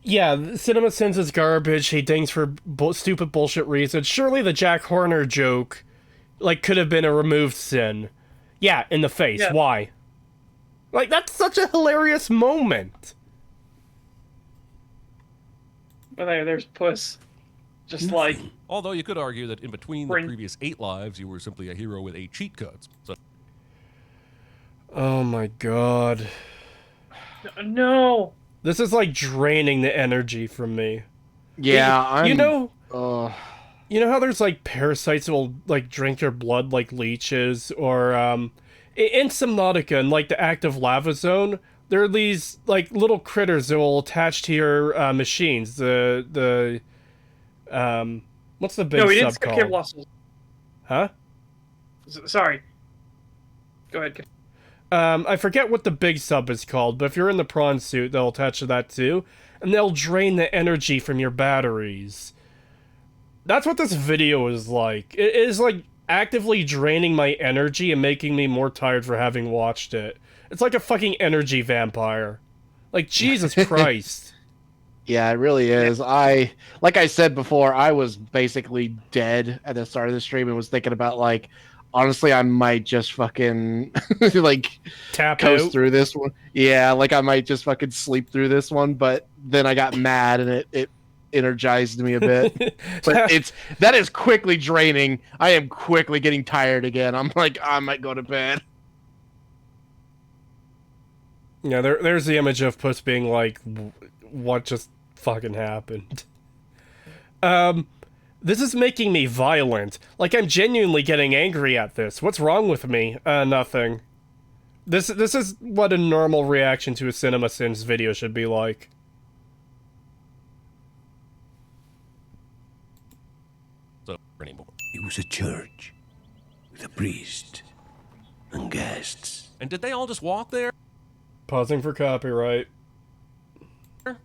yeah, Cinema Sins is garbage. He dings for stupid bullshit reasons. Surely the Jack Horner joke, like, could have been a removed sin. Yeah, in the face. Yeah. Why? Like, that's such a hilarious moment. Well, there's Puss. Just like... Although you could argue that in between the previous 8 lives, you were simply a hero with 8 cheat codes. So. Oh my god. No! This is like draining the energy from me. Yeah, you know how there's like parasites that will like drink your blood like leeches, or in Subnautica, in like the active lava zone, there are these like little critters that will attach to your machines. The what's the big no, we didn't sub skip called? Cave Losses. Huh? Sorry. Go ahead. I forget what the big sub is called, but if you're in the prawn suit, they'll attach to that too, and they'll drain the energy from your batteries. That's what this video is like. It is like actively draining my energy and making me more tired for having watched it. It's like a fucking energy vampire. Like, Jesus Christ. Yeah, it really is. Like I said before, I was basically dead at the start of the stream and was thinking about, like, honestly, I might just fucking, like, tap coast out through this one. Yeah, like, I might just fucking sleep through this one, but then I got mad and it energized me a bit. But that is quickly draining. I am quickly getting tired again. I'm like, I might go to bed. Yeah, there's the image of Puss being like, what just fucking happened? This is making me violent. Like, I'm genuinely getting angry at this. What's wrong with me? Nothing. This is what a normal reaction to a Cinema Sins video should be like. So, anymore. It was a church with a priest and guests. And did they all just walk there? Pausing for copyright.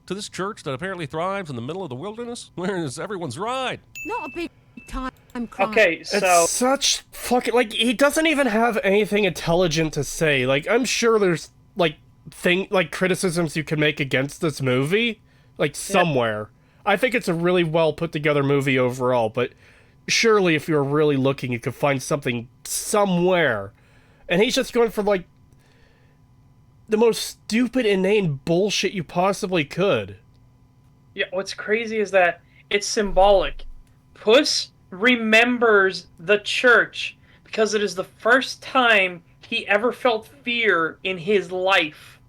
To this church that apparently thrives in the middle of the wilderness? Where is everyone's ride? Not a big time crime. Okay, so... It's such fucking... Like, he doesn't even have anything intelligent to say. Like, I'm sure there's, like, criticisms you can make against this movie. Like, somewhere. I think it's a really well put together movie overall, but surely if you're really looking, you could find something somewhere. And he's just going for, like, the most stupid, inane bullshit you possibly could. Yeah, what's crazy is that it's symbolic. Puss remembers the church because it is the first time he ever felt fear in his life.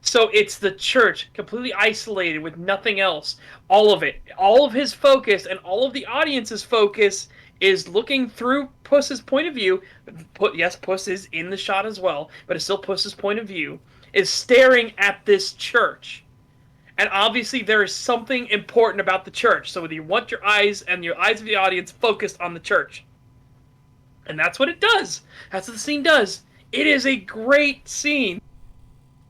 So it's the church, completely isolated with nothing else. All of it. All of his focus and all of the audience's focus is looking through Puss's point of view. Yes, Puss is in the shot as well, but it's still Puss's point of view. Is staring at this church. And obviously there is something important about the church. So whether you want your eyes and your eyes of the audience focused on the church. And that's what it does. That's what the scene does. It is a great scene.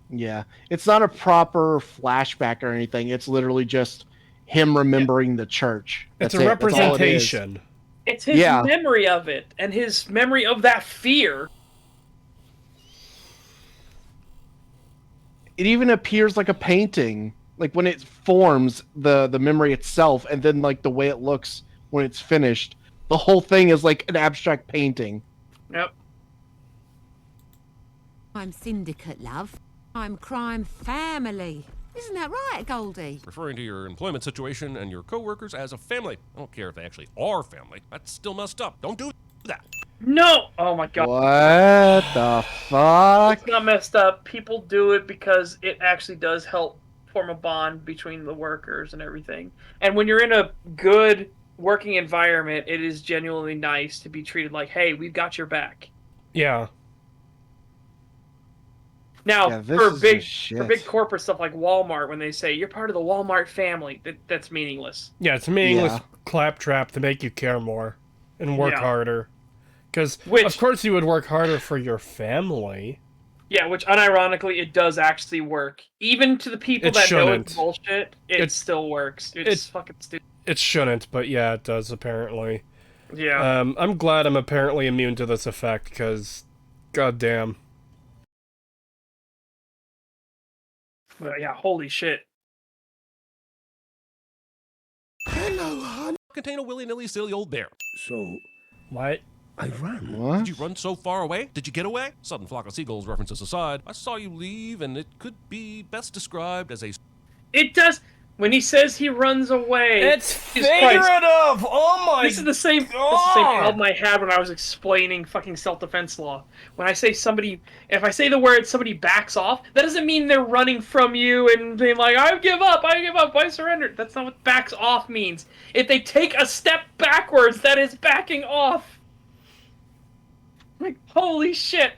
Yeah, it's not a proper flashback or anything. It's literally just him remembering the church. It's a representation. It's his memory of it and his memory of that fear. It even appears like a painting, like when it forms the memory itself, and then like the way it looks when it's finished. The whole thing is like an abstract painting. Yep. I'm syndicate, love. I'm crime family. Isn't that right, Goldie? Referring to your employment situation and your coworkers as a family. I don't care if they actually are family. That's still messed up. Don't do that. No! Oh my god. What the fuck? It's not messed up. People do it because it actually does help form a bond between the workers and everything. And when you're in a good working environment, it is genuinely nice to be treated like, hey, we've got your back. Yeah. Now, for big corporate stuff like Walmart, when they say you're part of the Walmart family, that's meaningless. Yeah, it's a meaningless claptrap to make you care more and work harder. Because, of course, you would work harder for your family. Yeah, which, unironically, it does actually work. Even to the people that know it's bullshit, it still works. It's fucking stupid. It shouldn't, but yeah, it does, apparently. Yeah. I'm glad I'm apparently immune to this effect, because, goddamn. But yeah, holy shit. Hello, hon. Contain a willy-nilly silly old bear. So... What? I ran. What? Did you run so far away? Did you get away? Sudden flock of seagulls references aside, I saw you leave, and it could be best described as a... It does... When he says he runs away... It's figurative! Oh my This is the same problem I had when I was explaining fucking self-defense law. When I say somebody... If I say the word somebody backs off, that doesn't mean they're running from you and being like, I give up, I surrender. That's not what backs off means. If they take a step backwards, that is backing off. Like, holy shit.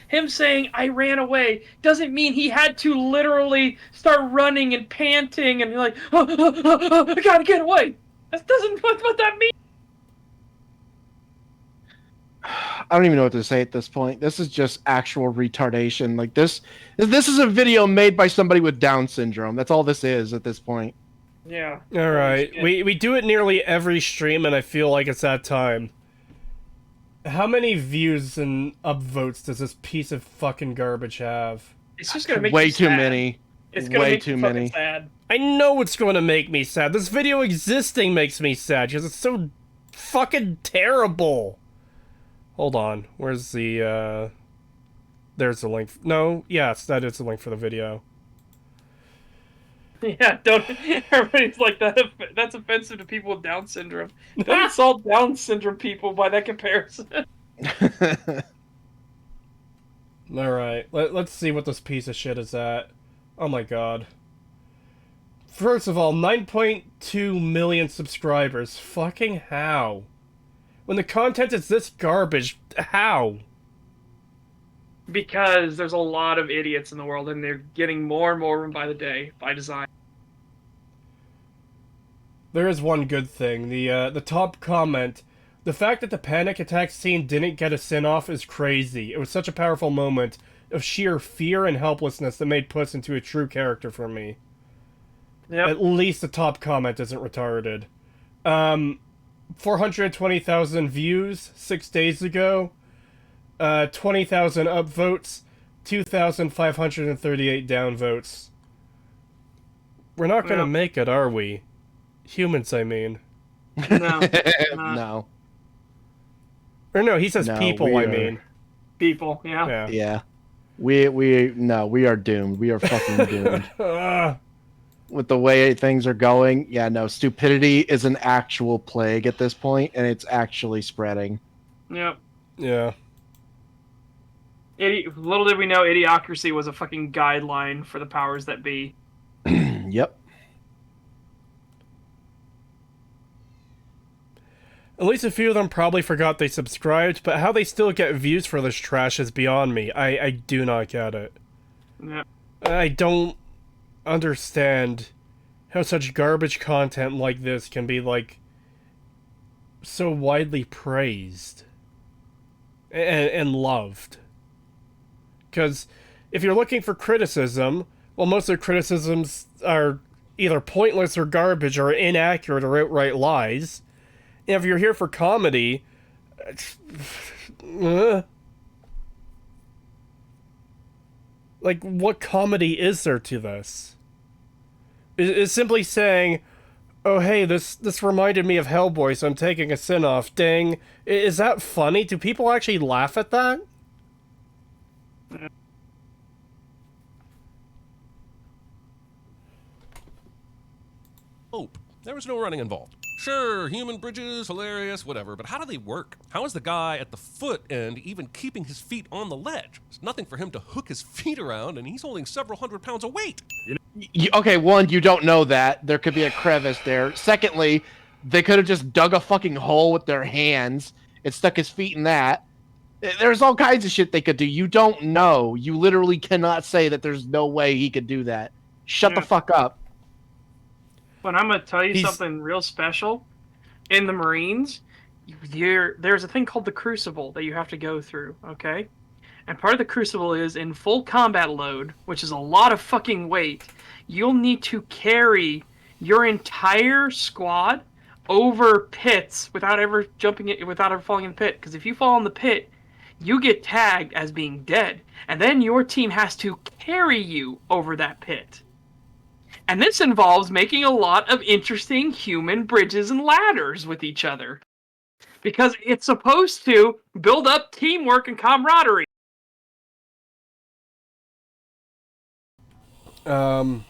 Him saying, I ran away, doesn't mean he had to literally start running and panting and be like, I gotta get away. That doesn't what that means. I don't even know what to say at this point. This is just actual retardation. Like this is a video made by somebody with Down syndrome. That's all this is at this point. Yeah. All right. We do it nearly every stream, and I feel like it's that time. How many views and upvotes does this piece of fucking garbage have? It's just gonna make way you too sad. many. It's gonna way make too you many. fucking sad. I know it's going to make me sad. This video existing makes me sad because it's so fucking terrible. Hold on. Where's the, There's the link. No, yes, that is the link for the video. Yeah, don't... Everybody's like, that's offensive to people with Down syndrome. Don't insult Down syndrome people by that comparison. Alright, let's see what this piece of shit is at. Oh my god. First of all, 9.2 million subscribers. Fucking how? When the content is this garbage, how? Because there's a lot of idiots in the world, and they're getting more and more of them by the day, by design. There is one good thing. The top comment, the fact that the panic attack scene didn't get a sin-off is crazy. It was such a powerful moment of sheer fear and helplessness that made Puss into a true character for me. Yep. At least the top comment isn't retarded. 420,000 views 6 days ago. 20,000 upvotes. 2,538 downvotes. We're not gonna make it, are we? Humans, I mean. No. No. Or no, he says No, people, we I are- mean. People, yeah. Yeah. We are doomed. We are fucking doomed. with the way things are going, yeah, no, stupidity is an actual plague at this point, and it's actually spreading. Yep. Yeah. Little did we know, idiocracy was a fucking guideline for the powers that be. Yep. At least a few of them probably forgot they subscribed, but how they still get views for this trash is beyond me. I do not get it. Yeah. I don't understand how such garbage content like this can be, like, so widely praised and loved. Because if you're looking for criticism, well, most of the criticisms are either pointless or garbage or inaccurate or outright lies. And if you're here for comedy, like, what comedy is there to this? Is simply saying, oh hey, this reminded me of Hellboy, so I'm taking a sin off. Dang. Is that funny? Do people actually laugh at that? Hope. There was no running involved. Sure, human bridges, hilarious, whatever, but how do they work? How is the guy at the foot end even keeping his feet on the ledge? There's nothing for him to hook his feet around, and he's holding several hundred pounds of weight. Okay, one, you don't know that. There could be a crevice there. Secondly, they could have just dug a fucking hole with their hands and stuck his feet in that. There's all kinds of shit they could do. You don't know. You literally cannot say that there's no way he could do that. Shut the fuck up. But I'm going to tell you something real special. In the Marines, there's a thing called the Crucible that you have to go through, okay? And part of the Crucible is in full combat load, which is a lot of fucking weight, you'll need to carry your entire squad over pits without ever falling in the pit. Because if you fall in the pit, you get tagged as being dead. And then your team has to carry you over that pit. And this involves making a lot of interesting human bridges and ladders with each other. Because it's supposed to build up teamwork and camaraderie. I'm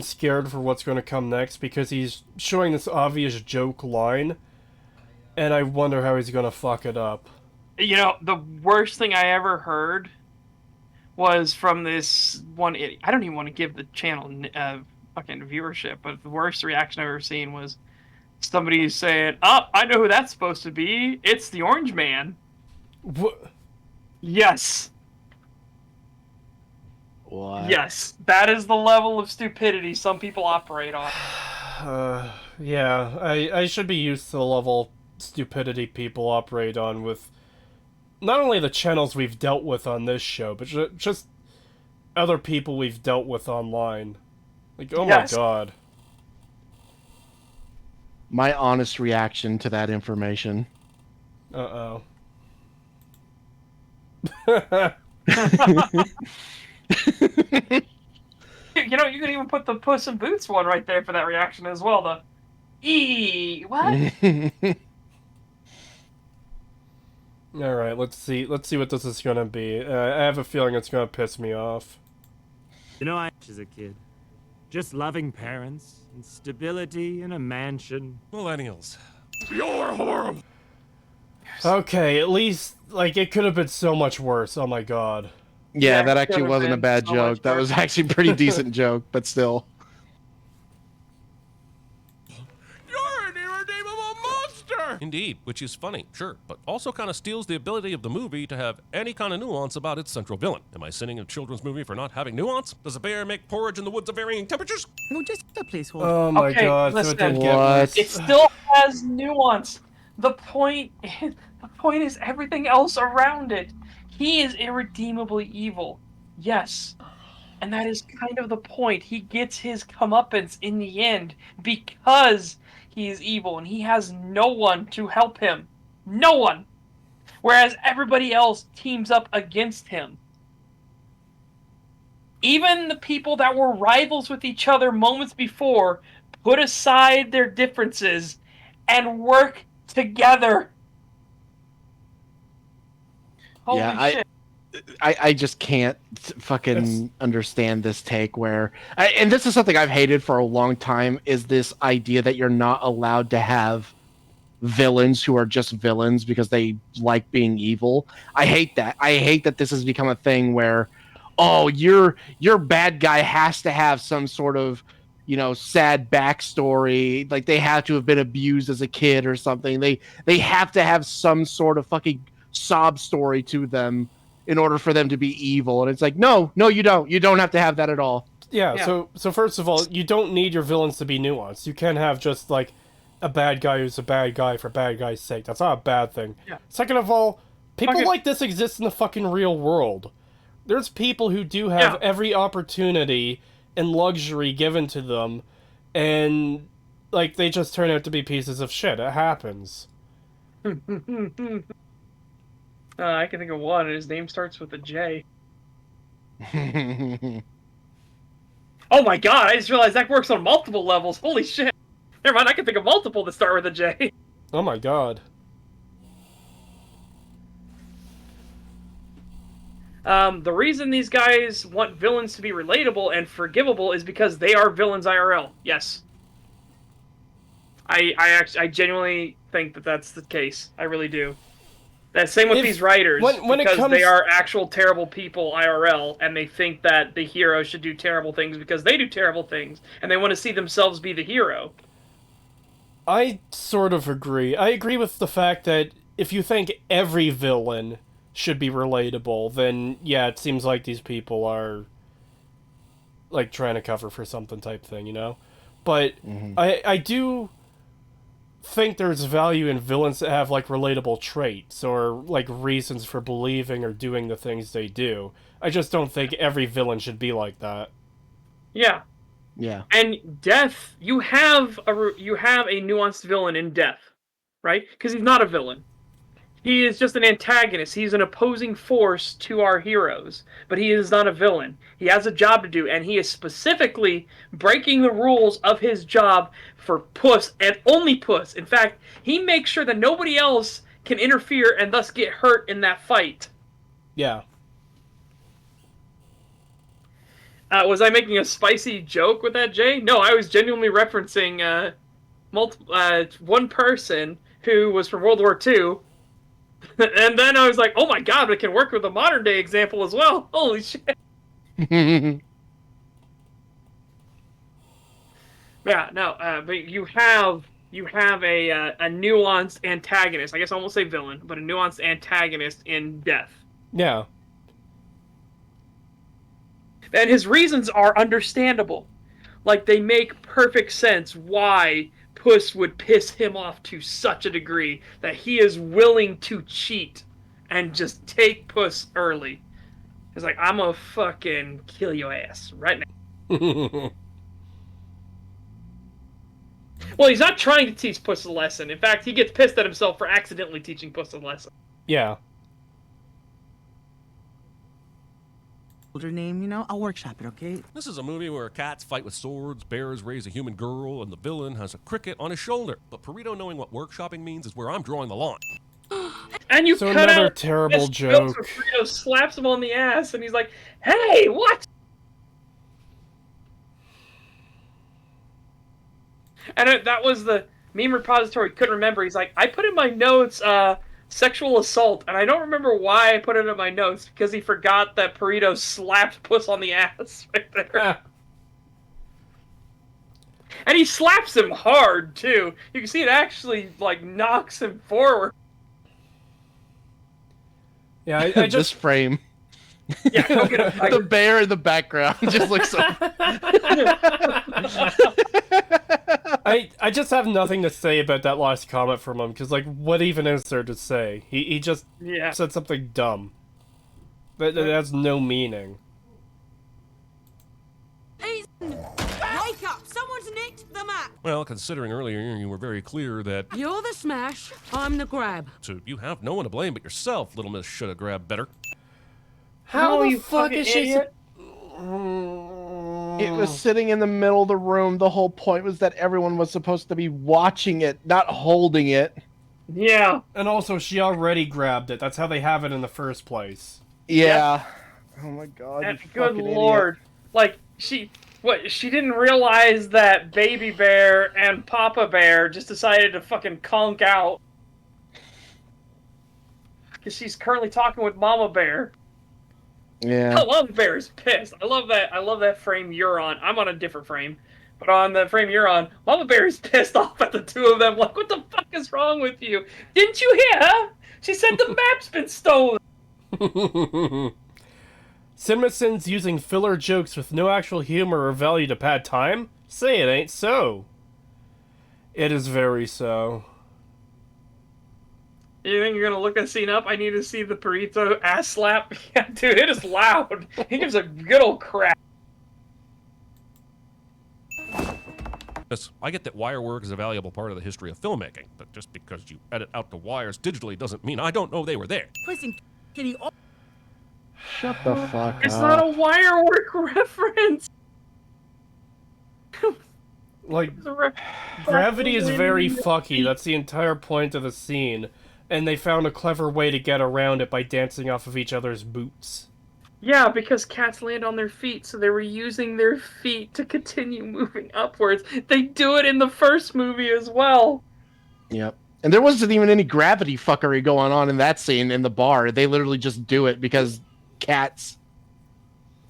scared for what's going to come next because he's showing this obvious joke line, and I wonder how he's going to fuck it up. You know, the worst thing I ever heard was from this one idiot. I don't even want to give the channel fucking viewership, but the worst reaction I've ever seen was somebody saying, "Oh, I know who that's supposed to be. It's the Orange Man." What? Yes. What? Yes, that is the level of stupidity some people operate on. Yeah, I should be used to the level stupidity people operate on with not only the channels we've dealt with on this show, but just other people we've dealt with online. Like, oh my god. My honest reaction to that information. Uh-oh. You know, you can even put the Puss in Boots one right there for that reaction as well. The what? All right, let's see what this is gonna be. I have a feeling it's gonna piss me off. You know, I was a kid, just loving parents and stability in a mansion. Millennials. You're horrible. Okay, at least like it could have been so much worse. Oh my god. Yeah, that actually wasn't a bad joke. That was actually a pretty decent joke, but still. You're an irredeemable monster! Indeed, which is funny, sure, but also kind of steals the ability of the movie to have any kind of nuance about its central villain. Am I sinning a children's movie for not having nuance? Does a bear make porridge in the woods of varying temperatures? No, just a placeholder. Oh my god, so it didn't get worse. It still has nuance. The point is everything else around it. He is irredeemably evil. Yes. And that is kind of the point. He gets his comeuppance in the end because he is evil and he has no one to help him. No one. Whereas everybody else teams up against him. Even the people that were rivals with each other moments before put aside their differences and work together. Holy shit. I just can't fucking understand this take where, and this is something I've hated for a long time, is this idea that you're not allowed to have villains who are just villains because they like being evil. I hate that. I hate that this has become a thing where, oh, your bad guy has to have some sort of, sad backstory. Like they have to have been abused as a kid or something. They have to have some sort of fucking sob story to them in order for them to be evil. And it's like, no, you don't. You don't have to have that at all. Yeah. So first of all, you don't need your villains to be nuanced. You can have just like a bad guy who's a bad guy for bad guy's sake. That's not a bad thing. Yeah. Second of all, people like this exist in the fucking real world. There's people who do have every opportunity and luxury given to them, and like they just turn out to be pieces of shit. It happens. I can think of one, and his name starts with a J. Oh my god, I just realized that works on multiple levels. Holy shit. Never mind, I can think of multiple that start with a J. Oh my god. The reason these guys want villains to be relatable and forgivable is because they are villains IRL. Yes. I genuinely think that that's the case. I really do. That's same with these writers, because they are actual terrible people IRL, and they think that the hero should do terrible things because they do terrible things, and they want to see themselves be the hero. I sort of agree. I agree with the fact that if you think every villain should be relatable, then yeah, it seems like these people are like trying to cover for something type thing, But I do think there's value in villains that have like relatable traits or like reasons for believing or doing the things they do. I just don't think every villain should be like that. Yeah. Yeah. And Death, you have a nuanced villain in Death, right? Because he's not a villain. He is just an antagonist. He's an opposing force to our heroes. But he is not a villain. He has a job to do, and he is specifically breaking the rules of his job for Puss, and only Puss. In fact, he makes sure that nobody else can interfere and thus get hurt in that fight. Yeah. Was I making a spicy joke with that, Jay? No, I was genuinely referencing one person who was from World War II. And then I was like, oh my god, it can work with a modern day example as well. Holy shit. Yeah, no, but you have a nuanced antagonist. I guess I won't say villain, but a nuanced antagonist in Death. Yeah. And his reasons are understandable. Like, they make perfect sense why Puss would piss him off to such a degree that he is willing to cheat and just take Puss early. He's like, I'm gonna fucking kill your ass right now. Well, he's not trying to teach Puss a lesson. In fact, he gets pissed at himself for accidentally teaching Puss a lesson. Yeah. Name, I'll workshop it, okay? This is a movie where cats fight with swords, bears raise a human girl, and the villain has a cricket on his shoulder. But Perito knowing what workshopping means is where I'm drawing the line. And you so cut another out terrible joke. Perito slaps him on the ass, and he's like, "Hey, what?" And that was the meme repository. Couldn't remember. He's like, I put in my notes, sexual assault, and I don't remember why I put it in my notes, because he forgot that Perito slapped Puss on the ass right there. And he slaps him hard, too. You can see it actually, like, knocks him forward. Yeah, I just... This frame. Yeah, the bear in the background just looks so... I just have nothing to say about that last comment from him, because, like, what even is there to say? He just said something dumb. That has no meaning. Wake up! Someone's nicked the map! Well, considering earlier you were very clear that... You're the smash, I'm the grab. So you have no one to blame but yourself, Little Miss should have grabbed better. How the you fuck is she... It was sitting in the middle of the room. The whole point was that everyone was supposed to be watching it, not holding it. Yeah. And also, she already grabbed it. That's how they have it in the first place. Yeah. Oh my god. And You good fucking lord. Like, she didn't realize that Baby Bear and Papa Bear just decided to fucking conk out. Because she's currently talking with Mama Bear. Yeah. Mama Bear is pissed. I love that frame you're on. I'm on a different frame. But on the frame you're on, Mama Bear is pissed off at the two of them. Like, what the fuck is wrong with you? Didn't you hear her? She said the map's been stolen. CinemaSins using filler jokes with no actual humor or value to pad time? Say it ain't so. It is very so. You think you're gonna look that scene up? I need to see the burrito ass slap. Yeah, dude, it is loud. He gives a good old crap. Yes, I get that wire work is a valuable part of the history of filmmaking, but just because you edit out the wires digitally doesn't mean I don't know they were there. Puss and Kitty. Shut the fuck It's up. not a wire work reference. Like, gravity is very fucky. That's the entire point of the scene. And they found a clever way to get around it by dancing off of each other's boots. Yeah, because cats land on their feet, so they were using their feet to continue moving upwards. They do it in the first movie as well. Yep. And there wasn't even any gravity fuckery going on in that scene in the bar. They literally just do it because cats.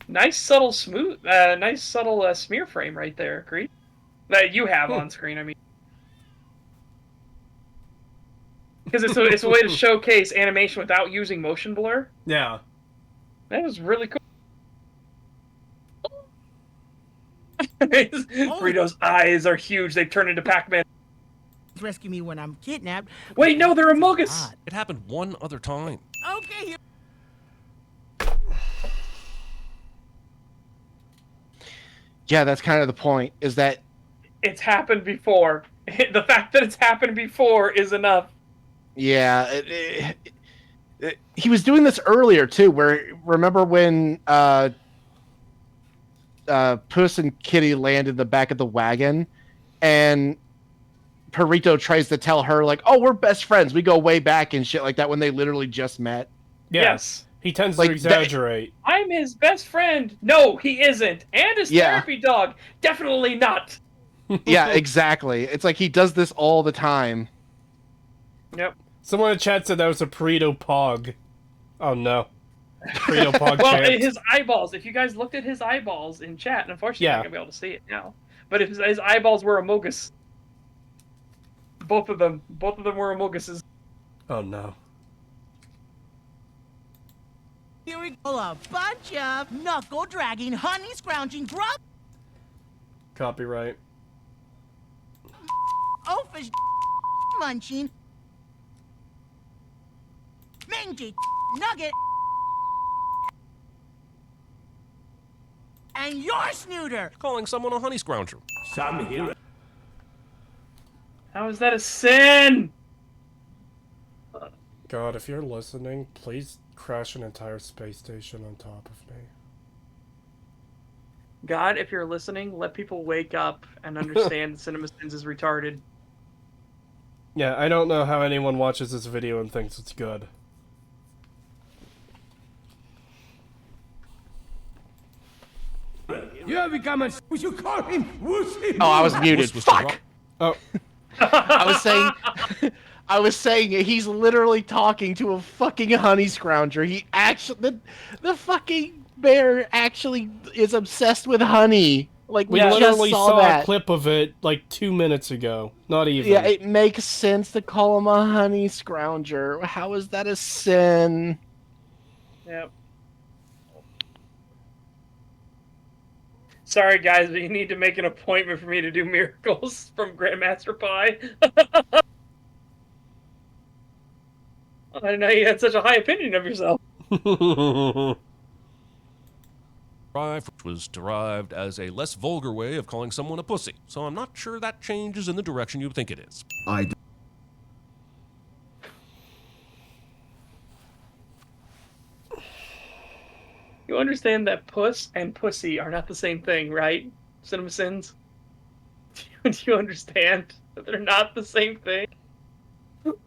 Nice subtle smear frame right there, Creed. That you have on screen, I mean. Because it's a way to showcase animation without using motion blur. Yeah. That was really cool. Burrito's eyes are huge. They turn into Pac-Man. Rescue me when I'm kidnapped. Wait, no, they're Among Us. It happened one other time. Okay. Yeah, that's kind of the point, is that It's happened before. The fact that it's happened before is enough. yeah, he was doing this earlier too, where remember when Puss and Kitty land in the back of the wagon and Burrito tries to tell her like, oh, we're best friends, we go way back and shit like that, when they literally just met. Yes. He tends Like, to exaggerate. I'm his best friend. No, he isn't. And his therapy dog. Definitely not. Yeah, exactly. It's like he does this all the time. Yep. Someone in chat said that was a Burrito Pog. Oh no. Burrito Pog Well, chant. his eyeballs. If you guys looked at his eyeballs in chat, and unfortunately you're not going to be able to see it now. But if his eyeballs were Amogus. Both of them were Amoguses. Oh no. Here we go. A bunch of knuckle-dragging, honey-scrounging, grub Copyright. oafish munching, mangy nugget, and your snooter. Calling someone a honey scrounger. Some hero. How is that a sin? God, if you're listening, please crash an entire space station on top of me. God, if you're listening, let people wake up and understand that CinemaSins is retarded. Yeah, I don't know how anyone watches this video and thinks it's good. You have become a... Would you call him Wussy? Oh, I was muted. Fuck! Oh. I was saying he's literally talking to a fucking honey scrounger. He actually, the fucking bear actually is obsessed with honey. Like we literally just saw saw that. a clip of it like 2 minutes ago. Not even. Yeah, it makes sense to call him a honey scrounger. How is that a sin? Yep. Sorry, guys, but you need to make an appointment for me to do miracles from Grandmaster Pie. I didn't know you had such a high opinion of yourself. Which was derived as a less vulgar way of calling someone a pussy, so I'm not sure that changes in the direction you think it is. You understand that puss and pussy are not the same thing, right? CinemaSins? Do you understand that they're not the same thing?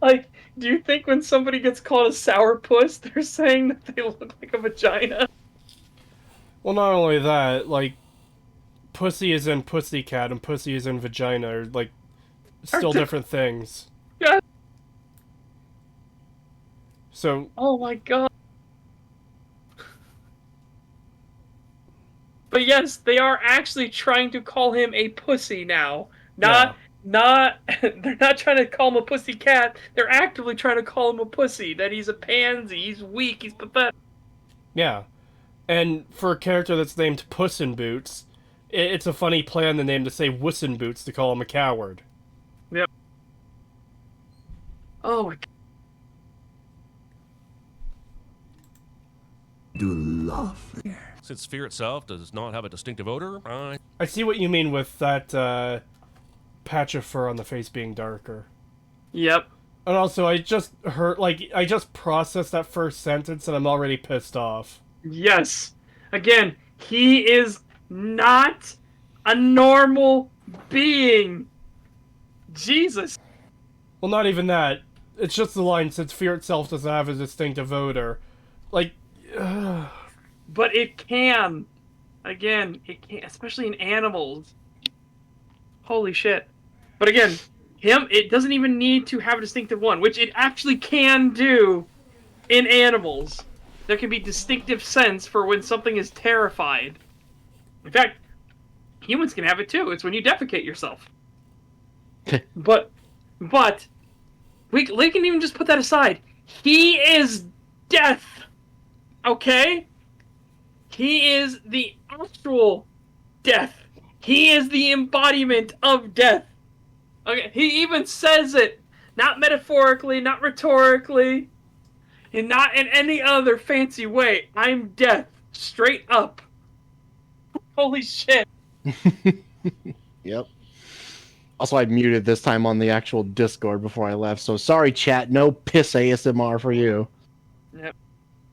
Like, do you think when somebody gets called a sourpuss, they're saying that they look like a vagina? Well, not only that, like, pussy is in pussycat and pussy is in vagina are, like, still different things. Yeah. So... Oh my god. But yes, they are actually trying to call him a pussy now. They're not trying to call him a pussy cat. They're actively trying to call him a pussy. That he's a pansy, he's weak, he's pathetic. Yeah. And for a character that's named Puss in Boots, it's a funny play on the name to say Wuss in Boots to call him a coward. Yep. Oh my god. Do love it. Since fear itself does not have a distinctive odor, I see what you mean with that patch of fur on the face being darker. Yep. And also, I just processed that first sentence and I'm already pissed off. Yes. Again, he is not a normal being. Jesus. Well, not even that. It's just the line, since fear itself doesn't have a distinctive odor. Like... But it can. Again, it can, especially in animals. Holy shit. But again, it doesn't even need to have a distinctive one, which it actually can do in animals. There can be distinctive sense for when something is terrified. In fact, humans can have it too. It's when you defecate yourself. but we can even just put that aside. He is death. Okay? He is the actual death. He is the embodiment of death. Okay, he even says it. Not metaphorically, not rhetorically, and not in any other fancy way. I'm death. Straight up. Holy shit. Yep. Also, I muted this time on the actual Discord before I left, so sorry, chat. No piss ASMR for you. Yep.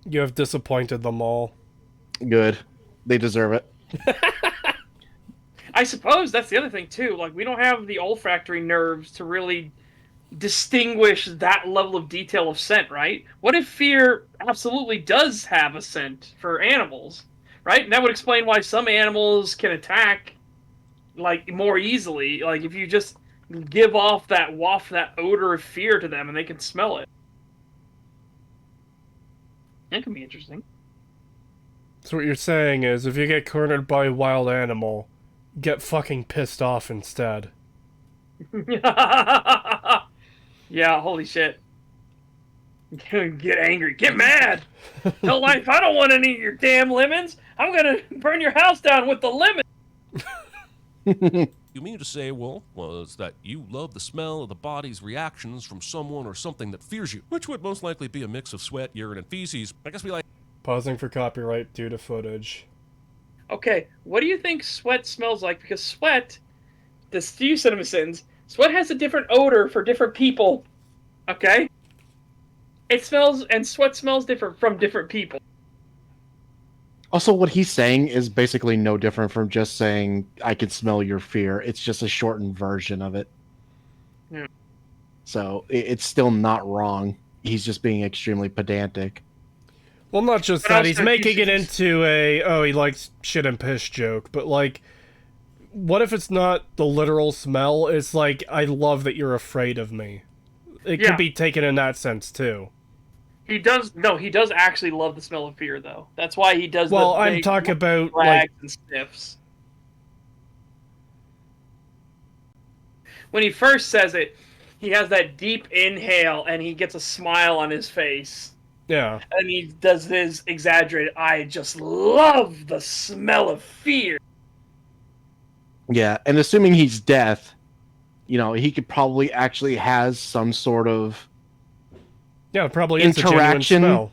You have disappointed them all. Good. They deserve it. I suppose that's the other thing, too. Like, we don't have the olfactory nerves to really distinguish that level of detail of scent, right? What if fear absolutely does have a scent for animals, right? And that would explain why some animals can attack, like, more easily. Like, if you just give off that waft, that odor of fear to them and they can smell it. That can be interesting. So what you're saying is, if you get cornered by a wild animal, get fucking pissed off instead. Yeah, holy shit. Get angry. Get mad! Tell life, I don't want any of your damn lemons! I'm gonna burn your house down with the lemon! You mean to say, Wolf, was that you love the smell of the body's reactions from someone or something that fears you, which would most likely be a mix of sweat, urine, and feces. I guess we like... Pausing for copyright due to footage. Okay, what do you think sweat smells like? Because sweat, the Steve CinemaSins, sweat has a different odor for different people. Okay? It smells, and sweat smells different from different people. Also, what he's saying is basically no different from just saying, I can smell your fear. It's just a shortened version of it. Yeah. So, it's still not wrong. He's just being extremely pedantic. Well, not just that, he's making it into a, oh, he likes shit and piss joke, but, like, what if it's not the literal smell? It's like, I love that you're afraid of me. It could be taken in that sense, too. He does actually love the smell of fear, though. That's why he does I'm talking about, like... and sniffs. When he first says it, he has that deep inhale, and he gets a smile on his face. Yeah. And he does his exaggerated, I just love the smell of fear. Yeah, and assuming he's death, you know, he could probably actually has some sort of probably interaction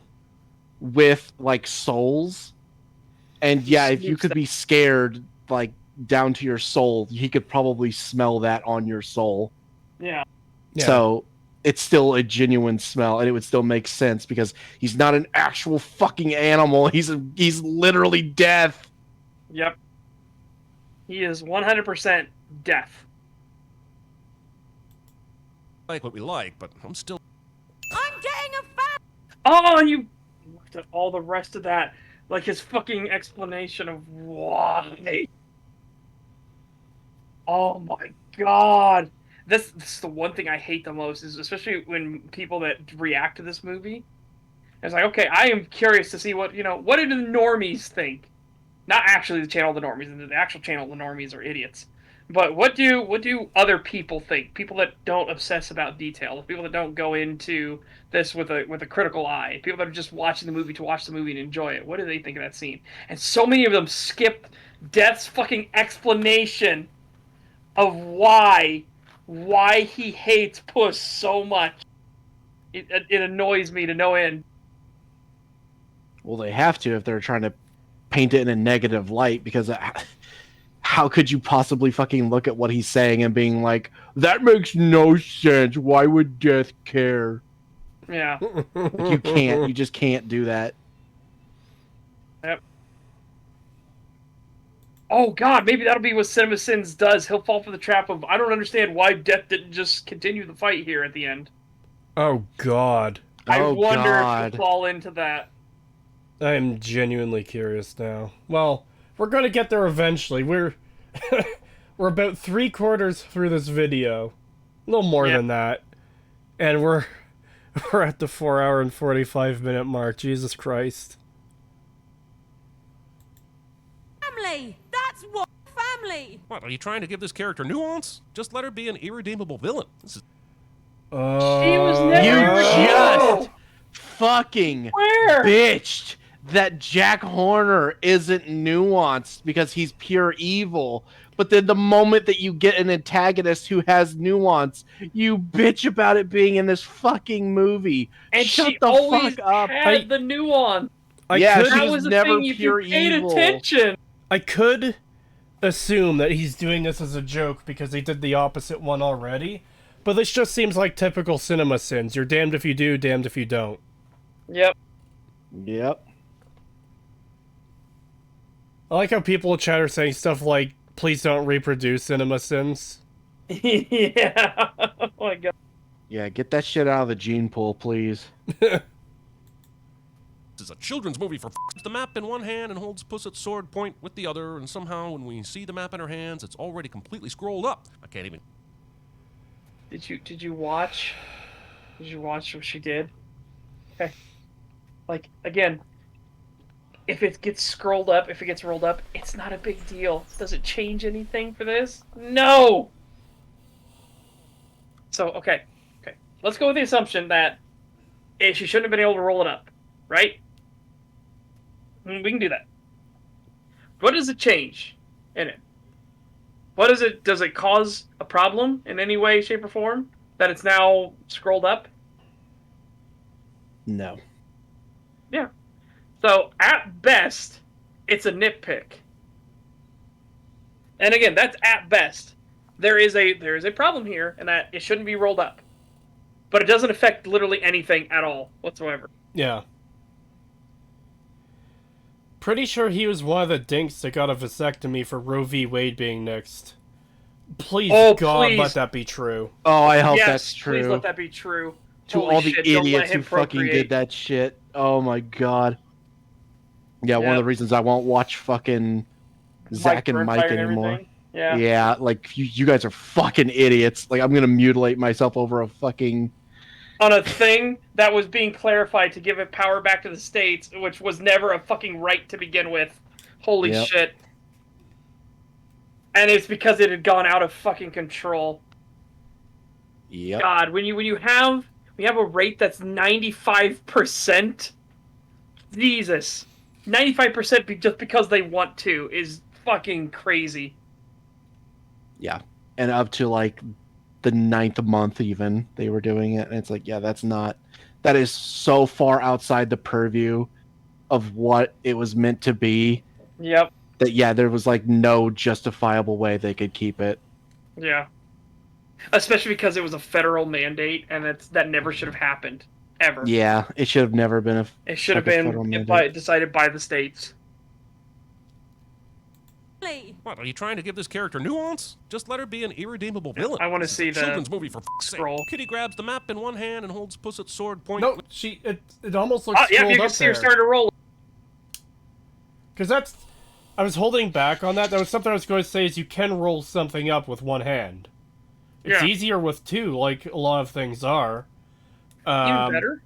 with, like, souls. And yeah, if you could be scared, like, down to your soul, he could probably smell that on your soul. Yeah. So it's still a genuine smell, and it would still make sense because he's not an actual fucking animal. He's literally death. Yep. He is 100% death. like what we like, but I'm still. I'm getting a fan. Oh, and you looked at all the rest of that, like his fucking explanation of why. Oh my god. This is the one thing I hate the most, is especially when people that react to this movie. It's like, okay, I am curious to see what do the normies think? Not actually the channel of the normies, the actual channel of the normies are idiots. But what do other people think? People that don't obsess about detail, people that don't go into this with a critical eye, people that are just watching the movie to watch the movie and enjoy it. What do they think of that scene? And so many of them skip Death's fucking explanation of why he hates Puss so much. It annoys me to no end. Well, they have to if they're trying to paint it in a negative light, because how could you possibly fucking look at what he's saying and being like, that makes no sense. Why would Death care? Yeah. Like, you can't. You just can't do that. Yep. Oh god, maybe that'll be what Cinema Sins does. He'll fall for the trap of, I don't understand why Death didn't just continue the fight here at the end. Oh god. I Oh, wonder if God. he'll fall into that. I am genuinely curious now. Well, we're gonna get there eventually. We're about 3/4 through this video. A little more than that. And we're at the 4-hour and 45-minute mark. Jesus Christ. Family. That's what family. What, are you trying to give this character nuance? Just let her be an irredeemable villain. This is. She was never You irredeemable. just fucking Where? bitched that Jack Horner isn't nuanced because he's pure evil. But then the moment that you get an antagonist who has nuance, you bitch about it being in this fucking movie. And Shut she the always fuck up. had the nuance. Yeah, could- she That was was the never thing, if pure you paid evil. attention. I could assume that he's doing this as a joke because he did the opposite one already, but this just seems like typical Cinema Sins. You're damned if you do, damned if you don't. Yep. Yep. I like how people in chat are saying stuff like, please don't reproduce Cinema Sins. Yeah. Oh my god. Yeah, get that shit out of the gene pool, please. This is a children's movie for the map in one hand and holds Puss at sword point with the other, and somehow when we see the map in her hands, it's already completely scrolled up. I can't even. Did you watch? Did you watch what she did? Okay. Like, again, if it gets scrolled up, if it gets rolled up, it's not a big deal. Does it change anything for this? No! So, okay. Let's go with the assumption that she shouldn't have been able to roll it up, right? We can do that. What does it change in it? What is it? Does it cause a problem in any way, shape, or form that it's now scrolled up? No. Yeah. So at best, it's a nitpick. And again, that's at best. There is a problem here, and that it shouldn't be rolled up. But it doesn't affect literally anything at all whatsoever. Yeah. Pretty sure he was one of the dinks that got a vasectomy for Roe v. Wade being next. Please, God, please. let that be true. Oh, I hope Yes, that's true. please let that be true. To Holy all the shit, don't let idiots him who fucking procreate. did that shit. Oh my god. Yeah, one of Yep. the reasons I won't watch fucking Zach and Mike Burnfire and anymore. everything. Yeah. Yeah, like you guys are fucking idiots. Like I'm gonna mutilate myself over a fucking. On a thing that was being clarified to give it power back to the states, which was never a fucking right to begin with. Holy Yep. shit. And it's because it had gone out of fucking control. Yep. God, when you have a rate that's 95%, Jesus, 95% just because they want to is fucking crazy. Yeah, and up to like the 9th month even they were doing it, and it's like, yeah, that is so far outside the purview of what it was meant to be. Yep. That yeah, there was like no justifiable way they could keep it. Yeah. Especially because it was a federal mandate, and that never should have happened ever. Yeah, it should have never been a. It should have like a federal been mandate. decided by the states. What, are you trying to give this character nuance? Just let her be an irredeemable villain. I want to This is see a the children's movie for sake. scroll. Kitty grabs the map in one hand and holds Puss at sword point. No, it almost looks Yeah, scrolled you can up see her there. starting to roll. Because I was holding back on that. That was something I was going to say is you can roll something up with one hand. It's easier with two, like a lot of things are. Even better?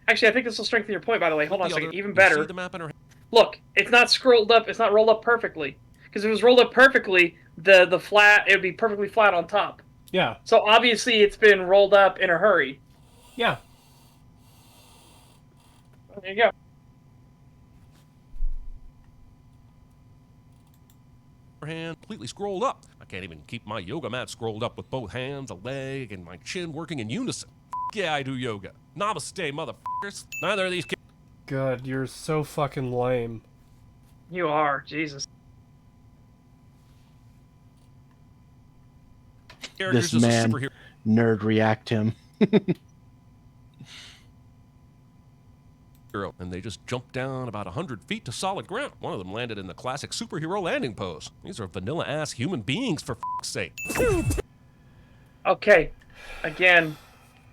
Actually, I think this will strengthen your point, by the way. Hold on a second. Even better. See the map in her hand. Look, it's not scrolled up. It's not rolled up perfectly. Because if it was rolled up perfectly, the flat, it would be perfectly flat on top. Yeah. So obviously it's been rolled up in a hurry. Yeah. There you go. Her hand completely scrolled up. I can't even keep my yoga mat scrolled up with both hands, a leg, and my chin working in unison. Yeah, I do yoga. Namaste, motherfuckers. Neither of these kids. God, you're so fucking lame. You are. Jesus. This man, nerd react him. And they just jumped down about 100 feet to solid ground. One of them landed in the classic superhero landing pose. These are vanilla-ass human beings, for f***'s sake. Okay. Again,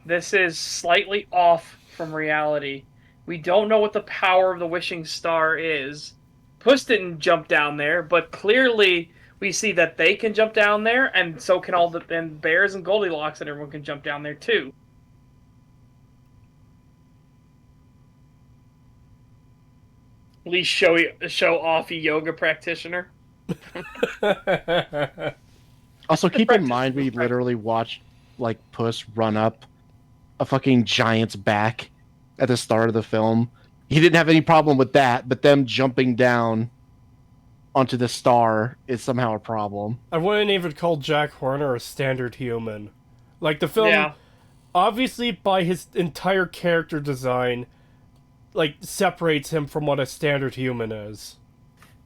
this is slightly off from reality. We don't know what the power of the wishing star is. Puss didn't jump down there, but clearly we see that they can jump down there, and so can all the bears and Goldilocks, and everyone can jump down there too. At least show offy yoga practitioner. Also, keep in mind we literally watched like Puss run up a fucking giant's back at the start of the film. He didn't have any problem with that, but them jumping down onto the star is somehow a problem. I wouldn't even call Jack Horner a standard human. Like, the film, obviously by his entire character design, like, separates him from what a standard human is.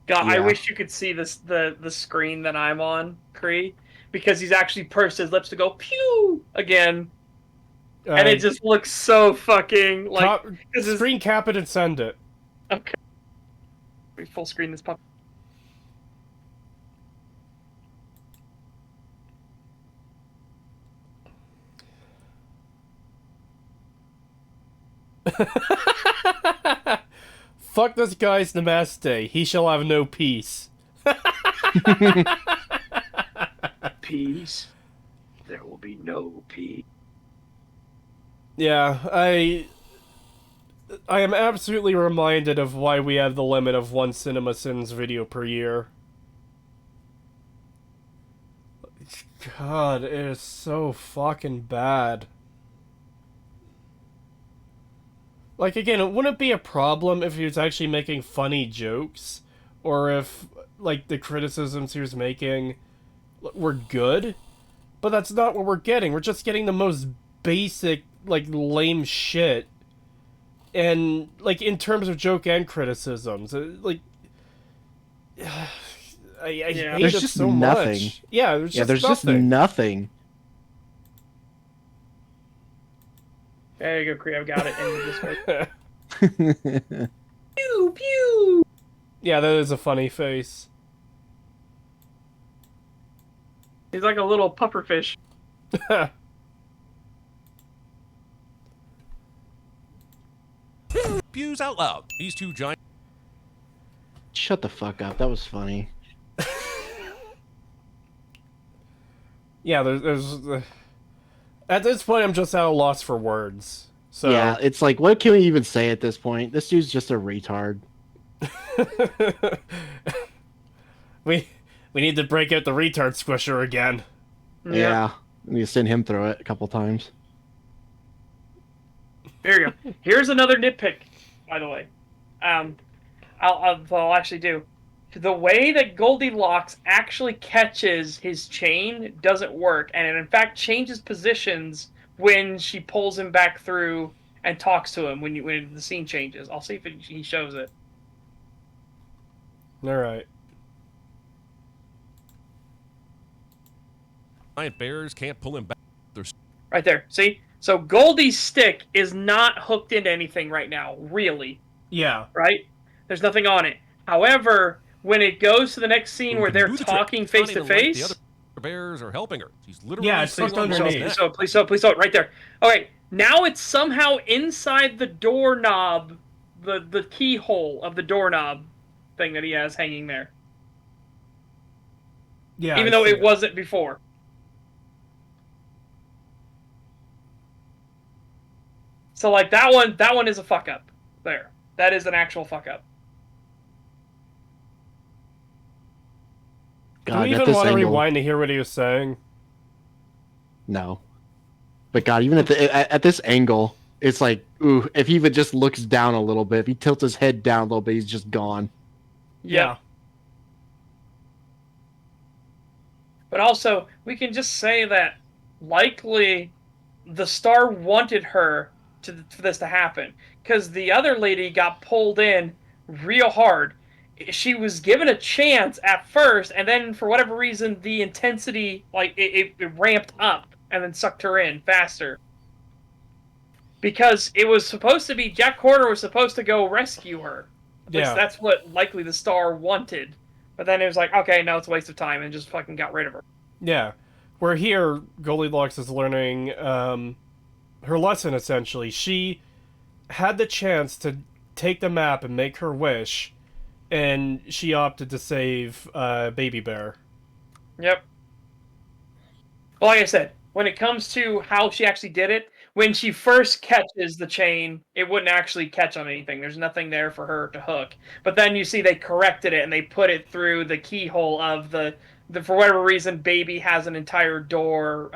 God, I wish you could see this the screen that I'm on, Kree, because he's actually pursed his lips to go pew again, and it just looks so fucking like. Screen cap it and send it. Okay. We full screen this pup. Fuck this guy's namaste. He shall have no peace. Peace. There will be no peace. Yeah, I am absolutely reminded of why we have the limit of one CinemaSins video per year. God, it is so fucking bad. Like, again, it wouldn't be a problem if he was actually making funny jokes, or if, like, the criticisms he was making were good, but that's not what we're getting. We're just getting the most basic, like, lame shit, and, like, in terms of joke and criticisms, like, I hate there's it just so nothing. much. Yeah, there's just just nothing. There you go, Kree. I've got it in this way. Pew pew. Yeah, that is a funny face. He's like a little pufferfish. Pews out loud. These two giant. Shut the fuck up. That was funny. Yeah, there's at this point, I'm just at a loss for words. So yeah, it's like, what can we even say at this point? This dude's just a retard. we need to break out the retard squisher again. Yeah, we need to send him through it a couple times. There you go. Here's another nitpick, by the way. I'll actually do. The way that Goldilocks actually catches his chain doesn't work, and it in fact changes positions when she pulls him back through and talks to him when the scene changes. I'll see if he shows it. All right. Giant bears can't pull him back. Right there. See? So Goldie's stick is not hooked into anything right now, really. Yeah. Right? There's nothing on it. However, when it goes to the next scene Who where can they're do the trick. talking It's not face to even like face. The other bears are helping her. She's literally Yeah, it's tucked underneath. Please don't, right there. Okay, now it's somehow inside the doorknob, the keyhole of the doorknob thing that he has hanging there. Yeah, even though it wasn't before. So like that one is a fuck up. There, that is an actual fuck up. Do we even want to rewind to hear what he was saying? No. But God, even at this angle, it's like, ooh, if he even just looks down a little bit, if he tilts his head down a little bit, he's just gone. Yeah. But also, we can just say that likely the star wanted her for this to happen, because the other lady got pulled in real hard. She was given a chance at first, and then for whatever reason, the intensity, like, it ramped up and then sucked her in faster. Because it was supposed to be, Jack Horner was supposed to go rescue her. At least that's what likely the star wanted. But then it was like, okay, no, it's a waste of time, and just fucking got rid of her. Yeah. Where here, Goldilocks is learning her lesson, essentially. She had the chance to take the map and make her wish, and she opted to save Baby Bear. Yep. Well, like I said, when it comes to how she actually did it, when she first catches the chain, it wouldn't actually catch on anything. There's nothing there for her to hook. But then you see they corrected it, and they put it through the keyhole of the for whatever reason, Baby has an entire door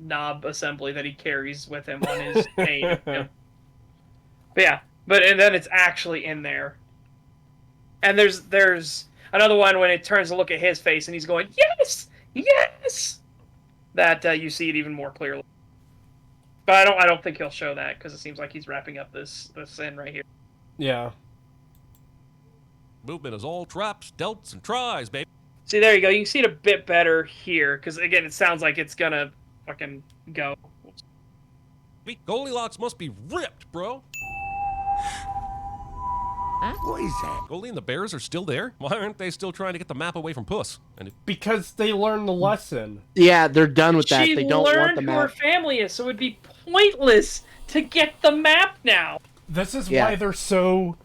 knob assembly that he carries with him on his chain. But yeah, and then it's actually in there. And there's another one when it turns to look at his face, and he's going, yes! Yes! That you see it even more clearly. But I don't think he'll show that, because it seems like he's wrapping up this end right here. Yeah. Movement is all traps, delts, and tries, baby. See, there you go. You can see it a bit better here, because again, it sounds like it's gonna fucking go. Goldilocks must be ripped, bro. What is that? Goldie and the bears are still there? Why aren't they still trying to get the map away from Puss? Because they learned the lesson. Yeah, they're done with that. She They don't want learned the who her map. family is, so it'd be pointless to get the map now. This is why they're so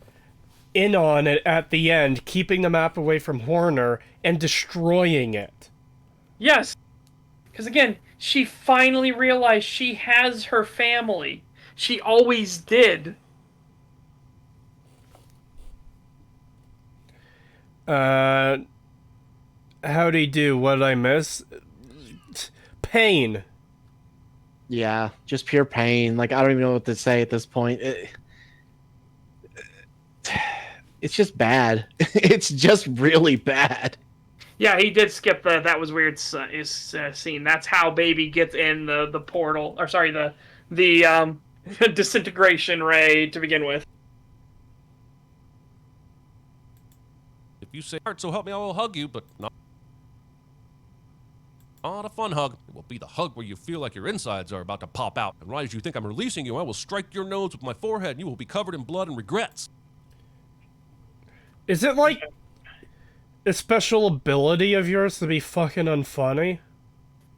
in on it at the end, keeping the map away from Horner and destroying it. Yes. Because again, she finally realized she has her family. She always did. How'd he do? What did I miss? Pain. Yeah, just pure pain. Like, I don't even know what to say at this point. It's just bad. It's just really bad. Yeah, he did skip the that was weird scene. That's how Baby gets in the portal, or sorry, the disintegration ray to begin with. If you say, "Heart, so help me, I will hug you," but not a fun hug. It will be the hug where you feel like your insides are about to pop out. And right as you think I'm releasing you, I will strike your nose with my forehead, and you will be covered in blood and regrets. Is it like a special ability of yours to be fucking unfunny?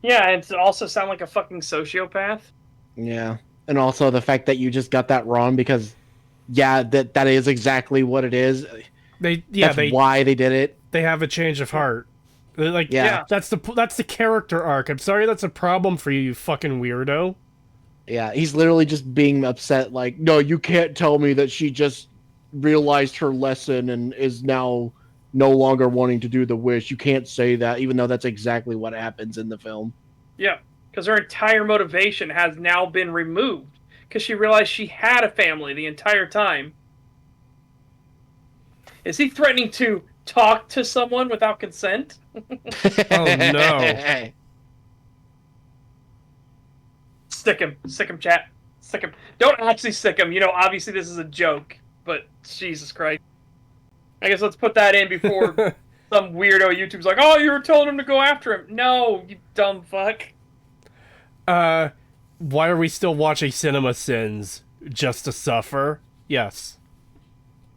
Yeah, and to also sound like a fucking sociopath. Yeah, and also the fact that you just got that wrong, because yeah, that is exactly what it is. That's why they did it. They have a change of heart. Like, that's the character arc. I'm sorry, that's a problem for you, you fucking weirdo. Yeah, he's literally just being upset. Like, no, you can't tell me that she just realized her lesson and is now no longer wanting to do the wish. You can't say that, even though that's exactly what happens in the film. Yeah, because her entire motivation has now been removed, because she realized she had a family the entire time. Is he threatening to talk to someone without consent? Oh no. Stick him, chat. Stick him. Don't actually stick him. You know, obviously this is a joke, but Jesus Christ. I guess let's put that in before some weirdo YouTube's like, oh, you were telling him to go after him. No, you dumb fuck. Why are we still watching Cinema Sins? Just to suffer? Yes.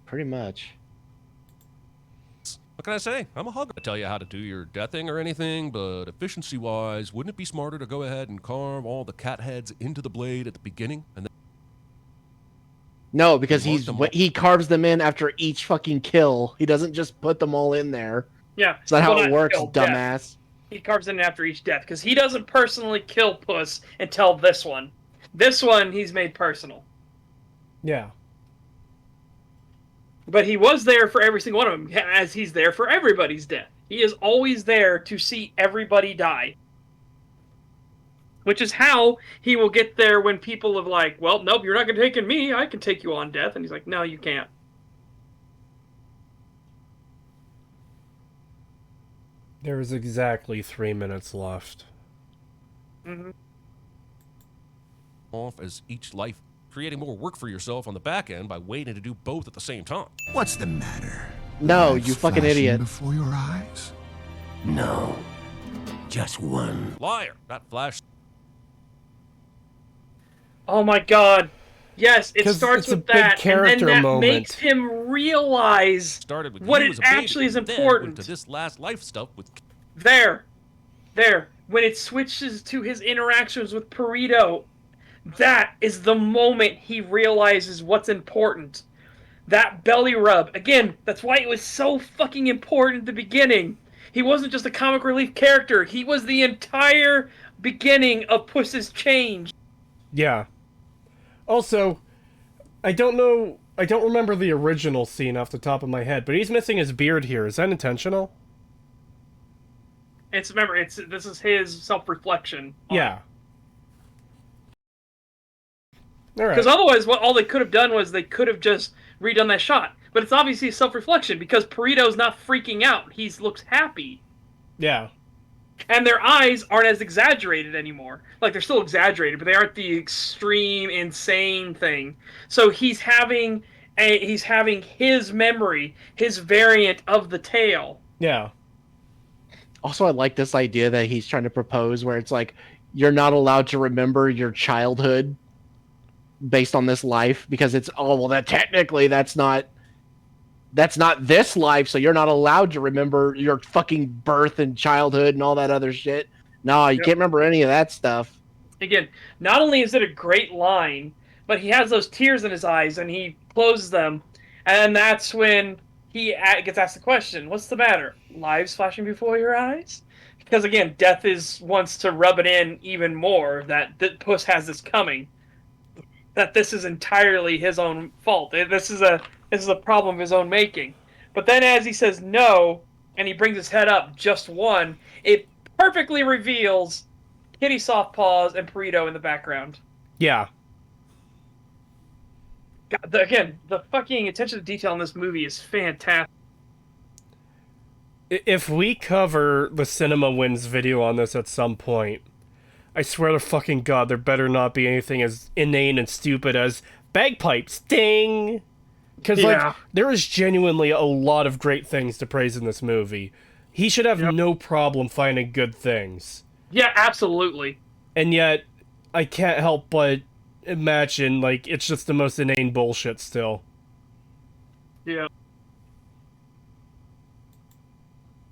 Pretty much. What can I say? I'm a hugger. I tell you how to do your deathing or anything, but efficiency-wise, wouldn't it be smarter to go ahead and carve all the cat heads into the blade at the beginning and then... No, because he carves them in after each fucking kill. He doesn't just put them all in there. Yeah. It's not how Well, it works, kill, dumbass. death. He carves in after each death, because he doesn't personally kill Puss until this one. This one, he's made personal. Yeah. But he was there for every single one of them, as he's there for everybody's death. He is always there to see everybody die. Which is how he will get there when people are like, well, nope, you're not going to take me. I can take you on death. And he's like, no, you can't. There is exactly 3 minutes left. Mm-hmm. Off as each life, creating more work for yourself on the back end by waiting to do both at the same time. What's the matter? No, Lights you fucking flashing idiot. Before your eyes? No. Just one. Liar! That flash. Oh my god. Yes, it 'Cause starts it's a with big that, and character then that moment. makes him realize Started with what you it as a baby, actually is then important. went to this last life stuff with... There. When it switches to his interactions with Perito, that is the moment he realizes what's important. That belly rub. Again, that's why it was so fucking important at the beginning. He wasn't just a comic relief character. He was the entire beginning of Puss's change. Yeah. Also, I don't remember the original scene off the top of my head, but he's missing his beard here. Is that intentional? This is his self-reflection. Yeah. Alright. Because otherwise, all they could have done was they could have just redone that shot. But it's obviously a self-reflection because Perito's not freaking out. He looks happy. Yeah. And their eyes aren't as exaggerated anymore. Like, they're still exaggerated, but they aren't the extreme, insane thing. So he's having his memory, his variant of the tale. Yeah. Also, I like this idea that he's trying to propose where it's like, you're not allowed to remember your childhood based on this life because it's, oh, well, that technically that's not this life, so you're not allowed to remember your fucking birth and childhood and all that other shit. No, you can't remember any of that stuff. Again, not only is it a great line, but he has those tears in his eyes and he closes them, and that's when he gets asked the question, what's the matter? Lives flashing before your eyes? Because again, Death wants to rub it in even more that Puss has this coming. That this is entirely his own fault. This is a problem of his own making. But then as he says no, and he brings his head up just one, it perfectly reveals Kitty Softpaws and Perito in the background. Yeah. God, again, the fucking attention to detail in this movie is fantastic. If we cover the Cinema Wins video on this at some point, I swear to fucking God, there better not be anything as inane and stupid as bagpipes. Ding! Because, like, there is genuinely a lot of great things to praise in this movie. He should have no problem finding good things. Yeah, absolutely. And yet, I can't help but imagine, like, it's just the most inane bullshit still. Yeah.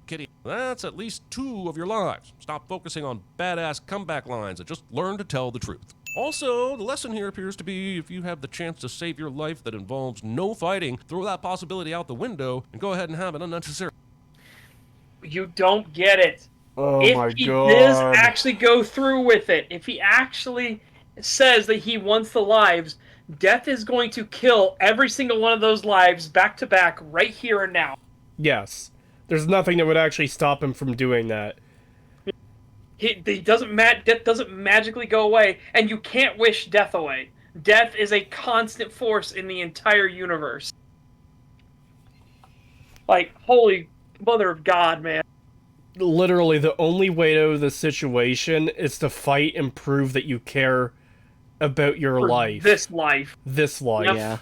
Kitty, that's at least 2 of your lives. Stop focusing on badass comeback lines and just learn to tell the truth. Also, the lesson here appears to be if you have the chance to save your life that involves no fighting, throw that possibility out the window and go ahead and have an unnecessary... You don't get it. Oh if my he God. does actually go through with it, if he actually says that he wants the lives, Death is going to kill every single one of those lives back to back right here and now. Yes. There's nothing that would actually stop him from doing that. Death doesn't magically go away, and you can't wish Death away. Death is a constant force in the entire universe. Like, holy mother of God, man. Literally, the only way out of the situation is to fight and prove that you care about your life. This life. This life. Yep. Yeah.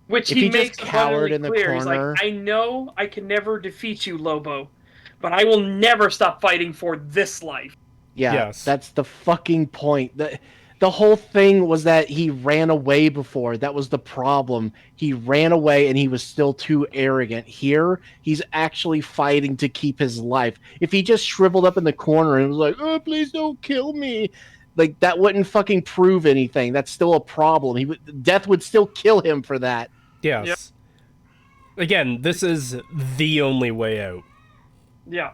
Which If he he just makes cowered abundantly in the clear. He's corner- like, I know I can never defeat you, Lobo, but I will never stop fighting for this life. Yeah, Yes. that's the fucking point. The The whole thing was that he ran away before. That was the problem. He ran away and he was still too arrogant. Here, he's actually fighting to keep his life. If he just shriveled up in the corner and was like, "Oh, please don't kill me," like that wouldn't fucking prove anything. That's still a problem. Death would still kill him for that. Yes. Yep. Again, this is the only way out. Yeah.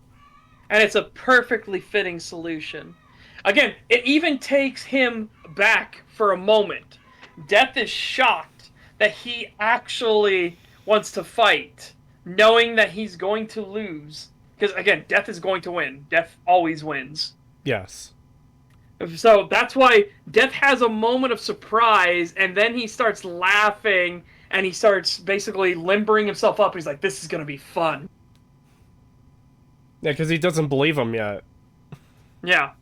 And it's a perfectly fitting solution. Again, it even takes him back for a moment. Death is shocked that he actually wants to fight, knowing that he's going to lose. Because, again, Death is going to win. Death always wins. Yes. So that's why Death has a moment of surprise, and then he starts laughing, and he starts basically limbering himself up. He's like, this is going to be fun. Yeah, because he doesn't believe him yet. Yeah.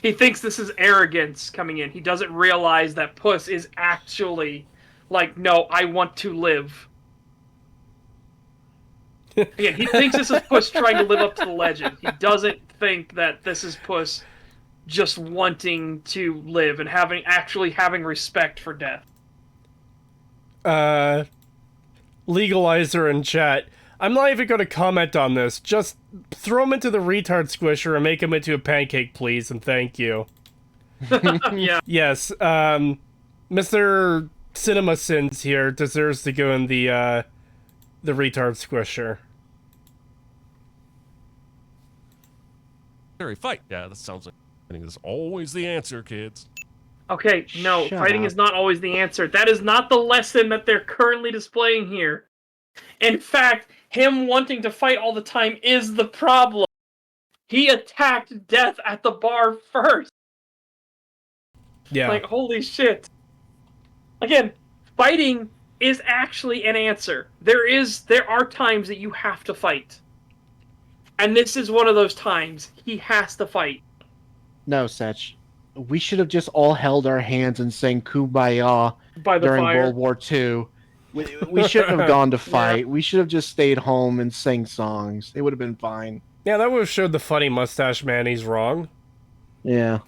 He thinks this is arrogance coming in. He doesn't realize that Puss is actually like, no, I want to live. Again, he thinks this is Puss trying to live up to the legend. He doesn't think that this is Puss just wanting to live and actually having respect for death. Legalizer in chat. I'm not even going to comment on this. Just throw him into the retard squisher and make him into a pancake, please, and thank you. Yeah. Yes, Mr. Cinema Sins here deserves to go in the retard squisher. Fight. Yeah, that sounds like fighting is always the answer, kids. Okay, no, fighting is not always the answer. That is not the lesson that they're currently displaying here. In fact, him wanting to fight all the time is the problem. He attacked Death at the bar first. Yeah. Like, holy shit. Again, fighting is actually an answer. There are times that you have to fight. And this is one of those times. He has to fight. No, Setch. We should have just all held our hands and sang Kumbaya during World War II. We shouldn't have gone to fight. Yeah. We should have just stayed home and sang songs. It would have been fine. Yeah, that would have showed the funny mustache man he's wrong. Yeah.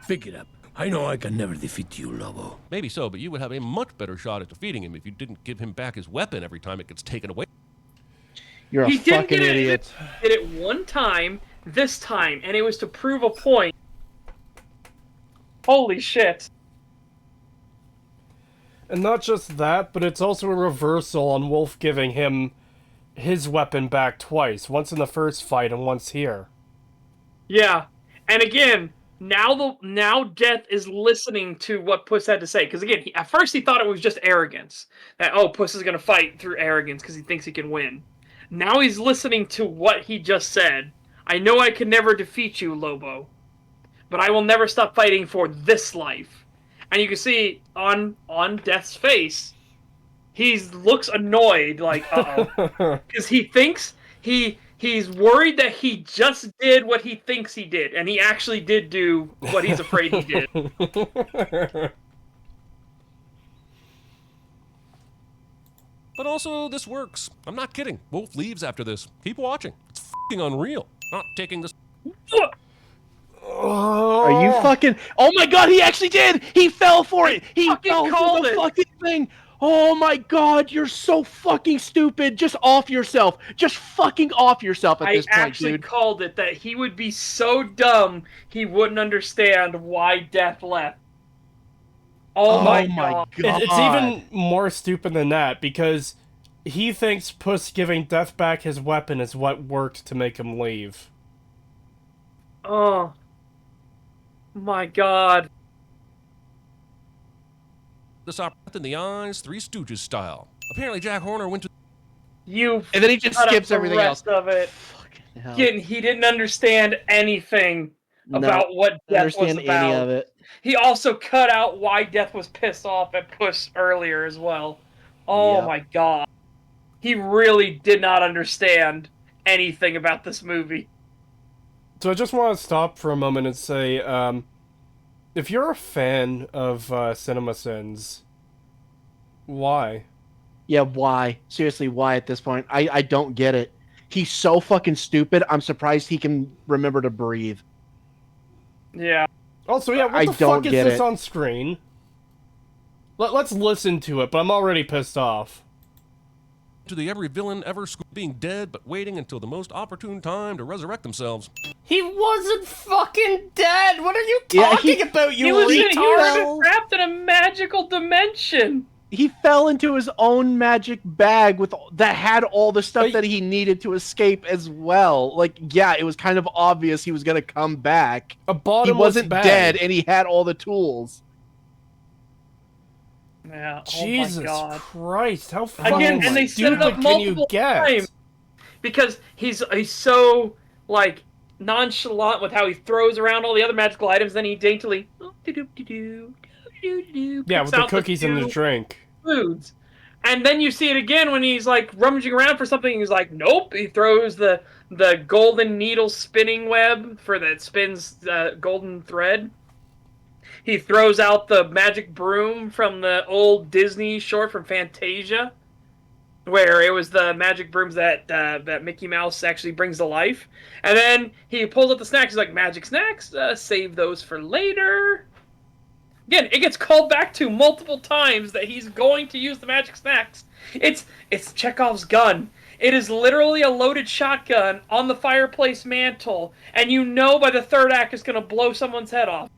Pick it up. I know I can never defeat you, Lobo. Maybe so, but you would have a much better shot at defeating him if you didn't give him back his weapon every time it gets taken away. You're a fucking idiot. He did it one time, this time, and it was to prove a point. Holy shit. And not just that, but it's also a reversal on Wolf giving him his weapon back twice. Once in the first fight and once here. Yeah. And again, now Death is listening to what Puss had to say. Because again, at first he thought it was just arrogance. That, oh, Puss is going to fight through arrogance because he thinks he can win. Now he's listening to what he just said. I know I can never defeat you, Lobo. But I will never stop fighting for this life. And you can see on Death's face, he looks annoyed, like, uh-oh. Because he thinks he's worried that he just did what he thinks he did, and he actually did do what he's afraid he did. But also, this works. I'm not kidding. Wolf leaves after this. Keep watching. It's f***ing unreal. Not taking this... Are you fucking... Oh my god, he actually did! He fell for it! He fell for the fucking thing! Oh my god, you're so fucking stupid! Just off yourself! Just fucking off yourself at this point, dude. I actually called it that he would be so dumb he wouldn't understand why Death left. Oh my god. It's even more stupid than that, because he thinks Puss giving Death back his weapon is what worked to make him leave. Oh. My god. This opera in the eyes, Three Stooges style. Apparently Jack Horner went to... And then he just skips everything else. Of it. He didn't understand anything about what Death was about. Any of it. He also cut out why Death was pissed off at Puss earlier as well. Oh my god. He really did not understand anything about this movie. So I just want to stop for a moment and say, if you're a fan of Cinema Sins, why? Yeah, why? Seriously, why at this point? I don't get it. He's so fucking stupid. I'm surprised he can remember to breathe. Yeah. Also, yeah, what the fuck is this on screen? Let's listen to it, but I'm already pissed off. To the every villain ever being dead, but waiting until the most opportune time to resurrect themselves. He wasn't fucking dead! What are you talking about, you he was retard? trapped in a magical dimension. He fell into his own magic bag that had all the stuff that he needed to escape as well. Like, yeah, it was kind of obvious he was gonna come back. A bottomless He wasn't bag. dead, and he had all the tools. Yeah. Jesus oh my God. Christ! How fucking Again, and they set it up stupid can you multiple get? times because he's so like nonchalant with how he throws around all the other magical items. Then he daintily Yeah, with the cookies and the drink. Foods. And then you see it again when he's like rummaging around for something. He's like, nope. He throws the golden needle spinning web that spins golden thread. He throws out the magic broom from the old Disney short from Fantasia, where it was the magic brooms that Mickey Mouse actually brings to life. And then he pulls up the snacks. He's like, magic snacks, save those for later. Again, it gets called back to multiple times that he's going to use the magic snacks. It's Chekhov's gun. It is literally a loaded shotgun on the fireplace mantle, and you know by the third act it's going to blow someone's head off.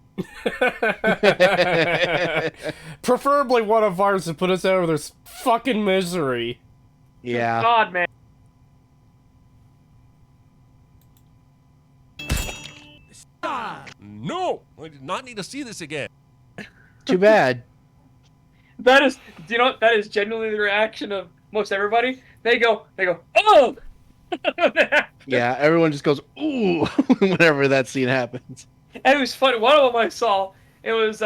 Preferably one of ours to put us out of this fucking misery. Yeah. God, man. No! I did not need to see this again. Too bad. That is, do you know what? That is genuinely the reaction of most everybody. They go, oh! Yeah, everyone just goes, ooh, whenever that scene happens. And it was funny. One of them I saw, it was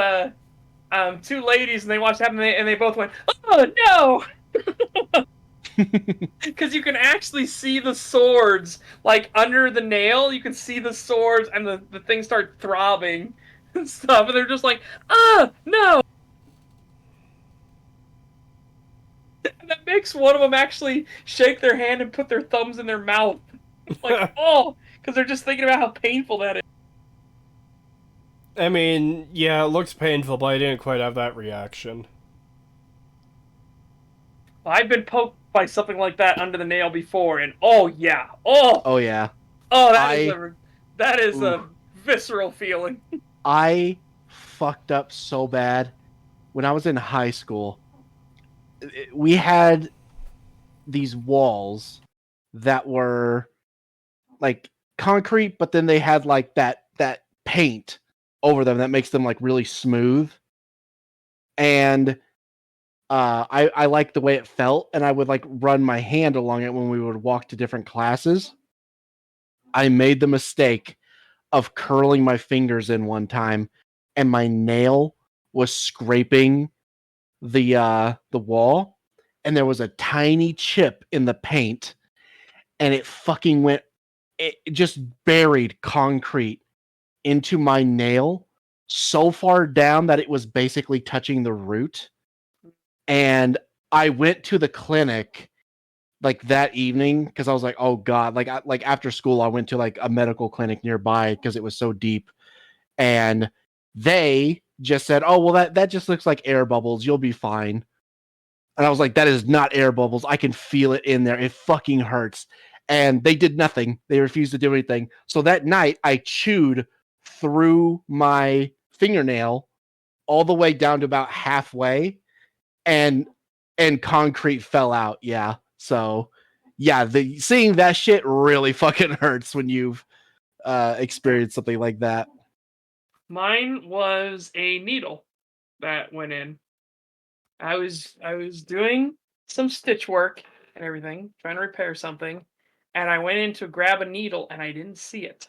two ladies, and they watched it happen, and they both went, oh, no! Because you can actually see the swords, like, under the nail. You can see the swords, and the things start throbbing and stuff, and they're just like, no! And that makes one of them actually shake their hand and put their thumbs in their mouth. Like, oh! Because they're just thinking about how painful that is. I mean, yeah, it looks painful, but I didn't quite have that reaction. I've been poked by something like that under the nail before, and oh yeah, oh yeah, oh that is a visceral feeling. I fucked up so bad when I was in high school. We had these walls that were like concrete, but then they had like that paint over them that makes them like really smooth. And I liked the way it felt, and I would like run my hand along it when we would walk to different classes. I made the mistake of curling my fingers in one time, and my nail was scraping the wall, and there was a tiny chip in the paint, and it just buried concrete into my nail so far down that it was basically touching the root. And I went to the clinic like that evening because I was like, oh God, like after school, I went to like a medical clinic nearby because it was so deep. And they just said, oh, well, that just looks like air bubbles. You'll be fine. And I was like, that is not air bubbles. I can feel it in there. It fucking hurts. And they did nothing. They refused to do anything. So that night I chewed through my fingernail all the way down to about halfway, and concrete fell out. Yeah. So yeah, seeing that shit really fucking hurts when you've experienced something like that. Mine was a needle that went in. I was doing some stitch work and everything, trying to repair something, and I went in to grab a needle and I didn't see it.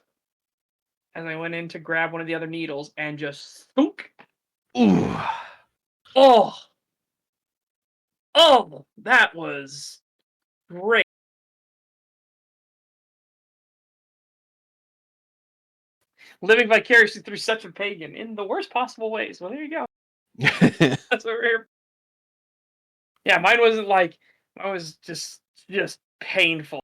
And I went in to grab one of the other needles and just thunk. Ooh. Oh, that was great. Living vicariously through such a pagan in the worst possible ways. Well, there you go. That's what we're here. Yeah, mine wasn't like, mine was just painful.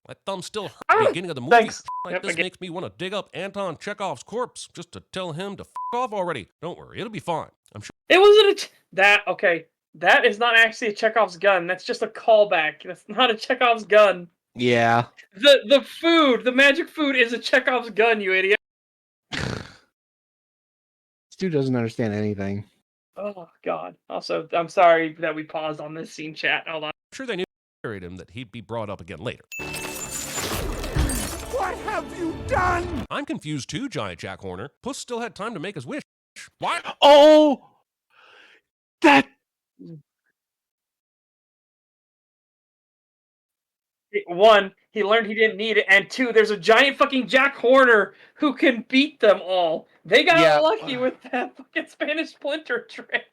My thumb still hurt at the beginning of the movie. Thanks. Like Yep, this again. makes me want to dig up Anton Chekhov's corpse just to tell him to off already. Don't worry, it'll be fine. I'm sure. It wasn't okay. That is not actually a Chekhov's gun. That's just a callback. That's not a Chekhov's gun. Yeah. The food, the magic food, is a Chekhov's gun. You idiot. This dude doesn't understand anything. Oh God. Also, I'm sorry that we paused on this scene. Chat. Hold on. I'm sure they knew him that he'd be brought up again later. What have you done? I'm confused too, Giant Jack Horner. Puss still had time to make his wish. What? Oh, that. One, he learned he didn't need it, and two, there's a giant fucking Jack Horner who can beat them all. They got lucky with that fucking Spanish splinter trick.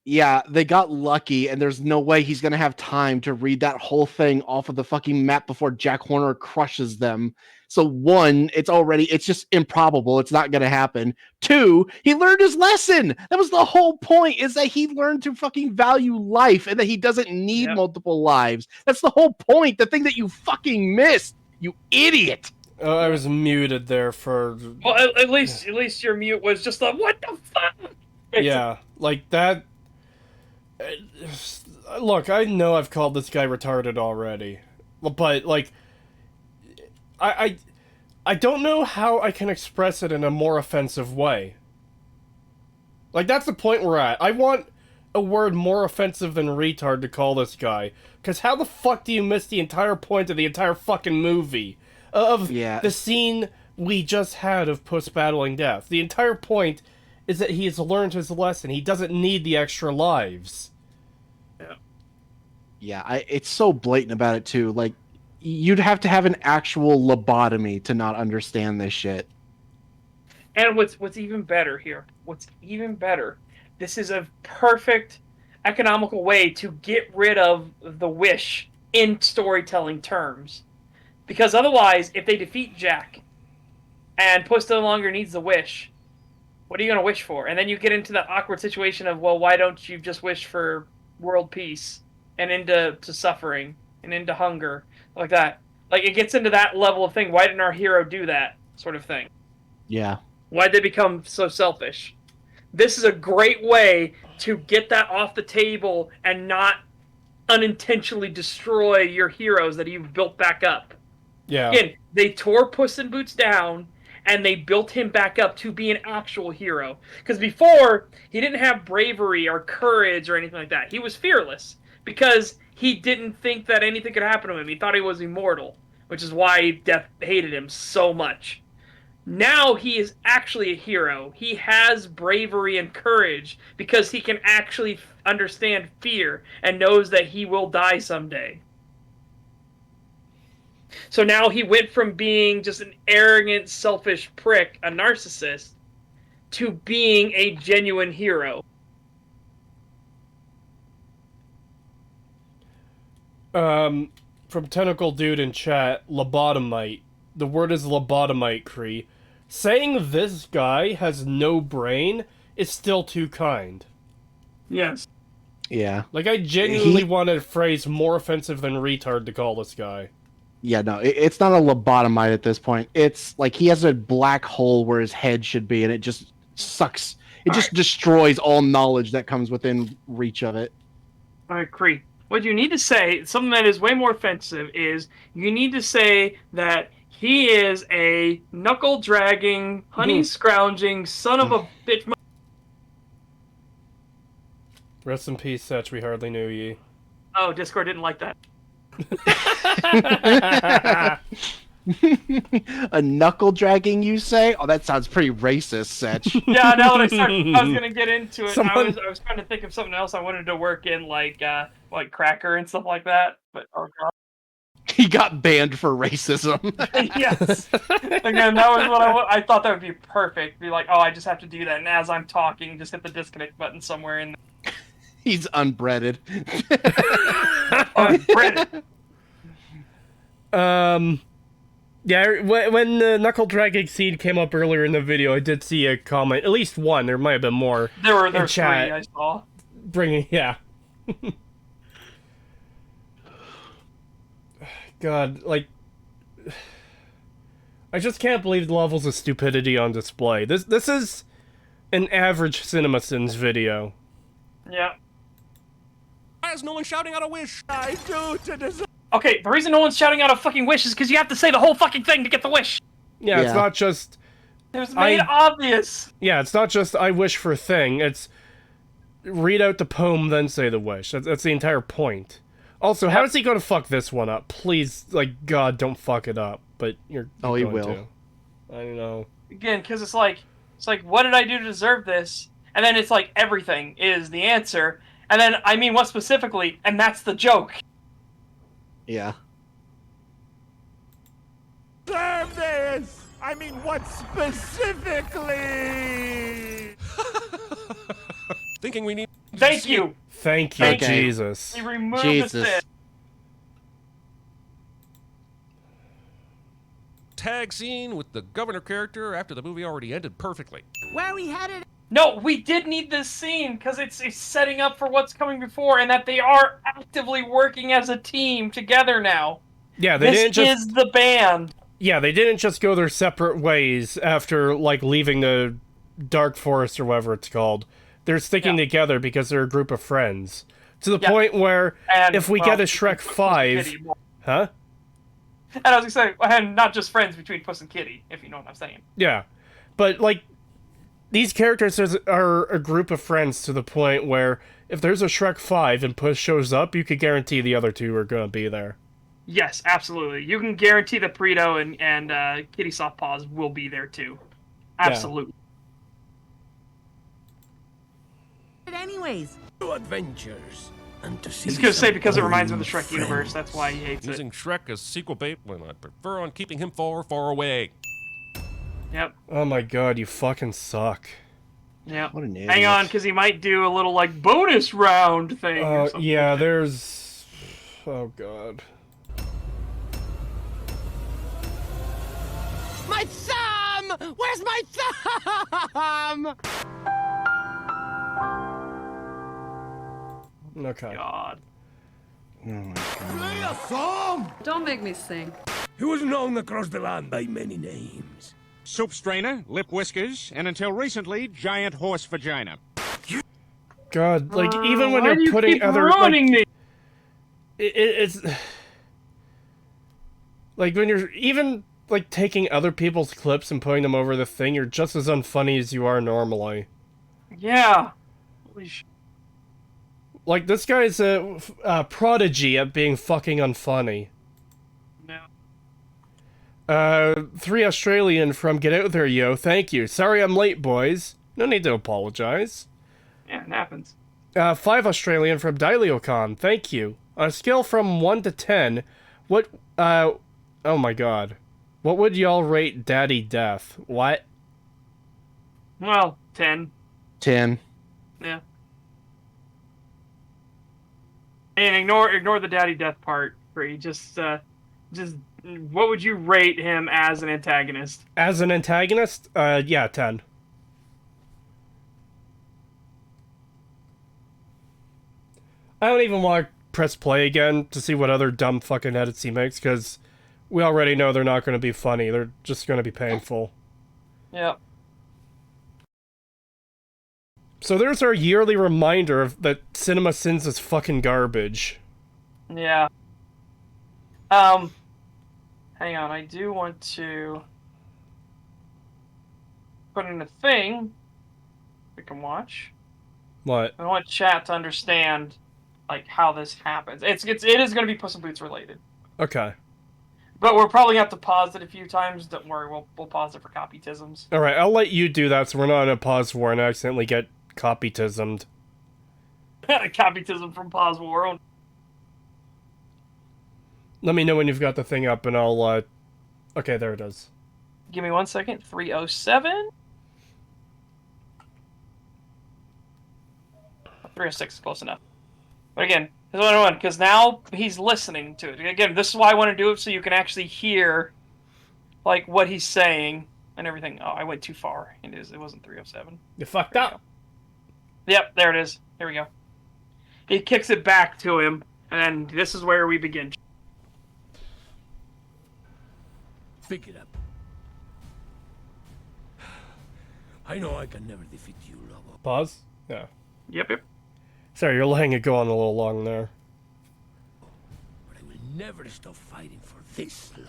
Yeah, they got lucky, and there's no way he's gonna have time to read that whole thing off of the fucking map before Jack Horner crushes them. So one, it's just improbable. It's not gonna happen. Two, he learned his lesson. That was the whole point, is that he learned to fucking value life and that he doesn't need multiple lives. That's the whole point. The thing that you fucking missed, you idiot. Oh, I was muted there for. Well, at least your mute was just like, what the fuck? Yeah, like that. Look, I know I've called this guy retarded already, but like, I don't know how I can express it in a more offensive way. Like, that's the point we're at. I want a word more offensive than retard to call this guy, because how the fuck do you miss the entire point of the entire fucking movie? Of the scene we just had of Puss battling death. The entire point is that he has learned his lesson. He doesn't need the extra lives. Yeah, it's so blatant about it too. Like, you'd have to have an actual lobotomy to not understand this shit. And what's even better here? What's even better? This is a perfect economical way to get rid of the wish in storytelling terms. Because otherwise, if they defeat Jack and Puss no longer needs the wish, what are you going to wish for? And then you get into that awkward situation of, well, why don't you just wish for world peace and into suffering and into hunger, like that? Like, it gets into that level of thing. Why didn't our hero do that sort of thing? Yeah. Why'd they become so selfish? This is a great way to get that off the table and not unintentionally destroy your heroes that you've built back up. Yeah. Again, they tore Puss in Boots down, and they built him back up to be an actual hero. Because before, he didn't have bravery or courage or anything like that. He was fearless, because he didn't think that anything could happen to him. He thought he was immortal, which is why Death hated him so much. Now he is actually a hero. He has bravery and courage, because he can actually understand fear and knows that he will die someday. So now he went from being just an arrogant, selfish prick, a narcissist, to being a genuine hero. From Tentacle Dude in chat, lobotomite. The word is lobotomite, Cree. Saying this guy has no brain is still too kind. Yes. Yeah. Like, I genuinely want a phrase more offensive than retard to call this guy. Yeah, no, it's not a lobotomite at this point. It's like he has a black hole where his head should be, and it just sucks. It just destroys all knowledge that comes within reach of it. I agree. What you need to say, something that is way more offensive, is you need to say that he is a knuckle-dragging, honey-scrounging son of a bitch. Rest in peace, Setch. We hardly knew ye. Oh, Discord didn't like that. A knuckle dragging, you say? Oh, that sounds pretty racist, Setch. Yeah, now that I was gonna get into it. I was trying to think of something else I wanted to work in, like Cracker and stuff like that. But oh god, he got banned for racism. Yes. Again, that was what I thought that would be perfect. Be like, oh, I just have to do that, and as I'm talking, just hit the disconnect button somewhere in there. He's unbreaded. Unbreaded. Yeah, when the knuckle dragging scene came up earlier in the video, I did see a comment, at least one. There might have been more. There were in chat, three I saw. Bringing, yeah. God, like, I just can't believe the levels of stupidity on display. This is an average CinemaSins video. Yeah. Why is no one shouting out a wish? I do to deserve. Okay, the reason no one's shouting out a fucking wish is because you have to say the whole fucking thing to get the wish. Yeah, it's not just... It was made obvious. Yeah, it's not just I wish for thing, it's read out the poem, then say the wish. That's the entire point. Also, how is he going to fuck this one up? Please, like, God, don't fuck it up. But you're Oh, he going will. to. I know. Again, because it's like, what did I do to deserve this? And then it's like, everything is the answer. And then, I mean, what specifically? And that's the joke. Yeah. Deserve this! I mean, what specifically? Thinking we need... Thank you! Thank you, Jesus. He removed the sin. Tag scene with the governor character after the movie already ended perfectly. Where are we headed? No, we did need this scene because it's setting up for what's coming before, and that they are actively working as a team together now. Yeah, they didn't just... This is the band. Yeah, they didn't just go their separate ways after, like, leaving the Dark Forest or whatever it's called. They're sticking together because they're a group of friends. To the point where, if we get a Shrek 5... Huh? And I was gonna say, and not just friends between Puss and Kitty, if you know what I'm saying. Yeah. But, like, these characters are a group of friends to the point where if there's a Shrek 5 and Puss shows up, you could guarantee the other two are gonna be there. Yes, absolutely. You can guarantee that Preto and Kitty Softpaws will be there too. Absolutely. Anyways. New adventures. And to see He's gonna say because it reminds him of the Shrek universe, that's why he hates Using Shrek as sequel bait when I prefer on keeping him far, far away. Yep. Oh my god, you fucking suck. Yeah. What an idiot. Hang on, because he might do a little, like, bonus round thing or something. Yeah, there's... Oh god. My thumb! Where's my thumb? Okay. God. Oh my god. Play a song! Don't make me sing. He was known across the land by many names. Soup strainer, lip whiskers, and until recently, giant horse vagina. God, like, even when why do you're you putting keep other... ruining me? It's... Like, when you're even, like, taking other people's clips and putting them over the thing, you're just as unfunny as you are normally. Yeah. Holy shit. Like, this guy's a prodigy at being fucking unfunny. No. 3 Australian from Get Out There, Yo. Thank you. Sorry I'm late, boys. No need to apologize. Yeah, it happens. 5 Australian from Dileocon. Thank you. On a scale from 1 to 10, what, oh my god. What would y'all rate Daddy Death? What? Well, 10. 10. Yeah. And ignore the daddy death part, Bree. Just what would you rate him as an antagonist? As an antagonist? Yeah, 10. I don't even want to press play again to see what other dumb fucking edits he makes, because we already know they're not going to be funny. They're just going to be painful. Yep. So there's our yearly reminder of that CinemaSins is fucking garbage. Yeah. Hang on, I do want to put in a thing we can watch. What? I want chat to understand, like, how this happens. It is going to be Puss in Boots related. Okay. But we're probably going to have to pause it a few times. Don't worry, we'll pause it for copytisms. Alright, I'll let you do that so we're not in a pause war and accidentally get copytismed. Copytism from pause war. Let me know when you've got the thing up and I'll, Okay, there it is. Give me 1 second. 307. 306 is close enough. But again, here's what I want, because now he's listening to it. Again, this is why I want to do it, so you can actually hear, like, what he's saying and everything. Oh, I went too far. It wasn't 307. You fucked up. Yep, there it is. Here we go. He kicks it back to him, and this is where we begin. Pick it up. I know I can never defeat you, Lobo. Pause? Yeah. Yep. Sorry, you're letting it go on a little long there. But I will never stop fighting for this life.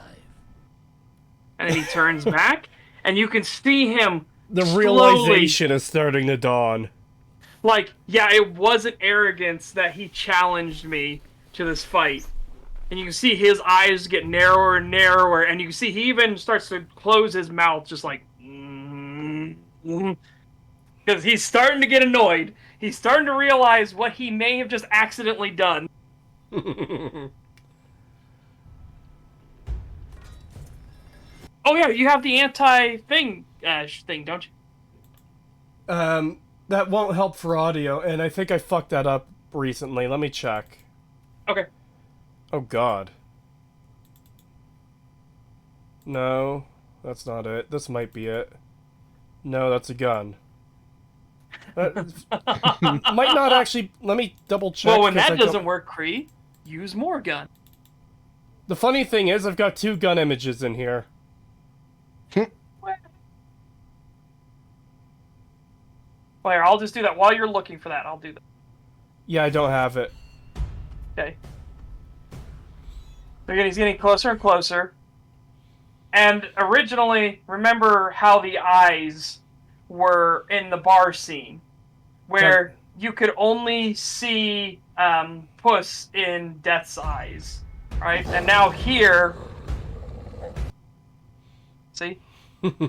And then he turns back, and you can see him The slowly, realization is starting to dawn. like, yeah, it wasn't arrogance that he challenged me to this fight. And you can see his eyes get narrower and narrower, and you can see he even starts to close his mouth, just like, because he's starting to get annoyed. He's starting to realize what he may have just accidentally done. Oh yeah, you have the anti-thing thing, don't you? That won't help for audio, and I think I fucked that up recently. Let me check. Okay. Oh god. No, that's not it. This might be it. No, that's a gun. That might not actually... Let me double check. Well, when that doesn't work, Kree, use more gun. The funny thing is, I've got 2 gun images in here. Well, here, I'll just do that. While you're looking for that, I'll do that. Yeah, I don't have it. Okay. Again, he's getting closer and closer. And originally, remember how the eyes were in the bar scene, where you could only see Puss in Death's eyes, right? And now here, see?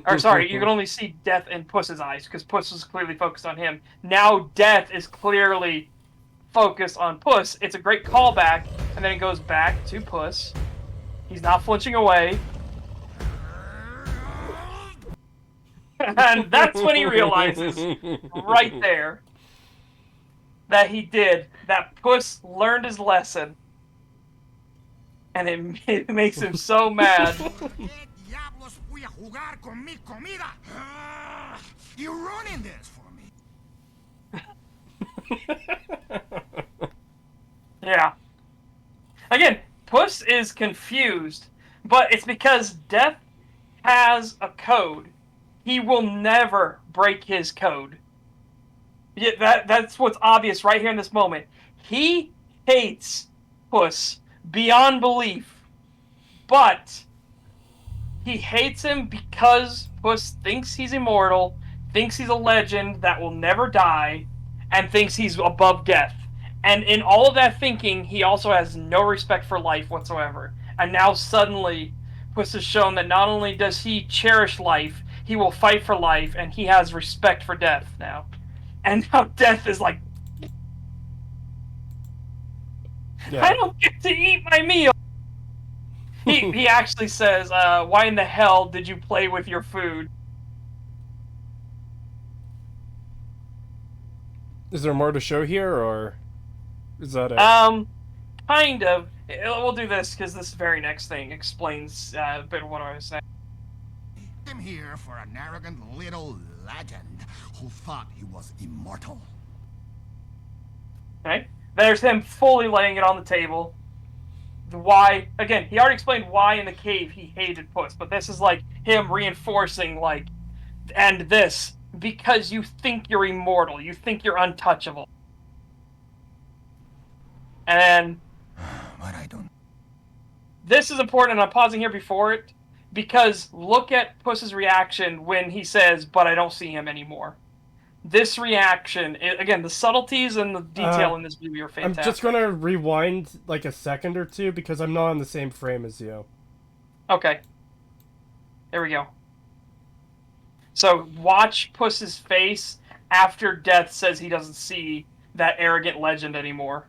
Or sorry, you can only see Death in Puss's eyes, because Puss was clearly focused on him. Now Death is clearly focused on Puss. It's a great callback, and then it goes back to Puss. He's not flinching away. And that's when he realizes, right there, that he did, that Puss learned his lesson. And it makes him so mad. You're ruining this for me. Yeah. Again, Puss is confused, but it's because Death has a code. He will never break his code. Yeah, that's what's obvious right here in this moment. He hates Puss beyond belief, but he hates him because Puss thinks he's immortal, thinks he's a legend that will never die, and thinks he's above death. And in all of that thinking, he also has no respect for life whatsoever. And now suddenly, Puss has shown that not only does he cherish life, he will fight for life, and he has respect for death now. And now Death is like, Yeah. I don't get to eat my meal. He actually says, why in the hell did you play with your food? Is there more to show here, or is that it? Kind of. We'll do this, because this very next thing explains a bit of what I was saying. I'm here for an arrogant little legend who thought he was immortal. Okay? There's him fully laying it on the table. Why, again, he already explained why in the cave he hated Puss, but this is like him reinforcing, like, and this, because you think you're immortal, you think you're untouchable. And But I don't. This is important, and I'm pausing here before it, because look at Puss's reaction when he says, but I don't see him anymore. This reaction, again, the subtleties and the detail in this movie are fantastic. I'm just going to rewind like a second or two because I'm not on the same frame as you. Okay. There we go. So watch Puss's face after Death says he doesn't see that arrogant legend anymore.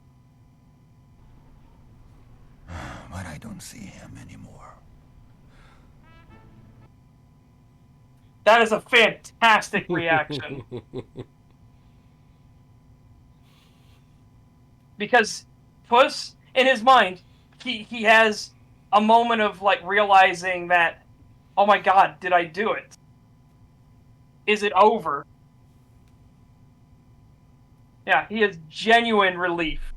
But I don't see him anymore. That is a fantastic reaction. Because Puss, in his mind, he has a moment of like realizing that, oh my god, did I do it? Is it over? Yeah, he has genuine relief.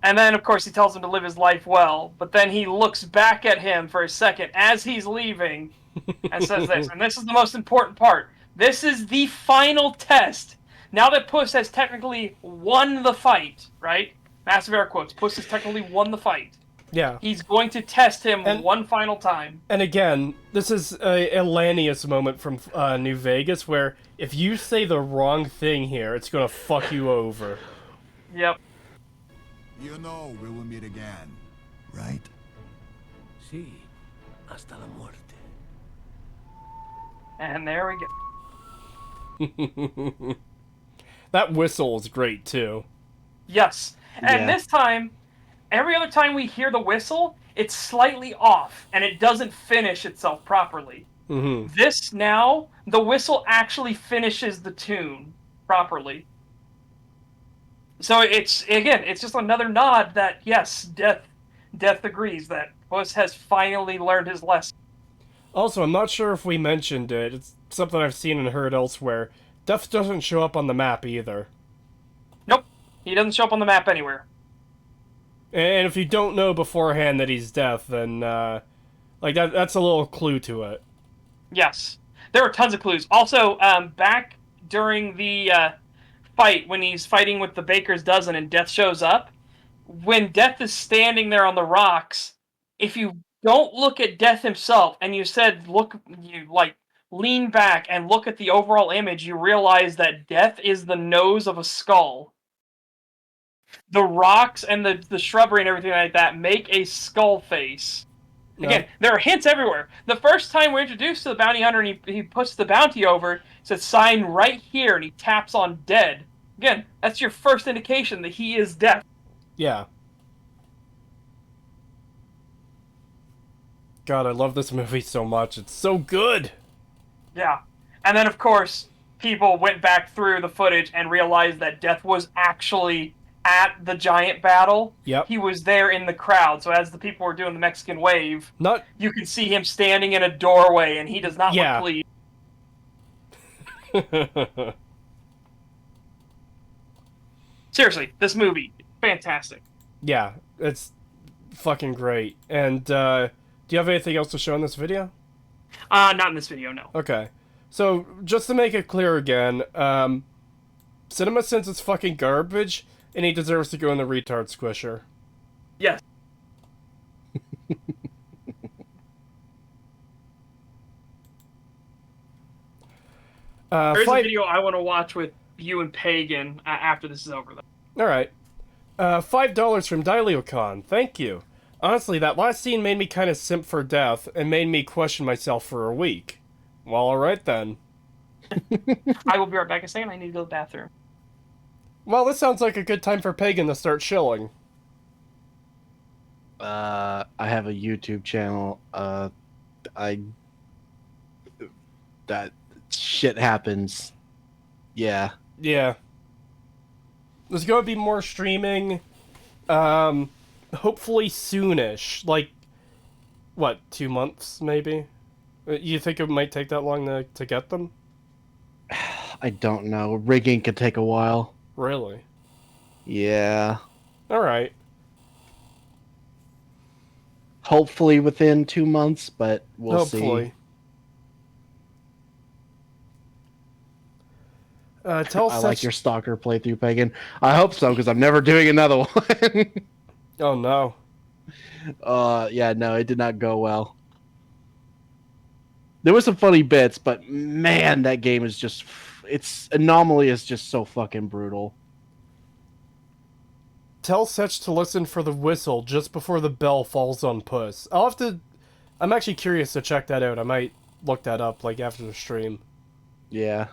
And then, of course, he tells him to live his life well. But then he looks back at him for a second as he's leaving and says this. And this is the most important part. This is the final test. Now that Puss has technically won the fight, right? Massive air quotes. Puss has technically won the fight. Yeah. He's going to test him one final time. And again, this is a Lanius moment from New Vegas, where if you say the wrong thing here, it's gonna fuck you over. Yep. You know we will meet again, right? Sí. Hasta la muerte. And there we go. That whistle is great, too. Yes. And this time, every other time we hear the whistle, it's slightly off, and it doesn't finish itself properly. Mm-hmm. This now, the whistle actually finishes the tune properly. So it's just another nod that, yes, Death agrees that Puss has finally learned his lesson. Also, I'm not sure if we mentioned it. It's something I've seen and heard elsewhere. Death doesn't show up on the map either. Nope. He doesn't show up on the map anywhere. And if you don't know beforehand that he's Death, then, that's a little clue to it. Yes. There are tons of clues. Also, back during the fight, when he's fighting with the Baker's Dozen and Death shows up, when Death is standing there on the rocks, if you don't look at Death himself, and you lean back and look at the overall image, you realize that Death is the nose of a skull. The rocks and the shrubbery and everything like that make a skull face. Again, there are hints everywhere. The first time we're introduced to the bounty hunter and he puts the bounty over, it says sign right here, and he taps on dead. Again, that's your first indication that he is Death. Yeah. God, I love this movie so much. It's so good! Yeah. And then, of course, people went back through the footage and realized that Death was actually at the giant battle. Yep. He was there in the crowd, so as the people were doing the Mexican wave, you can see him standing in a doorway, and he does not look pleased. Seriously, this movie, fantastic. Yeah, it's fucking great. And, do you have anything else to show in this video? Not in this video, no. Okay. So, just to make it clear again, Cinema Sins is fucking garbage, and he deserves to go in the retard squisher. Yes. There's a video I want to watch with you and Pagan after this is over, though. Alright. $5 from Dileocon. Thank you. Honestly, that last scene made me kind of simp for Death, and made me question myself for a week. Well, alright then. I will be right back a second. I need to go to the bathroom. Well, this sounds like a good time for Pagan to start shilling. I have a YouTube channel. That shit happens. Yeah. Yeah. There's gonna be more streaming, hopefully soonish. Like, what, 2 months, maybe? You think it might take that long to get them? I don't know. Rigging could take a while. Really? Yeah. Alright. Hopefully within 2 months, but we'll see. I like your Stalker playthrough, Pagan. I hope so, because I'm never doing another one. Oh, no. Yeah, no, it did not go well. There were some funny bits, but man, that game is just... Its anomaly is just so fucking brutal. Tell Setch to listen for the whistle just before the bell falls on Puss. I'll have to... I'm actually curious to check that out. I might look that up, like, after the stream. Yeah.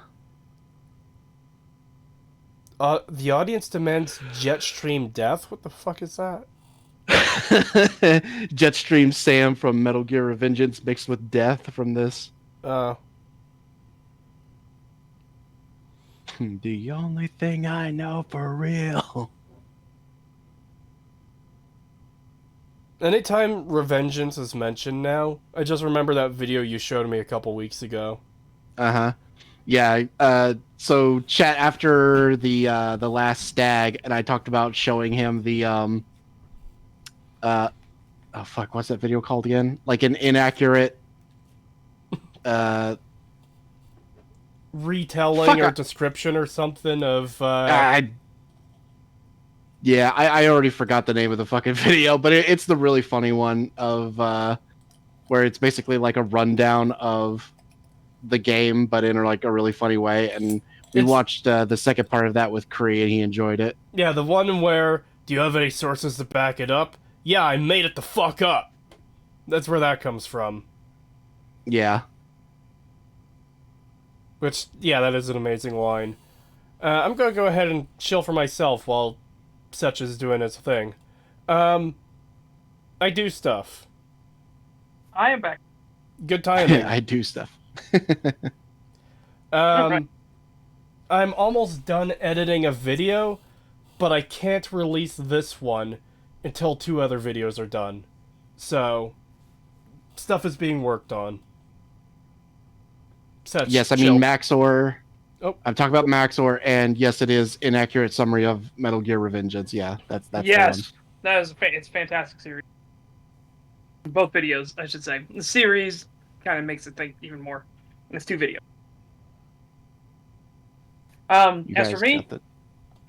The audience demands Jetstream Death? What the fuck is that? Jetstream Sam from Metal Gear Revengeance mixed with Death from this. The only thing I know for real. Anytime Revengeance is mentioned now, I just remember that video you showed me a couple weeks ago. Uh-huh. Yeah, so chat after the last STAG, and I talked about showing him the oh fuck, what's that video called again? Like an inaccurate retelling or description or something of yeah, I already forgot the name of the fucking video, but it's the really funny one of where it's basically like a rundown of the game, but in like a really funny way. And we watched the second part of that with Cree, and he enjoyed it. Yeah, the one where, do you have any sources to back it up? Yeah, I made it the fuck up. That's where that comes from. Yeah. Which, yeah, that is an amazing line. I'm gonna go ahead and chill for myself while Such is doing his thing. I do stuff. I am back. Good timing. I do stuff. I'm almost done editing a video, but I can't release this one until 2 other videos are done. So, stuff is being worked on. Such yes, I mean Maxor. Oh. I'm talking about Maxor, and yes, it is inaccurate summary of Metal Gear Revengeance. Yeah, that's yes, that is it's a fantastic series. Both videos, I should say. The series kind of makes it think even more. And it's 2 videos. As for me,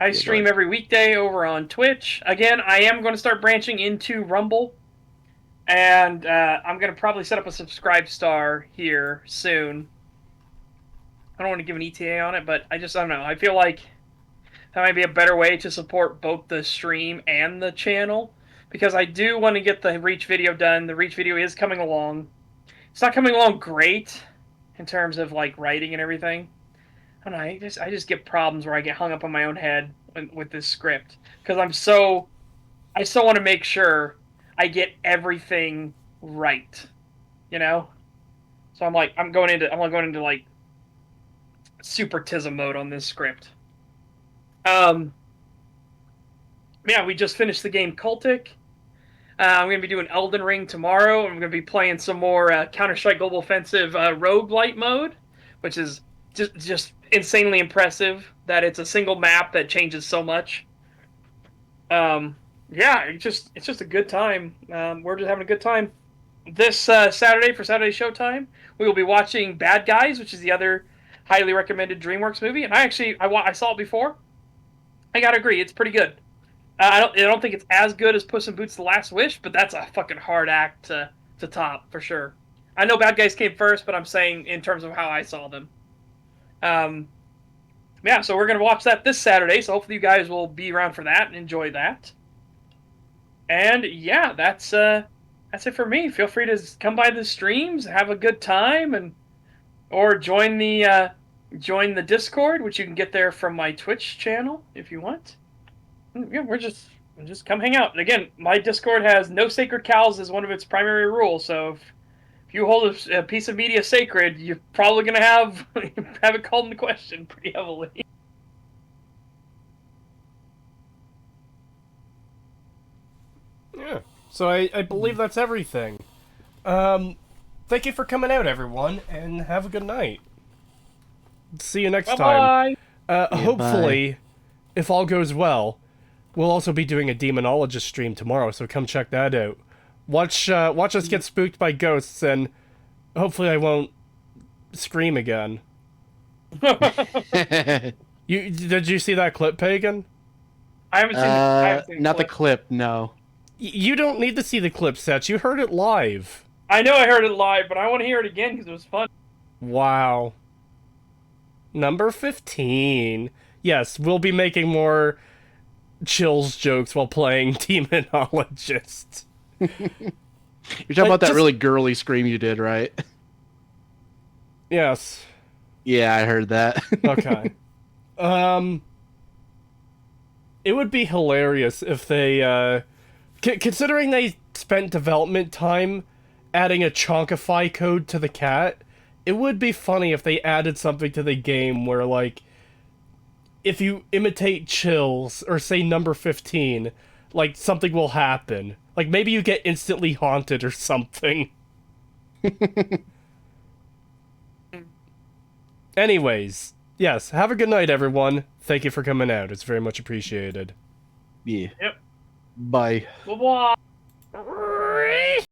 I stream every weekday over on Twitch. Again, I am going to start branching into Rumble, and I'm going to probably set up a subscribe star here soon. I don't want to give an ETA on it, but I don't know. I feel like that might be a better way to support both the stream and the channel, because I do want to get the Reach video done. The Reach video is coming along. It's not coming along great in terms of like writing and everything. I don't know, I just get problems where I get hung up on my own head with this script, because I so want to make sure I get everything right, you know. So I'm going into like supertism mode on this script. Yeah, we just finished the game Cultic. I'm going to be doing Elden Ring tomorrow. I'm going to be playing some more Counter-Strike Global Offensive roguelite mode, which is just insanely impressive that it's a single map that changes so much. Yeah, it's just a good time. We're just having a good time. This Saturday, for Saturday Showtime, we will be watching Bad Guys, which is the other highly recommended DreamWorks movie, and I saw it before. I gotta agree, it's pretty good. I don't think it's as good as Puss in Boots: The Last Wish, but that's a fucking hard act to top for sure. I know Bad Guys came first, but I'm saying in terms of how I saw them. Yeah, so we're gonna watch that this Saturday. So hopefully you guys will be around for that and enjoy that. And yeah, that's it for me. Feel free to come by the streams, have a good time, or join the Discord, which you can get there from my Twitch channel if you want. Yeah, just come hang out. Again, my Discord has no sacred cows as one of its primary rules. So if you hold a piece of media sacred, you're probably gonna have it called into question pretty heavily. Yeah. So I believe that's everything. Thank you for coming out, everyone, and have a good night. See you next time. Hopefully, if all goes well, we'll also be doing a demonologist stream tomorrow, so come check that out. Watch us get spooked by ghosts, and hopefully I won't scream again. Did you see that clip, Pagan? I haven't seen not the clip, no. You don't need to see the clip, Seth. You heard it live. I know I heard it live, but I want to hear it again because it was fun. Wow. Number 15. Yes, we'll be making more chills jokes while playing Demonologist. You're talking about that really girly scream you did, right? Yes. Yeah, I heard that. Okay. It would be hilarious if they, considering they spent development time adding a Chonkify code to the cat, it would be funny if they added something to the game where, like, if you imitate chills, or say number 15, like, something will happen. Like, maybe you get instantly haunted or something. Anyways, yes, have a good night, everyone. Thank you for coming out. It's very much appreciated. Yeah. Yep. Bye. Bye-bye.